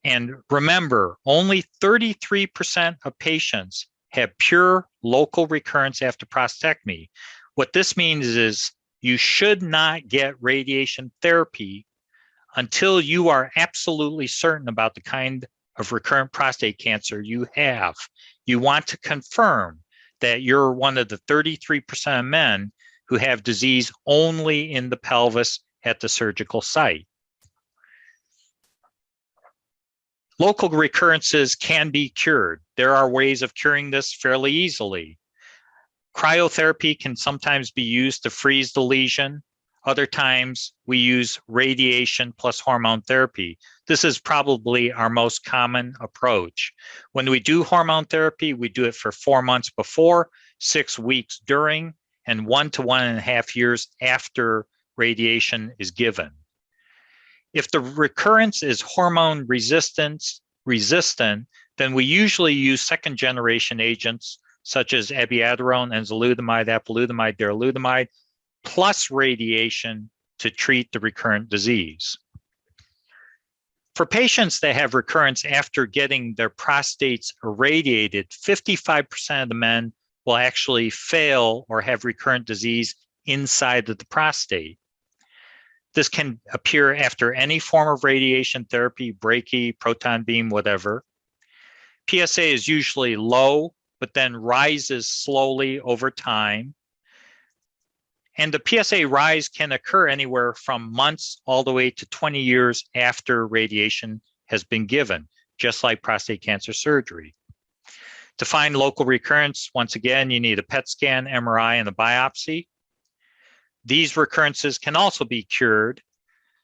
And remember, only 33% of patients have pure local recurrence after prostatectomy. What this means is you should not get radiation therapy until you are absolutely certain about the kind of recurrent prostate cancer you have. You want to confirm that you're one of the 33% of men who have disease only in the pelvis at the surgical site. Local recurrences can be cured. There are ways of curing this fairly easily. Cryotherapy can sometimes be used to freeze the lesion. Other times we use radiation plus hormone therapy. This is probably our most common approach. When we do hormone therapy, we do it for 4 months before, 6 weeks during, and 1 to 1.5 years after radiation is given. If the recurrence is hormone resistant, then we usually use second generation agents such as abiraterone, enzalutamide, apalutamide, darolutamide, plus radiation to treat the recurrent disease. For patients that have recurrence after getting their prostates irradiated, 55% of the men will actually fail or have recurrent disease inside of the prostate. This can appear after any form of radiation therapy, brachy, proton beam, whatever. PSA is usually low, but then rises slowly over time. And the PSA rise can occur anywhere from months all the way to 20 years after radiation has been given, just like prostate cancer surgery. To find local recurrence, once again, you need a PET scan, MRI, and a biopsy. These recurrences can also be cured.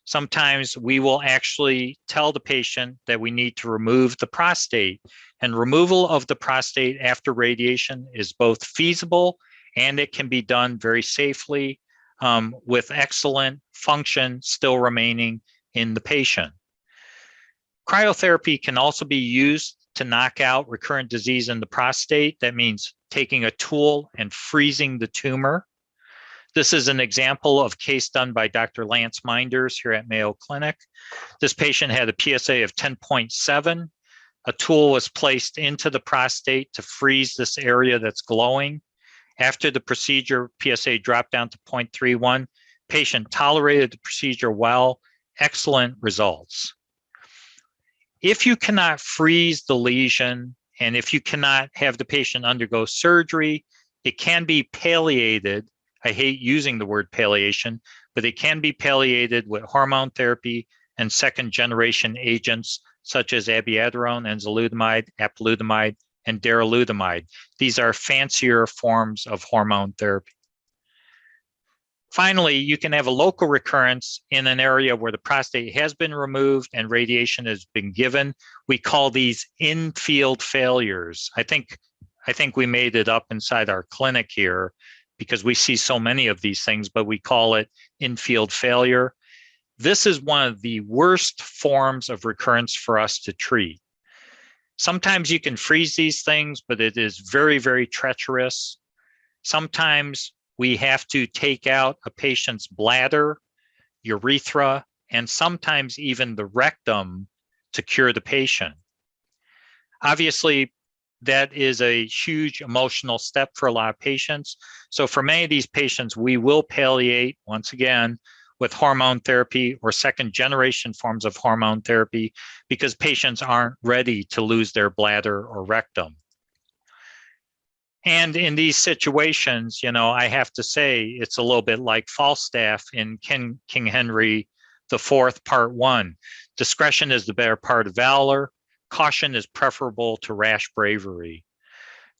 Sometimes we will actually tell the patient that we need to remove the prostate, and removal of the prostate after radiation is both feasible and it can be done very safely with excellent function still remaining in the patient. Cryotherapy can also be used to knock out recurrent disease in the prostate. That means taking a tool and freezing the tumor. This is an example of case done by Dr. Lance Minders here at Mayo Clinic. This patient had a PSA of 10.7. A tool was placed into the prostate to freeze this area that's glowing. After the procedure, PSA dropped down to 0.31. Patient tolerated the procedure well, excellent results. If you cannot freeze the lesion, and if you cannot have the patient undergo surgery, it can be palliated. I hate using the word palliation, but it can be palliated with hormone therapy and second generation agents such as abiraterone, enzalutamide, apalutamide, and darolutamide. These are fancier forms of hormone therapy. Finally, you can have a local recurrence in an area where the prostate has been removed and radiation has been given. We call these in-field failures. I think we made it up inside our clinic here because we see so many of these things, but we call it in-field failure. This is one of the worst forms of recurrence for us to treat. Sometimes you can freeze these things, but it is very, very treacherous. Sometimes we have to take out a patient's bladder, urethra, and sometimes even the rectum to cure the patient. Obviously, that is a huge emotional step for a lot of patients. So for many of these patients, we will palliate, once again, with hormone therapy or second generation forms of hormone therapy because patients aren't ready to lose their bladder or rectum. And in these situations, I have to say it's a little bit like Falstaff in King Henry IV, Part 1. Discretion is the better part of valor. Caution is preferable to rash bravery.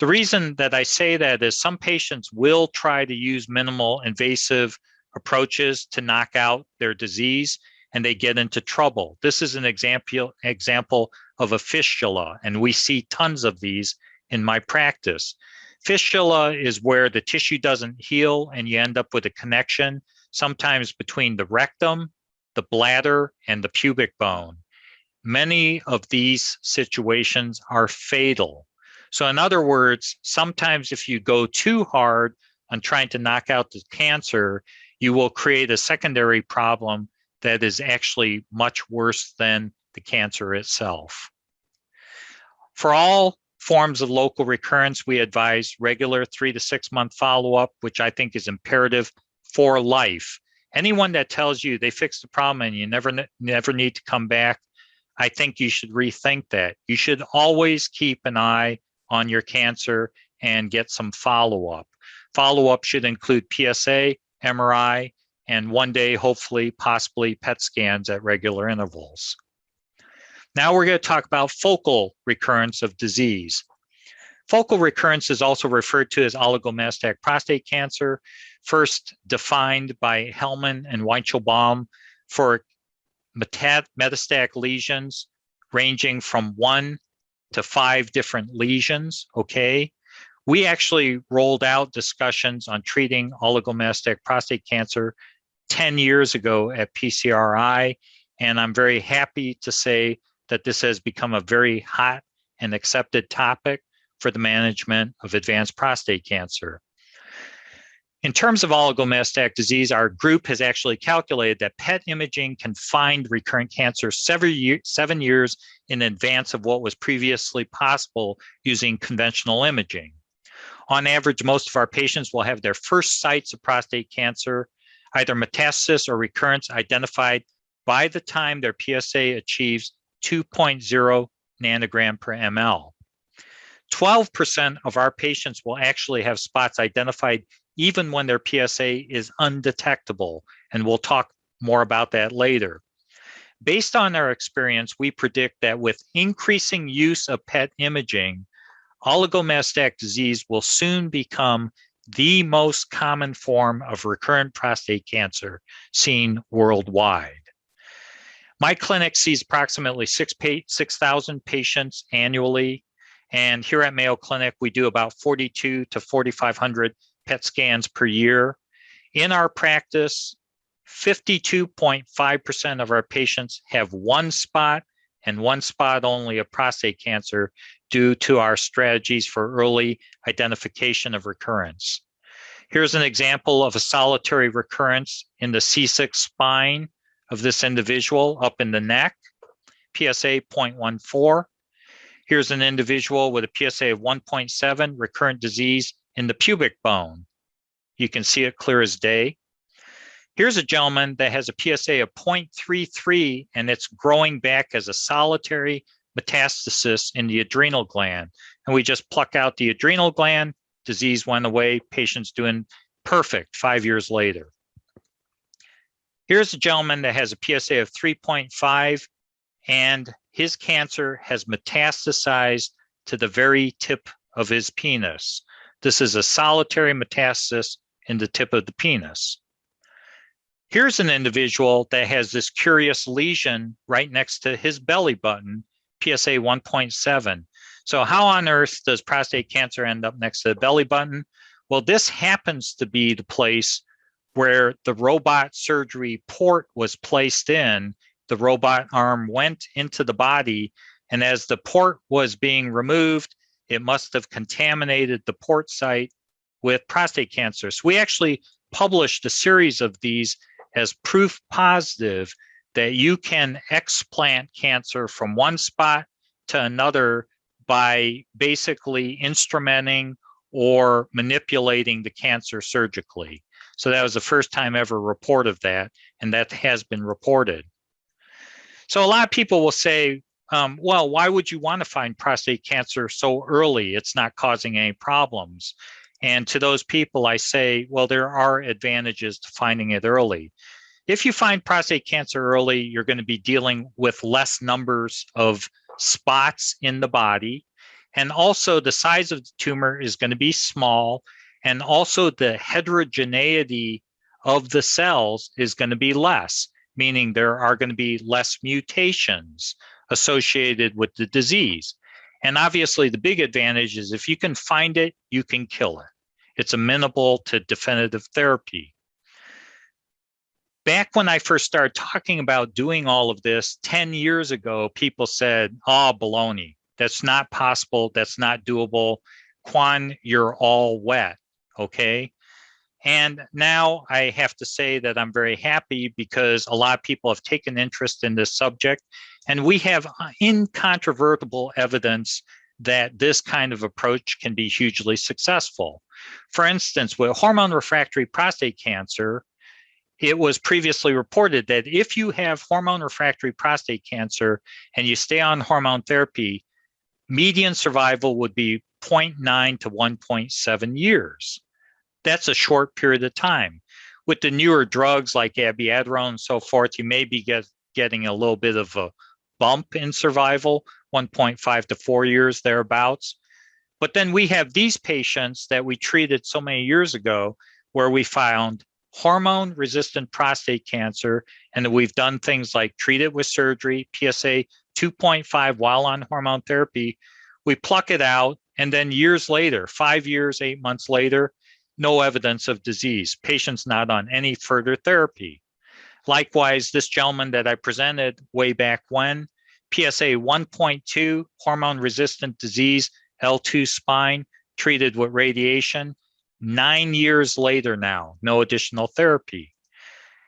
The reason that I say that is some patients will try to use minimal invasive approaches to knock out their disease. and they get into trouble. This is an example of a fistula, and we see tons of these in my practice. Fistula is where the tissue doesn't heal and you end up with a connection, sometimes between the rectum, the bladder, and the pubic bone. Many of these situations are fatal. So in other words, sometimes if you go too hard on trying to knock out the cancer, you will create a secondary problem that is actually much worse than the cancer itself. For all forms of local recurrence, we advise regular 3 to 6 month follow-up, which I think is imperative for life. Anyone that tells you they fixed the problem and you never need to come back, I think you should rethink that. You should always keep an eye on your cancer and get some follow-up. Follow-up should include PSA, MRI, and one day, hopefully, possibly PET scans at regular intervals. Now we're going to talk about focal recurrence of disease. Focal recurrence is also referred to as oligometastatic prostate cancer, first defined by Hellman and Weichelbaum for metastatic lesions ranging from 1 to 5 different lesions, okay? We actually rolled out discussions on treating oligometastatic prostate cancer 10 years ago at PCRI, and I'm very happy to say that this has become a very hot and accepted topic for the management of advanced prostate cancer. In terms of oligometastatic disease, our group has actually calculated that PET imaging can find recurrent cancer 7 years in advance of what was previously possible using conventional imaging. On average, most of our patients will have their first sites of prostate cancer, either metastasis or recurrence, identified by the time their PSA achieves 2.0 nanogram per ml. 12% of our patients will actually have spots identified even when their PSA is undetectable, and we'll talk more about that later. Based on our experience, we predict that with increasing use of PET imaging, oligometastatic disease will soon become the most common form of recurrent prostate cancer seen worldwide. My clinic sees approximately 6,000 patients annually, and here at Mayo Clinic, we do about 42 to 4,500 PET scans per year. In our practice, 52.5% of our patients have one spot and one spot only of prostate cancer due to our strategies for early identification of recurrence. Here's an example of a solitary recurrence in the C6 spine of this individual up in the neck, PSA 0.14. Here's an individual with a PSA of 1.7, recurrent disease in the pubic bone. You can see it clear as day. Here's a gentleman that has a PSA of 0.33, and it's growing back as a solitary metastasis in the adrenal gland. And we just pluck out the adrenal gland, disease went away, patient's doing perfect 5 years later. Here's a gentleman that has a PSA of 3.5, and his cancer has metastasized to the very tip of his penis. This is a solitary metastasis in the tip of the penis. Here's an individual that has this curious lesion right next to his belly button, PSA 1.7. So how on earth does prostate cancer end up next to the belly button? Well, this happens to be the place where the robot surgery port was placed in. The robot arm went into the body, and as the port was being removed, it must have contaminated the port site with prostate cancer. So we actually published a series of these as proof positive that you can explant cancer from one spot to another by basically instrumenting or manipulating the cancer surgically. So that was the first time ever report of that, and that has been reported. So a lot of people will say, well, why would you want to find prostate cancer so early? It's not causing any problems. And to those people, I say, well, there are advantages to finding it early. If you find prostate cancer early, you're going to be dealing with less numbers of spots in the body. And also the size of the tumor is going to be small. And also the heterogeneity of the cells is going to be less. meaning there are going to be less mutations associated with the disease. And obviously, the big advantage is if you can find it, you can kill it. It's amenable to definitive therapy. Back when I first started talking about doing all of this 10 years ago, people said, oh, baloney. That's not possible. That's not doable. Kwon, you're all wet, okay? And now I have to say that I'm very happy because a lot of people have taken interest in this subject, and we have incontrovertible evidence that this kind of approach can be hugely successful. For instance, with hormone refractory prostate cancer, it was previously reported that if you have hormone refractory prostate cancer and you stay on hormone therapy, median survival would be 0.9 to 1.7 years. That's a short period of time. With the newer drugs like abiraterone and so forth, you may be getting a little bit of a bump in survival, 1.5 to 4 years thereabouts. But then we have these patients that we treated so many years ago where we found hormone-resistant prostate cancer, and that we've done things like treat it with surgery, PSA 2.5 while on hormone therapy. We pluck it out, and then years later, 5 years, 8 months later, no evidence of disease. Patients not on any further therapy. Likewise, this gentleman that I presented way back when, PSA 1.2, hormone-resistant disease, L2 spine, treated with radiation. 9 years later now, no additional therapy.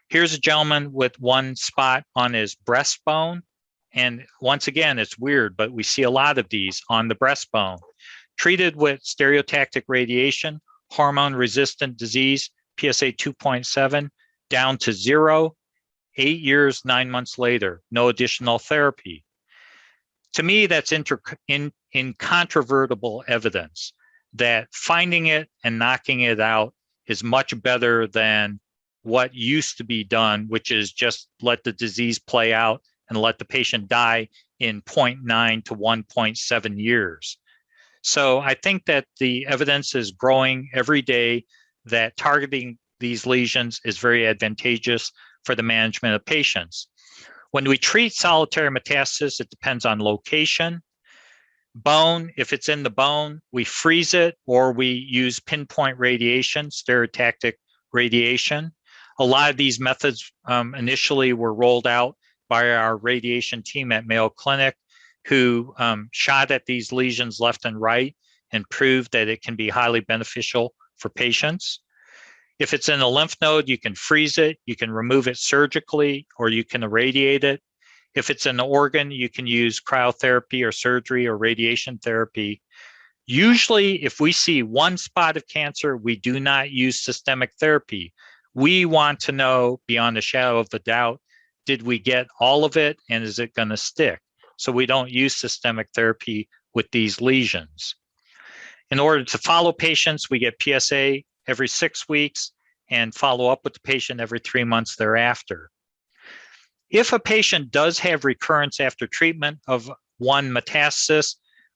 Here's a gentleman with one spot on his breastbone. And once again, it's weird, but we see a lot of these on the breastbone. Treated with stereotactic radiation, hormone-resistant disease, PSA 2.7, down to 0. 8 years, 9 months later, no additional therapy. To me, that's incontrovertible evidence that finding it and knocking it out is much better than what used to be done, which is just let the disease play out and let the patient die in 0.9 to 1.7 years. So I think that the evidence is growing every day that targeting these lesions is very advantageous for the management of patients. When we treat solitary metastasis, it depends on location. Bone, if it's in the bone, we freeze it or we use pinpoint radiation, stereotactic radiation. A lot of these methods initially were rolled out by our radiation team at Mayo Clinic, who shot at these lesions left and right and proved that it can be highly beneficial for patients. If it's in a lymph node, you can freeze it, you can remove it surgically, or you can irradiate it. If it's an organ, you can use cryotherapy or surgery or radiation therapy. Usually, if we see one spot of cancer, we do not use systemic therapy. We want to know beyond a shadow of a doubt, did we get all of it and is it going to stick? So we don't use systemic therapy with these lesions. In order to follow patients, we get PSA every 6 weeks and follow up with the patient every 3 months thereafter. If a patient does have recurrence after treatment of one metastasis,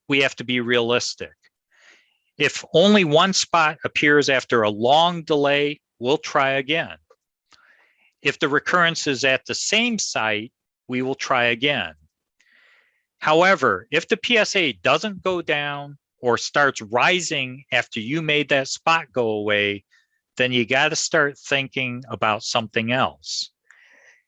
we have to be realistic. If only one spot appears after a long delay, we'll try again. If the recurrence is at the same site, we will try again. However, if the PSA doesn't go down or starts rising after you made that spot go away, then you got to start thinking about something else.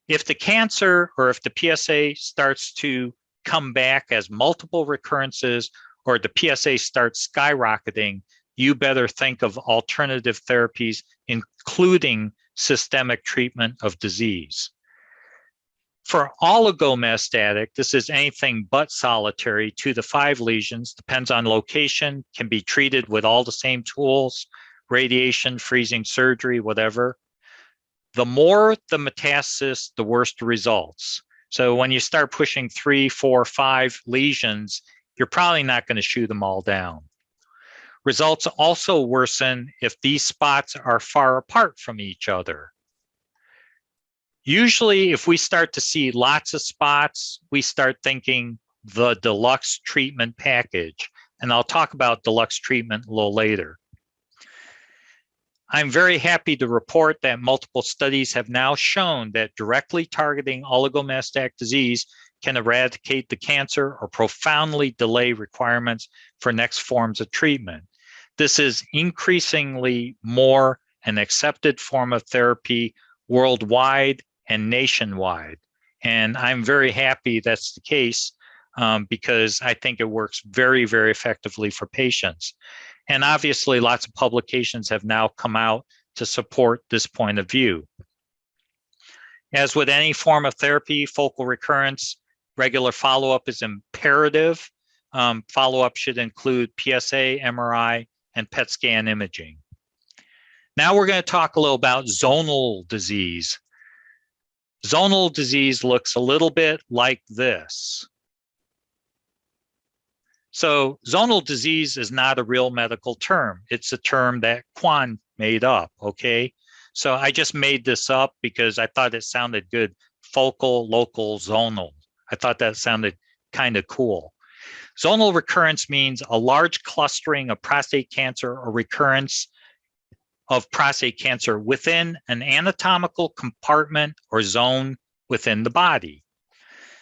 If the cancer or if the PSA starts to come back as multiple recurrences or the PSA starts skyrocketing, you better think of alternative therapies, including systemic treatment of disease. For oligometastatic, this is anything but solitary, 2 to 5 lesions, depends on location, can be treated with all the same tools, radiation, freezing, surgery, whatever. The more the metastasis, the worse the results. So when you start pushing 3, 4, 5 lesions, you're probably not going to shoot them all down. Results also worsen if these spots are far apart from each other. Usually, if we start to see lots of spots, we start thinking the deluxe treatment package. And I'll talk about deluxe treatment a little later. I'm very happy to report that multiple studies have now shown that directly targeting oligometastatic disease can eradicate the cancer or profoundly delay requirements for next forms of treatment. This is increasingly more an accepted form of therapy worldwide and nationwide. And I'm very happy that's the case because I think it works very, very effectively for patients. And obviously, lots of publications have now come out to support this point of view. As with any form of therapy, focal recurrence, regular follow-up is imperative. Follow-up should include PSA, MRI, and PET scan imaging. Now we're going to talk a little about zonal disease. Zonal disease looks a little bit like this. So zonal disease is not a real medical term. It's a term that Kwon made up, okay? So I just made this up because I thought it sounded good. Focal, local, zonal. I thought that sounded kind of cool. Zonal recurrence means a large clustering of prostate cancer or recurrence of prostate cancer within an anatomical compartment or zone within the body.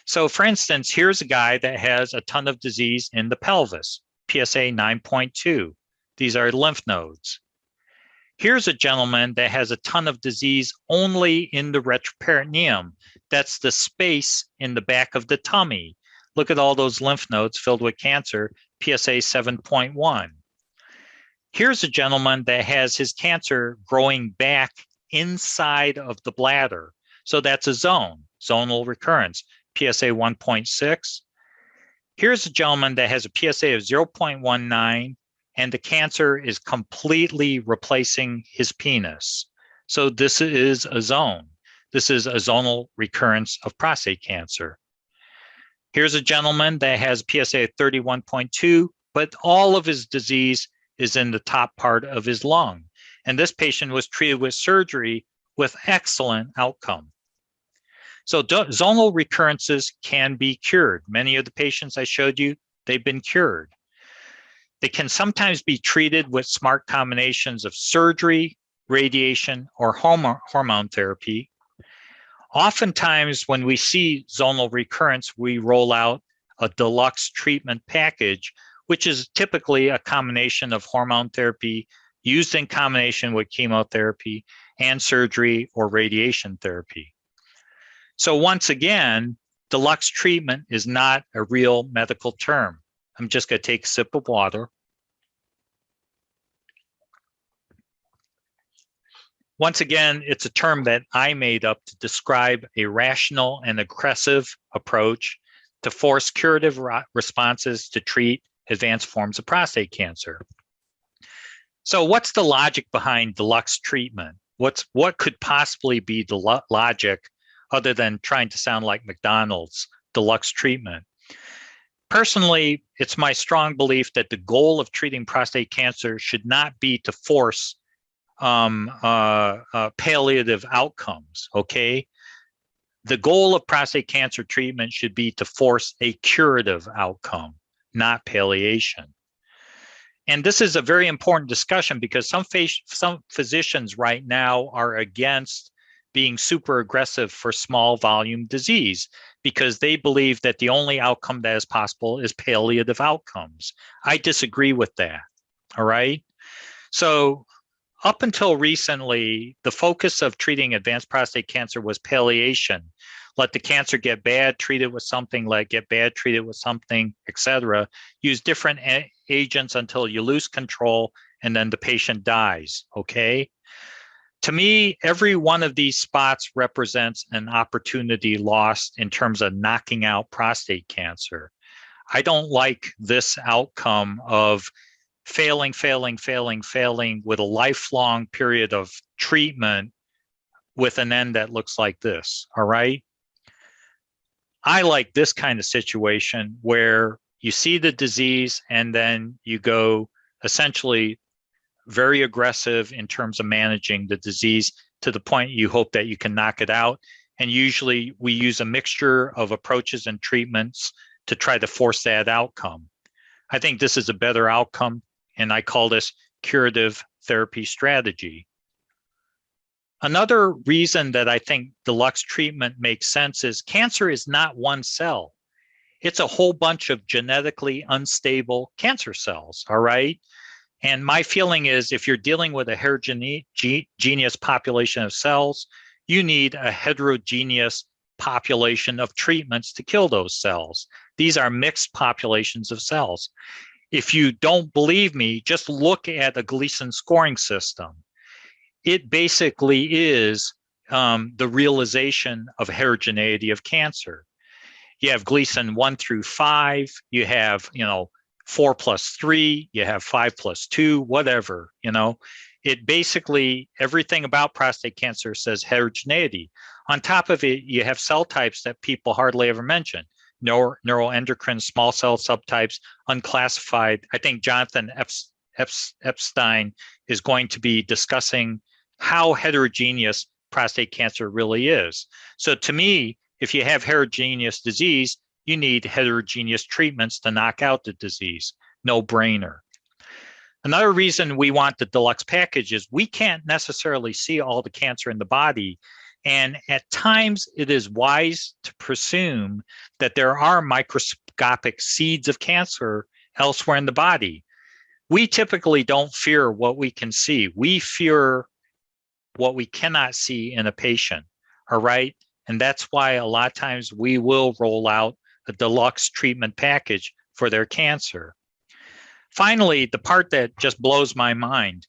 So for instance, here's a guy that has a ton of disease in the pelvis, PSA 9.2. These are lymph nodes. Here's a gentleman that has a ton of disease only in the retroperitoneum. That's the space in the back of the tummy. Look at all those lymph nodes filled with cancer, PSA 7.1. Here's a gentleman that has his cancer growing back inside of the bladder. So that's a zone, zonal recurrence, PSA 1.6. Here's a gentleman that has a PSA of 0.19 and the cancer is completely replacing his penis. So this is a zone. This is a zonal recurrence of prostate cancer. Here's a gentleman that has PSA of 31.2, but all of his disease is in the top part of his lung. And this patient was treated with surgery with excellent outcome. So zonal recurrences can be cured. Many of the patients I showed you, they've been cured. They can sometimes be treated with smart combinations of surgery, radiation, or hormone therapy. Oftentimes, when we see zonal recurrence, we roll out a deluxe treatment package, which is typically a combination of hormone therapy used in combination with chemotherapy and surgery or radiation therapy. So once again, deluxe treatment is not a real medical term. I'm just going to take a sip of water. Once again, it's a term that I made up to describe a rational and aggressive approach to force curative responses to treat advanced forms of prostate cancer. So what's the logic behind deluxe treatment? What could possibly be the logic other than trying to sound like McDonald's, deluxe treatment? Personally, it's my strong belief that the goal of treating prostate cancer should not be to force palliative outcomes, okay? The goal of prostate cancer treatment should be to force a curative outcome, not palliation. And this is a very important discussion because some physicians right now are against being super aggressive for small volume disease because they believe that the only outcome that is possible is palliative outcomes. I disagree with that, all right? So up until recently, the focus of treating advanced prostate cancer was palliation. Let the cancer get bad, treat it with something, let it get bad, treat it with something, etc. Use different agents until you lose control and then the patient dies, okay? To me, every one of these spots represents an opportunity lost in terms of knocking out prostate cancer. I don't like this outcome of failing with a lifelong period of treatment with an end that looks like this, all right? I like this kind of situation where you see the disease and then you go essentially very aggressive in terms of managing the disease to the point you hope that you can knock it out. And usually we use a mixture of approaches and treatments to try to force that outcome. I think this is a better outcome, and I call this curative therapy strategy. Another reason that I think deluxe treatment makes sense is cancer is not one cell. It's a whole bunch of genetically unstable cancer cells, all right? And my feeling is if you're dealing with a heterogeneous population of cells, you need a heterogeneous population of treatments to kill those cells. These are mixed populations of cells. If you don't believe me, just look at a Gleason scoring system. It basically is the realization of heterogeneity of cancer. You have Gleason 1 through 5, you have, 4 plus 3, you have 5 plus 2, whatever, It basically, everything about prostate cancer says heterogeneity. On top of it, you have cell types that people hardly ever mention. Neuroendocrine small cell subtypes, unclassified. I think Jonathan Epstein is going to be discussing how heterogeneous prostate cancer really is. So to me, if you have heterogeneous disease, you need heterogeneous treatments to knock out the disease. No brainer. Another reason we want the deluxe package is we can't necessarily see all the cancer in the body. And at times it is wise to presume that there are microscopic seeds of cancer elsewhere in the body. We typically don't fear what we can see. We fear what we cannot see in a patient, all right? And that's why a lot of times we will roll out a deluxe treatment package for their cancer. Finally, the part that just blows my mind,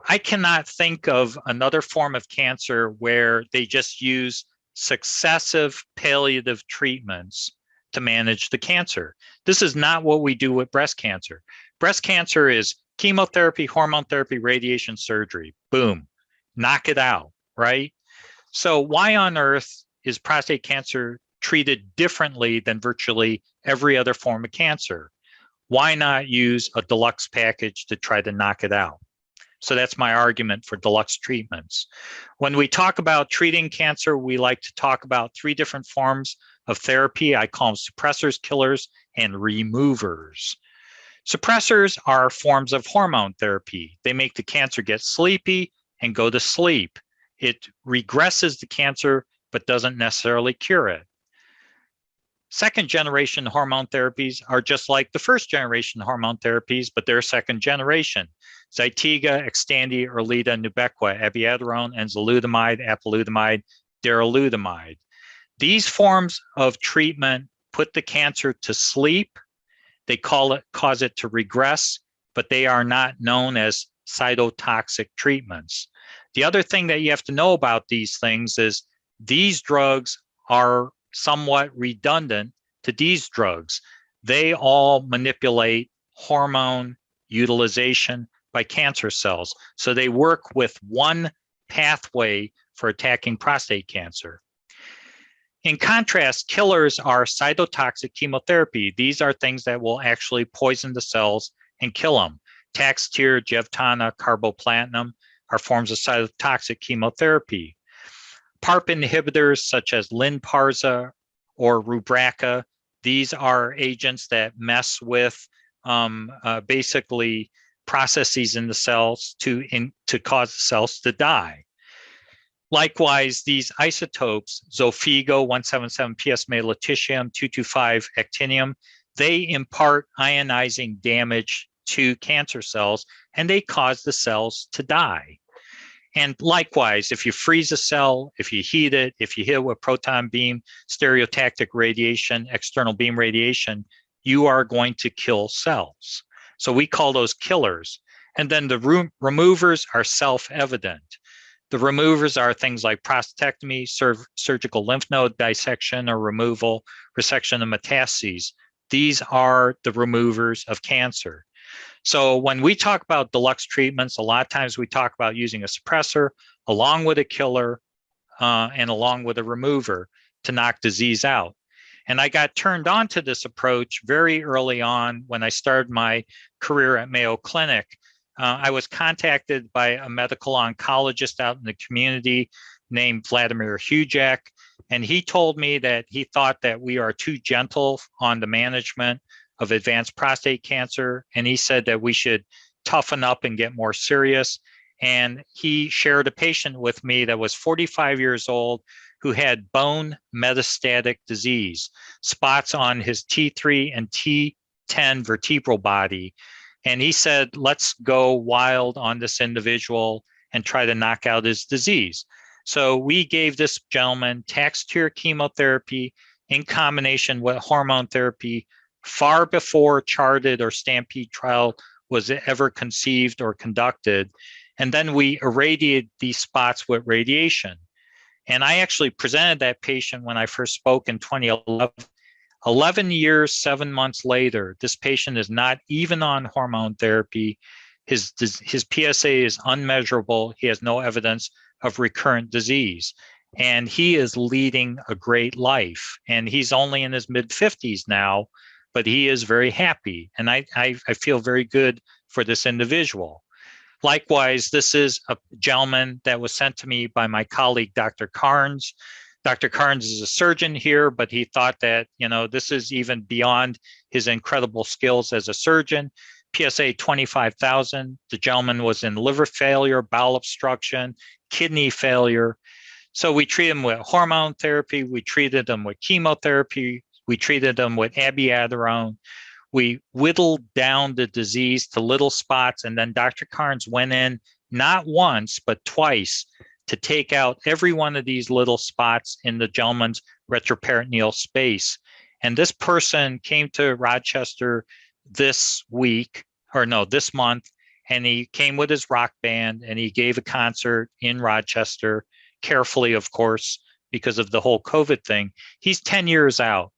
I cannot think of another form of cancer where they just use successive palliative treatments to manage the cancer. This is not what we do with breast cancer. Breast cancer is chemotherapy, hormone therapy, radiation, surgery. Boom, knock it out, right? So why on earth is prostate cancer treated differently than virtually every other form of cancer? Why not use a deluxe package to try to knock it out? So that's my argument for deluxe treatments. When we talk about treating cancer, we like to talk about 3 different forms of therapy. I call them suppressors, killers, and removers. Suppressors are forms of hormone therapy. They make the cancer get sleepy and go to sleep. It regresses the cancer, but doesn't necessarily cure it. Second generation hormone therapies are just like the first generation hormone therapies, but they're second generation. Zytiga, Xtandi, Erleada, Nubequa, abiraterone, enzalutamide, apalutamide, darolutamide. These forms of treatment put the cancer to sleep. They cause it to regress, but they are not known as cytotoxic treatments. The other thing that you have to know about these things is these drugs are somewhat redundant to these drugs. They all manipulate hormone utilization by cancer cells. So they work with one pathway for attacking prostate cancer. In contrast, killers are cytotoxic chemotherapy. These are things that will actually poison the cells and kill them. Taxotere, Jevtana, carboplatinum are forms of cytotoxic chemotherapy. PARP inhibitors such as Lynparza or Rubraca, these are agents that mess with basically processes in the cells to cause the cells to die. Likewise, these isotopes, Xofigo, 177 PSMA lutetium, 225 actinium, they impart ionizing damage to cancer cells and they cause the cells to die. And likewise, if you freeze a cell, if you heat it, if you hit it with proton beam, stereotactic radiation, external beam radiation, you are going to kill cells. So we call those killers. And then the removers are self-evident. The removers are things like prostatectomy, surgical lymph node dissection or removal, resection of metastases. These are the removers of cancer. So when we talk about deluxe treatments, a lot of times we talk about using a suppressor along with a killer and along with a remover to knock disease out. And I got turned on to this approach very early on when I started my career at Mayo Clinic. I was contacted by a medical oncologist out in the community named Vladimir Hujak, and he told me that he thought that we are too gentle on the management of advanced prostate cancer. And he said that we should toughen up and get more serious. And he shared a patient with me that was 45 years old who had bone metastatic disease, spots on his T3 and T10 vertebral body. And he said, let's go wild on this individual and try to knock out his disease. So we gave this gentleman Taxotere chemotherapy in combination with hormone therapy far before Charted or Stampede trial was ever conceived or conducted. And then we irradiated these spots with radiation. And I actually presented that patient when I first spoke in 2011. 11 years, 7 months later, this patient is not even on hormone therapy. His PSA is unmeasurable. He has no evidence of recurrent disease. And he is leading a great life. And he's only in his mid-50s now, but he is very happy. And I feel very good for this individual. Likewise, this is a gentleman that was sent to me by my colleague, Dr. Carnes. Dr. Carnes is a surgeon here, but he thought that, this is even beyond his incredible skills as a surgeon. PSA 25,000. The gentleman was in liver failure, bowel obstruction, kidney failure. So we treated him with hormone therapy. We treated him with chemotherapy. We treated him with abiraterone. We whittled down the disease to little spots. And then Dr. Carnes went in not once, but twice to take out every one of these little spots in the gentleman's retroperitoneal space. And this person came to Rochester this month, and he came with his rock band and he gave a concert in Rochester, carefully, of course, because of the whole COVID thing. He's 10 years out,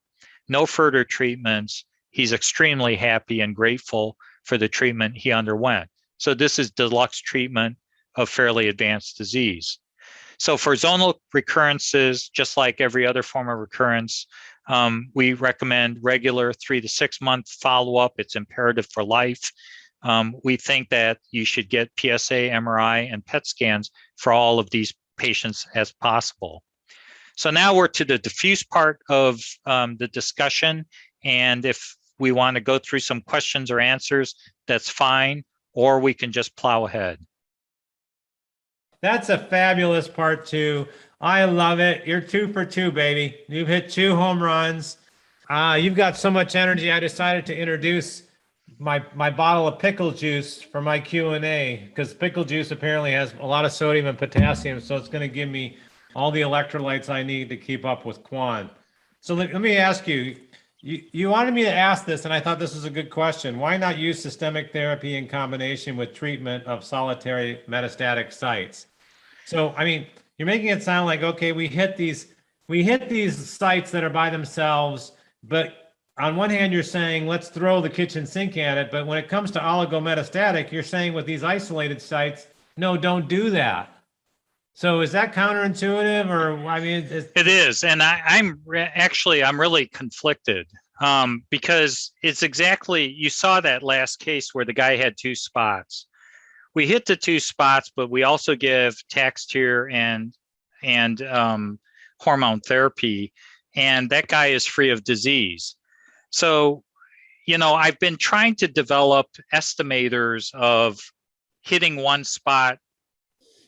no further treatments. He's extremely happy and grateful for the treatment he underwent. So this is deluxe treatment of fairly advanced disease. So for zonal recurrences, just like every other form of recurrence, we recommend regular 3 to 6 month follow-up. It's imperative for life. We think that you should get PSA, MRI, and PET scans for all of these patients as possible. So now we're to the diffuse part of the discussion. And if we want to go through some questions or answers, that's fine, or we can just plow ahead. That's a fabulous part 2. I love it. You're 2 for 2, baby. You've hit 2 home runs. You've got so much energy. I decided to introduce my bottle of pickle juice for my Q&A, because pickle juice apparently has a lot of sodium and potassium, so it's going to give me all the electrolytes I need to keep up with Kwon. So let me ask you, you wanted me to ask this, and I thought this was a good question. Why not use systemic therapy in combination with treatment of solitary metastatic sites? So, I mean, you're making it sound like, okay, we hit these sites that are by themselves, but on one hand, you're saying, let's throw the kitchen sink at it. But when it comes to oligometastatic, you're saying with these isolated sites, no, don't do that. So is that counterintuitive, or I mean, it is, and I'm really conflicted because it's exactly, you saw that last case where the guy had 2 spots. We hit the 2 spots, but we also give Taxotere and hormone therapy, and that guy is free of disease. So, I've been trying to develop estimators of hitting one spot.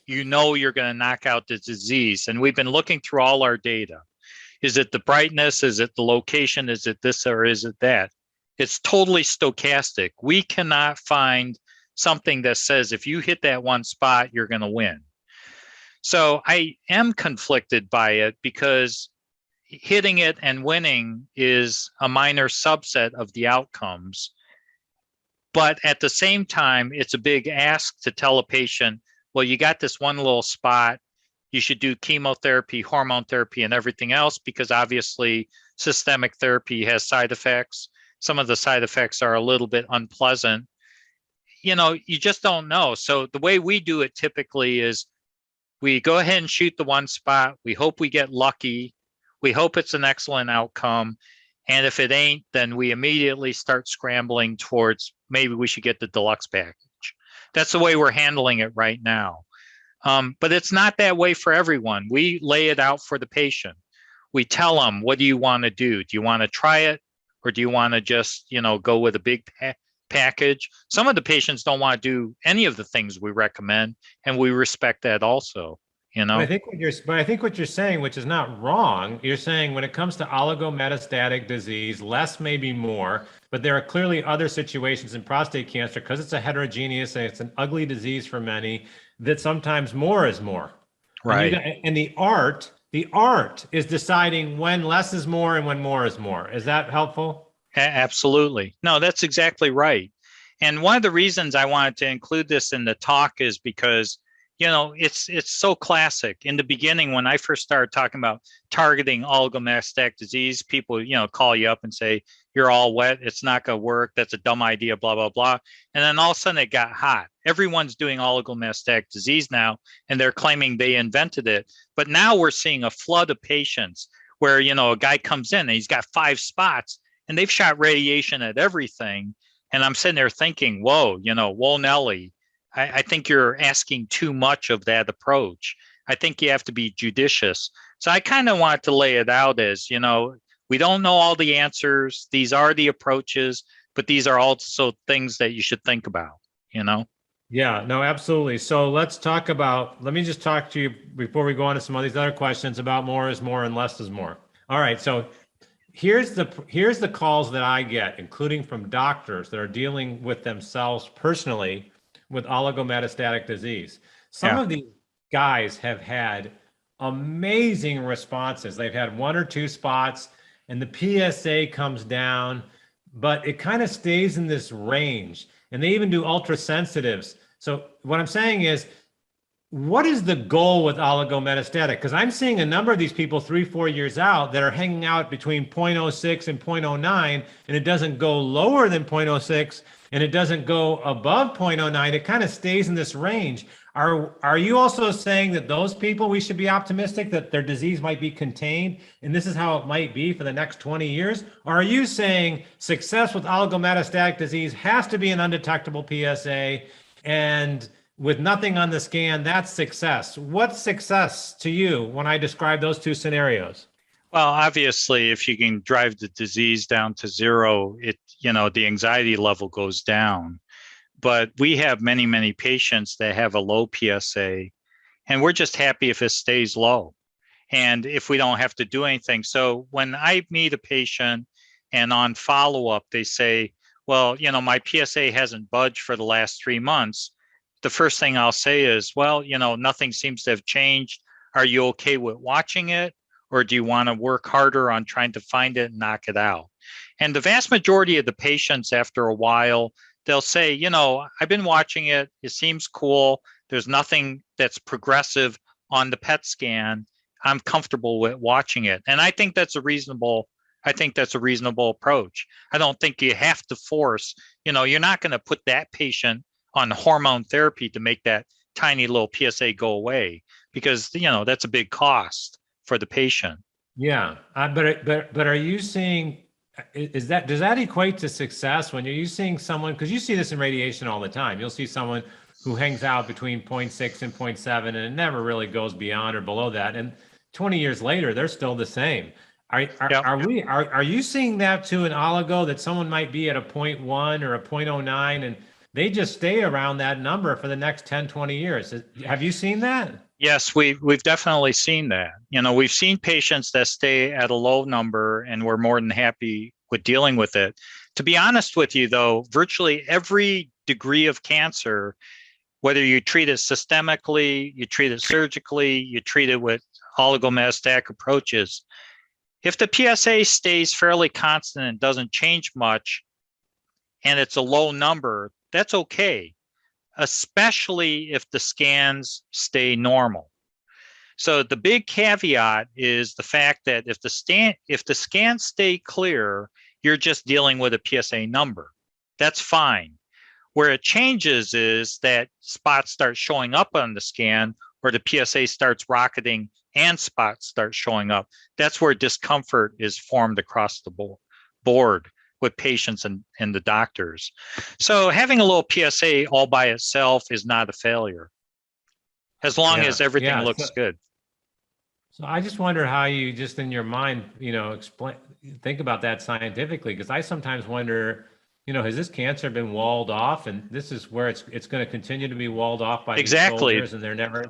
You're going to knock out the disease. And we've been looking through all our data. Is it the brightness? Is it the location? Is it this or is it that? It's totally stochastic. We cannot find something that says if you hit that one spot, you're going to win. So I am conflicted by it because hitting it and winning is a minor subset of the outcomes. But at the same time, it's a big ask to tell a patient, well, you got this one little spot, you should do chemotherapy, hormone therapy, and everything else, because obviously systemic therapy has side effects. Some of the side effects are a little bit unpleasant. You just don't know. So the way we do it typically is we go ahead and shoot the one spot. We hope we get lucky. We hope it's an excellent outcome. And if it ain't, then we immediately start scrambling towards maybe we should get the deluxe package. That's the way we're handling it right now. But it's not that way for everyone. We lay it out for the patient. We tell them, what do you want to do? Do you want to try it? Or do you want to just, go with a big package. Some of the patients don't want to do any of the things we recommend, and we respect that also. But I think what you're saying, which is not wrong, you're saying when it comes to oligometastatic disease, less may be more, but there are clearly other situations in prostate cancer because it's a heterogeneous, it's an ugly disease for many, that sometimes more is more. Right. And the art is deciding when less is more and when more is more. Is that helpful? Absolutely. No, that's exactly right. And one of the reasons I wanted to include this in the talk is because, you know, it's so classic. In the beginning, when I first started talking about targeting oligometastatic disease, people, you know, call you up and say, you're all wet, it's not going to work, that's a dumb idea, blah, blah, blah. And then all of a sudden it got hot. Everyone's doing oligometastatic disease now, and they're claiming they invented it. But now we're seeing a flood of patients where, you know, a guy comes in and he's got 5 spots and they've shot radiation at everything. And I'm sitting there thinking, whoa, you know, whoa, Nelly, I think you're asking too much of that approach. I think you have to be judicious. So I kind of want to lay it out as, you know, we don't know all the answers. These are the approaches, but these are also things that you should think about, you know? Yeah, no, absolutely. So let me just talk to you before we go on to some of these other questions about more is more and less is more. All right. So here's the calls that I get, including from doctors that are dealing with themselves personally with oligometastatic disease. Some of these guys have had amazing responses. They've had 1 or 2 spots and the PSA comes down, but it kind of stays in this range. And they even do ultrasensitives. So what I'm saying is, what is the goal with oligometastatic? Because I'm seeing a number of these people 3-4 years out that are hanging out between 0.06 and 0.09, and it doesn't go lower than 0.06, and it doesn't go above 0.09. It kind of stays in this range. Are you also saying that those people, we should be optimistic that their disease might be contained, and this is how it might be for the next 20 years? Or are you saying success with oligometastatic disease has to be an undetectable PSA, and with nothing on the scan, that's success? What's success to you when I describe those 2 scenarios? Well, obviously, if you can drive the disease down to 0, you know, the anxiety level goes down. But we have many, many patients that have a low PSA, and we're just happy if it stays low and if we don't have to do anything. So when I meet a patient and on follow-up, they say, well, you know, my PSA hasn't budged for the last 3 months. The first thing I'll say is, well, you know, nothing seems to have changed. Are you okay with watching it? Or do you want to work harder on trying to find it and knock it out? And the vast majority of the patients, after a while, they'll say, you know, I've been watching it. It seems cool. There's nothing that's progressive on the PET scan. I'm comfortable with watching it. And I think that's a reasonable approach. I don't think you have to force, you know, you're not going to put that patient on hormone therapy to make that tiny little PSA go away, because, you know, that's a big cost for the patient. Yeah. But are you seeing, does that equate to success when you're seeing someone, because you see this in radiation all the time, you'll see someone who hangs out between 0.6 and 0.7 and it never really goes beyond or below that, and 20 years later they're still the same. Are you seeing that too in oligo, that someone might be at a 0.1 or a 0.09 and they just stay around that number for the next 10, 20 years? Have you seen that? Yes, we've definitely seen that. You know, we've seen patients that stay at a low number, and we're more than happy with dealing with it. To be honest with you, though, virtually every degree of cancer, whether you treat it systemically, you treat it surgically, you treat it with oligometastatic approaches, if the PSA stays fairly constant and doesn't change much, and it's a low number, that's okay, especially if the scans stay normal. So the big caveat is the fact that if the scans stay clear, you're just dealing with a PSA number. That's fine. Where it changes is that spots start showing up on the scan, or the PSA starts rocketing and spots start showing up. That's where discomfort is formed across the board with patients and the doctors. So having a little PSA all by itself is not a failure, as long as everything looks good. So I just wonder how you just in your mind, you know, think about that scientifically, because I sometimes wonder, has this cancer been walled off? And this is where it's going to continue to be walled off by these Exactly. soldiers, and they're never.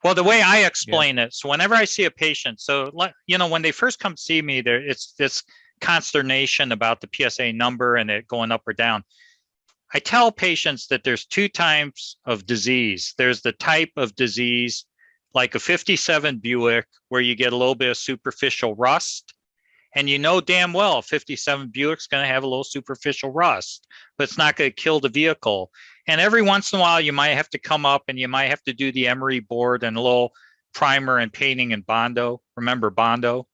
Well, the way I explain it, so whenever I see a patient, so when they first come see me, it's this consternation about the PSA number and it going up or down. I tell patients that there's two types of disease. There's the type of disease like a 57 Buick where you get a little bit of superficial rust. And damn well 57 Buick's going to have a little superficial rust, but it's not going to kill the vehicle. And every once in a while, you might have to come up and you might have to do the emery board and a little primer and painting and Bondo. Remember Bondo,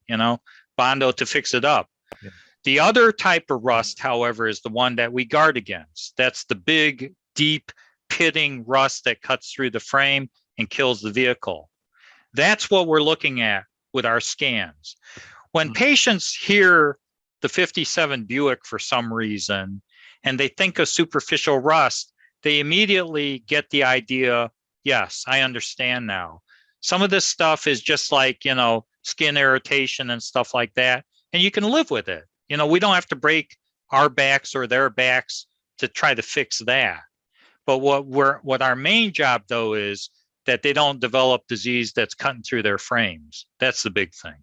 Bondo to fix it up. Yeah. The other type of rust, however, is the one that we guard against. That's the big, deep, pitting rust that cuts through the frame and kills the vehicle. That's what we're looking at with our scans. When patients hear the 57 Buick for some reason, and they think of superficial rust, they immediately get the idea, yes, I understand now. Some of this stuff is just like, skin irritation and stuff like that, and you can live with it. We don't have to break our backs or their backs to try to fix that. But what our main job, though, is that they don't develop disease that's cutting through their frames. That's the big thing,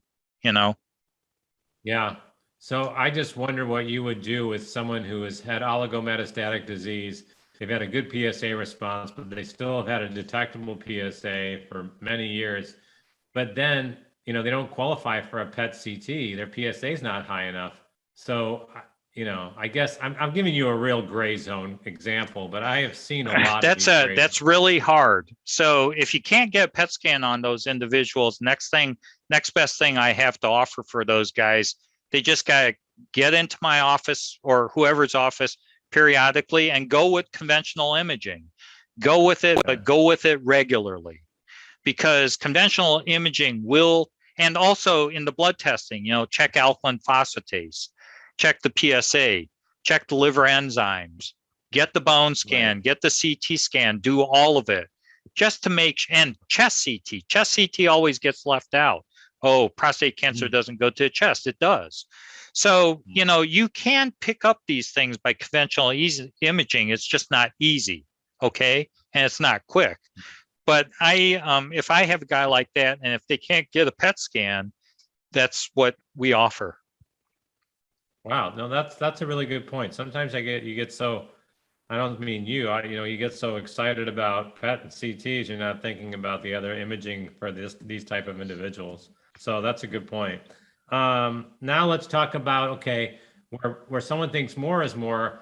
Yeah. So I just wonder what you would do with someone who has had oligometastatic disease. They've had a good PSA response, but they still have had a detectable PSA for many years. But then, they don't qualify for a PET CT. Their PSA is not high enough. So, I guess I'm giving you a real gray zone example, but I have seen a lot. That's really hard. So if you can't get a PET scan on those individuals, next best thing I have to offer for those guys, they just got to get into my office or whoever's office periodically and go with conventional imaging. Go with it, but go with it regularly, because conventional imaging will, and also in the blood testing, check alkaline phosphatase, check the PSA, check the liver enzymes, get the bone scan, get the CT scan, do all of it just to and chest CT always gets left out. Oh, prostate cancer doesn't go to the chest. It does. So, you can pick up these things by conventional imaging. It's just not easy. Okay. And it's not quick. But if I have a guy like that, and if they can't get a PET scan, that's what we offer. Wow. No, that's a really good point. Sometimes you get so, I don't mean you get so excited about PET and CTs, you're not thinking about the other imaging for these type of individuals. So that's a good point. Now let's talk about, where someone thinks more is more.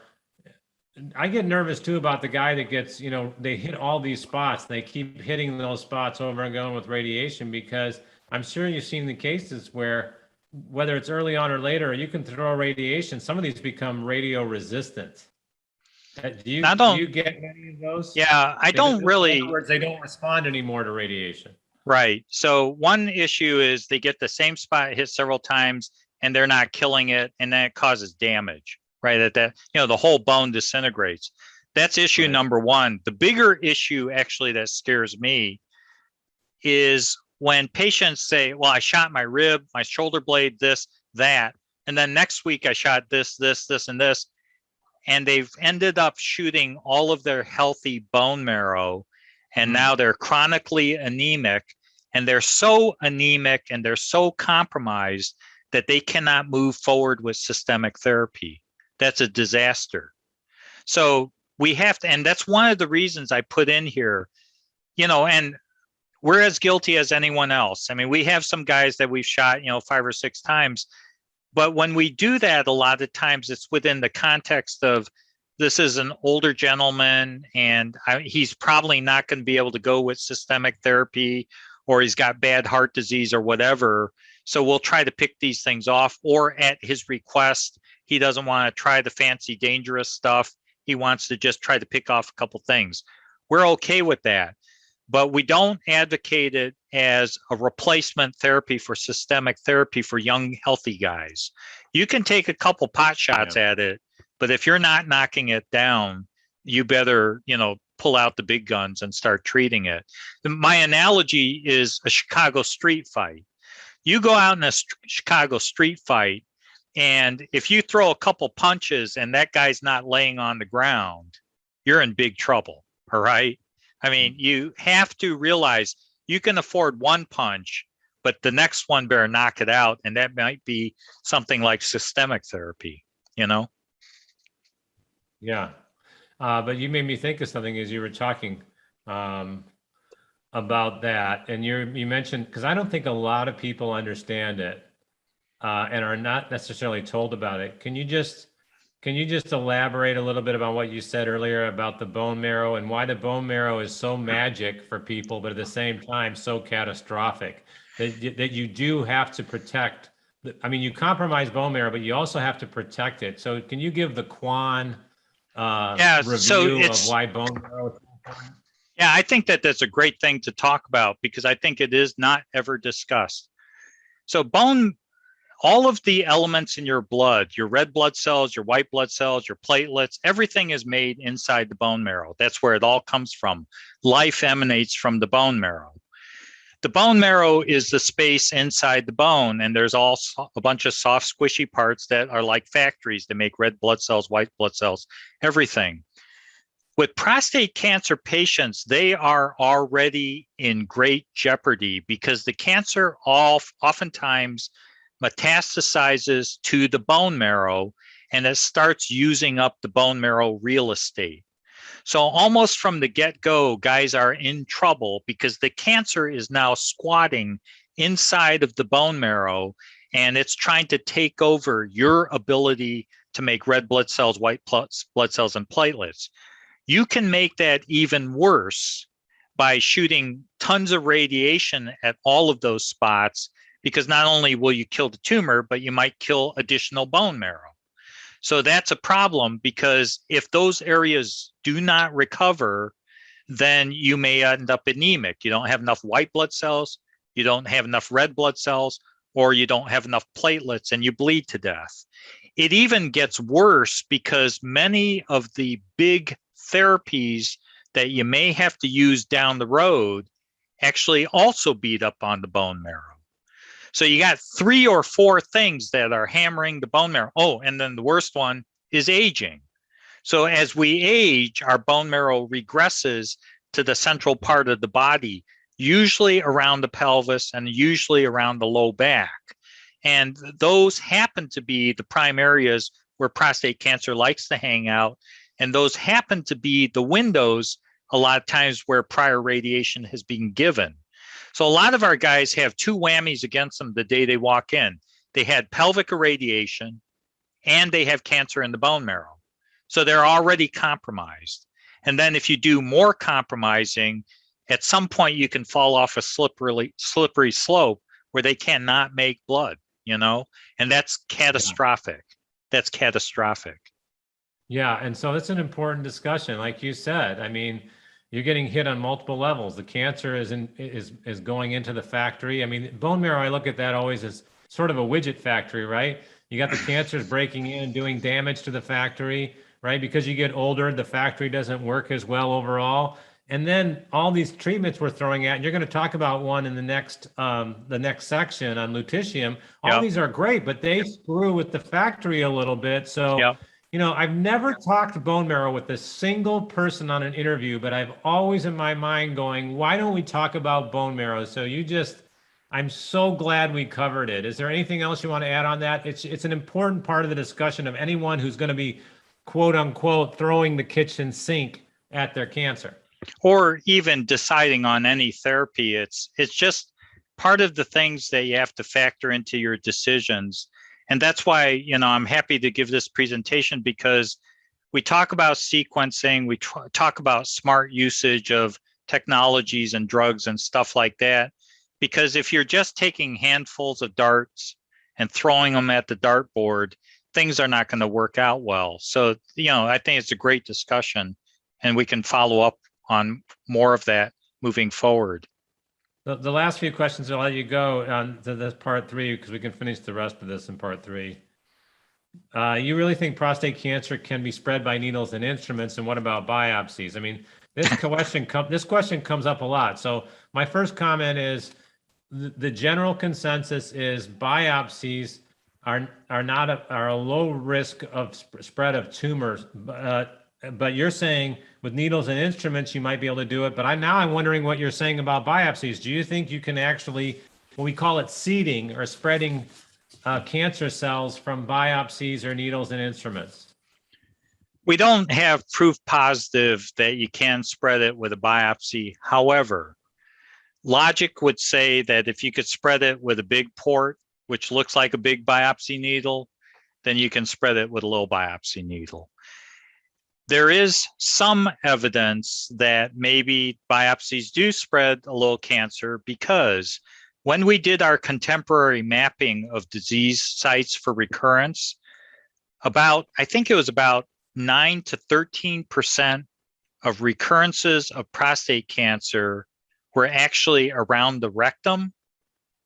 I get nervous too about the guy that gets, they hit all these spots. They keep hitting those spots over and going with radiation, because I'm sure you've seen the cases where, whether it's early on or later, you can throw radiation. Some of these become radio resistant. Do you get many of those? Yeah, I don't really. In other words, they don't respond anymore to radiation. Right. So one issue is they get the same spot hit several times and they're not killing it, and then it causes damage, right? The whole bone disintegrates. That's issue number one. The bigger issue actually that scares me is when patients say, well, I shot my rib, my shoulder blade, this, that, and then next week I shot this, and this, and they've ended up shooting all of their healthy bone marrow, and now they're chronically anemic, and they're so anemic and they're so compromised that they cannot move forward with systemic therapy. That's a disaster. So we have to, and that's one of the reasons I put in here, and we're as guilty as anyone else. I mean, we have some guys that we've shot, 5 or 6 times, but when we do that, a lot of times it's within the context of, this is an older gentleman and he's probably not going to be able to go with systemic therapy, or he's got bad heart disease or whatever. So we'll try to pick these things off, or at his request, he doesn't want to try the fancy dangerous stuff. He wants to just try to pick off a couple things. We're okay with that, but we don't advocate it as a replacement therapy for systemic therapy for young, healthy guys. You can take a couple pot shots at it, but if you're not knocking it down, you better, pull out the big guns and start treating it. My analogy is a Chicago street fight. You go out in a Chicago street fight, And if you throw a couple punches and that guy's not laying on the ground, you're in big trouble. All right. I mean, you have to realize you can afford one punch, but the next one better knock it out. And that might be something like systemic therapy, you know? Yeah. But you made me think of something as you were talking about that. And you mentioned, because I don't think a lot of people understand it and are not necessarily told about it. Can you just elaborate a little bit about what you said earlier about the bone marrow and why the bone marrow is so magic for people, but at the same time so catastrophic that you do have to protect? I mean, you compromise bone marrow, but you also have to protect it. So can you give the Kwon review of why bone marrow is so important? Yeah, I think that that's a great thing to talk about because I think it is not ever discussed. So all of the elements in your blood, your red blood cells, your white blood cells, your platelets, everything is made inside the bone marrow. That's where it all comes from. Life emanates from the bone marrow. The bone marrow is the space inside the bone, and there's also a bunch of soft, squishy parts that are like factories that make red blood cells, white blood cells, everything. With prostate cancer patients, they are already in great jeopardy because the cancer oftentimes metastasizes to the bone marrow and it starts using up the bone marrow real estate. So almost from the get-go, guys are in trouble because the cancer is now squatting inside of the bone marrow and it's trying to take over your ability to make red blood cells, white blood cells, and platelets. You can make that even worse by shooting tons of radiation at all of those spots, because not only will you kill the tumor, but you might kill additional bone marrow. So that's a problem because if those areas do not recover, then you may end up anemic. You don't have enough white blood cells, you don't have enough red blood cells, or you don't have enough platelets and you bleed to death. It even gets worse because many of the big therapies that you may have to use down the road actually also beat up on the bone marrow. So you got 3 or 4 things that are hammering the bone marrow. Oh, and then the worst one is aging. So as we age, our bone marrow regresses to the central part of the body, usually around the pelvis and usually around the low back. And those happen to be the prime areas where prostate cancer likes to hang out. And those happen to be the windows a lot of times where prior radiation has been given. So a lot of our guys have 2 whammies against them the day they walk in. They had pelvic irradiation and they have cancer in the bone marrow. So they're already compromised. And then if you do more compromising, at some point you can fall off a slippery slope where they cannot make blood, you know, and that's catastrophic. That's catastrophic. Yeah, and so it's an important discussion, like you said. I mean, you're getting hit on multiple levels. The cancer is going into the factory. I mean, bone marrow, I look at that always as sort of a widget factory, right? You got the cancers breaking in and doing damage to the factory, right? Because you get older, the factory doesn't work as well overall. And then all these treatments we're throwing at, and you're going to talk about one in the next section on lutetium. All these are great, but they screw with the factory a little bit. So, you know, I've never talked bone marrow with a single person on an interview, but I've always in my mind going, why don't we talk about bone marrow? So I'm so glad we covered it. Is there anything else you want to add on that? It's an important part of the discussion of anyone who's going to be, quote unquote, throwing the kitchen sink at their cancer. Or even deciding on any therapy. It's just part of the things that you have to factor into your decisions. And that's why, you know, I'm happy to give this presentation because we talk about sequencing, we talk about smart usage of technologies and drugs and stuff like that. Because if you're just taking handfuls of darts and throwing them at the dartboard, things are not going to work out well. So, you know, I think it's a great discussion and we can follow up on more of that moving forward. The last few questions, I'll let you go on to this part 3 because we can finish the rest of this in part 3. You really think prostate cancer can be spread by needles and instruments, and what about biopsies? I mean, this question comes up a lot. So my first comment is the general consensus is biopsies are a low risk of spread of tumors. But you're saying with needles and instruments, you might be able to do it. But I'm wondering what you're saying about biopsies. Do you think you can actually, what we call it, seeding or spreading cancer cells from biopsies or needles and instruments? We don't have proof positive that you can spread it with a biopsy. However, logic would say that if you could spread it with a big port, which looks like a big biopsy needle, then you can spread it with a little biopsy needle. There is some evidence that maybe biopsies do spread a little cancer, because when we did our contemporary mapping of disease sites for recurrence, I think it was about 9 to 13% of recurrences of prostate cancer were actually around the rectum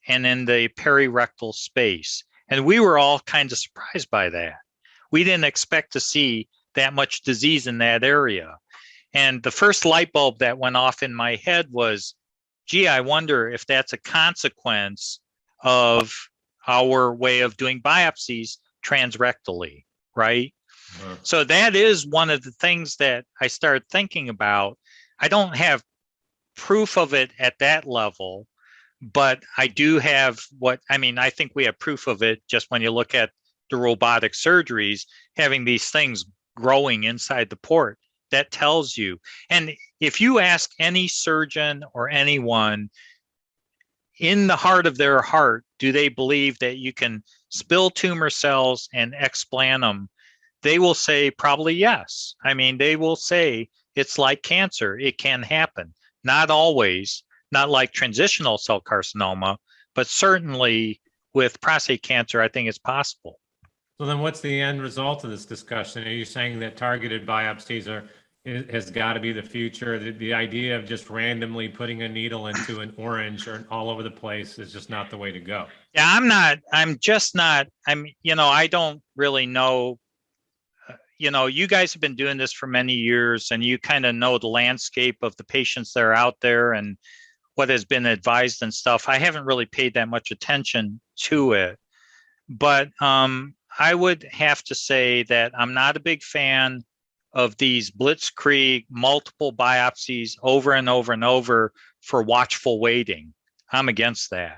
and in the perirectal space. And we were all kind of surprised by that. We didn't expect to see that much disease in that area. And the first light bulb that went off in my head was, gee, I wonder if that's a consequence of our way of doing biopsies transrectally, right? Uh-huh. So that is one of the things that I started thinking about. I don't have proof of it at that level, but I do have I think we have proof of it just when you look at the robotic surgeries, having these things growing inside the port. That tells you. And if you ask any surgeon or anyone, in the heart of their heart, do they believe that you can spill tumor cells and explant them? They will say probably yes. I mean, they will say it's like cancer. It can happen. Not always, not like transitional cell carcinoma, but certainly with prostate cancer, I think it's possible. So then what's the end result of this discussion? Are you saying that targeted biopsies has got to be the future? The idea of just randomly putting a needle into an orange or all over the place is just not the way to go? Yeah, I don't really know. You guys have been doing this for many years, and you kind of know the landscape of the patients that are out there and what has been advised and stuff. I haven't really paid that much attention to it, but I would have to say that I'm not a big fan of these blitzkrieg multiple biopsies over and over and over for watchful waiting. I'm against that.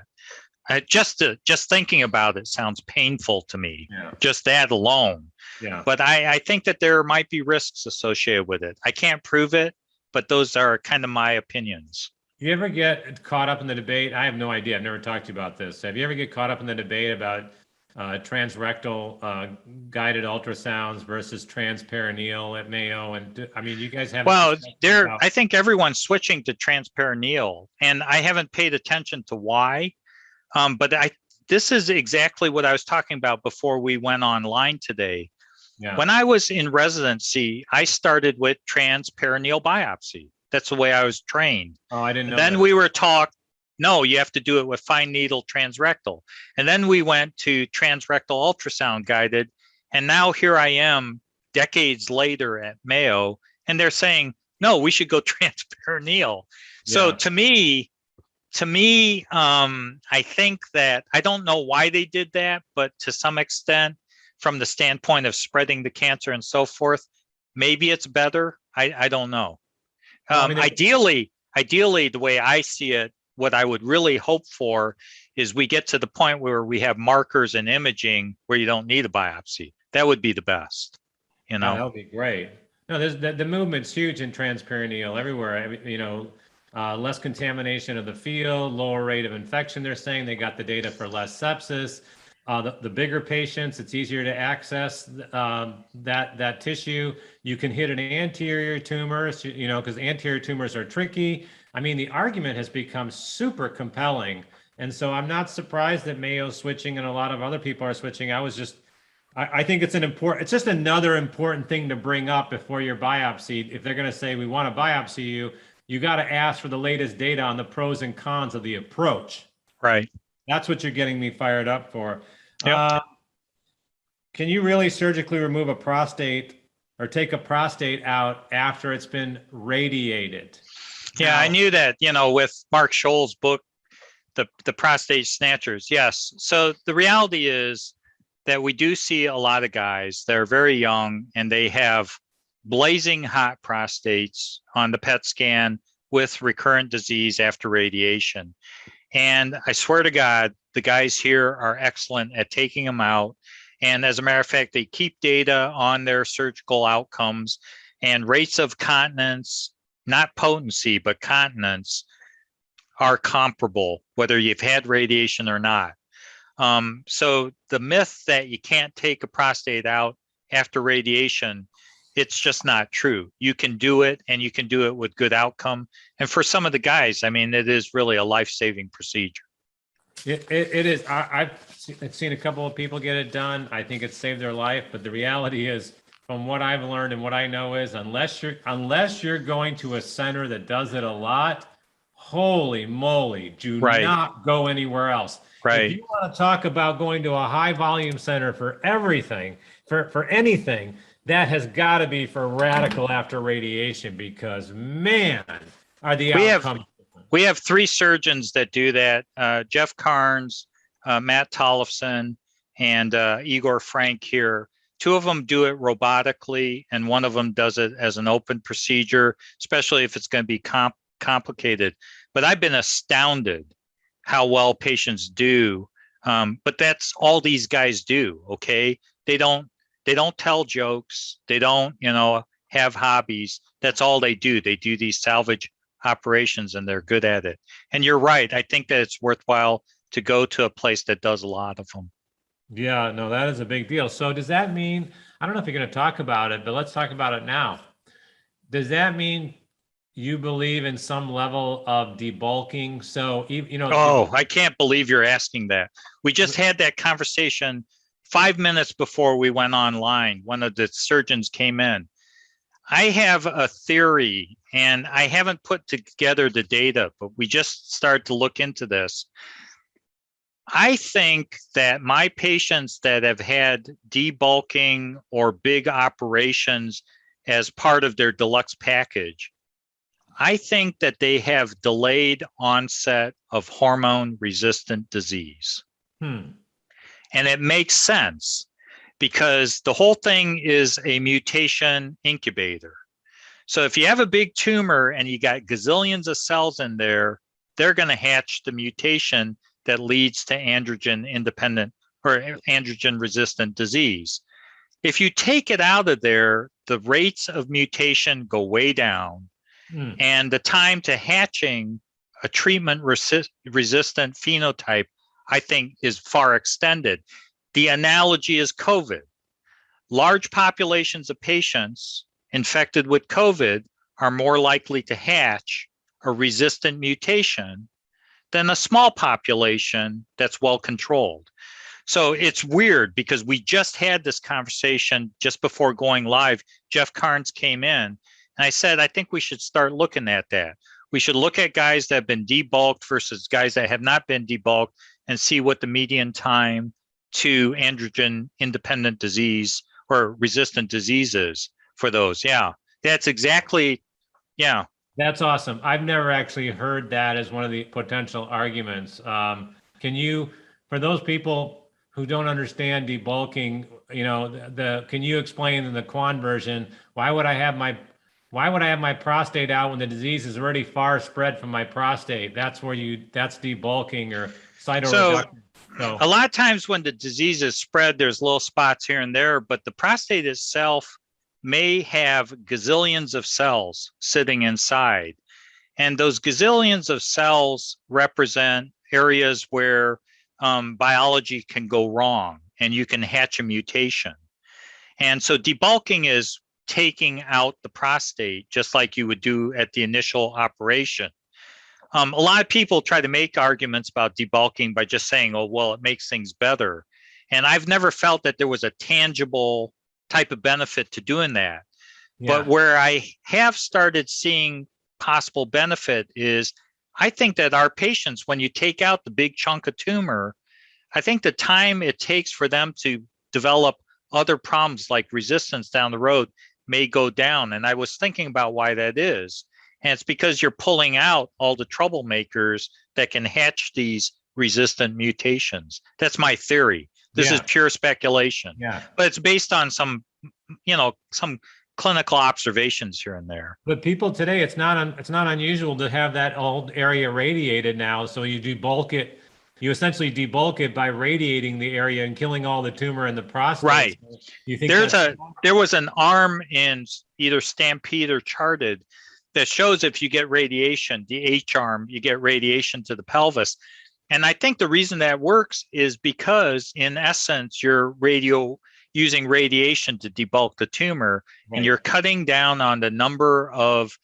Just thinking about it sounds painful to me. Yeah. Just that alone. Yeah. But I think that there might be risks associated with it. I can't prove it, but those are kind of my opinions. You ever get caught up in the debate? I have no idea. I've never talked to you about this. Have you ever get caught up in the debate about transrectal guided ultrasounds versus transperineal at Mayo? And I mean, you guys have. Well, I think everyone's switching to transperineal, and I haven't paid attention to why. But this is exactly what I was talking about before we went online today. Yeah. When I was in residency, I started with transperineal biopsy. That's the way I was trained. Oh, I didn't know. Then we were taught, no, you have to do it with fine needle transrectal. And then we went to transrectal ultrasound guided. And now here I am decades later at Mayo, and they're saying, no, we should go transperineal. Yeah. So to me, I think that, I don't know why they did that, but to some extent, from the standpoint of spreading the cancer and so forth, maybe it's better. I don't know. Ideally, the way I see it, what I would really hope for is we get to the point where we have markers and imaging where you don't need a biopsy. That would be the best. Yeah, that would be great. No, the movement's huge in transperineal everywhere. Less contamination of the field, lower rate of infection. They're saying they got the data for less sepsis. The bigger patients, it's easier to access that tissue. You can hit an anterior tumor, because anterior tumors are tricky. I mean, the argument has become super compelling. And so I'm not surprised that Mayo's switching and a lot of other people are switching. I think it's just another important thing to bring up before you're biopsied. If they're going to say, we want to biopsy you, you got to ask for the latest data on the pros and cons of the approach. Right. That's what you're getting me fired up for. Yep. Can you really surgically remove a prostate or take a prostate out after it's been radiated? Yeah, I knew that, with Mark Scholl's book, the prostate snatchers. Yes. So the reality is that we do see a lot of guys that are very young and they have blazing hot prostates on the PET scan with recurrent disease after radiation. And I swear to God, the guys here are excellent at taking them out. And as a matter of fact, they keep data on their surgical outcomes and rates of continence, not potency, but continence are comparable, whether you've had radiation or not. So the myth that you can't take a prostate out after radiation, it's just not true. You can do it, and you can do it with good outcome. And for some of the guys, I mean, it is really a life-saving procedure. It is. I've seen a couple of people get it done. I think it saved their life. But the reality is, from what I've learned and what I know is, unless you're going to a center that does it a lot, holy moly, do not go anywhere else. Right. If you want to talk about going to a high volume center for everything, for anything, that has got to be for radical after radiation, because man, are the outcomes. We have 3 surgeons that do that. Jeff Carnes, Matt Tollefson, and Igor Frank here. 2 of them do it robotically, and 1 of them does it as an open procedure, especially if it's going to be complicated. But I've been astounded how well patients do. But that's all these guys do. Okay, they don't tell jokes. They don't, have hobbies. That's all they do. They do these salvage operations, and they're good at it. And you're right. I think that it's worthwhile to go to a place that does a lot of them. Yeah, no, that is a big deal. So does that mean, I don't know if you're going to talk about it, but let's talk about it now. Does that mean you believe in some level of debulking? So, Oh, I can't believe you're asking that. We just had that conversation 5 minutes before we went online. One of the surgeons came in. I have a theory, and I haven't put together the data, but we just started to look into this. I think that my patients that have had debulking or big operations as part of their deluxe package, I think that they have delayed onset of hormone-resistant disease. And it makes sense because the whole thing is a mutation incubator. So if you have a big tumor and you got gazillions of cells in there, they're going to hatch the mutation that leads to androgen independent or androgen resistant disease. If you take it out of there, the rates of mutation go way down, and the time to hatching a treatment resistant phenotype, I think, is far extended. The analogy is COVID. Large populations of patients infected with COVID are more likely to hatch a resistant mutation than a small population that's well controlled. So it's weird because we just had this conversation just before going live. Jeff Carnes came in and I said, I think we should start looking at that. We should look at guys that have been debulked versus guys that have not been debulked and see what the median time to androgen independent disease or resistant disease is for those. Yeah, that's exactly, yeah. That's awesome. I've never actually heard that as one of the potential arguments. Can you, for those people who don't understand debulking, can you explain in the Kwon version, why would I have my prostate out when the disease is already far spread from my prostate? That's debulking or cytoreduction. So a lot of times when the disease is spread, there's little spots here and there, but the prostate itself may have gazillions of cells sitting inside. And those gazillions of cells represent areas where biology can go wrong and you can hatch a mutation. And so debulking is taking out the prostate just like you would do at the initial operation. A lot of people try to make arguments about debulking by just saying, oh, well, it makes things better. And I've never felt that there was a tangible type of benefit to doing that. Yeah. But where I have started seeing possible benefit is I think that our patients, when you take out the big chunk of tumor, I think the time it takes for them to develop other problems like resistance down the road may go down. And I was thinking about why that is. And it's because you're pulling out all the troublemakers that can hatch these resistant mutations. That's my theory. This is Yeah. pure speculation, Yeah. but it's based on some clinical observations here and there. But people today, it's not unusual to have that old area radiated now. So you debulk it. You essentially debulk it by radiating the area and killing all the tumor in the prostate. Right. So you think There was an arm in either Stampede or Charted that shows if you get radiation, the H arm, you get radiation to the pelvis. And I think the reason that works is because in essence, you're using radiation to debulk the tumor, and you're cutting down on the number of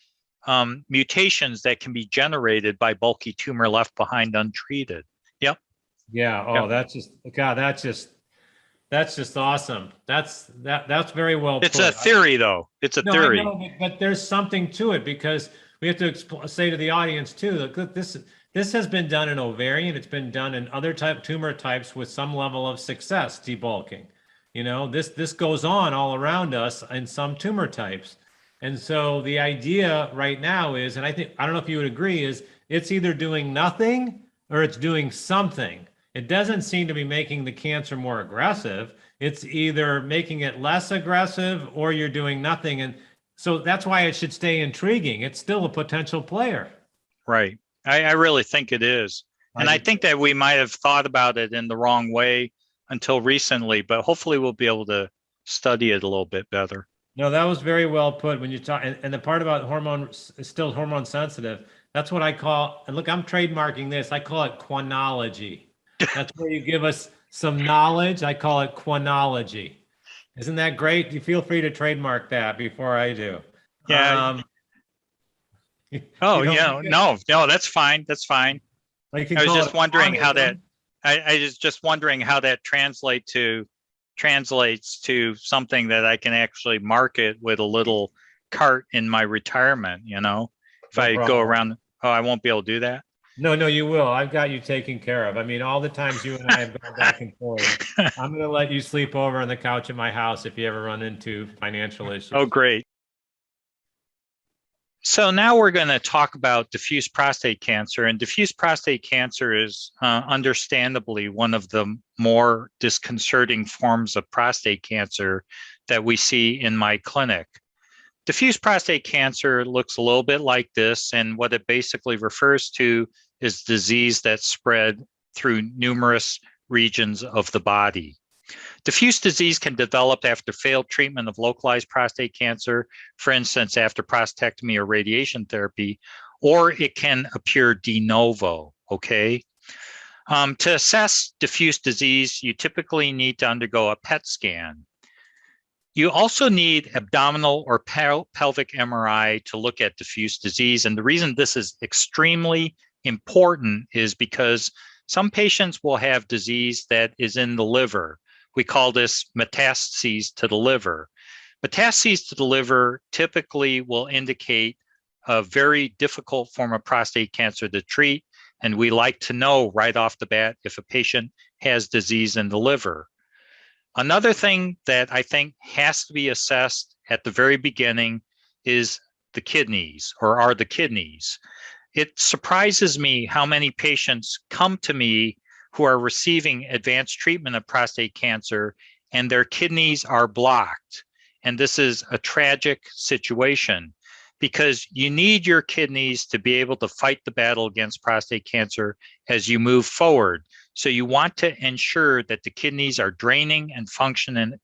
mutations that can be generated by bulky tumor left behind untreated. Yep. Yeah. Oh, Yep. that's just awesome. That's very well It's put. a theory, though. It's a No, theory. I know, but there's something to it, because we have to say to the audience too, that look, this has been done in ovarian. It's been done in other tumor types with some level of success, debulking. This goes on all around us in some tumor types. And so the idea right now is, and I don't know if you would agree, is it's either doing nothing or it's doing something. It doesn't seem to be making the cancer more aggressive. It's either making it less aggressive or you're doing nothing. And so that's why it should stay intriguing. It's still a potential player. Right. I really think it is. And I think that we might have thought about it in the wrong way until recently, but hopefully we'll be able to study it a little bit better. No, that was very well put when you talk. And the part about hormone is still hormone sensitive. That's what I call, and look, I'm trademarking this. I call it quanology. That's where you give us some knowledge. I call it quanology. Isn't that great? You feel free to trademark that before I do. Yeah. No, that's fine. That's fine. I was just wondering how that. I was just wondering how that translates to something that I can actually market with a little cart in my retirement. If I go around. Oh, I won't be able to do that. No, you will. I've got you taken care of. I mean, all the times you and I have gone back and forth. I'm going to let you sleep over on the couch at my house if you ever run into financial issues. Oh, great. So now we're going to talk about diffuse prostate cancer. And diffuse prostate cancer is understandably one of the more disconcerting forms of prostate cancer that we see in my clinic. Diffuse prostate cancer looks a little bit like this, and what it basically refers to is disease that's spread through numerous regions of the body. Diffuse disease can develop after failed treatment of localized prostate cancer, for instance, after prostatectomy or radiation therapy, or it can appear de novo, okay? To assess diffuse disease, you typically need to undergo a PET scan. You also need abdominal or pelvic MRI to look at diffuse disease. And the reason this is extremely important is because some patients will have disease that is in the liver. We call this metastases to the liver. Metastases to the liver typically will indicate a very difficult form of prostate cancer to treat. And we like to know right off the bat if a patient has disease in the liver. Another thing that I think has to be assessed at the very beginning is the kidneys, or are the kidneys. It surprises me how many patients come to me who are receiving advanced treatment of prostate cancer and their kidneys are blocked. And this is a tragic situation because you need your kidneys to be able to fight the battle against prostate cancer as you move forward. So you want to ensure that the kidneys are draining and functioning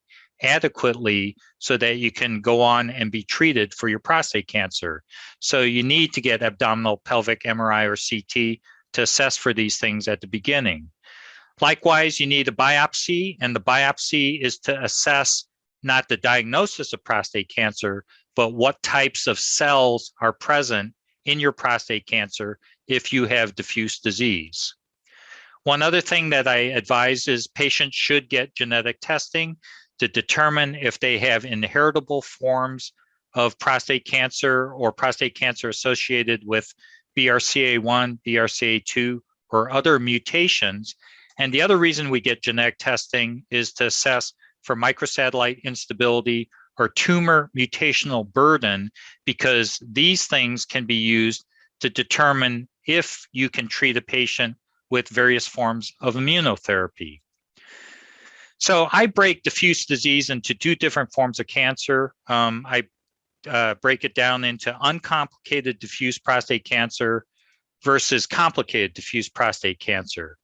adequately so that you can go on and be treated for your prostate cancer. So you need to get abdominal pelvic MRI or CT to assess for these things at the beginning. Likewise, you need a biopsy, and the biopsy is to assess not the diagnosis of prostate cancer, but what types of cells are present in your prostate cancer if you have diffuse disease. One other thing that I advise is patients should get genetic testing to determine if they have inheritable forms of prostate cancer or prostate cancer associated with BRCA1, BRCA2, or other mutations. And the other reason we get genetic testing is to assess for microsatellite instability or tumor mutational burden, because these things can be used to determine if you can treat a patient with various forms of immunotherapy. So I break diffuse disease into two different forms of cancer. I break it down into uncomplicated diffuse prostate cancer versus complicated diffuse prostate cancer.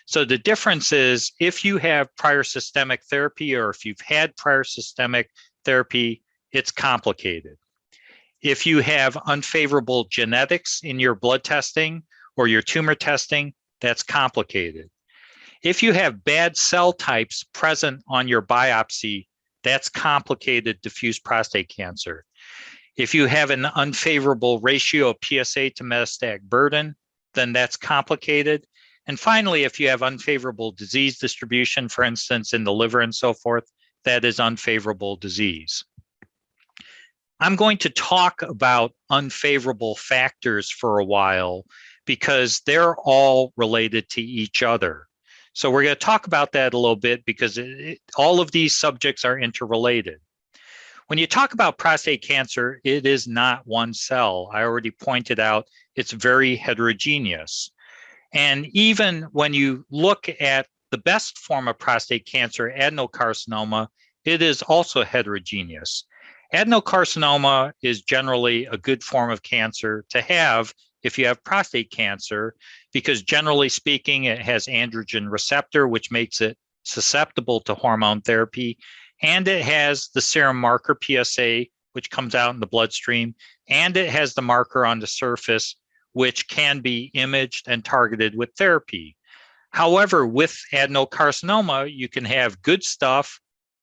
So the difference is if you have prior systemic therapy or if you've had prior systemic therapy, it's complicated. If you have unfavorable genetics in your blood testing or your tumor testing, that's complicated. If you have bad cell types present on your biopsy, that's complicated diffuse prostate cancer. If you have an unfavorable ratio of PSA to metastatic burden, then that's complicated. And finally, if you have unfavorable disease distribution, for instance, in the liver and so forth, that is unfavorable disease. I'm going to talk about unfavorable factors for a while because they're all related to each other. So we're going to talk about that a little bit because all of these subjects are interrelated. When you talk about prostate cancer, it is not one cell. I already pointed out it's very heterogeneous. And even when you look at the best form of prostate cancer, adenocarcinoma, it is also heterogeneous. Adenocarcinoma is generally a good form of cancer to have if you have prostate cancer, because generally speaking, it has androgen receptor, which makes it susceptible to hormone therapy. And it has the serum marker PSA, which comes out in the bloodstream. And it has the marker on the surface, which can be imaged and targeted with therapy. However, with adenocarcinoma, you can have good stuff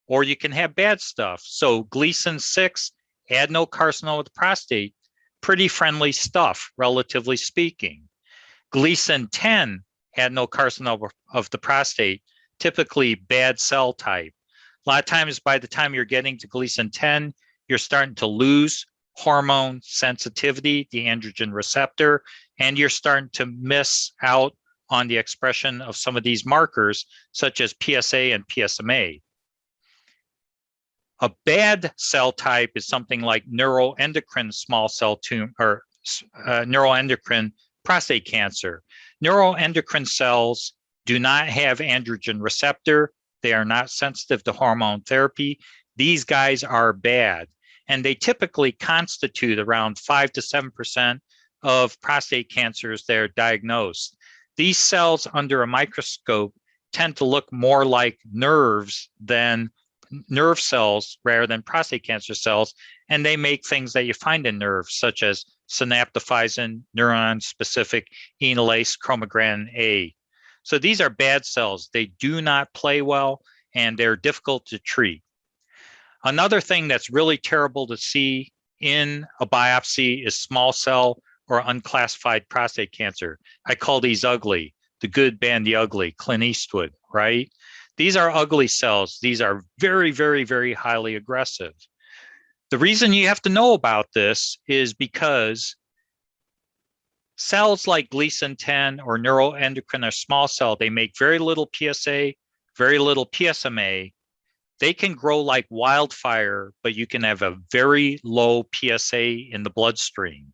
or you can have bad stuff. So Gleason 6, adenocarcinoma of the prostate, pretty friendly stuff, relatively speaking. Gleason 10, adenocarcinoma of the prostate, typically bad cell type. A lot of times by the time you're getting to Gleason 10, you're starting to lose hormone sensitivity, the androgen receptor, and you're starting to miss out on the expression of some of these markers, such as PSA and PSMA. A bad cell type is something like neuroendocrine small cell tumor or neuroendocrine prostate cancer. Neuroendocrine cells do not have androgen receptor. They are not sensitive to hormone therapy. These guys are bad, and they typically constitute around 5 to 7% of prostate cancers that are diagnosed. These cells under a microscope tend to look more like nerves than nerve cells rather than prostate cancer cells, and they make things that you find in nerves, such as synaptophysin, neuron-specific enolase, chromogranin A. So these are bad cells. They do not play well, and they're difficult to treat. Another thing that's really terrible to see in a biopsy is small cell or unclassified prostate cancer. I call these ugly, the good, bad, the ugly, Clint Eastwood, right? These are ugly cells. These are very, very, very highly aggressive. The reason you have to know about this is because cells like Gleason 10 or neuroendocrine or small cell, they make very little PSA, very little PSMA. They can grow like wildfire, but you can have a very low PSA in the bloodstream.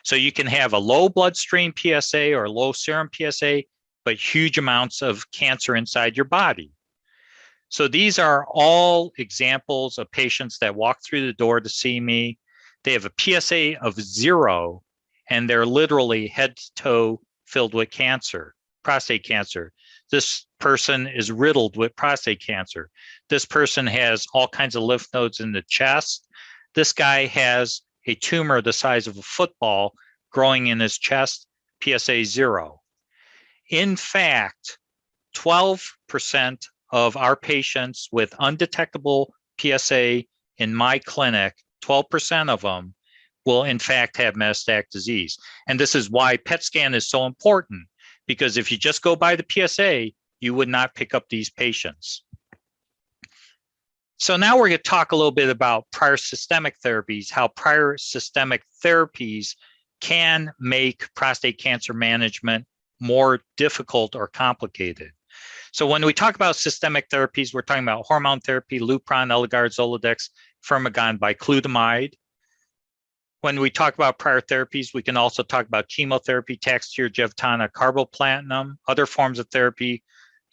So you can have a low bloodstream PSA or low serum PSA, but huge amounts of cancer inside your body. So these are all examples of patients that walk through the door to see me. They have a PSA of 0, and they're literally head to toe filled with cancer, prostate cancer. This person is riddled with prostate cancer. This person has all kinds of lymph nodes in the chest. This guy has a tumor the size of a football growing in his chest, PSA 0. In fact, 12% of our patients with undetectable PSA in my clinic, 12% of them will in fact have metastatic disease. And this is why PET scan is so important, because if you just go by the PSA, you would not pick up these patients. So now we're going to talk a little bit about prior systemic therapies, how prior systemic therapies can make prostate cancer management more difficult or complicated. So when we talk about systemic therapies, we're talking about hormone therapy, Lupron, Eligard, Zoladex, Firmagon, bicalutamide. When we talk about prior therapies, we can also talk about chemotherapy, Taxotere, Gevtana, carboplatinum, other forms of therapy,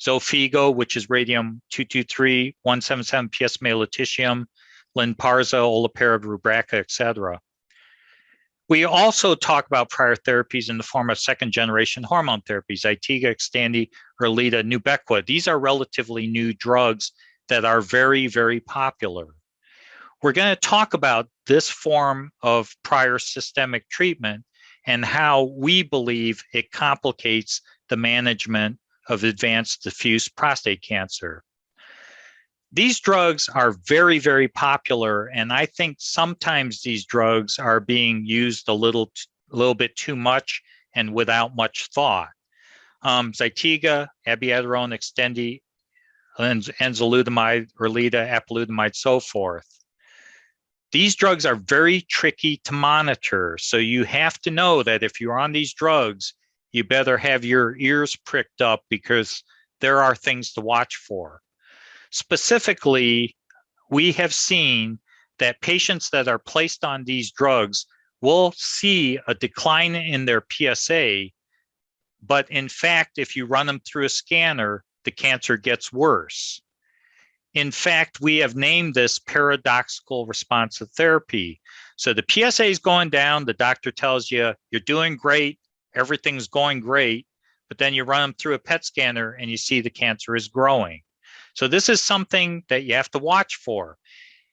Xofigo, which is radium-223, 177 PSMA lutetium, Lynparza, olaparib, Rubraca, etc. We also talk about prior therapies in the form of second-generation hormone therapies, Zytiga, Xtandi, Erleada, Nubequa. These are relatively new drugs that are very, very popular. We're going to talk about this form of prior systemic treatment and how we believe it complicates the management of advanced diffuse prostate cancer. These drugs are very, very popular, and I think sometimes these drugs are being used a little bit too much and without much thought. Zytiga, abiraterone, Xtandi, enzalutamide, Erleada, apalutamide, so forth. These drugs are very tricky to monitor, so you have to know that if you're on these drugs, you better have your ears pricked up because there are things to watch for. Specifically, we have seen that patients that are placed on these drugs will see a decline in their PSA, but in fact, if you run them through a scanner, the cancer gets worse. In fact, we have named this paradoxical responsive therapy. So the PSA is going down, the doctor tells you, you're doing great, everything's going great, but then you run them through a PET scanner and you see the cancer is growing. So this is something that you have to watch for.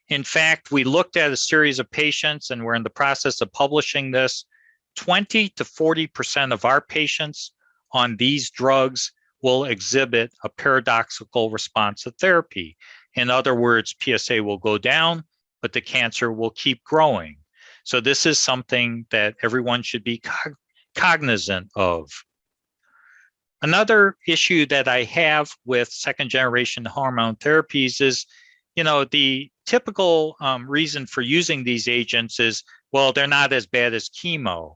In fact, we looked at a series of patients and we're in the process of publishing this. 20 to 40% of our patients on these drugs will exhibit a paradoxical responsive therapy. In other words, PSA will go down, but the cancer will keep growing. So this is something that everyone should be cognizant of. Another issue that I have with second generation hormone therapies is, the typical reason for using these agents is, well, they're not as bad as chemo.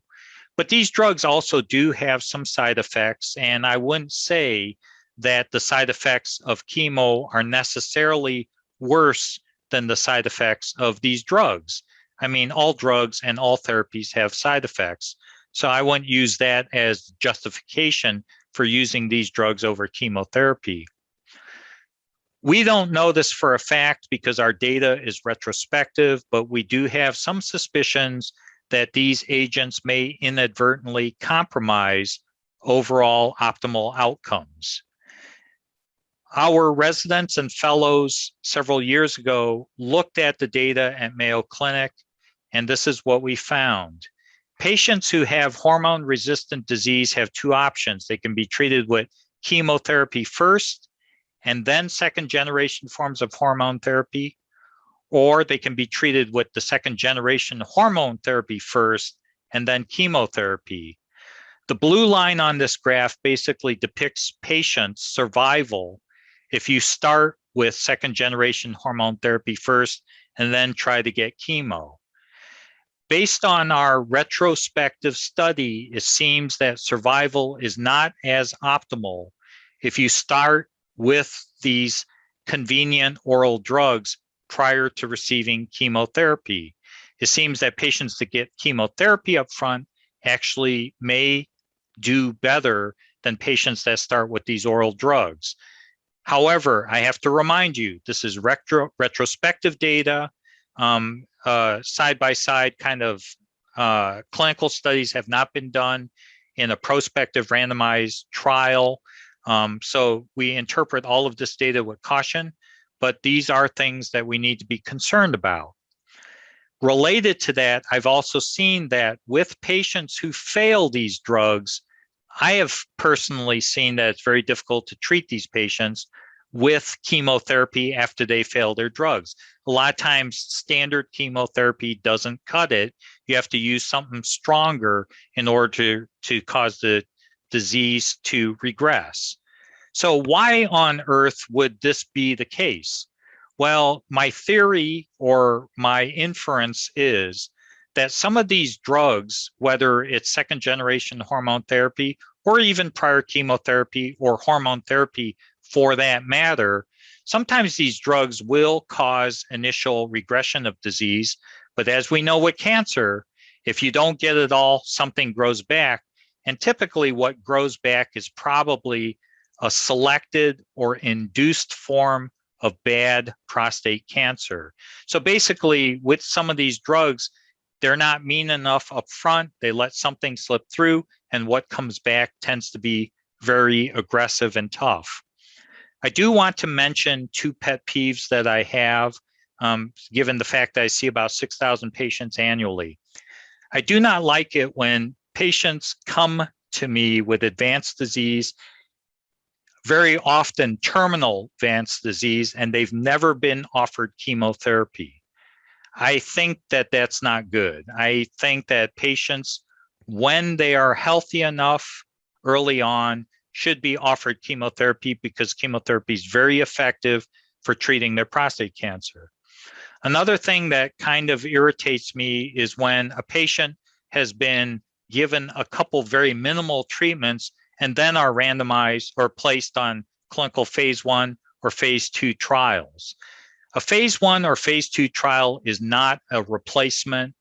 But these drugs also do have some side effects, and I wouldn't say that the side effects of chemo are necessarily worse than the side effects of these drugs. I mean, all drugs and all therapies have side effects. So I wouldn't use that as justification for using these drugs over chemotherapy. We don't know this for a fact because our data is retrospective, but we do have some suspicions that these agents may inadvertently compromise overall optimal outcomes. Our residents and fellows several years ago looked at the data at Mayo Clinic, and this is what we found. Patients who have hormone-resistant disease have two options. They can be treated with chemotherapy first, and then second-generation forms of hormone therapy, or they can be treated with the second-generation hormone therapy first, and then chemotherapy. The blue line on this graph basically depicts patients' survival if you start with second-generation hormone therapy first and then try to get chemo. Based on our retrospective study, it seems that survival is not as optimal if you start with these convenient oral drugs prior to receiving chemotherapy. It seems that patients that get chemotherapy up front actually may do better than patients that start with these oral drugs. However, I have to remind you, this is retrospective data. Side-by-side kind of clinical studies have not been done in a prospective randomized trial. So we interpret all of this data with caution, but these are things that we need to be concerned about. Related to that, I've also seen that with patients who fail these drugs, I have personally seen that it's very difficult to treat these patients with chemotherapy after they fail their drugs. A lot of times standard chemotherapy doesn't cut it. You have to use something stronger in order to cause the disease to regress. So why on earth would this be the case? Well, my theory or my inference is that some of these drugs, whether it's second generation hormone therapy or even prior chemotherapy or hormone therapy for that matter, sometimes these drugs will cause initial regression of disease. But as we know with cancer, if you don't get it all, something grows back. And typically what grows back is probably a selected or induced form of bad prostate cancer. So basically, with some of these drugs, they're not mean enough up front. They let something slip through, and what comes back tends to be very aggressive and tough. I do want to mention two pet peeves that I have, given the fact that I see about 6,000 patients annually. I do not like it when patients come to me with advanced disease, very often terminal advanced disease, and they've never been offered chemotherapy. I think that that's not good. I think that patients, when they are healthy enough early on, should be offered chemotherapy because chemotherapy is very effective for treating their prostate cancer. Another thing that kind of irritates me is when a patient has been given a couple very minimal treatments and then are randomized or placed on clinical phase 1 or phase 2 trials. A phase 1 or phase 2 trial is not a replacement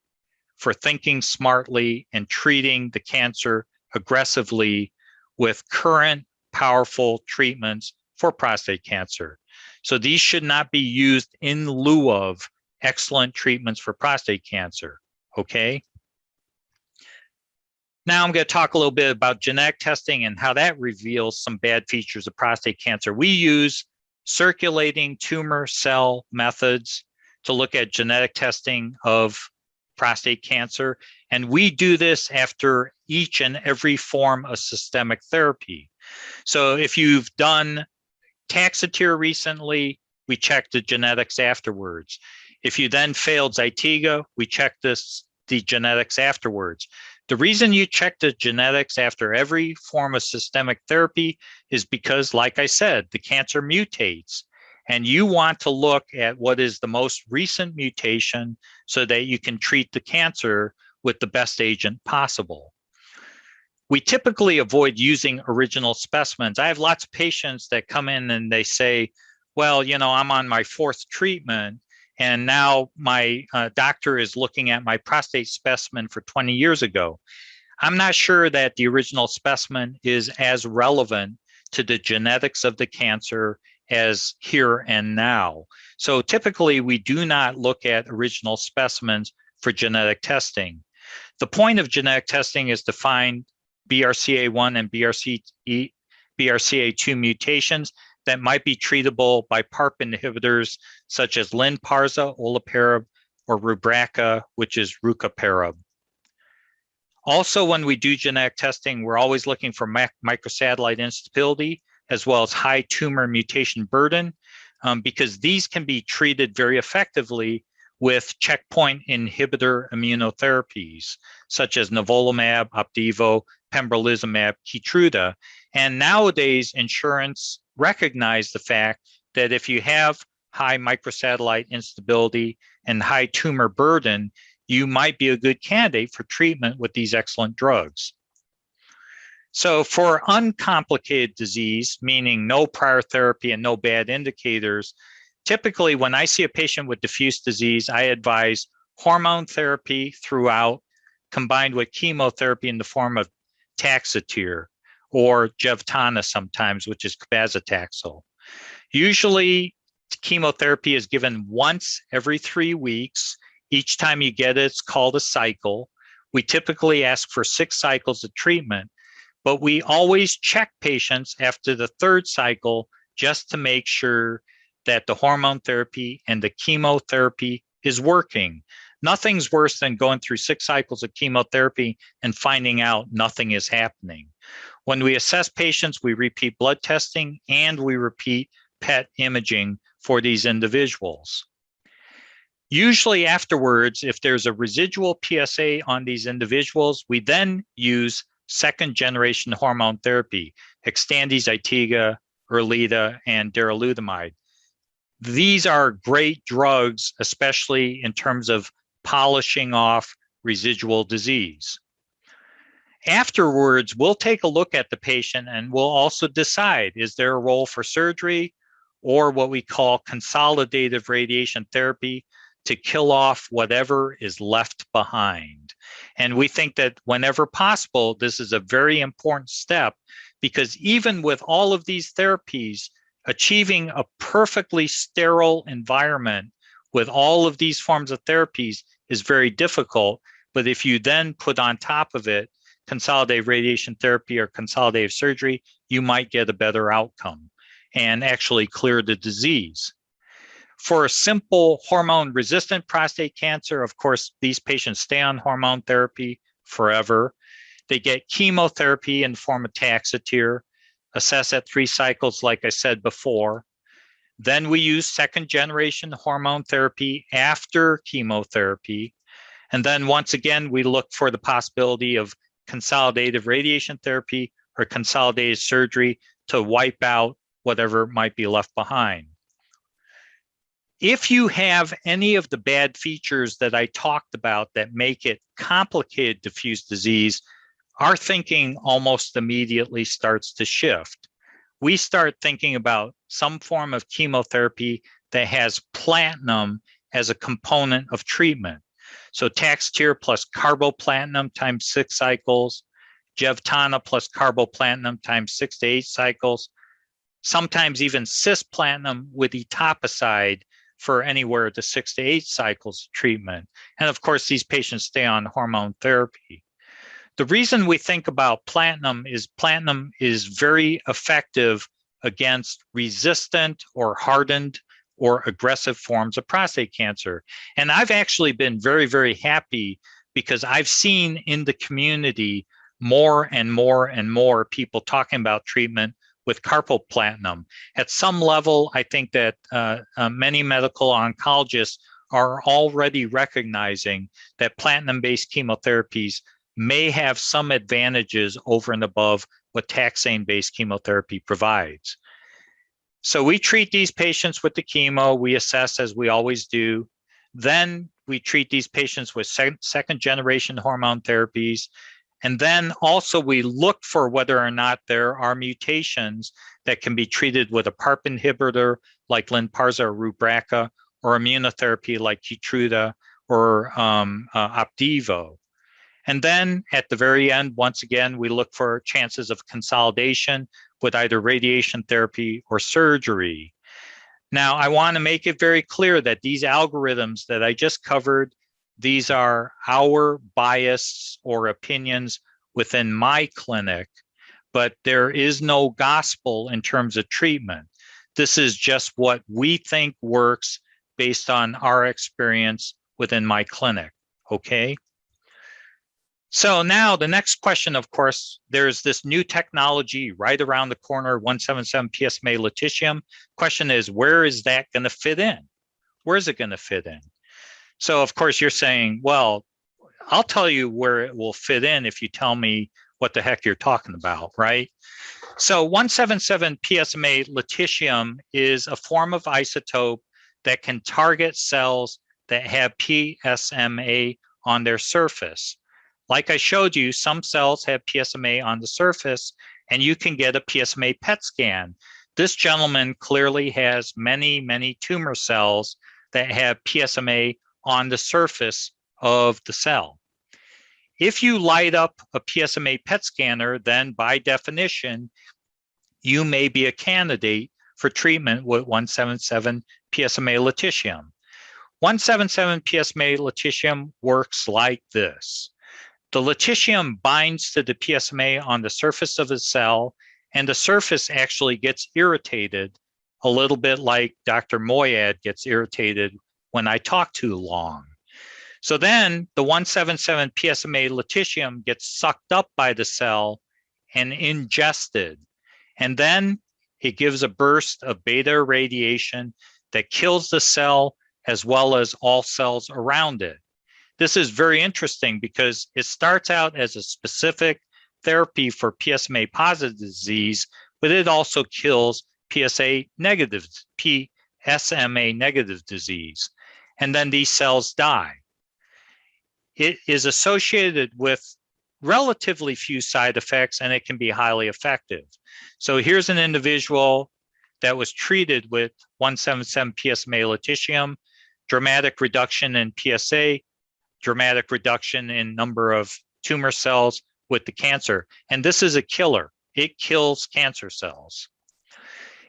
for thinking smartly and treating the cancer aggressively with current powerful treatments for prostate cancer. So these should not be used in lieu of excellent treatments for prostate cancer, okay? Now I'm going to talk a little bit about genetic testing and how that reveals some bad features of prostate cancer. We use circulating tumor cell methods to look at genetic testing of prostate cancer. And we do this after each and every form of systemic therapy. So if you've done Taxotere recently, we check the genetics afterwards. If you then failed Zytiga, we check the genetics afterwards. The reason you check the genetics after every form of systemic therapy is because, like I said, the cancer mutates. And you want to look at what is the most recent mutation so that you can treat the cancer with the best agent possible. We typically avoid using original specimens. I have lots of patients that come in and they say, well, you know, I'm on my 4th treatment and now my doctor is looking at my prostate specimen for 20 years ago. I'm not sure that the original specimen is as relevant to the genetics of the cancer as here and now. So typically we do not look at original specimens for genetic testing. The point of genetic testing is to find BRCA1 and BRCA2 mutations that might be treatable by PARP inhibitors such as Lynparza, olaparib, or Rubraca, which is rucaparib. Also, when we do genetic testing, we're always looking for microsatellite instability as well as high tumor mutation burden, because these can be treated very effectively with checkpoint inhibitor immunotherapies, such as nivolumab, Opdivo, pembrolizumab, Keytruda. And nowadays, insurance recognize the fact that if you have high microsatellite instability and high tumor burden, you might be a good candidate for treatment with these excellent drugs. So for uncomplicated disease, meaning no prior therapy and no bad indicators, typically when I see a patient with diffuse disease, I advise hormone therapy throughout, combined with chemotherapy in the form of Taxotere or Jevtana sometimes, which is cabazitaxel. Usually chemotherapy is given once every 3 weeks. Each time you get it, it's called a cycle. We typically ask for 6 cycles of treatment, but we always check patients after the 3rd cycle just to make sure that the hormone therapy and the chemotherapy is working. Nothing's worse than going through 6 cycles of chemotherapy and finding out nothing is happening. When we assess patients, we repeat blood testing and we repeat PET imaging for these individuals. Usually afterwards, if there's a residual PSA on these individuals, we then use 2nd generation hormone therapy, Xtandi, Zytiga, Erleada, and darolutamide. These are great drugs, especially in terms of polishing off residual disease. Afterwards, we'll take a look at the patient and we'll also decide, is there a role for surgery or what we call consolidative radiation therapy to kill off whatever is left behind. And we think that whenever possible, this is a very important step because even with all of these therapies, achieving a perfectly sterile environment with all of these forms of therapies is very difficult. But if you then put on top of it consolidated radiation therapy or consolidative surgery, you might get a better outcome and actually clear the disease. For a simple hormone-resistant prostate cancer, of course, these patients stay on hormone therapy forever. They get chemotherapy in the form of Taxotere, assessed at 3 cycles, like I said before. Then we use second-generation hormone therapy after chemotherapy. And then once again, we look for the possibility of consolidative radiation therapy or consolidated surgery to wipe out whatever might be left behind. If you have any of the bad features that I talked about that make it complicated diffuse disease, our thinking almost immediately starts to shift. We start thinking about some form of chemotherapy that has platinum as a component of treatment. So Taxotere plus carboplatinum times 6 cycles, Jevtana plus carboplatinum times 6 to 8 cycles, sometimes even cisplatinum with etoposide for anywhere to 6 to 8 cycles of treatment. And of course, these patients stay on hormone therapy. The reason we think about platinum is very effective against resistant or hardened or aggressive forms of prostate cancer. And I've actually been very, very happy because I've seen in the community more and more and more people talking about treatment with carboplatinum. At some level, I think that many medical oncologists are already recognizing that platinum-based chemotherapies may have some advantages over and above what taxane-based chemotherapy provides. So we treat these patients with the chemo, we assess as we always do. Then we treat these patients with second-generation hormone therapies. And then also we look for whether or not there are mutations that can be treated with a PARP inhibitor like Lynparza or Rubraca, or immunotherapy like Keytruda or Opdivo. And then at the very end, once again, we look for chances of consolidation with either radiation therapy or surgery. Now, I want to make it very clear that these algorithms that I just covered, these are our bias or opinions within my clinic, but there is no gospel in terms of treatment. This is just what we think works based on our experience within my clinic, okay? So now the next question, of course, there's this new technology right around the corner, 177 PSMA lutetium. Question is, where is that going to fit in? Where is it going to fit in? So of course you're saying, well, I'll tell you where it will fit in if you tell me what the heck you're talking about, right? So 177 PSMA lutetium is a form of isotope that can target cells that have PSMA on their surface. Like I showed you, some cells have PSMA on the surface, and you can get a PSMA PET scan. This gentleman clearly has many, many tumor cells that have PSMA on the surface of the cell. If you light up a PSMA PET scanner, then by definition, you may be a candidate for treatment with 177 PSMA lutetium. 177 PSMA lutetium works like this. The lutetium binds to the PSMA on the surface of the cell, and the surface actually gets irritated a little bit like Dr. Moyad gets irritated when I talk too long. So then the 177 PSMA lutetium gets sucked up by the cell and ingested. And then it gives a burst of beta radiation that kills the cell as well as all cells around it. This is very interesting because it starts out as a specific therapy for PSMA positive disease, but it also kills PSMA negative disease. And then these cells die. It is associated with relatively few side effects, and it can be highly effective. So here's an individual that was treated with 177 PSMA lutetium, dramatic reduction in PSA, dramatic reduction in number of tumor cells with the cancer. And this is a killer. It kills cancer cells.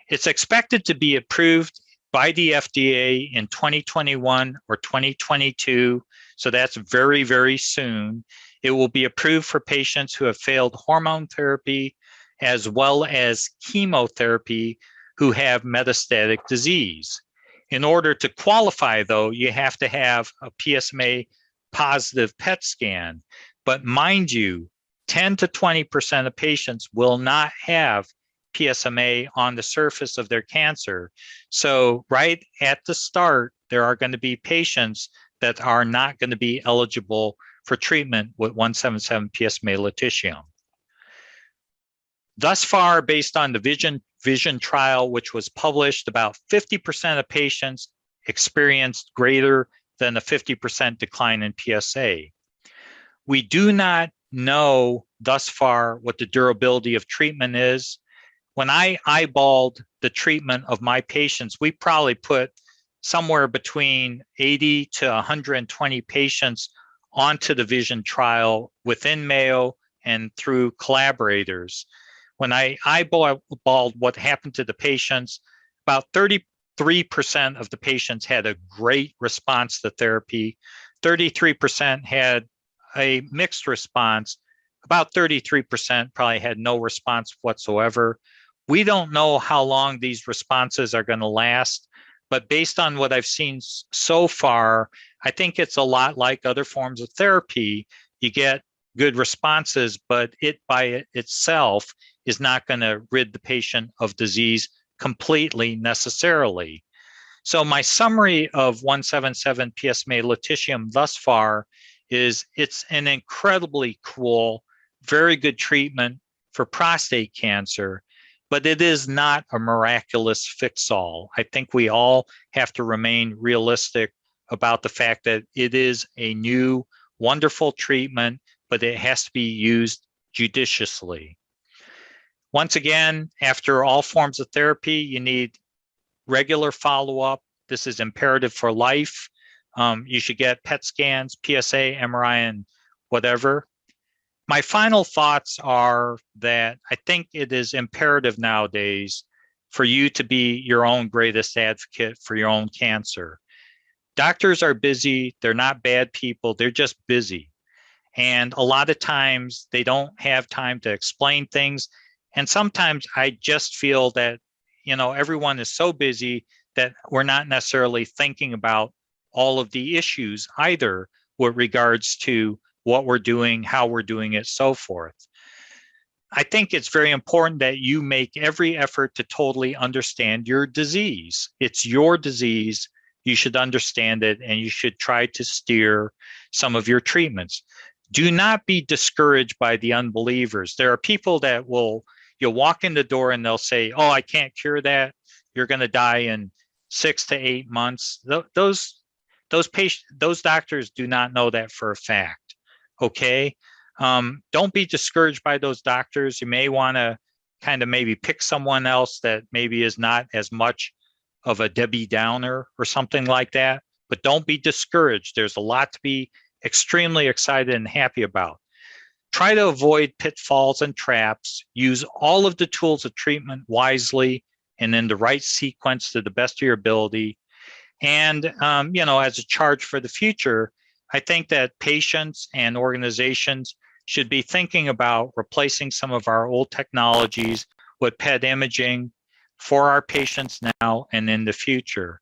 It's expected to be approved by the FDA in 2021 or 2022. So that's very, very soon. It will be approved for patients who have failed hormone therapy as well as chemotherapy who have metastatic disease. In order to qualify, though, you have to have a PSMA positive PET scan. But mind you, 10 to 20% of patients will not have PSMA on the surface of their cancer. So right at the start, there are going to be patients that are not going to be eligible for treatment with 177 PSMA lutetium. Thus far, based on the Vision trial, which was published, about 50% of patients experienced greater than a 50% decline in PSA. We do not know thus far what the durability of treatment is. When I eyeballed the treatment of my patients, we probably put somewhere between 80 to 120 patients onto the Vision trial within Mayo and through collaborators. When I eyeballed what happened to the patients, about 33% of the patients had a great response to therapy. 33% had a mixed response. About 33% probably had no response whatsoever. We don't know how long these responses are going to last, but based on what I've seen so far, I think it's a lot like other forms of therapy. You get good responses, but it by itself is not going to rid the patient of disease completely necessarily. So my summary of 177 PSMA lutetium thus far is it's an incredibly cool, very good treatment for prostate cancer, but it is not a miraculous fix-all. I think we all have to remain realistic about the fact that it is a new, wonderful treatment, but it has to be used judiciously. Once again, after all forms of therapy, you need regular follow-up. This is imperative for life. You should get PET scans, PSA, MRI, and whatever. My final thoughts are that I think it is imperative nowadays for you to be your own greatest advocate for your own cancer. Doctors are busy. They're not bad people. They're just busy. And a lot of times they don't have time to explain things. And sometimes I just feel that, everyone is so busy that we're not necessarily thinking about all of the issues either with regards to what we're doing, how we're doing it, so forth. I think it's very important that you make every effort to totally understand your disease. It's your disease. You should understand it, and you should try to steer some of your treatments. Do not be discouraged by the unbelievers. There are people that you'll walk in the door and they'll say, "Oh, I can't cure that. You're going to die in 6 to 8 months." Those doctors do not know that for a fact. Okay. Don't be discouraged by those doctors. You may want to kind of maybe pick someone else that maybe is not as much of a Debbie Downer or something like that, but don't be discouraged. There's a lot to be extremely excited and happy about. Try to avoid pitfalls and traps. Use all of the tools of treatment wisely and in the right sequence to the best of your ability. And, as a charge for the future, I think that patients and organizations should be thinking about replacing some of our old technologies with PET imaging for our patients now and in the future.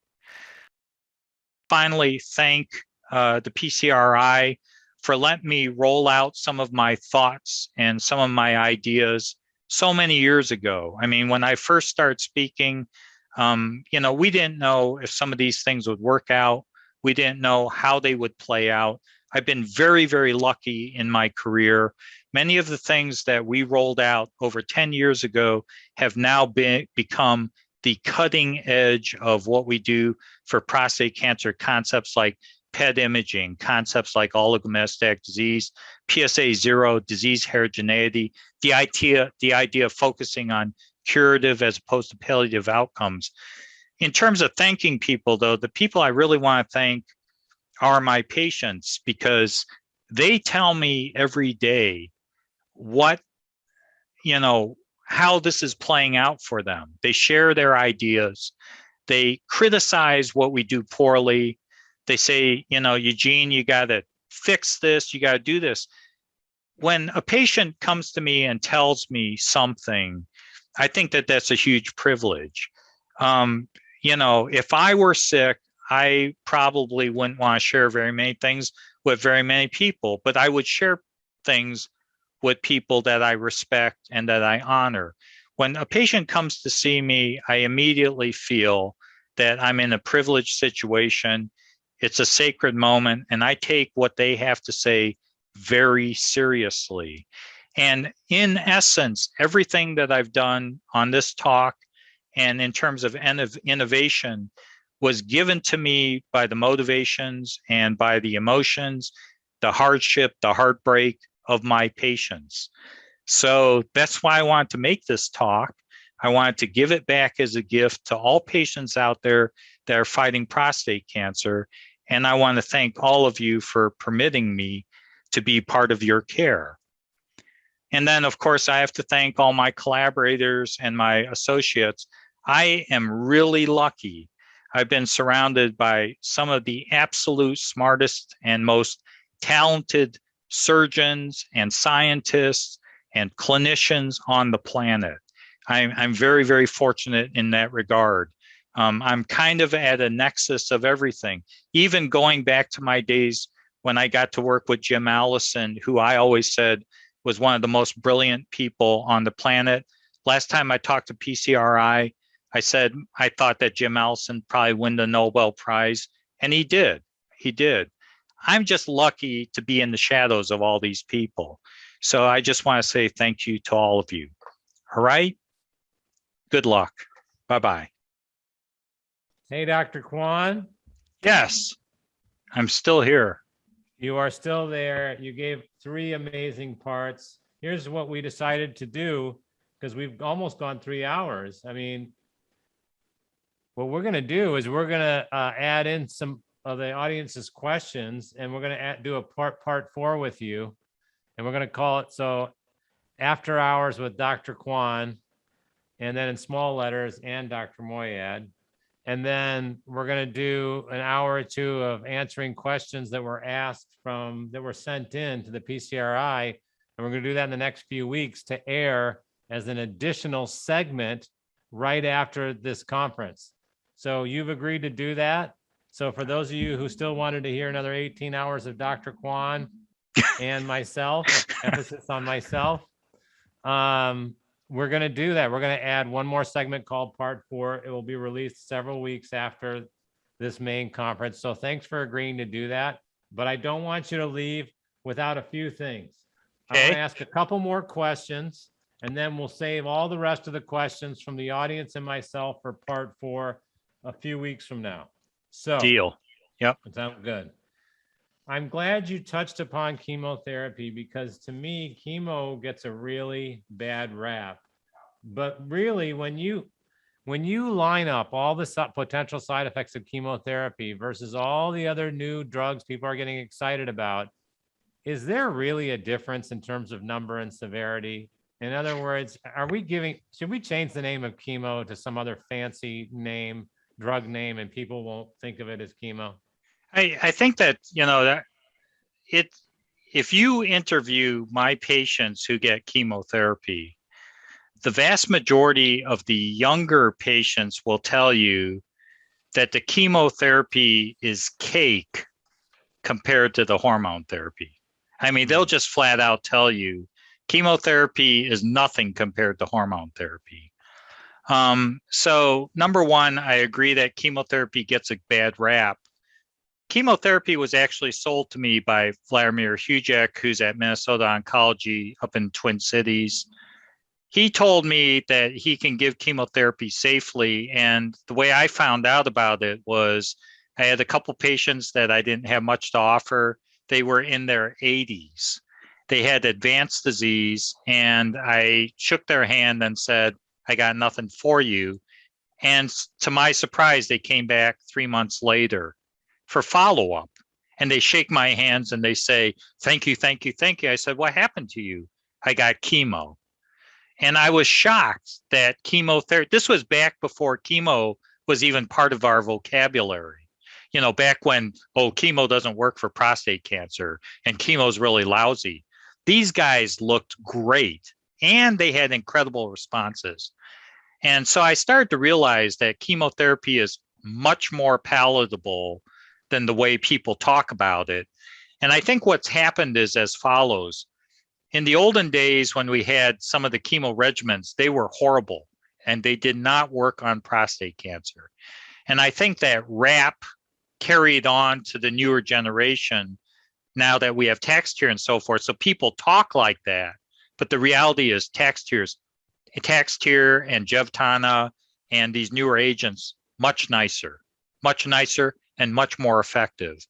Finally, thank the PCRI for letting me roll out some of my thoughts and some of my ideas so many years ago. I mean, when I first started speaking, we didn't know if some of these things would work out. We didn't know how they would play out. I've been very, very lucky in my career. Many of the things that we rolled out over 10 years ago have now become the cutting edge of what we do for prostate cancer, concepts like PET imaging, concepts like oligometastatic disease, PSA 0, disease heterogeneity, the idea of focusing on curative as opposed to palliative outcomes. In terms of thanking people, though, the people I really want to thank are my patients, because they tell me every day what, how this is playing out for them. They share their ideas. They criticize what we do poorly. They say, Eugene, you got to fix this. You got to do this. When a patient comes to me and tells me something, I think that that's a huge privilege. If I were sick, I probably wouldn't want to share very many things with very many people, but I would share things with people that I respect and that I honor. When a patient comes to see me, I immediately feel that I'm in a privileged situation. It's a sacred moment, and I take what they have to say very seriously. And in essence, everything that I've done on this talk and in terms of innovation was given to me by the motivations and by the emotions, the hardship, the heartbreak of my patients. So that's why I wanted to make this talk. I wanted to give it back as a gift to all patients out there that are fighting prostate cancer. And I want to thank all of you for permitting me to be part of your care. And then, of course, I have to thank all my collaborators and my associates. I am really lucky. I've been surrounded by some of the absolute smartest and most talented surgeons and scientists and clinicians on the planet. I'm very, very fortunate in that regard. I'm kind of at a nexus of everything, even going back to my days when I got to work with Jim Allison, who I always said was one of the most brilliant people on the planet. Last time I talked to PCRI, I said I thought that Jim Allison probably win the Nobel Prize, and he did. He did. I'm just lucky to be in the shadows of all these people. So I just want to say thank you to all of you. All right? Good luck. Bye-bye. Hey, Dr. Kwon. Yes, I'm still here. You are still there. You gave 3 amazing parts. Here's what we decided to do, because we've almost gone 3 hours. I mean, what we're going to do is we're going to add in some of the audience's questions, and we're going to do a part 4 with you. And we're going to call it, so After Hours with Dr. Kwon, and then in small letters, and Dr. Moyad. And then we're going to do an hour or 2 of answering questions that were asked that were sent in to the PCRI. And we're going to do that in the next few weeks to air as an additional segment right after this conference. So you've agreed to do that. So for those of you who still wanted to hear another 18 hours of Dr. Kwon and myself, emphasis on myself, we're going to do that. We're going to add one more segment called Part 4. It will be released several weeks after this main conference. So thanks for agreeing to do that. But I don't want you to leave without a few things. Okay. I want to ask a couple more questions, and then we'll save all the rest of the questions from the audience and myself for Part 4 a few weeks from now. So Deal. Yep. Sounds good. I'm glad you touched upon chemotherapy, because to me, chemo gets a really bad rap. But really, when you line up all the potential side effects of chemotherapy versus all the other new drugs people are getting excited about, is there really a difference in terms of number and severity? In other words, should we change the name of chemo to some other fancy name, drug name, and people won't think of it as chemo? I think that, if you interview my patients who get chemotherapy, the vast majority of the younger patients will tell you that the chemotherapy is cake compared to the hormone therapy. I mean, they'll just flat out tell you chemotherapy is nothing compared to hormone therapy. So number one, I agree that chemotherapy gets a bad rap. Chemotherapy was actually sold to me by Vladimir Hujek, who's at Minnesota Oncology up in Twin Cities. He told me that he can give chemotherapy safely. And the way I found out about it was I had a couple patients that I didn't have much to offer. They were in their 80s. They had advanced disease, and I shook their hand and said, I got nothing for you. And to my surprise, they came back 3 months later for follow-up, and they shake my hands and they say, thank you, thank you, thank you. I said, what happened to you? I got chemo. And I was shocked that chemotherapy, this was back before chemo was even part of our vocabulary. You know, back when, oh, chemo doesn't work for prostate cancer and chemo is really lousy. These guys looked great and they had incredible responses. And so I started to realize that chemotherapy is much more palatable than the way people talk about it. And I think what's happened is as follows. In the olden days, when we had some of the chemo regimens, they were horrible and they did not work on prostate cancer. And I think that rap carried on to the newer generation now that we have Taxotere and so forth. So people talk like that, but the reality is Taxotere and Jevtana and these newer agents, much nicer and much more effective.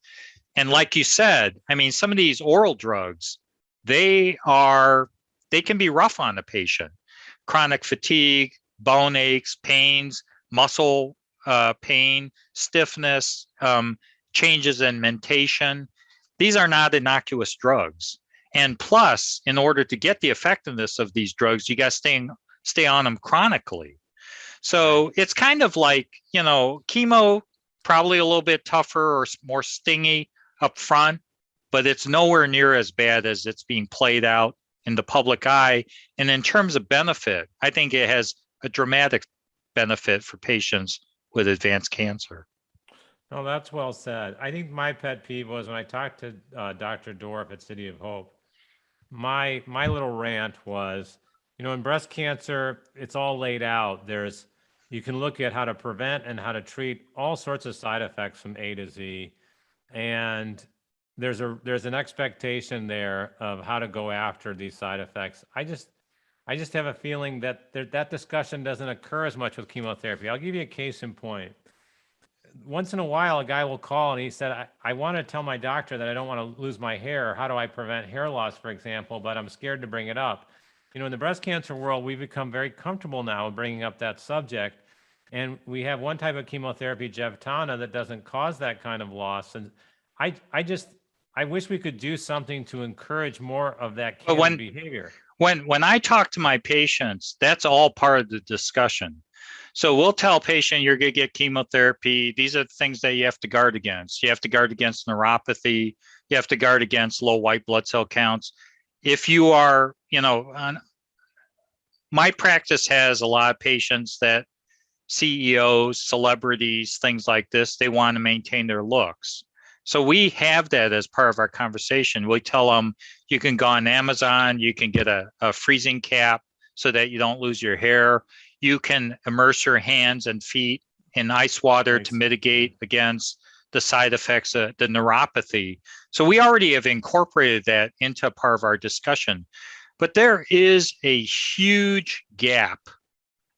And like you said, I mean, some of these oral drugs, they can be rough on the patient. Chronic fatigue, bone aches, pains, muscle pain, stiffness, changes in mentation. These are not innocuous drugs. And plus, in order to get the effectiveness of these drugs, you got to stay on them chronically. So it's kind of like, you know, chemo, probably a little bit tougher or more stingy up front, but it's nowhere near as bad as it's being played out in the public eye. And in terms of benefit, I think it has a dramatic benefit for patients with advanced cancer. No, that's well said. I think my pet peeve was when I talked to Dr. Dorff at City of Hope, my little rant was, you know, in breast cancer, it's all laid out. You can look at how to prevent and how to treat all sorts of side effects from A to Z. And there's an expectation there of how to go after these side effects. I just have a feeling that that discussion doesn't occur as much with chemotherapy. I'll give you a case in point. Once in a while, a guy will call and he said, I want to tell my doctor that I don't want to lose my hair. How do I prevent hair loss, for example, but I'm scared to bring it up. You know, in the breast cancer world, we've become very comfortable now bringing up that subject. And we have one type of chemotherapy, Jevtana, that doesn't cause that kind of loss. And I wish we could do something to encourage more of that kind of behavior. When I talk to my patients, that's all part of the discussion. So we'll tell a patient you're going to get chemotherapy. These are the things that you have to guard against. You have to guard against neuropathy. You have to guard against low white blood cell counts. If you are, you know, my practice has a lot of patients that CEOs, celebrities, things like this, they want to maintain their looks. So we have that as part of our conversation. We tell them you can go on Amazon, you can get a freezing cap so that you don't lose your hair. You can immerse your hands and feet in ice water to mitigate against the side effects of the neuropathy. So we already have incorporated that into part of our discussion. But there is a huge gap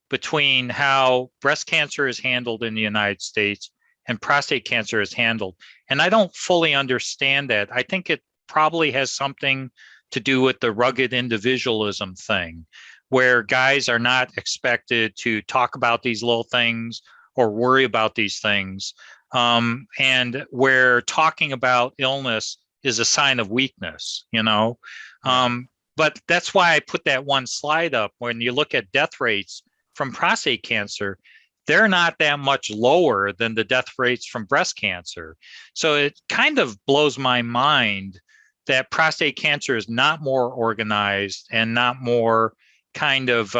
between how breast cancer is handled in the United States and prostate cancer is handled. And I don't fully understand that. I think it probably has something to do with the rugged individualism thing, where guys are not expected to talk about these little things or worry about these things, and where talking about illness is a sign of weakness, you know. But that's why I put that one slide up. When you look at death rates from prostate cancer, they're not that much lower than the death rates from breast cancer. So it kind of blows my mind that prostate cancer is not more organized and not more kind of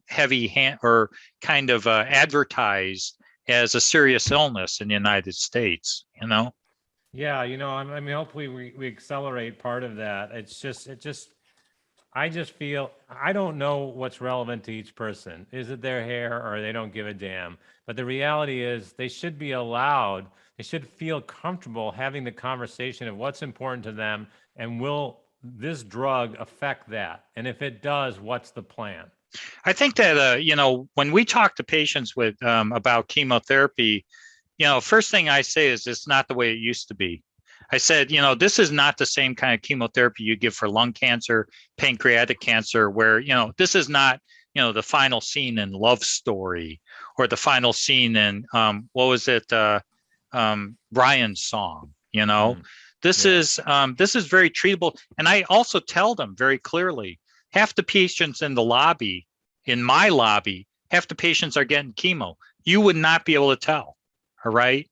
heavy hand or kind of advertised as a serious illness in the United States, you know? Yeah, you know, I mean, hopefully we accelerate part of that. I just feel, I don't know what's relevant to each person. Is it their hair or they don't give a damn? But the reality is they should be allowed, they should feel comfortable having the conversation of what's important to them and will this drug affect that? And if it does, what's the plan? I think that, you know, when we talk to patients with about chemotherapy, you know, first thing I say is it's not the way it used to be. I said, you know, this is not the same kind of chemotherapy you give for lung cancer, pancreatic cancer, where, you know, this is not, you know, the final scene in Love Story or the final scene in, what was it, Brian's song, you know? This is very treatable. And I also tell them very clearly, half the patients in the lobby, in my lobby, half the patients are getting chemo. You would not be able to tell. All right.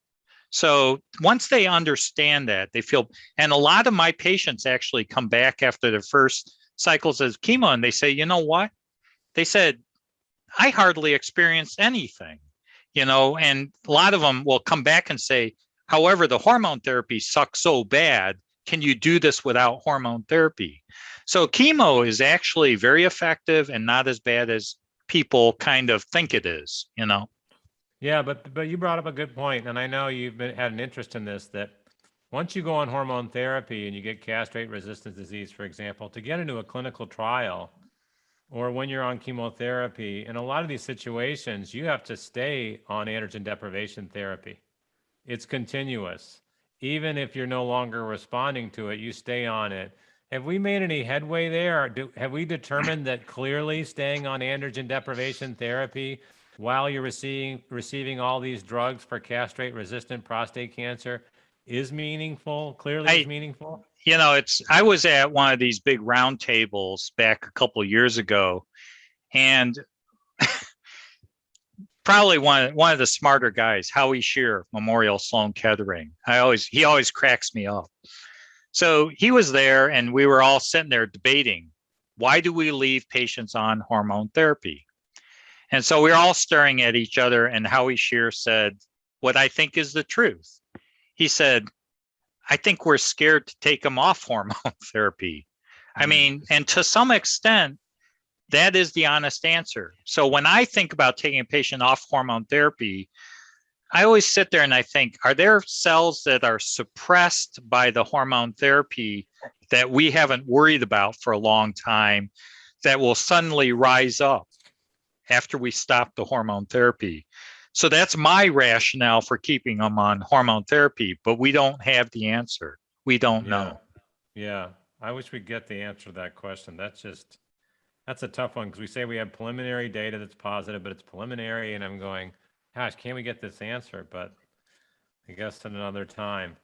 So once they understand that, they feel, and a lot of my patients actually come back after their first cycles of chemo and they say, you know what? They said, I hardly experienced anything, and a lot of them will come back and say, however, the hormone therapy sucks so bad. Can you do this without hormone therapy? So chemo is actually very effective and not as bad as people kind of think it is, Yeah, but you brought up a good point, and I know you've had an interest in this, that once you go on hormone therapy and you get castrate-resistant disease, for example, to get into a clinical trial, or when you're on chemotherapy, in a lot of these situations, you have to stay on androgen deprivation therapy. It's continuous. Even if you're no longer responding to it, you stay on it. Have we made any headway there? Have we determined that clearly staying on androgen deprivation therapy while you're receiving all these drugs for castrate-resistant prostate cancer is meaningful, clearly is meaningful? I was at one of these big roundtables back a couple of years ago, and probably one of the smarter guys, Howie Shear, Memorial Sloan Kettering. He always cracks me up. So he was there, and we were all sitting there debating, why do we leave patients on hormone therapy? And so we were all staring at each other, and Howie Shear said, what I think is the truth. He said, I think we're scared to take them off hormone therapy. I mean, and to some extent, that is the honest answer. So when I think about taking a patient off hormone therapy, I always sit there and I think, are there cells that are suppressed by the hormone therapy that we haven't worried about for a long time that will suddenly rise up after we stop the hormone therapy? So that's my rationale for keeping them on hormone therapy, but we don't have the answer. We don't know. Yeah, I wish we'd get the answer to that question. That's a tough one, because we say we have preliminary data that's positive, but it's preliminary, and I'm going, gosh, can't we get this answer? But I guess at another time.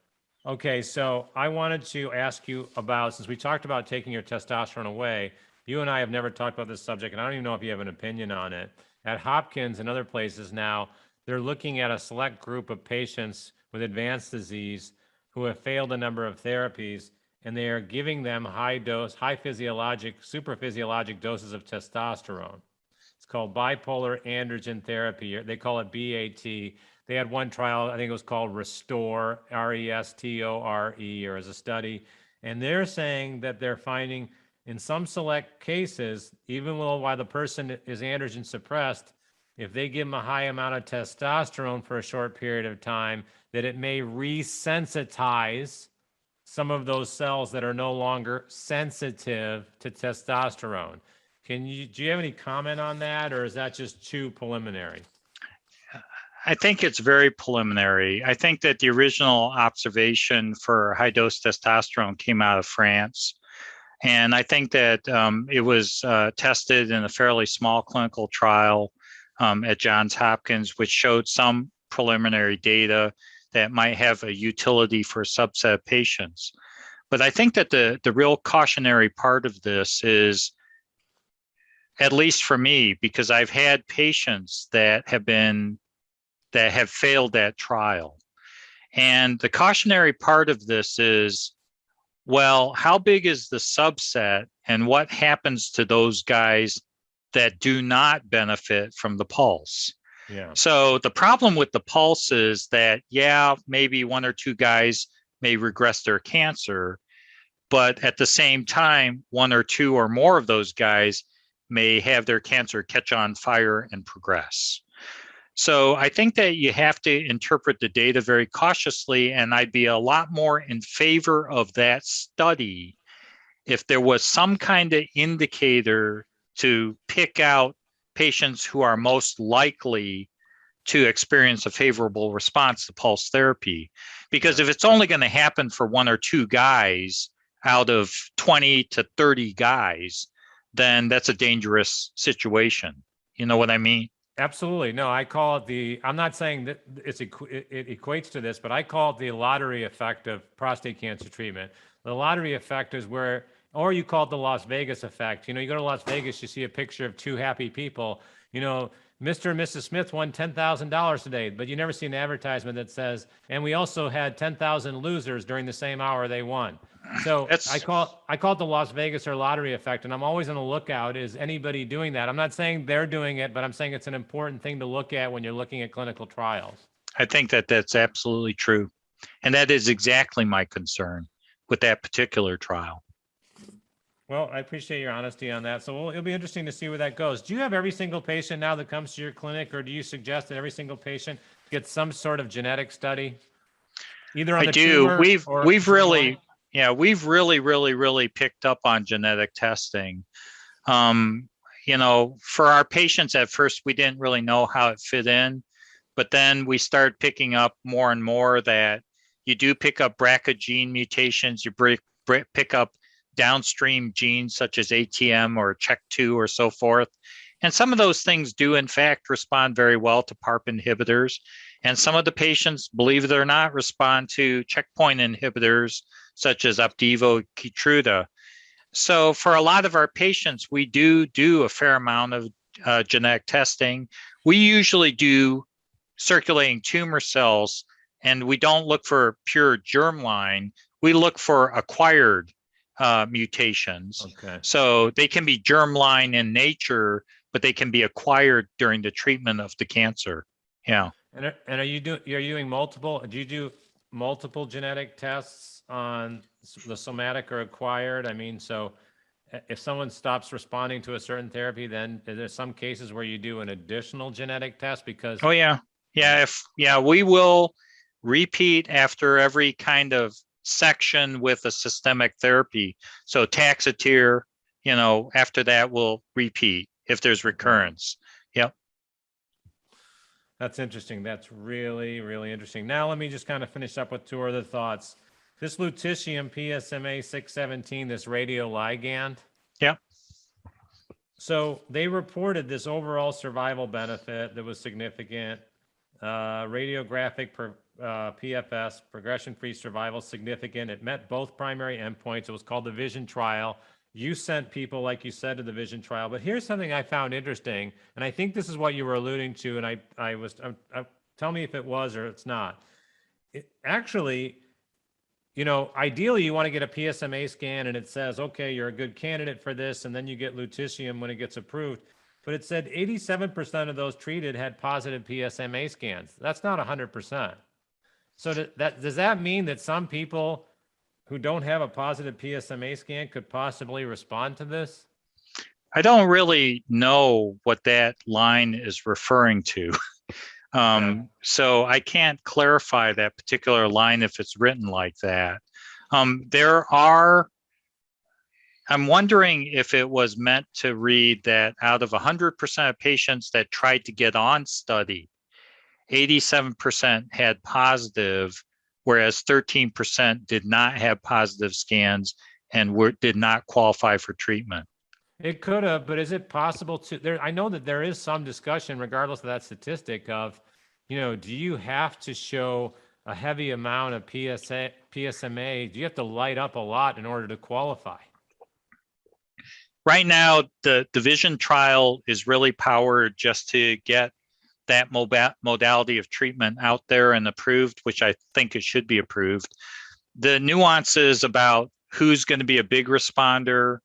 Okay, so I wanted to ask you about, since we talked about taking your testosterone away, you and I have never talked about this subject, and I don't even know if you have an opinion on it. At Hopkins and other places now, they're looking at a select group of patients with advanced disease who have failed a number of therapies, and they are giving them high physiologic, super physiologic doses of testosterone. It's called bipolar androgen therapy. They call it BAT. They had one trial, I think it was called Restore, Restore, or as a study. And they're saying that they're finding in some select cases, even while the person is androgen suppressed, if they give them a high amount of testosterone for a short period of time, that it may resensitize some of those cells that are no longer sensitive to testosterone. Do you have any comment on that, or is that just too preliminary? I think it's very preliminary. I think that the original observation for high dose testosterone came out of France. And I think that it was tested in a fairly small clinical trial at Johns Hopkins, which showed some preliminary data that might have a utility for a subset of patients. But I think that the real cautionary part of this is, at least for me, because I've had patients that have failed that trial. And the cautionary part of this is, well, how big is the subset and what happens to those guys that do not benefit from the pulse? Yeah. So the problem with the pulse is that, yeah, maybe one or two guys may regress their cancer, but at the same time, one or two or more of those guys may have their cancer catch on fire and progress. So I think that you have to interpret the data very cautiously, and I'd be a lot more in favor of that study if there was some kind of indicator to pick out patients who are most likely to experience a favorable response to pulse therapy. Because if it's only going to happen for one or two guys out of 20 to 30 guys, then that's a dangerous situation. You know what I mean? Absolutely. No, I call it I'm not saying that it equates to this, but I call it the lottery effect of prostate cancer treatment. The lottery effect is where Or you call it the Las Vegas effect. You know, you go to Las Vegas, you see a picture of two happy people. You know, Mr. and Mrs. Smith won $10,000 today, but you never see an advertisement that says, and we also had 10,000 losers during the same hour they won. So I call it the Las Vegas or lottery effect, and I'm always on the lookout. Is anybody doing that? I'm not saying they're doing it, but I'm saying it's an important thing to look at when you're looking at clinical trials. I think that that's absolutely true. And that is exactly my concern with that particular trial. Well, I appreciate your honesty on that. So it'll be interesting to see where that goes. Do you have every single patient now that comes to your clinic, or do you suggest that every single patient gets some sort of genetic study? Either on I the do. tumor We've really picked up on genetic testing. You know, for our patients at first, we didn't really know how it fit in, but then we started picking up more and more that you do pick up BRCA gene mutations, you pick up downstream genes such as ATM or CHEK2 or so forth. And some of those things do in fact respond very well to PARP inhibitors. And some of the patients, believe it or not, respond to checkpoint inhibitors such as Opdivo, Keytruda. So for a lot of our patients, we do a fair amount of genetic testing. We usually do circulating tumor cells, and we don't look for pure germline. We look for acquired mutations. Okay. So they can be germline in nature, but they can be acquired during the treatment of the cancer. Yeah. And are you doing multiple? Do you do multiple genetic tests on the somatic or acquired? I mean, so if someone stops responding to a certain therapy, then is there some cases where you do an additional genetic test because? Oh yeah, we will repeat after every kind of section with a systemic therapy. So Taxotere, you know, after that we'll repeat if there's recurrence. Yep. That's interesting. That's really, really interesting. Now let me just kind of finish up with two other thoughts. This lutetium PSMA 617, this radioligand. Yep. So they reported this overall survival benefit that was significant. Radiographic PFS, progression-free survival, significant. It met both primary endpoints. It was called the VISION trial. You sent people, like you said, to the VISION trial. But here's something I found interesting, and I think this is what you were alluding to, and tell me if it was or it's not. Actually, you know, ideally you want to get a PSMA scan and it says, okay, you're a good candidate for this, and then you get lutetium when it gets approved. But it said 87% of those treated had positive PSMA scans. That's not 100%. So does that mean that some people who don't have a positive PSMA scan could possibly respond to this? I don't really know what that line is referring to. So I can't clarify that particular line if it's written like that. I'm wondering if it was meant to read that out of 100% of patients that tried to get on study, 87% had positive, whereas 13% did not have positive scans and did not qualify for treatment. It could have, but is it possible to, I know that there is some discussion, regardless of that statistic, of, you know, do you have to show a heavy amount of PSMA? Do you have to light up a lot in order to qualify? Right now, the VISION trial is really powered just to get that modality of treatment out there and approved, which I think it should be approved. The nuances about who's going to be a big responder,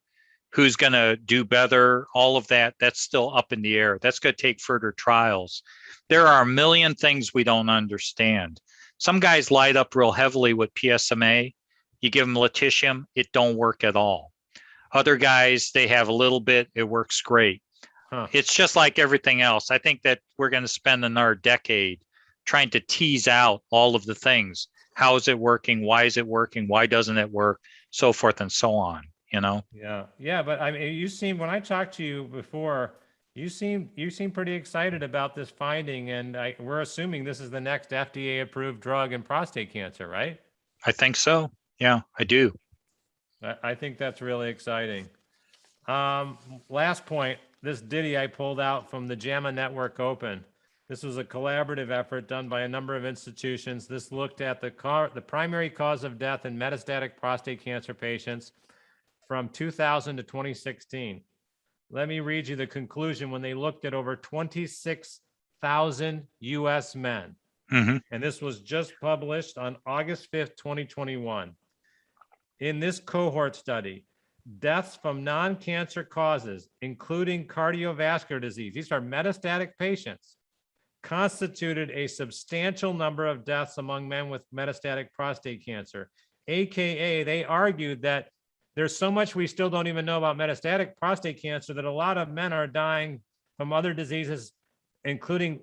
who's going to do better, all of that, that's still up in the air. That's going to take further trials. There are a million things we don't understand. Some guys light up real heavily with PSMA. You give them lutetium, it don't work at all. Other guys, they have a little bit, it works great. It's just like everything else. I think that we're going to spend another decade trying to tease out all of the things. How is it working? Why is it working? Why doesn't it work? So forth and so on, you know? Yeah. But I mean, you seem, when I talked to you before, you seem pretty excited about this finding, and we're assuming this is the next FDA approved drug in prostate cancer, right? I think so. Yeah, I do. I think that's really exciting. Last point, this ditty I pulled out from the JAMA Network Open. This was a collaborative effort done by a number of institutions. This looked at the primary cause of death in metastatic prostate cancer patients. from 2000 to 2016. Let me read you the conclusion when they looked at over 26,000 US men. Mhm. And this was just published on August 5th, 2021. In this cohort study, deaths from non-cancer causes, including cardiovascular disease, these are metastatic patients, constituted a substantial number of deaths among men with metastatic prostate cancer. AKA, they argued that there's so much we still don't even know about metastatic prostate cancer that a lot of men are dying from other diseases, including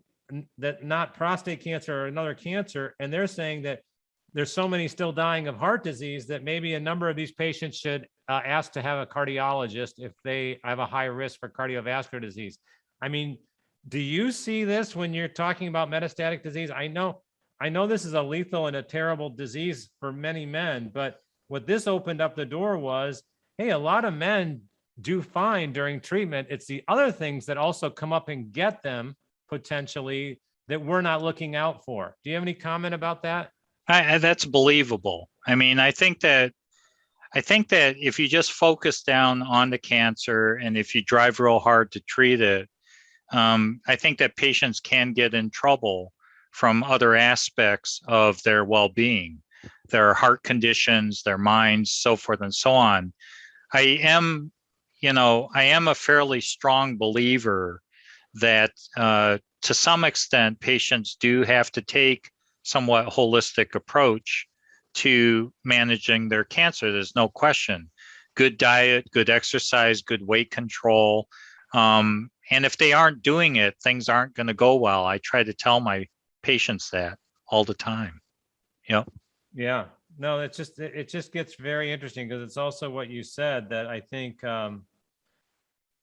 that not prostate cancer or another cancer. And they're saying that there's so many still dying of heart disease that maybe a number of these patients should ask to have a cardiologist if they have a high risk for cardiovascular disease. I mean, do you see this when you're talking about metastatic disease? I know this is a lethal and a terrible disease for many men, but what this opened up the door was, hey, a lot of men do fine during treatment. It's the other things that also come up and get them potentially that we're not looking out for. Do you have any comment about that? That's believable. I mean, I think that if you just focus down on the cancer and if you drive real hard to treat it, I think that patients can get in trouble from other aspects of their well-being, their heart conditions, their minds, so forth and so on. I am a fairly strong believer that to some extent patients do have to take somewhat holistic approach to managing their cancer. There's no question. Good diet, good exercise, good weight control. And if they aren't doing it, things aren't going to go well. I try to tell my patients that all the time. Yep. Yeah. No, it just gets very interesting because it's also what you said that I think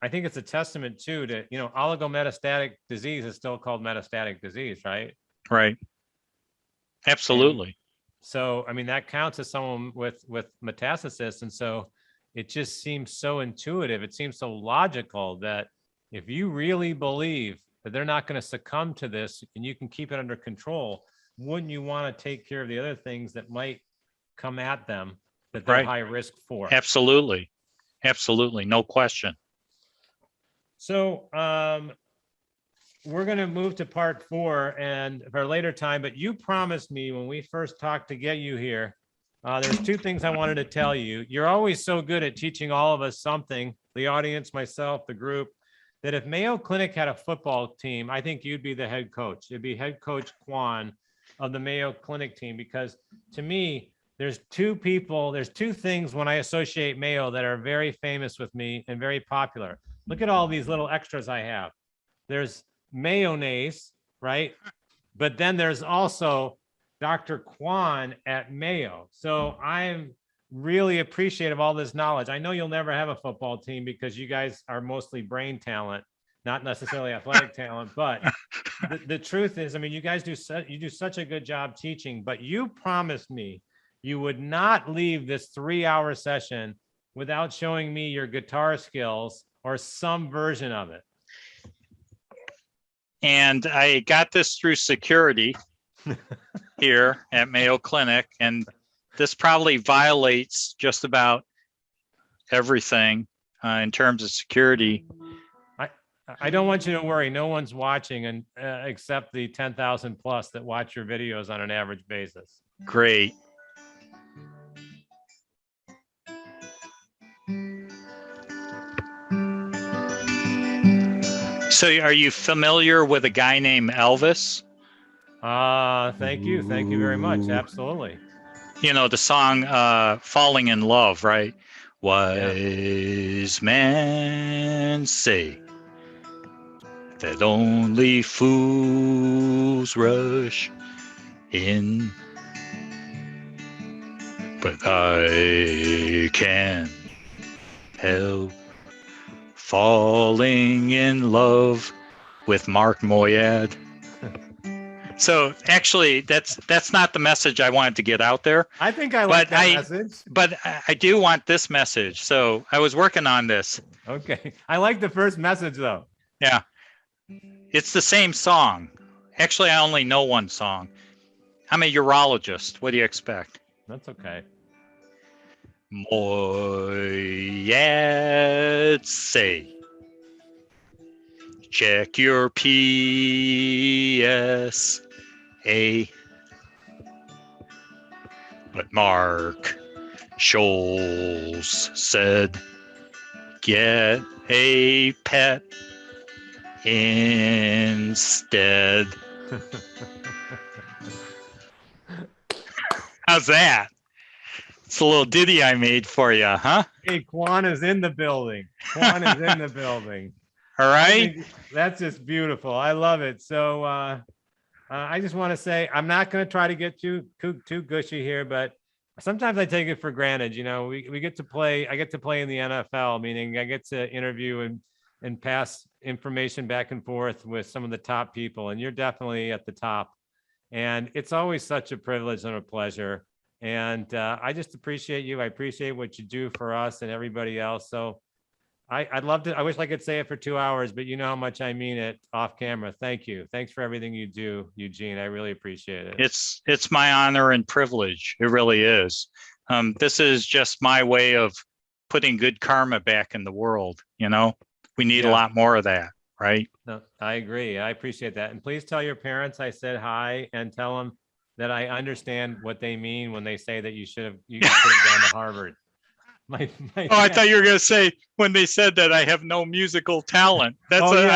it's a testament too to, oligometastatic disease is still called metastatic disease, right? Right. Absolutely. And so, I mean, that counts as someone with metastasis. And so it just seems so intuitive. It seems so logical that if you really believe that they're not going to succumb to this and you can keep it under control, wouldn't you want to take care of the other things that might come at them that they're high risk for? Absolutely. Absolutely. No question. So we're going to move to part 4 and for a later time, but you promised me when we first talked to get you here, there's 2 things I wanted to tell you. You're always so good at teaching all of us something, the audience, myself, the group, that if Mayo Clinic had a football team, I think you'd be the head coach. It'd be head coach Kwon of the Mayo Clinic team, because to me, there's 2 things when I associate Mayo that are very famous with me and very popular. Look at all these little extras I have. There's mayonnaise, right? But then there's also Dr. Kwon at Mayo. So I'm really appreciative of all this knowledge. I know you'll never have a football team because you guys are mostly brain talent, not necessarily athletic talent. But the truth is, I mean, you guys do such a good job teaching, but you promised me you would not leave this 3-hour session without showing me your guitar skills or some version of it. And I got this through security here at Mayo Clinic, and this probably violates just about everything in terms of security. I don't want you to worry. No one's watching, and except the 10,000 plus that watch your videos on an average basis. Great. So are you familiar with a guy named Elvis? Thank you. Thank you very much. Absolutely. You know, the song Falling in Love, right? Wise men say that only fools rush in, but I can't help falling in love with Mark Moyad. So actually, that's not the message I wanted to get out there. I think I like that message. But I do want this message. So I was working on this. Okay. I like the first message, though. Yeah. It's the same song. Actually, I only know one song. I'm a urologist. What do you expect? That's okay. Moyad say. Check your PSA. But Mark Scholes said, get a pet instead. How's that? It's a little ditty I made for you, huh? Hey, Kwon is in the building. Kwon is in the building. All right. That's just beautiful. I love it. So I just want to say, I'm not going to try to get too gushy here, but sometimes I take it for granted. You know, we get to play. I get to play in the NFL, meaning I get to interview and pass information back and forth with some of the top people. And you're definitely at the top. And it's always such a privilege and a pleasure. And I just appreciate you. I appreciate what you do for us and everybody else. So I'd love to, I wish I could say it for 2 hours, but you know how much I mean it off camera. Thank you. Thanks for everything you do, Eugene. I really appreciate it. It's my honor and privilege. It really is. This is just my way of putting good karma back in the world. You know, we need a lot more of that, right? No, I agree. I appreciate that. And please tell your parents I said hi and tell them that I understand what they mean when they say that you should have gone to Harvard. I thought you were going to say when they said that I have no musical talent. That's the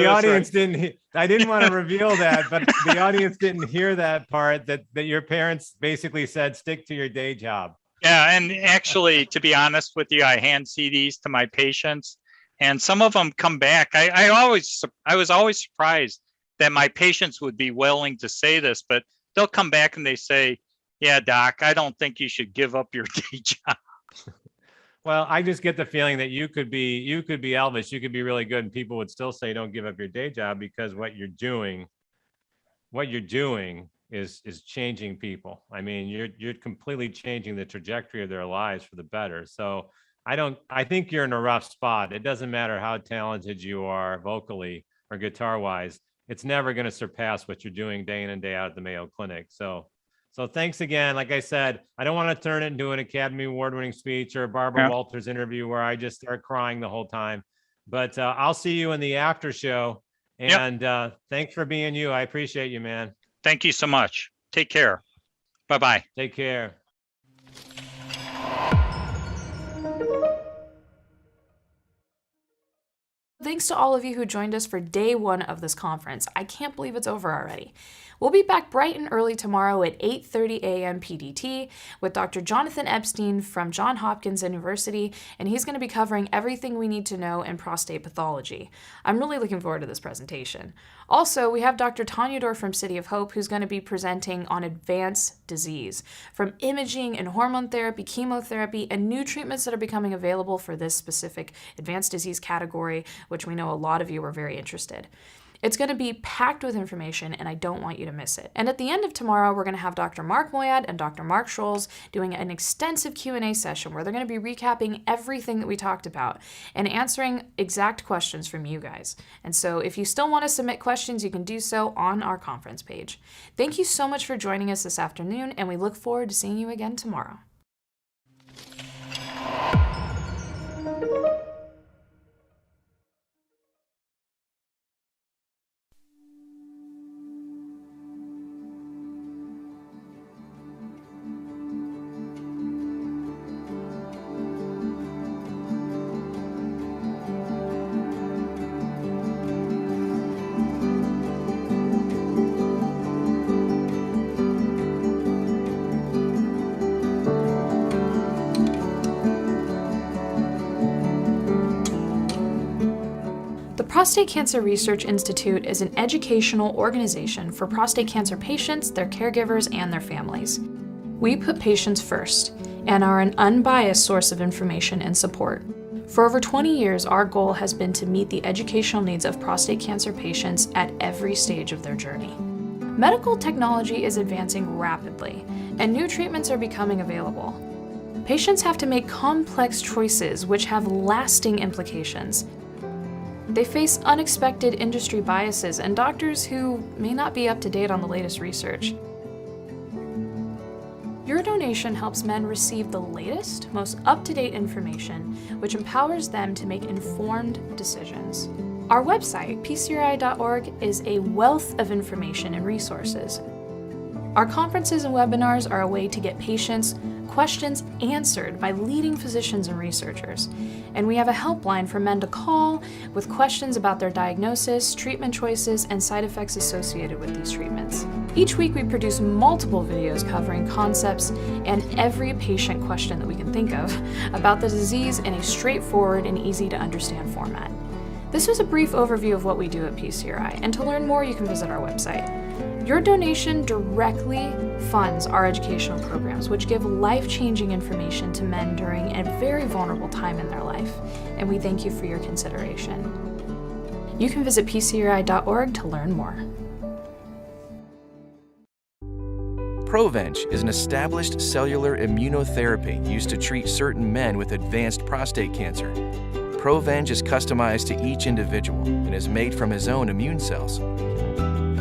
audience right. Didn't. I didn't want to reveal that, but the audience didn't hear that part. That your parents basically said, "Stick to your day job." Yeah, and actually, to be honest with you, I hand CDs to my patients, and some of them come back. I was always surprised that my patients would be willing to say this, but they'll come back and they say, "Yeah, doc, I don't think you should give up your day job." Well, I just get the feeling that you could be Elvis. You could be really good, and people would still say, "Don't give up your day job," because what you're doing is changing people. I mean, you're completely changing the trajectory of their lives for the better. So I think you're in a rough spot. It doesn't matter how talented you are vocally or guitar wise. It's never going to surpass what you're doing day in and day out at the Mayo Clinic. So thanks again. Like I said, I don't want to turn it into an Academy Award-winning speech or a Barbara Walters interview where I just start crying the whole time. But I'll see you in the after show. And thanks for being you. I appreciate you, man. Thank you so much. Take care. Bye-bye. Take care. Thanks to all of you who joined us for day 1 of this conference. I can't believe it's over already. We'll be back bright and early tomorrow at 8:30 a.m. PDT with Dr. Jonathan Epstein from Johns Hopkins University, and he's going to be covering everything we need to know in prostate pathology. I'm really looking forward to this presentation. Also, we have Dr. Tanya Dorr from City of Hope, who's going to be presenting on advanced disease, from imaging and hormone therapy, chemotherapy, and new treatments that are becoming available for this specific advanced disease category, which we know a lot of you are very interested. It's going to be packed with information, and I don't want you to miss it. And at the end of tomorrow, we're going to have Dr. Mark Moyad and Dr. Mark Scholes doing an extensive Q&A session where they're going to be recapping everything that we talked about and answering exact questions from you guys. And so if you still want to submit questions, you can do so on our conference page. Thank you so much for joining us this afternoon, and we look forward to seeing you again tomorrow. Prostate Cancer Research Institute is an educational organization for prostate cancer patients, their caregivers, and their families. We put patients first and are an unbiased source of information and support. For over 20 years, our goal has been to meet the educational needs of prostate cancer patients at every stage of their journey. Medical technology is advancing rapidly, and new treatments are becoming available. Patients have to make complex choices which have lasting implications. They face unexpected industry biases and doctors who may not be up to date on the latest research. Your donation helps men receive the latest, most up-to-date information, which empowers them to make informed decisions. Our website, PCRI.org, is a wealth of information and resources. Our conferences and webinars are a way to get patients' questions answered by leading physicians and researchers. And we have a helpline for men to call with questions about their diagnosis, treatment choices, and side effects associated with these treatments. Each week we produce multiple videos covering concepts and every patient question that we can think of about the disease in a straightforward and easy to understand format. This was a brief overview of what we do at PCRI, and to learn more you can visit our website. Your donation directly funds our educational programs, which give life-changing information to men during a very vulnerable time in their life, and we thank you for your consideration. You can visit PCRI.org to learn more. Provenge is an established cellular immunotherapy used to treat certain men with advanced prostate cancer. Provenge is customized to each individual and is made from his own immune cells.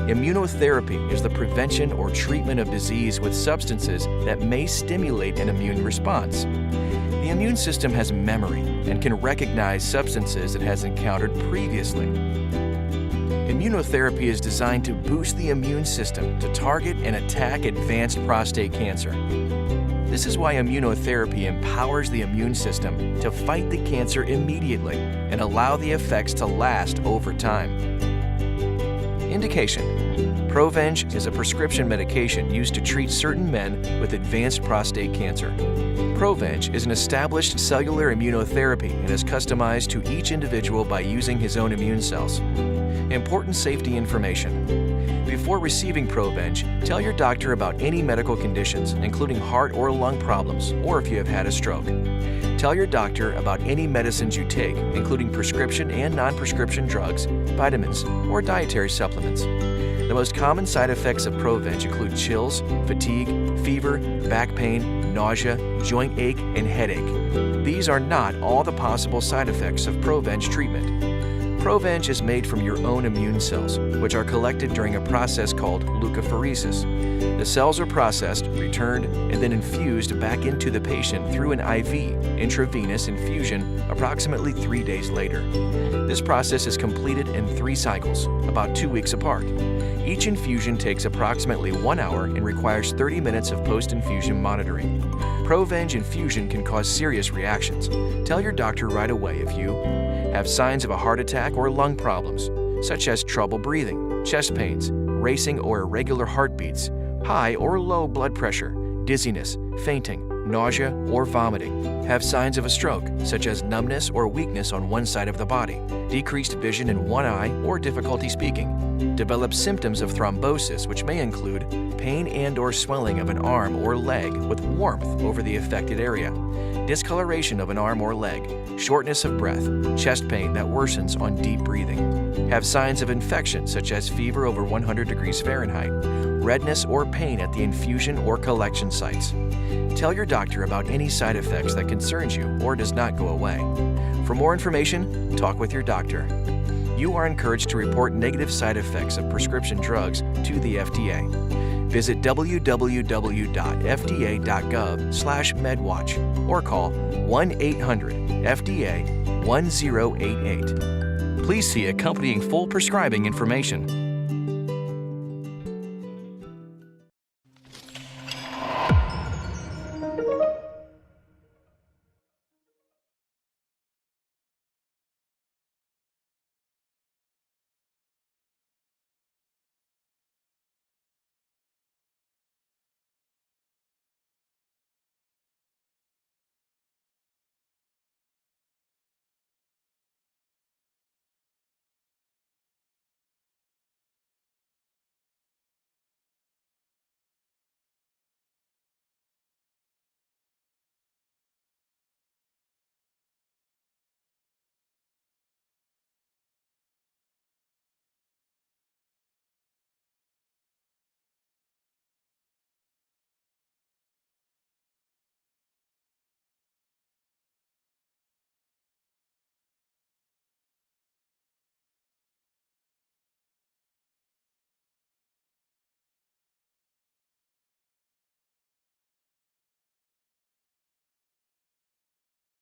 Immunotherapy is the prevention or treatment of disease with substances that may stimulate an immune response. The immune system has memory and can recognize substances it has encountered previously. Immunotherapy is designed to boost the immune system to target and attack advanced prostate cancer. This is why immunotherapy empowers the immune system to fight the cancer immediately and allow the effects to last over time. Indication: Provenge is a prescription medication used to treat certain men with advanced prostate cancer. Provenge is an established cellular immunotherapy and is customized to each individual by using his own immune cells. Important safety information. Before receiving Provenge, tell your doctor about any medical conditions, including heart or lung problems, or if you have had a stroke. Tell your doctor about any medicines you take, including prescription and non-prescription drugs, vitamins, or dietary supplements. The most common side effects of Provenge include chills, fatigue, fever, back pain, nausea, joint ache, and headache. These are not all the possible side effects of Provenge treatment. Provenge is made from your own immune cells, which are collected during a process called leukapheresis. The cells are processed, returned, and then infused back into the patient through an IV, intravenous infusion, approximately 3 days later. This process is completed in 3 cycles, about 2 weeks apart. Each infusion takes approximately 1 hour and requires 30 minutes of post-infusion monitoring. Provenge infusion can cause serious reactions. Tell your doctor right away if you have signs of a heart attack or lung problems, such as trouble breathing, chest pains, racing or irregular heartbeats, high or low blood pressure, dizziness, fainting, nausea, or vomiting. Have signs of a stroke, such as numbness or weakness on one side of the body, decreased vision in one eye, or difficulty speaking. Develop symptoms of thrombosis, which may include pain and/or swelling of an arm or leg with warmth over the affected area, discoloration of an arm or leg, shortness of breath, chest pain that worsens on deep breathing. Have signs of infection, such as fever over 100 degrees Fahrenheit, redness or pain at the infusion or collection sites. Tell your doctor about any side effects that concerns you or does not go away. For more information, talk with your doctor. You are encouraged to report negative side effects of prescription drugs to the FDA. Visit www.fda.gov/medwatch or call 1-800-FDA-1088. Please see accompanying full prescribing information.